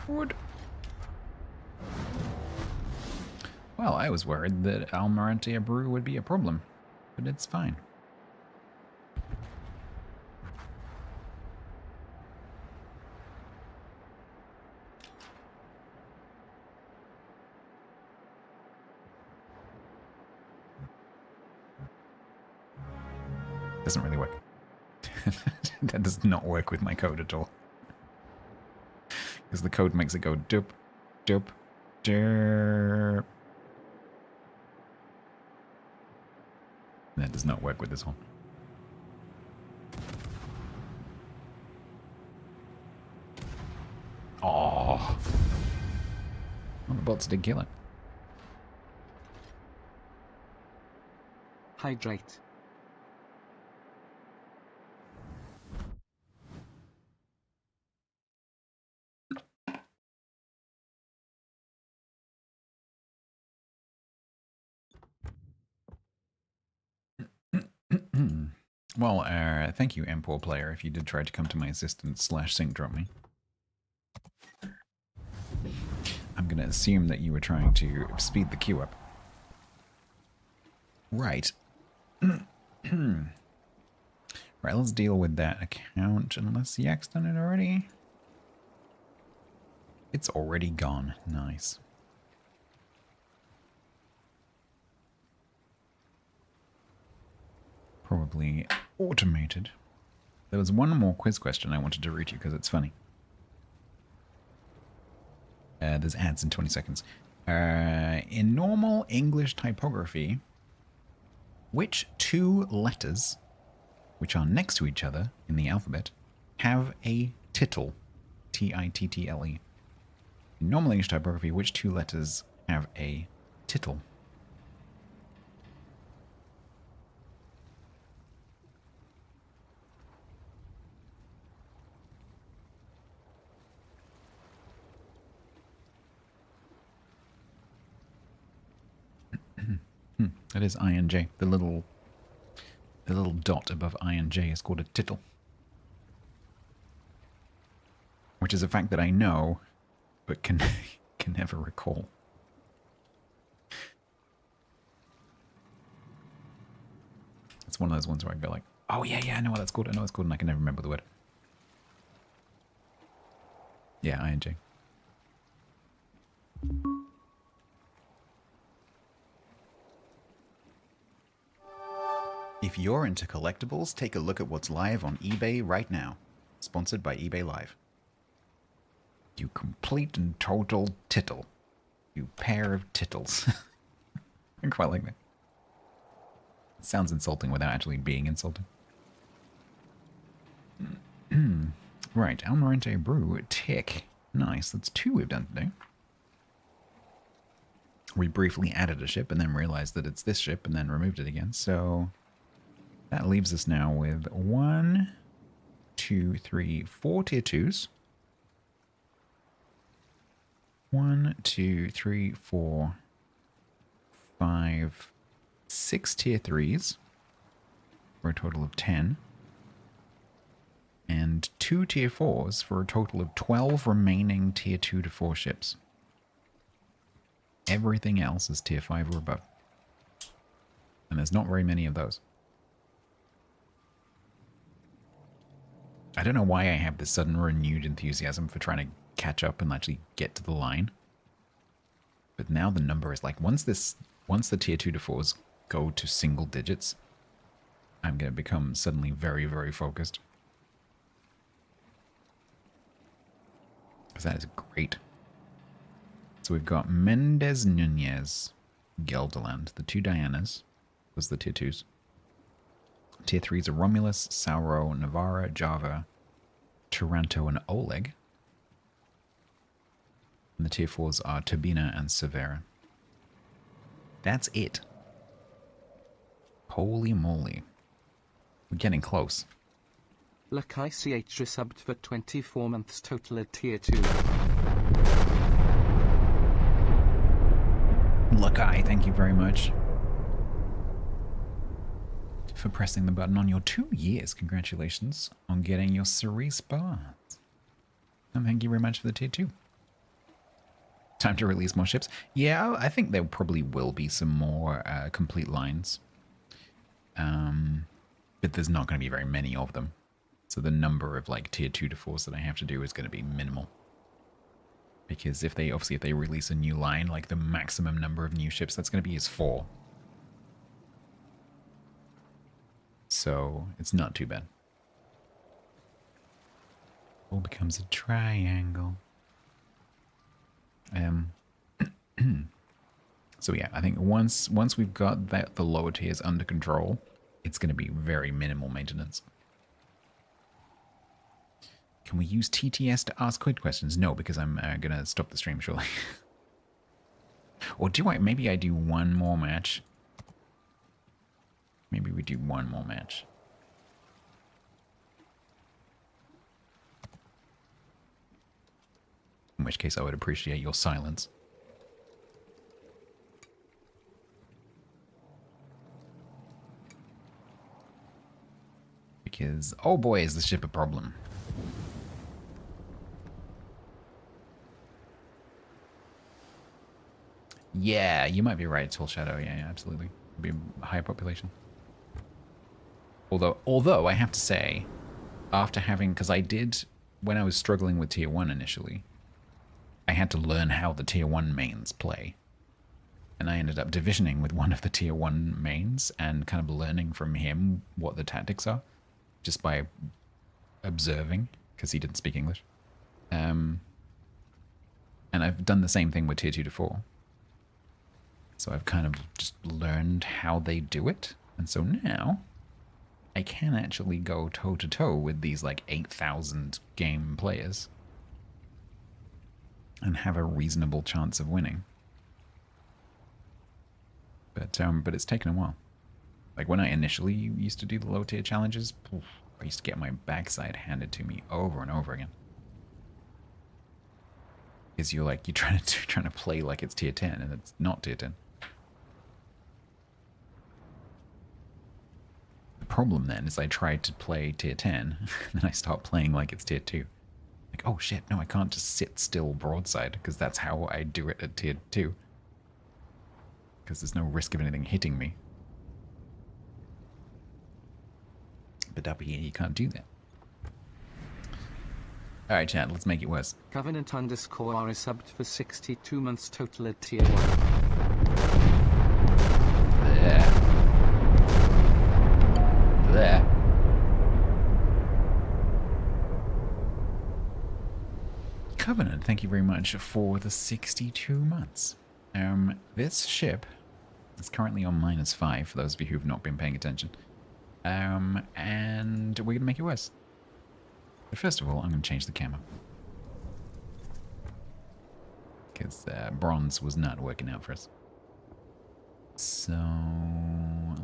Wood. Well, I was worried that Almirante Brew would be a problem, but it's fine. Doesn't really work. That does not work with my code at all. Because the code makes it go doop, doop, derp. That does not work with this one. Oh. Well, the bots did kill it. Hydrate. Well, thank you, Empor player, if you did try to come to my assistance / sync drop me. I'm going to assume that you were trying to speed the queue up. Right. Right, let's deal with that account, unless Yak's done it already. It's already gone. Nice. Probably automated. There was one more quiz question I wanted to read you because it's funny. There's ads in 20 seconds. In normal English typography, which two letters, which are next to each other in the alphabet, have a tittle? T-I-T-T-L-E. In normal English typography, which two letters have a tittle? That is INJ. The little dot above INJ is called a tittle. Which is a fact that I know, but can never recall. It's one of those ones where I go like, oh yeah, I know what that's called, I know what it's called, and I can never remember the word. Yeah, INJ. If you're into collectibles, take a look at what's live on eBay right now. Sponsored by eBay Live. You complete and total tittle. You pair of tittles. I quite like that. It sounds insulting without actually being insulting. Right, Almirante Brew, tick. Nice, that's 2 we've done today. We briefly added a ship and then realized that it's this ship and then removed it again, so... that leaves us now with 1, 2, 3, 4 tier 2s. 1, 2, 3, 4, 5, 6 tier 3s. For a total of 10. And 2 tier 4s for a total of 12 remaining tier 2 to 4 ships. Everything else is tier 5 or above. And there's not very many of those. I don't know why I have this sudden renewed enthusiasm for trying to catch up and actually get to the line. But now the number is like, once the tier 2 to 4s go to single digits, I'm going to become suddenly very, very focused. Because that is great. So we've got Mendez Nunez, Gelderland, the 2 Dianas. Those are the tier 2s. Tier 3s are Romulus, Sauro, Navarra, Java, Taranto, and Oleg. And the tier 4s are Turbina and Severa. That's it. Holy moly. We're getting close. Lakai CH resubbed for 24 months total at tier 2. Lakai, thank you very much for pressing the button on your 2 years. Congratulations on getting your Cerise bars. And thank you very much for the tier 2. Time to release more ships. Yeah, I think there probably will be some more complete lines. But there's not going to be very many of them. So the number of like tier 2 to 4s that I have to do is going to be minimal. Because if they release a new line, like the maximum number of new ships that's going to be is 4. So it's not too bad. All becomes a triangle. So yeah, I think once we've got the lower tiers under control, it's going to be very minimal maintenance. Can we use TTS to ask quick questions? No, because I'm going to stop the stream shortly. Or do I? Maybe I do one more match. Maybe we do one more match. In which case I would appreciate your silence. Because, oh boy, is this ship a problem. Yeah, you might be right, Tall Shadow. Yeah, absolutely. It'd be a higher population. Although I have to say, after having, because I did, when I was struggling with tier 1 initially, I had to learn how the tier 1 mains play. And I ended up divisioning with one of the tier 1 mains and kind of learning from him what the tactics are, just by observing, because he didn't speak English. And I've done the same thing with tier 2 to 4. So I've kind of just learned how they do it. And so now I can actually go toe-to-toe with these like 8,000 game players and have a reasonable chance of winning. But it's taken a while. Like when I initially used to do the low tier challenges, I used to get my backside handed to me over and over again. Because you're trying to play like it's tier 10 and it's not tier 10. The problem then is I tried to play tier 10 and then I start playing like it's tier 2. Like, oh shit, no, I can't just sit still broadside because that's how I do it at tier 2. Because there's no risk of anything hitting me. But up here, you can't do that. Alright, chat, let's make it worse. Covenant underscore R is subbed for 62 months total at tier 1. There. There. Covenant, thank you very much for the 62 months. This ship is currently on -5, for those of you who've not been paying attention. And we're going to make it worse. But first of all, I'm going to change the camera. Because bronze was not working out for us. So,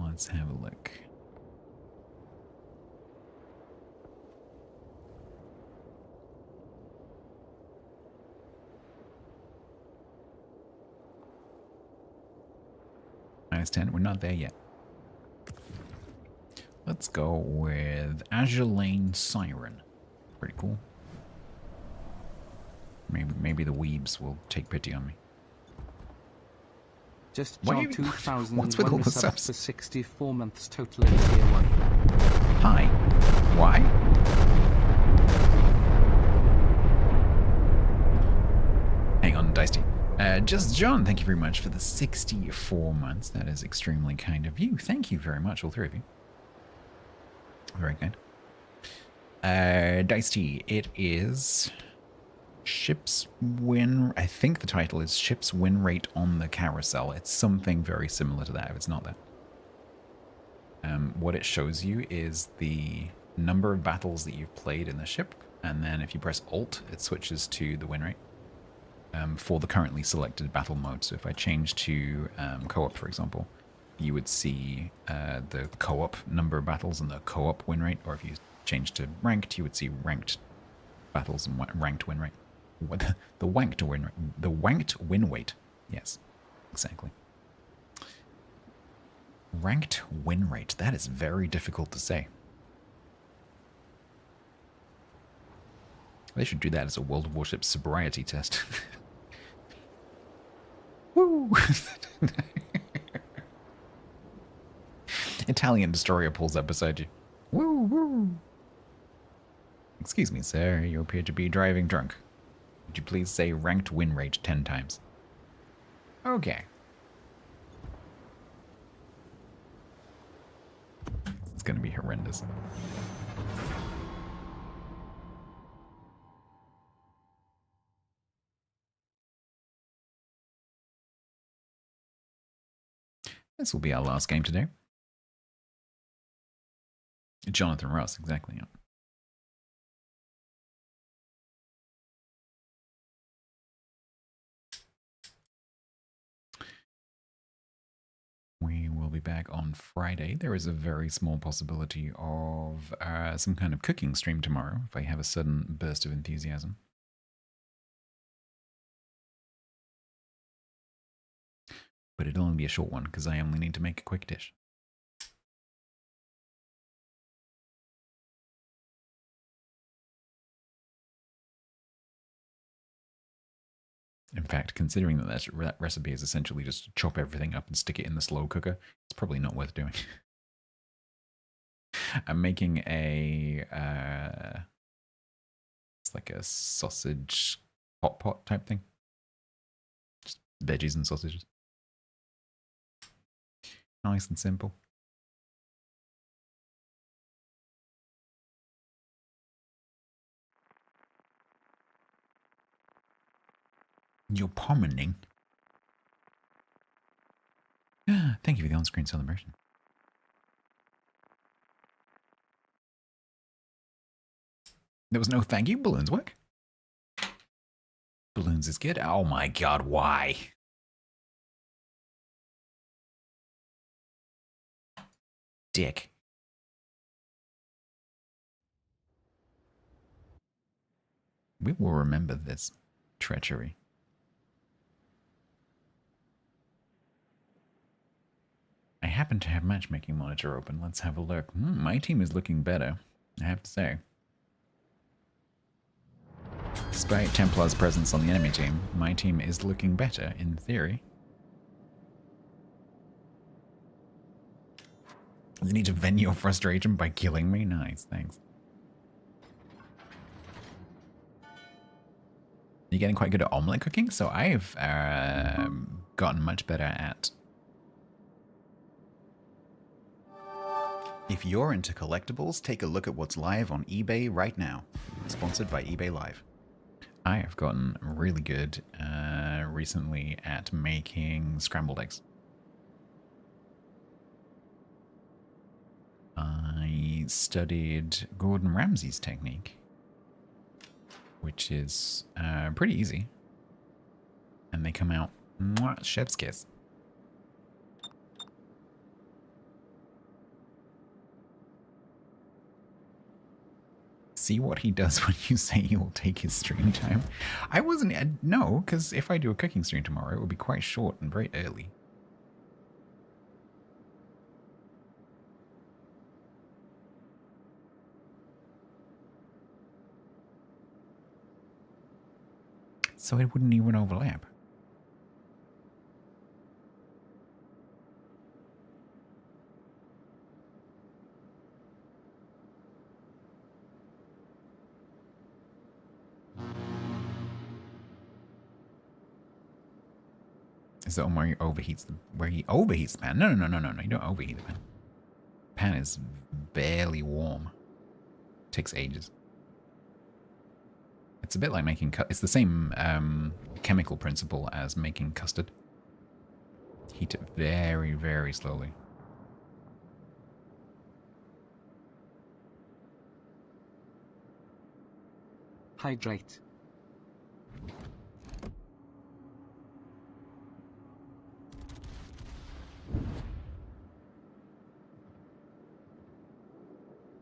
let's have a look. -10, we're not there yet. Let's go with Azure Lane Siren. Pretty cool. Maybe the weebs will take pity on me. Just John 2000 what's with all the subs subs? for 64 months total in tier 1. Hi. Why? Hang on, Dicey. Just John, thank you very much for the 64 months. That is extremely kind of you. Thank you very much, all three of you. Very good. Dice T, it is Ship's win. I think the title is Ship's win rate on the carousel. It's something very similar to that, if it's not that. What it shows you is the number of battles that you've played in the ship, and then if you press Alt, it switches to the win rate for the currently selected battle mode. So if I change to co-op, for example, you would see the co-op number of battles and the co-op win rate, or if you change to ranked, you would see ranked battles and ranked win rate. The wanked win rate. The wanked win weight. Yes, exactly. Ranked win rate. That is very difficult to say. They should do that as a World of Warships sobriety test. Woo! Italian destroyer pulls up beside you. Woo woo! Excuse me, sir. You appear to be driving drunk. Would you please say ranked win rate 10 times? Okay. It's gonna be horrendous. This will be our last game today. Jonathan Ross, exactly. Yeah. We will be back on Friday. There is a very small possibility of some kind of cooking stream tomorrow if I have a sudden burst of enthusiasm. But it'll only be a short one because I only need to make a quick dish. In fact, considering that that recipe is essentially just chop everything up and stick it in the slow cooker, it's probably not worth doing. I'm making a, it's like a sausage hot pot type thing. Just veggies and sausages. Nice and simple. You're pommening. Thank you for the on-screen celebration. There was no thank you. Balloons work. Balloons is good. Oh my god, why? Dick. We will remember this treachery. I happen to have matchmaking monitor open. Let's have a look. My team is looking better, I have to say. Despite Templar's presence on the enemy team, my team is looking better, in theory. You need to vent your frustration by killing me? Nice, thanks. You're getting quite good at omelette cooking? So I've gotten much better at... If you're into collectibles, take a look at what's live on eBay right now. Sponsored by eBay Live. I have gotten really good recently at making scrambled eggs. I studied Gordon Ramsay's technique, which is pretty easy. And they come out mwah, chef's kiss. See what he does when you say he will take his stream time? I wasn't... no, because if I do a cooking stream tomorrow, it will be quite short and very early. So it wouldn't even overlap. Is that one where he overheats the pan? No, you don't overheat the pan. Pan is barely warm. Takes ages. It's a bit like making it's the same chemical principle as making custard. Heat it very, very slowly. Hydrate.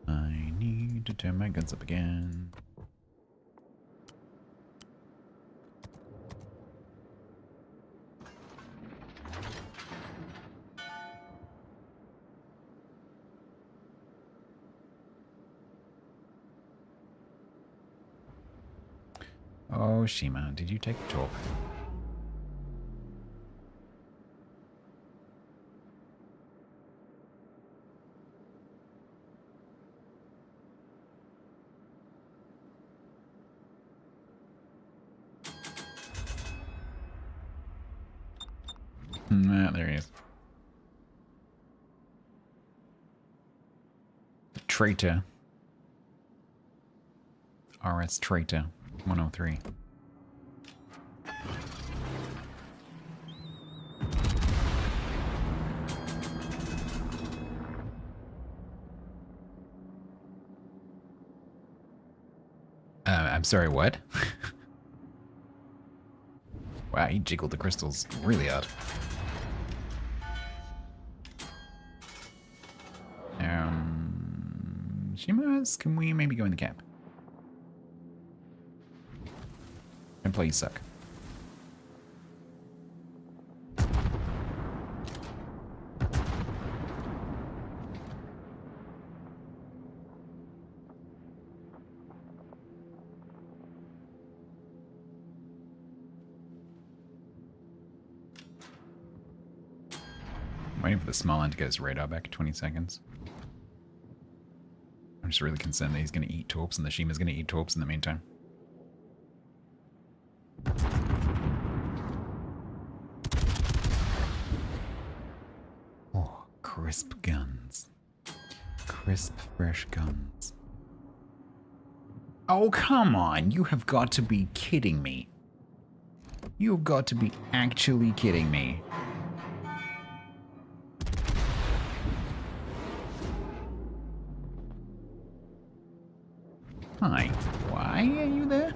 I need to turn my guns up again. Oh, Shima, did you take a talk? Nah, there he is. The traitor. RS traitor 103. I'm sorry, what? Wow, he jiggled the crystals really hard. Shimas, can we maybe go in the cap? And please suck. I'm waiting for the small one to get his radar back in 20 seconds. I'm just really concerned that he's going to eat torps and the Shima's going to eat torps in the meantime. Oh, crisp guns. Crisp, fresh guns. Oh, come on. You have got to be kidding me. You've got to be actually kidding me. Hi, why are you there?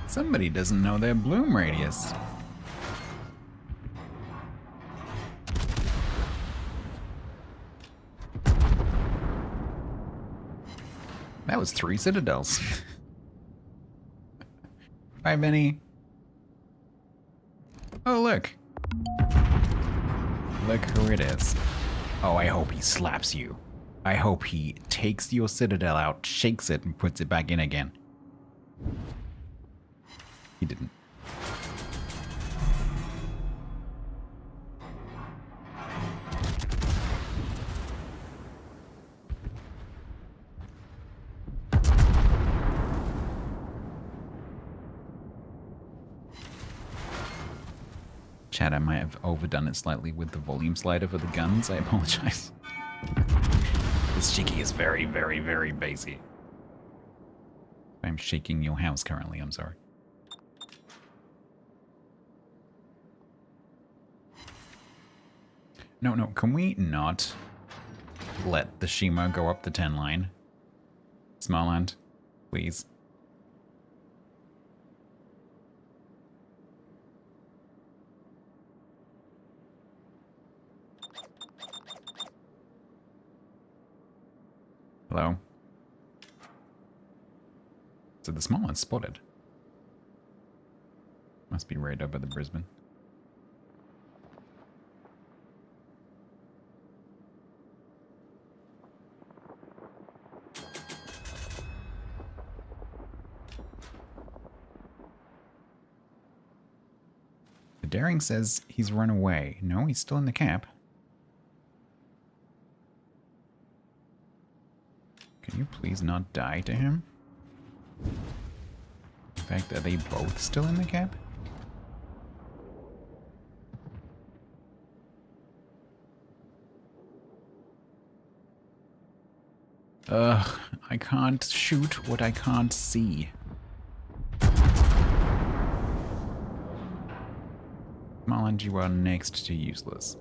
Somebody doesn't know their bloom radius. That was 3 citadels. Bye, Benny. Oh, look. Look who it is. Oh, I hope he slaps you. I hope he takes your citadel out, shakes it, and puts it back in again. He didn't. Chat, I might have overdone it slightly with the volume slider for the guns. I apologize. This Shiki is very, very, very bassy. I'm shaking your house currently, I'm sorry. No, can we not let the Shima go up the 10 line? Smarland, please. Hello? So the small one's spotted. Must be right up at the Brisbane. Daring says he's run away. No, he's still in the cap. Can you please not die to him? In fact, are they both still in the cap? Ugh, I can't shoot what I can't see. Molland, you are next to useless.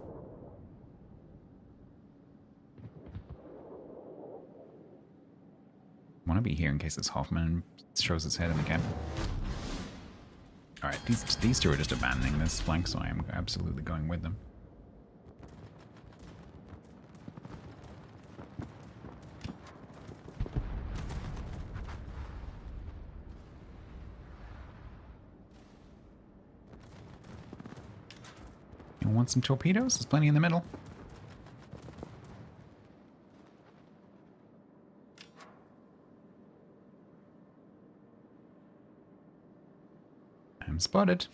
Want to be here in case this Hoffman shows his head in the camp. Alright, these two are just abandoning this flank, so I am absolutely going with them. You want some torpedoes? There's plenty in the middle. I'm spotted.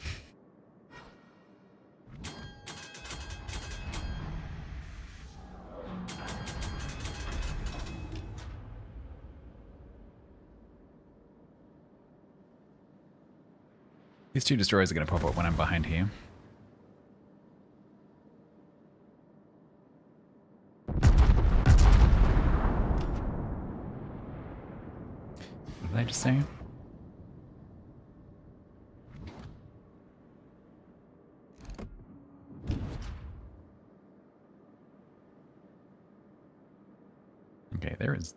These two destroyers are going to pop up when I'm behind here. What did I just say? Okay, there is.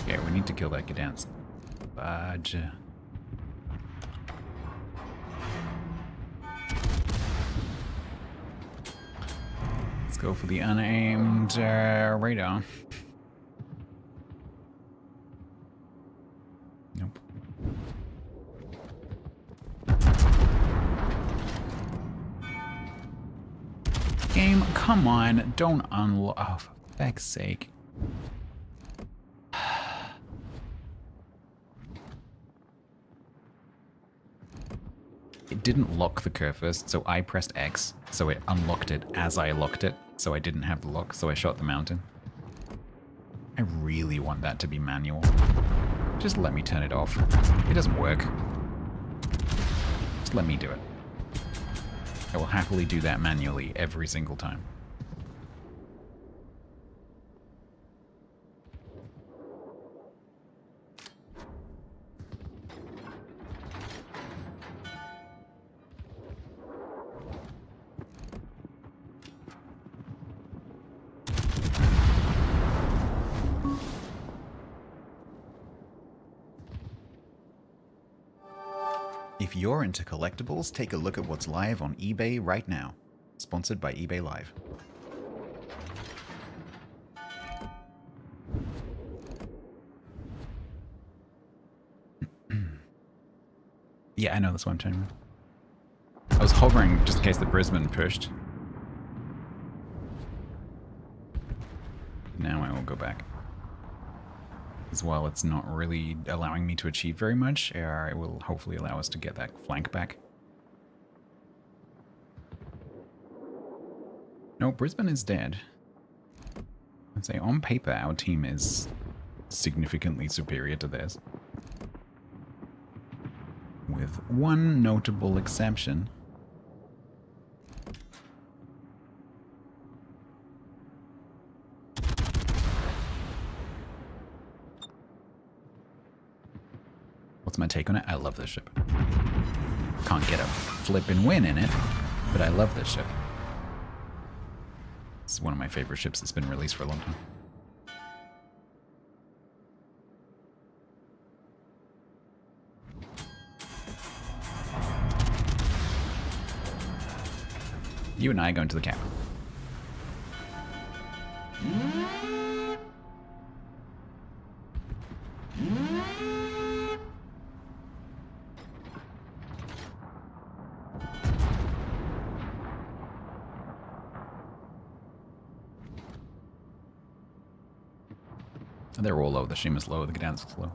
Okay, we need to kill that Gdansk. Badge. Go for the unaimed radar. Nope. Game, come on, don't unlock. Oh, for feck's sake. It didn't lock the curve first, so I pressed X, so it unlocked it as I locked it, so I didn't have the lock, so I shot the mountain. I really want that to be manual. Just let me turn it off. It doesn't work. Just let me do it. I will happily do that manually every single time. If you're into collectibles, take a look at what's live on eBay right now. Sponsored by eBay Live. Yeah, I know, that's what I'm talking about. I was hovering just in case the Brisbane pushed. Now I will go back. As well, it's not really allowing me to achieve very much. It will hopefully allow us to get that flank back. No, Brisbane is dead. I'd say on paper our team is significantly superior to theirs. With one notable exception. What's my take on it? I love this ship. Can't get a flippin' win in it, but I love this ship. It's one of my favorite ships that's been released for a long time. You and I go into the camp. They're all low. The Shima's low. The Gdansk's low.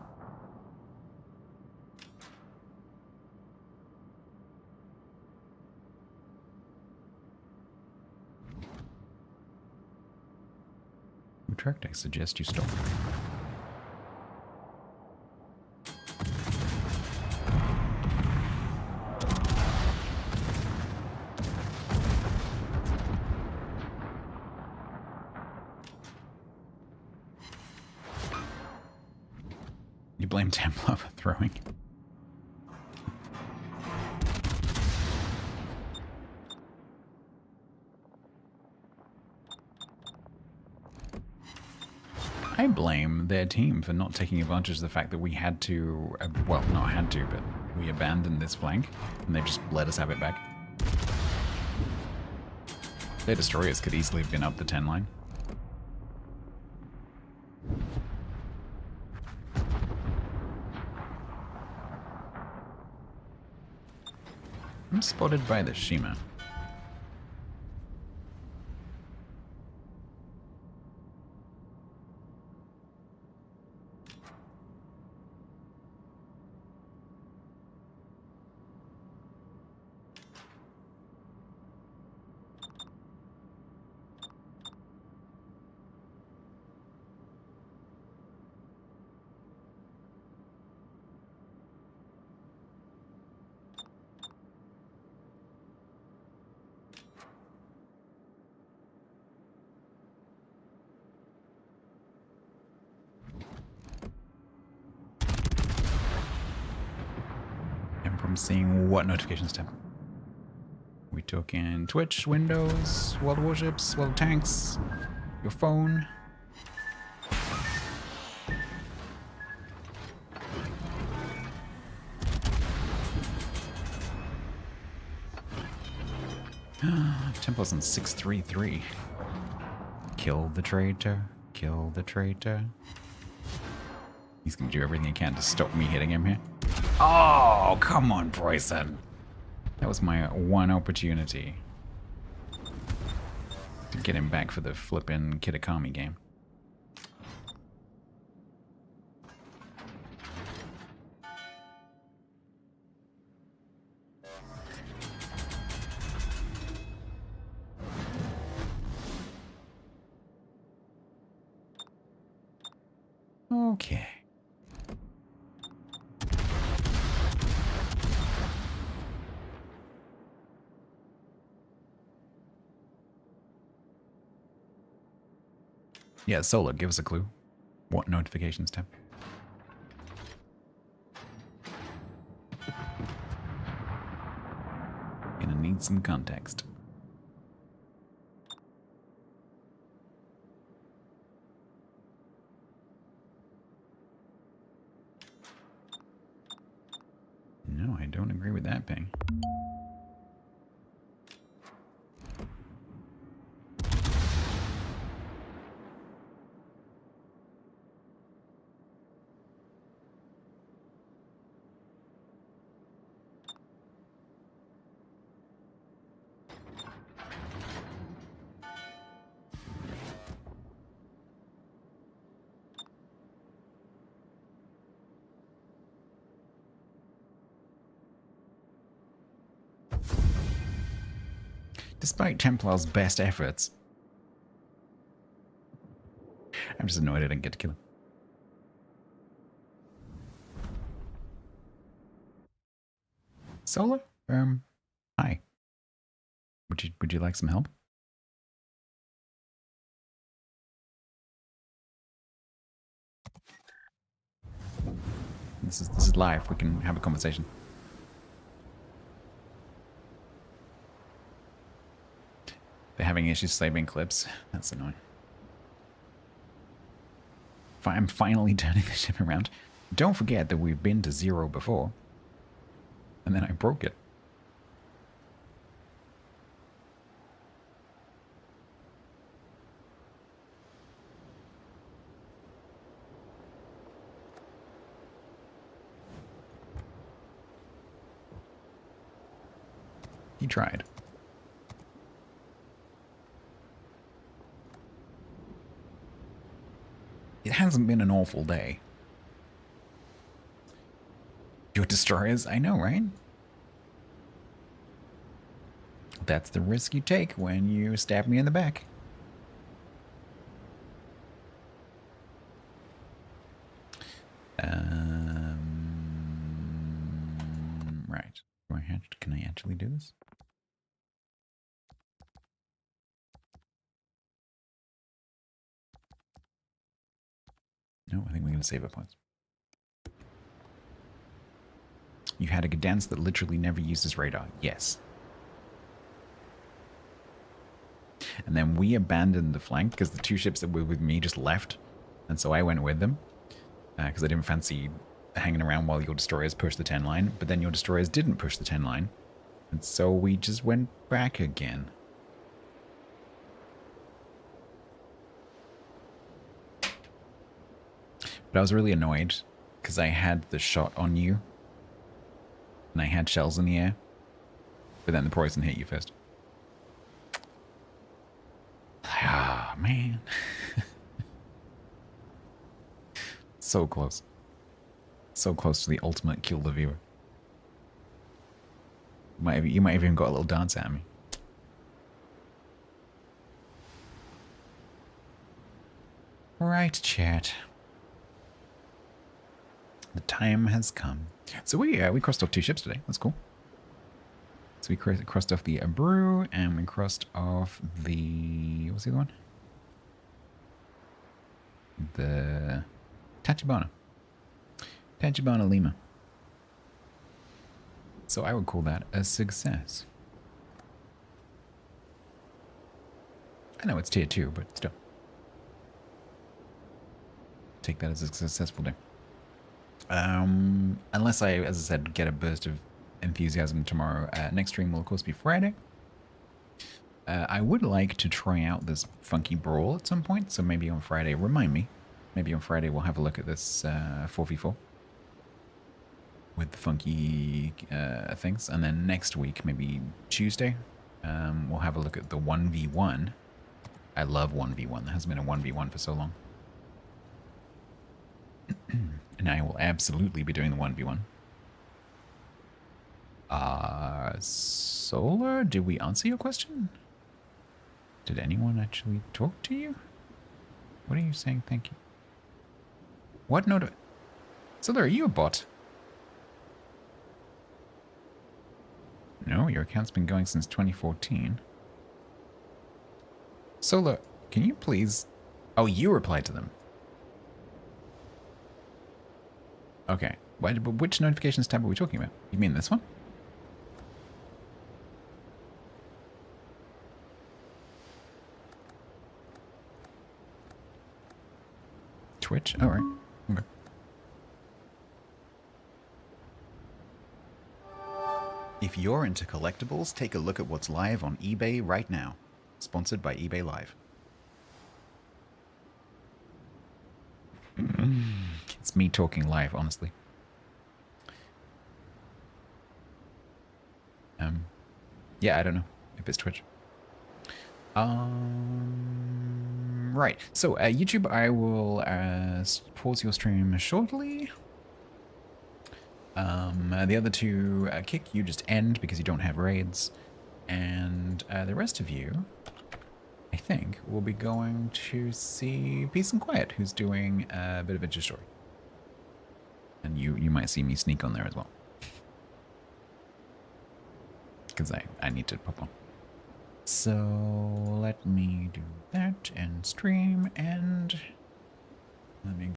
Utrecht, I suggest you stop. You blame Templar for throwing. I blame their team for not taking advantage of the fact that we had to, well, not had to, but we abandoned this flank, and they just let us have it back. Their destroyers could easily have been up the 10 line. I'm spotted by the Shima. I'm seeing what notifications tab. We took in Twitch, Windows, World Warships, World Tanks, your phone. Templars on 633. Kill the traitor. Kill the traitor. He's gonna do everything he can to stop me hitting him here. Oh, come on, Bryson. That was my one opportunity to get him back for the flippin' Kitakami game. Okay. Yeah, Solar, give us a clue. What notifications tab? Gonna need some context. No, I don't agree with that ping. Despite Templar's best efforts. I'm just annoyed I didn't get to kill him. Solar? Hi. Would you like some help? This is live. We can have a conversation. They're having issues saving clips. That's annoying. I'm finally turning the ship around. Don't forget that we've been to 0 before. And then I broke it. He tried. It hasn't been an awful day. Your destroyers, I know, right? That's the risk you take when you stab me in the back. Right. Can I actually do this? No, I think we're going to save up points. You had a Gdansk that literally never uses radar. Yes. And then we abandoned the flank because the 2 ships that were with me just left. And so I went with them because I didn't fancy hanging around while your destroyers pushed the 10 line. But then your destroyers didn't push the 10 line. And so we just went back again. But I was really annoyed because I had the shot on you. And I had shells in the air. But then the poison hit you first. Ah, man. So close. So close to the ultimate kill the viewer. You might have even got a little dance at me. Right, chat. The time has come. So we crossed off 2 ships today. That's cool. So we crossed off the Brew, and we crossed off the... What's the other one? The Tachibana. Tachibana Lima. So I would call that a success. I know it's tier 2, but still. Take that as a successful day. Unless I, as I said, get a burst of enthusiasm tomorrow. Next stream will, of course, be Friday. I would like to try out this funky brawl at some point, so maybe on Friday, remind me. Maybe on Friday we'll have a look at this 4v4 with the funky things. And then next week, maybe Tuesday, we'll have a look at the 1v1. I love 1v1. There hasn't been a 1v1 for so long. And I will absolutely be doing the 1v1. Solar, did we answer your question? Did anyone actually talk to you? What are you saying? Thank you. What note? Solar, are you a bot? No, your account's been going since 2014. Solar, can you please... Oh, you replied to them. Okay. Which notifications tab are we talking about? You mean this one? Twitch? Oh, right. Okay. If you're into collectibles, take a look at what's live on eBay right now. Sponsored by eBay Live. It's me talking live, honestly. Yeah, I don't know if it's Twitch. Right. So, YouTube, I will pause your stream shortly. The other 2, Kick, you just end because you don't have raids. And the rest of you, I think, will be going to see Peace and Quiet, who's doing a bit of a story. And you might see me sneak on there as well. Because I need to pop on. So let me do that and stream, and let me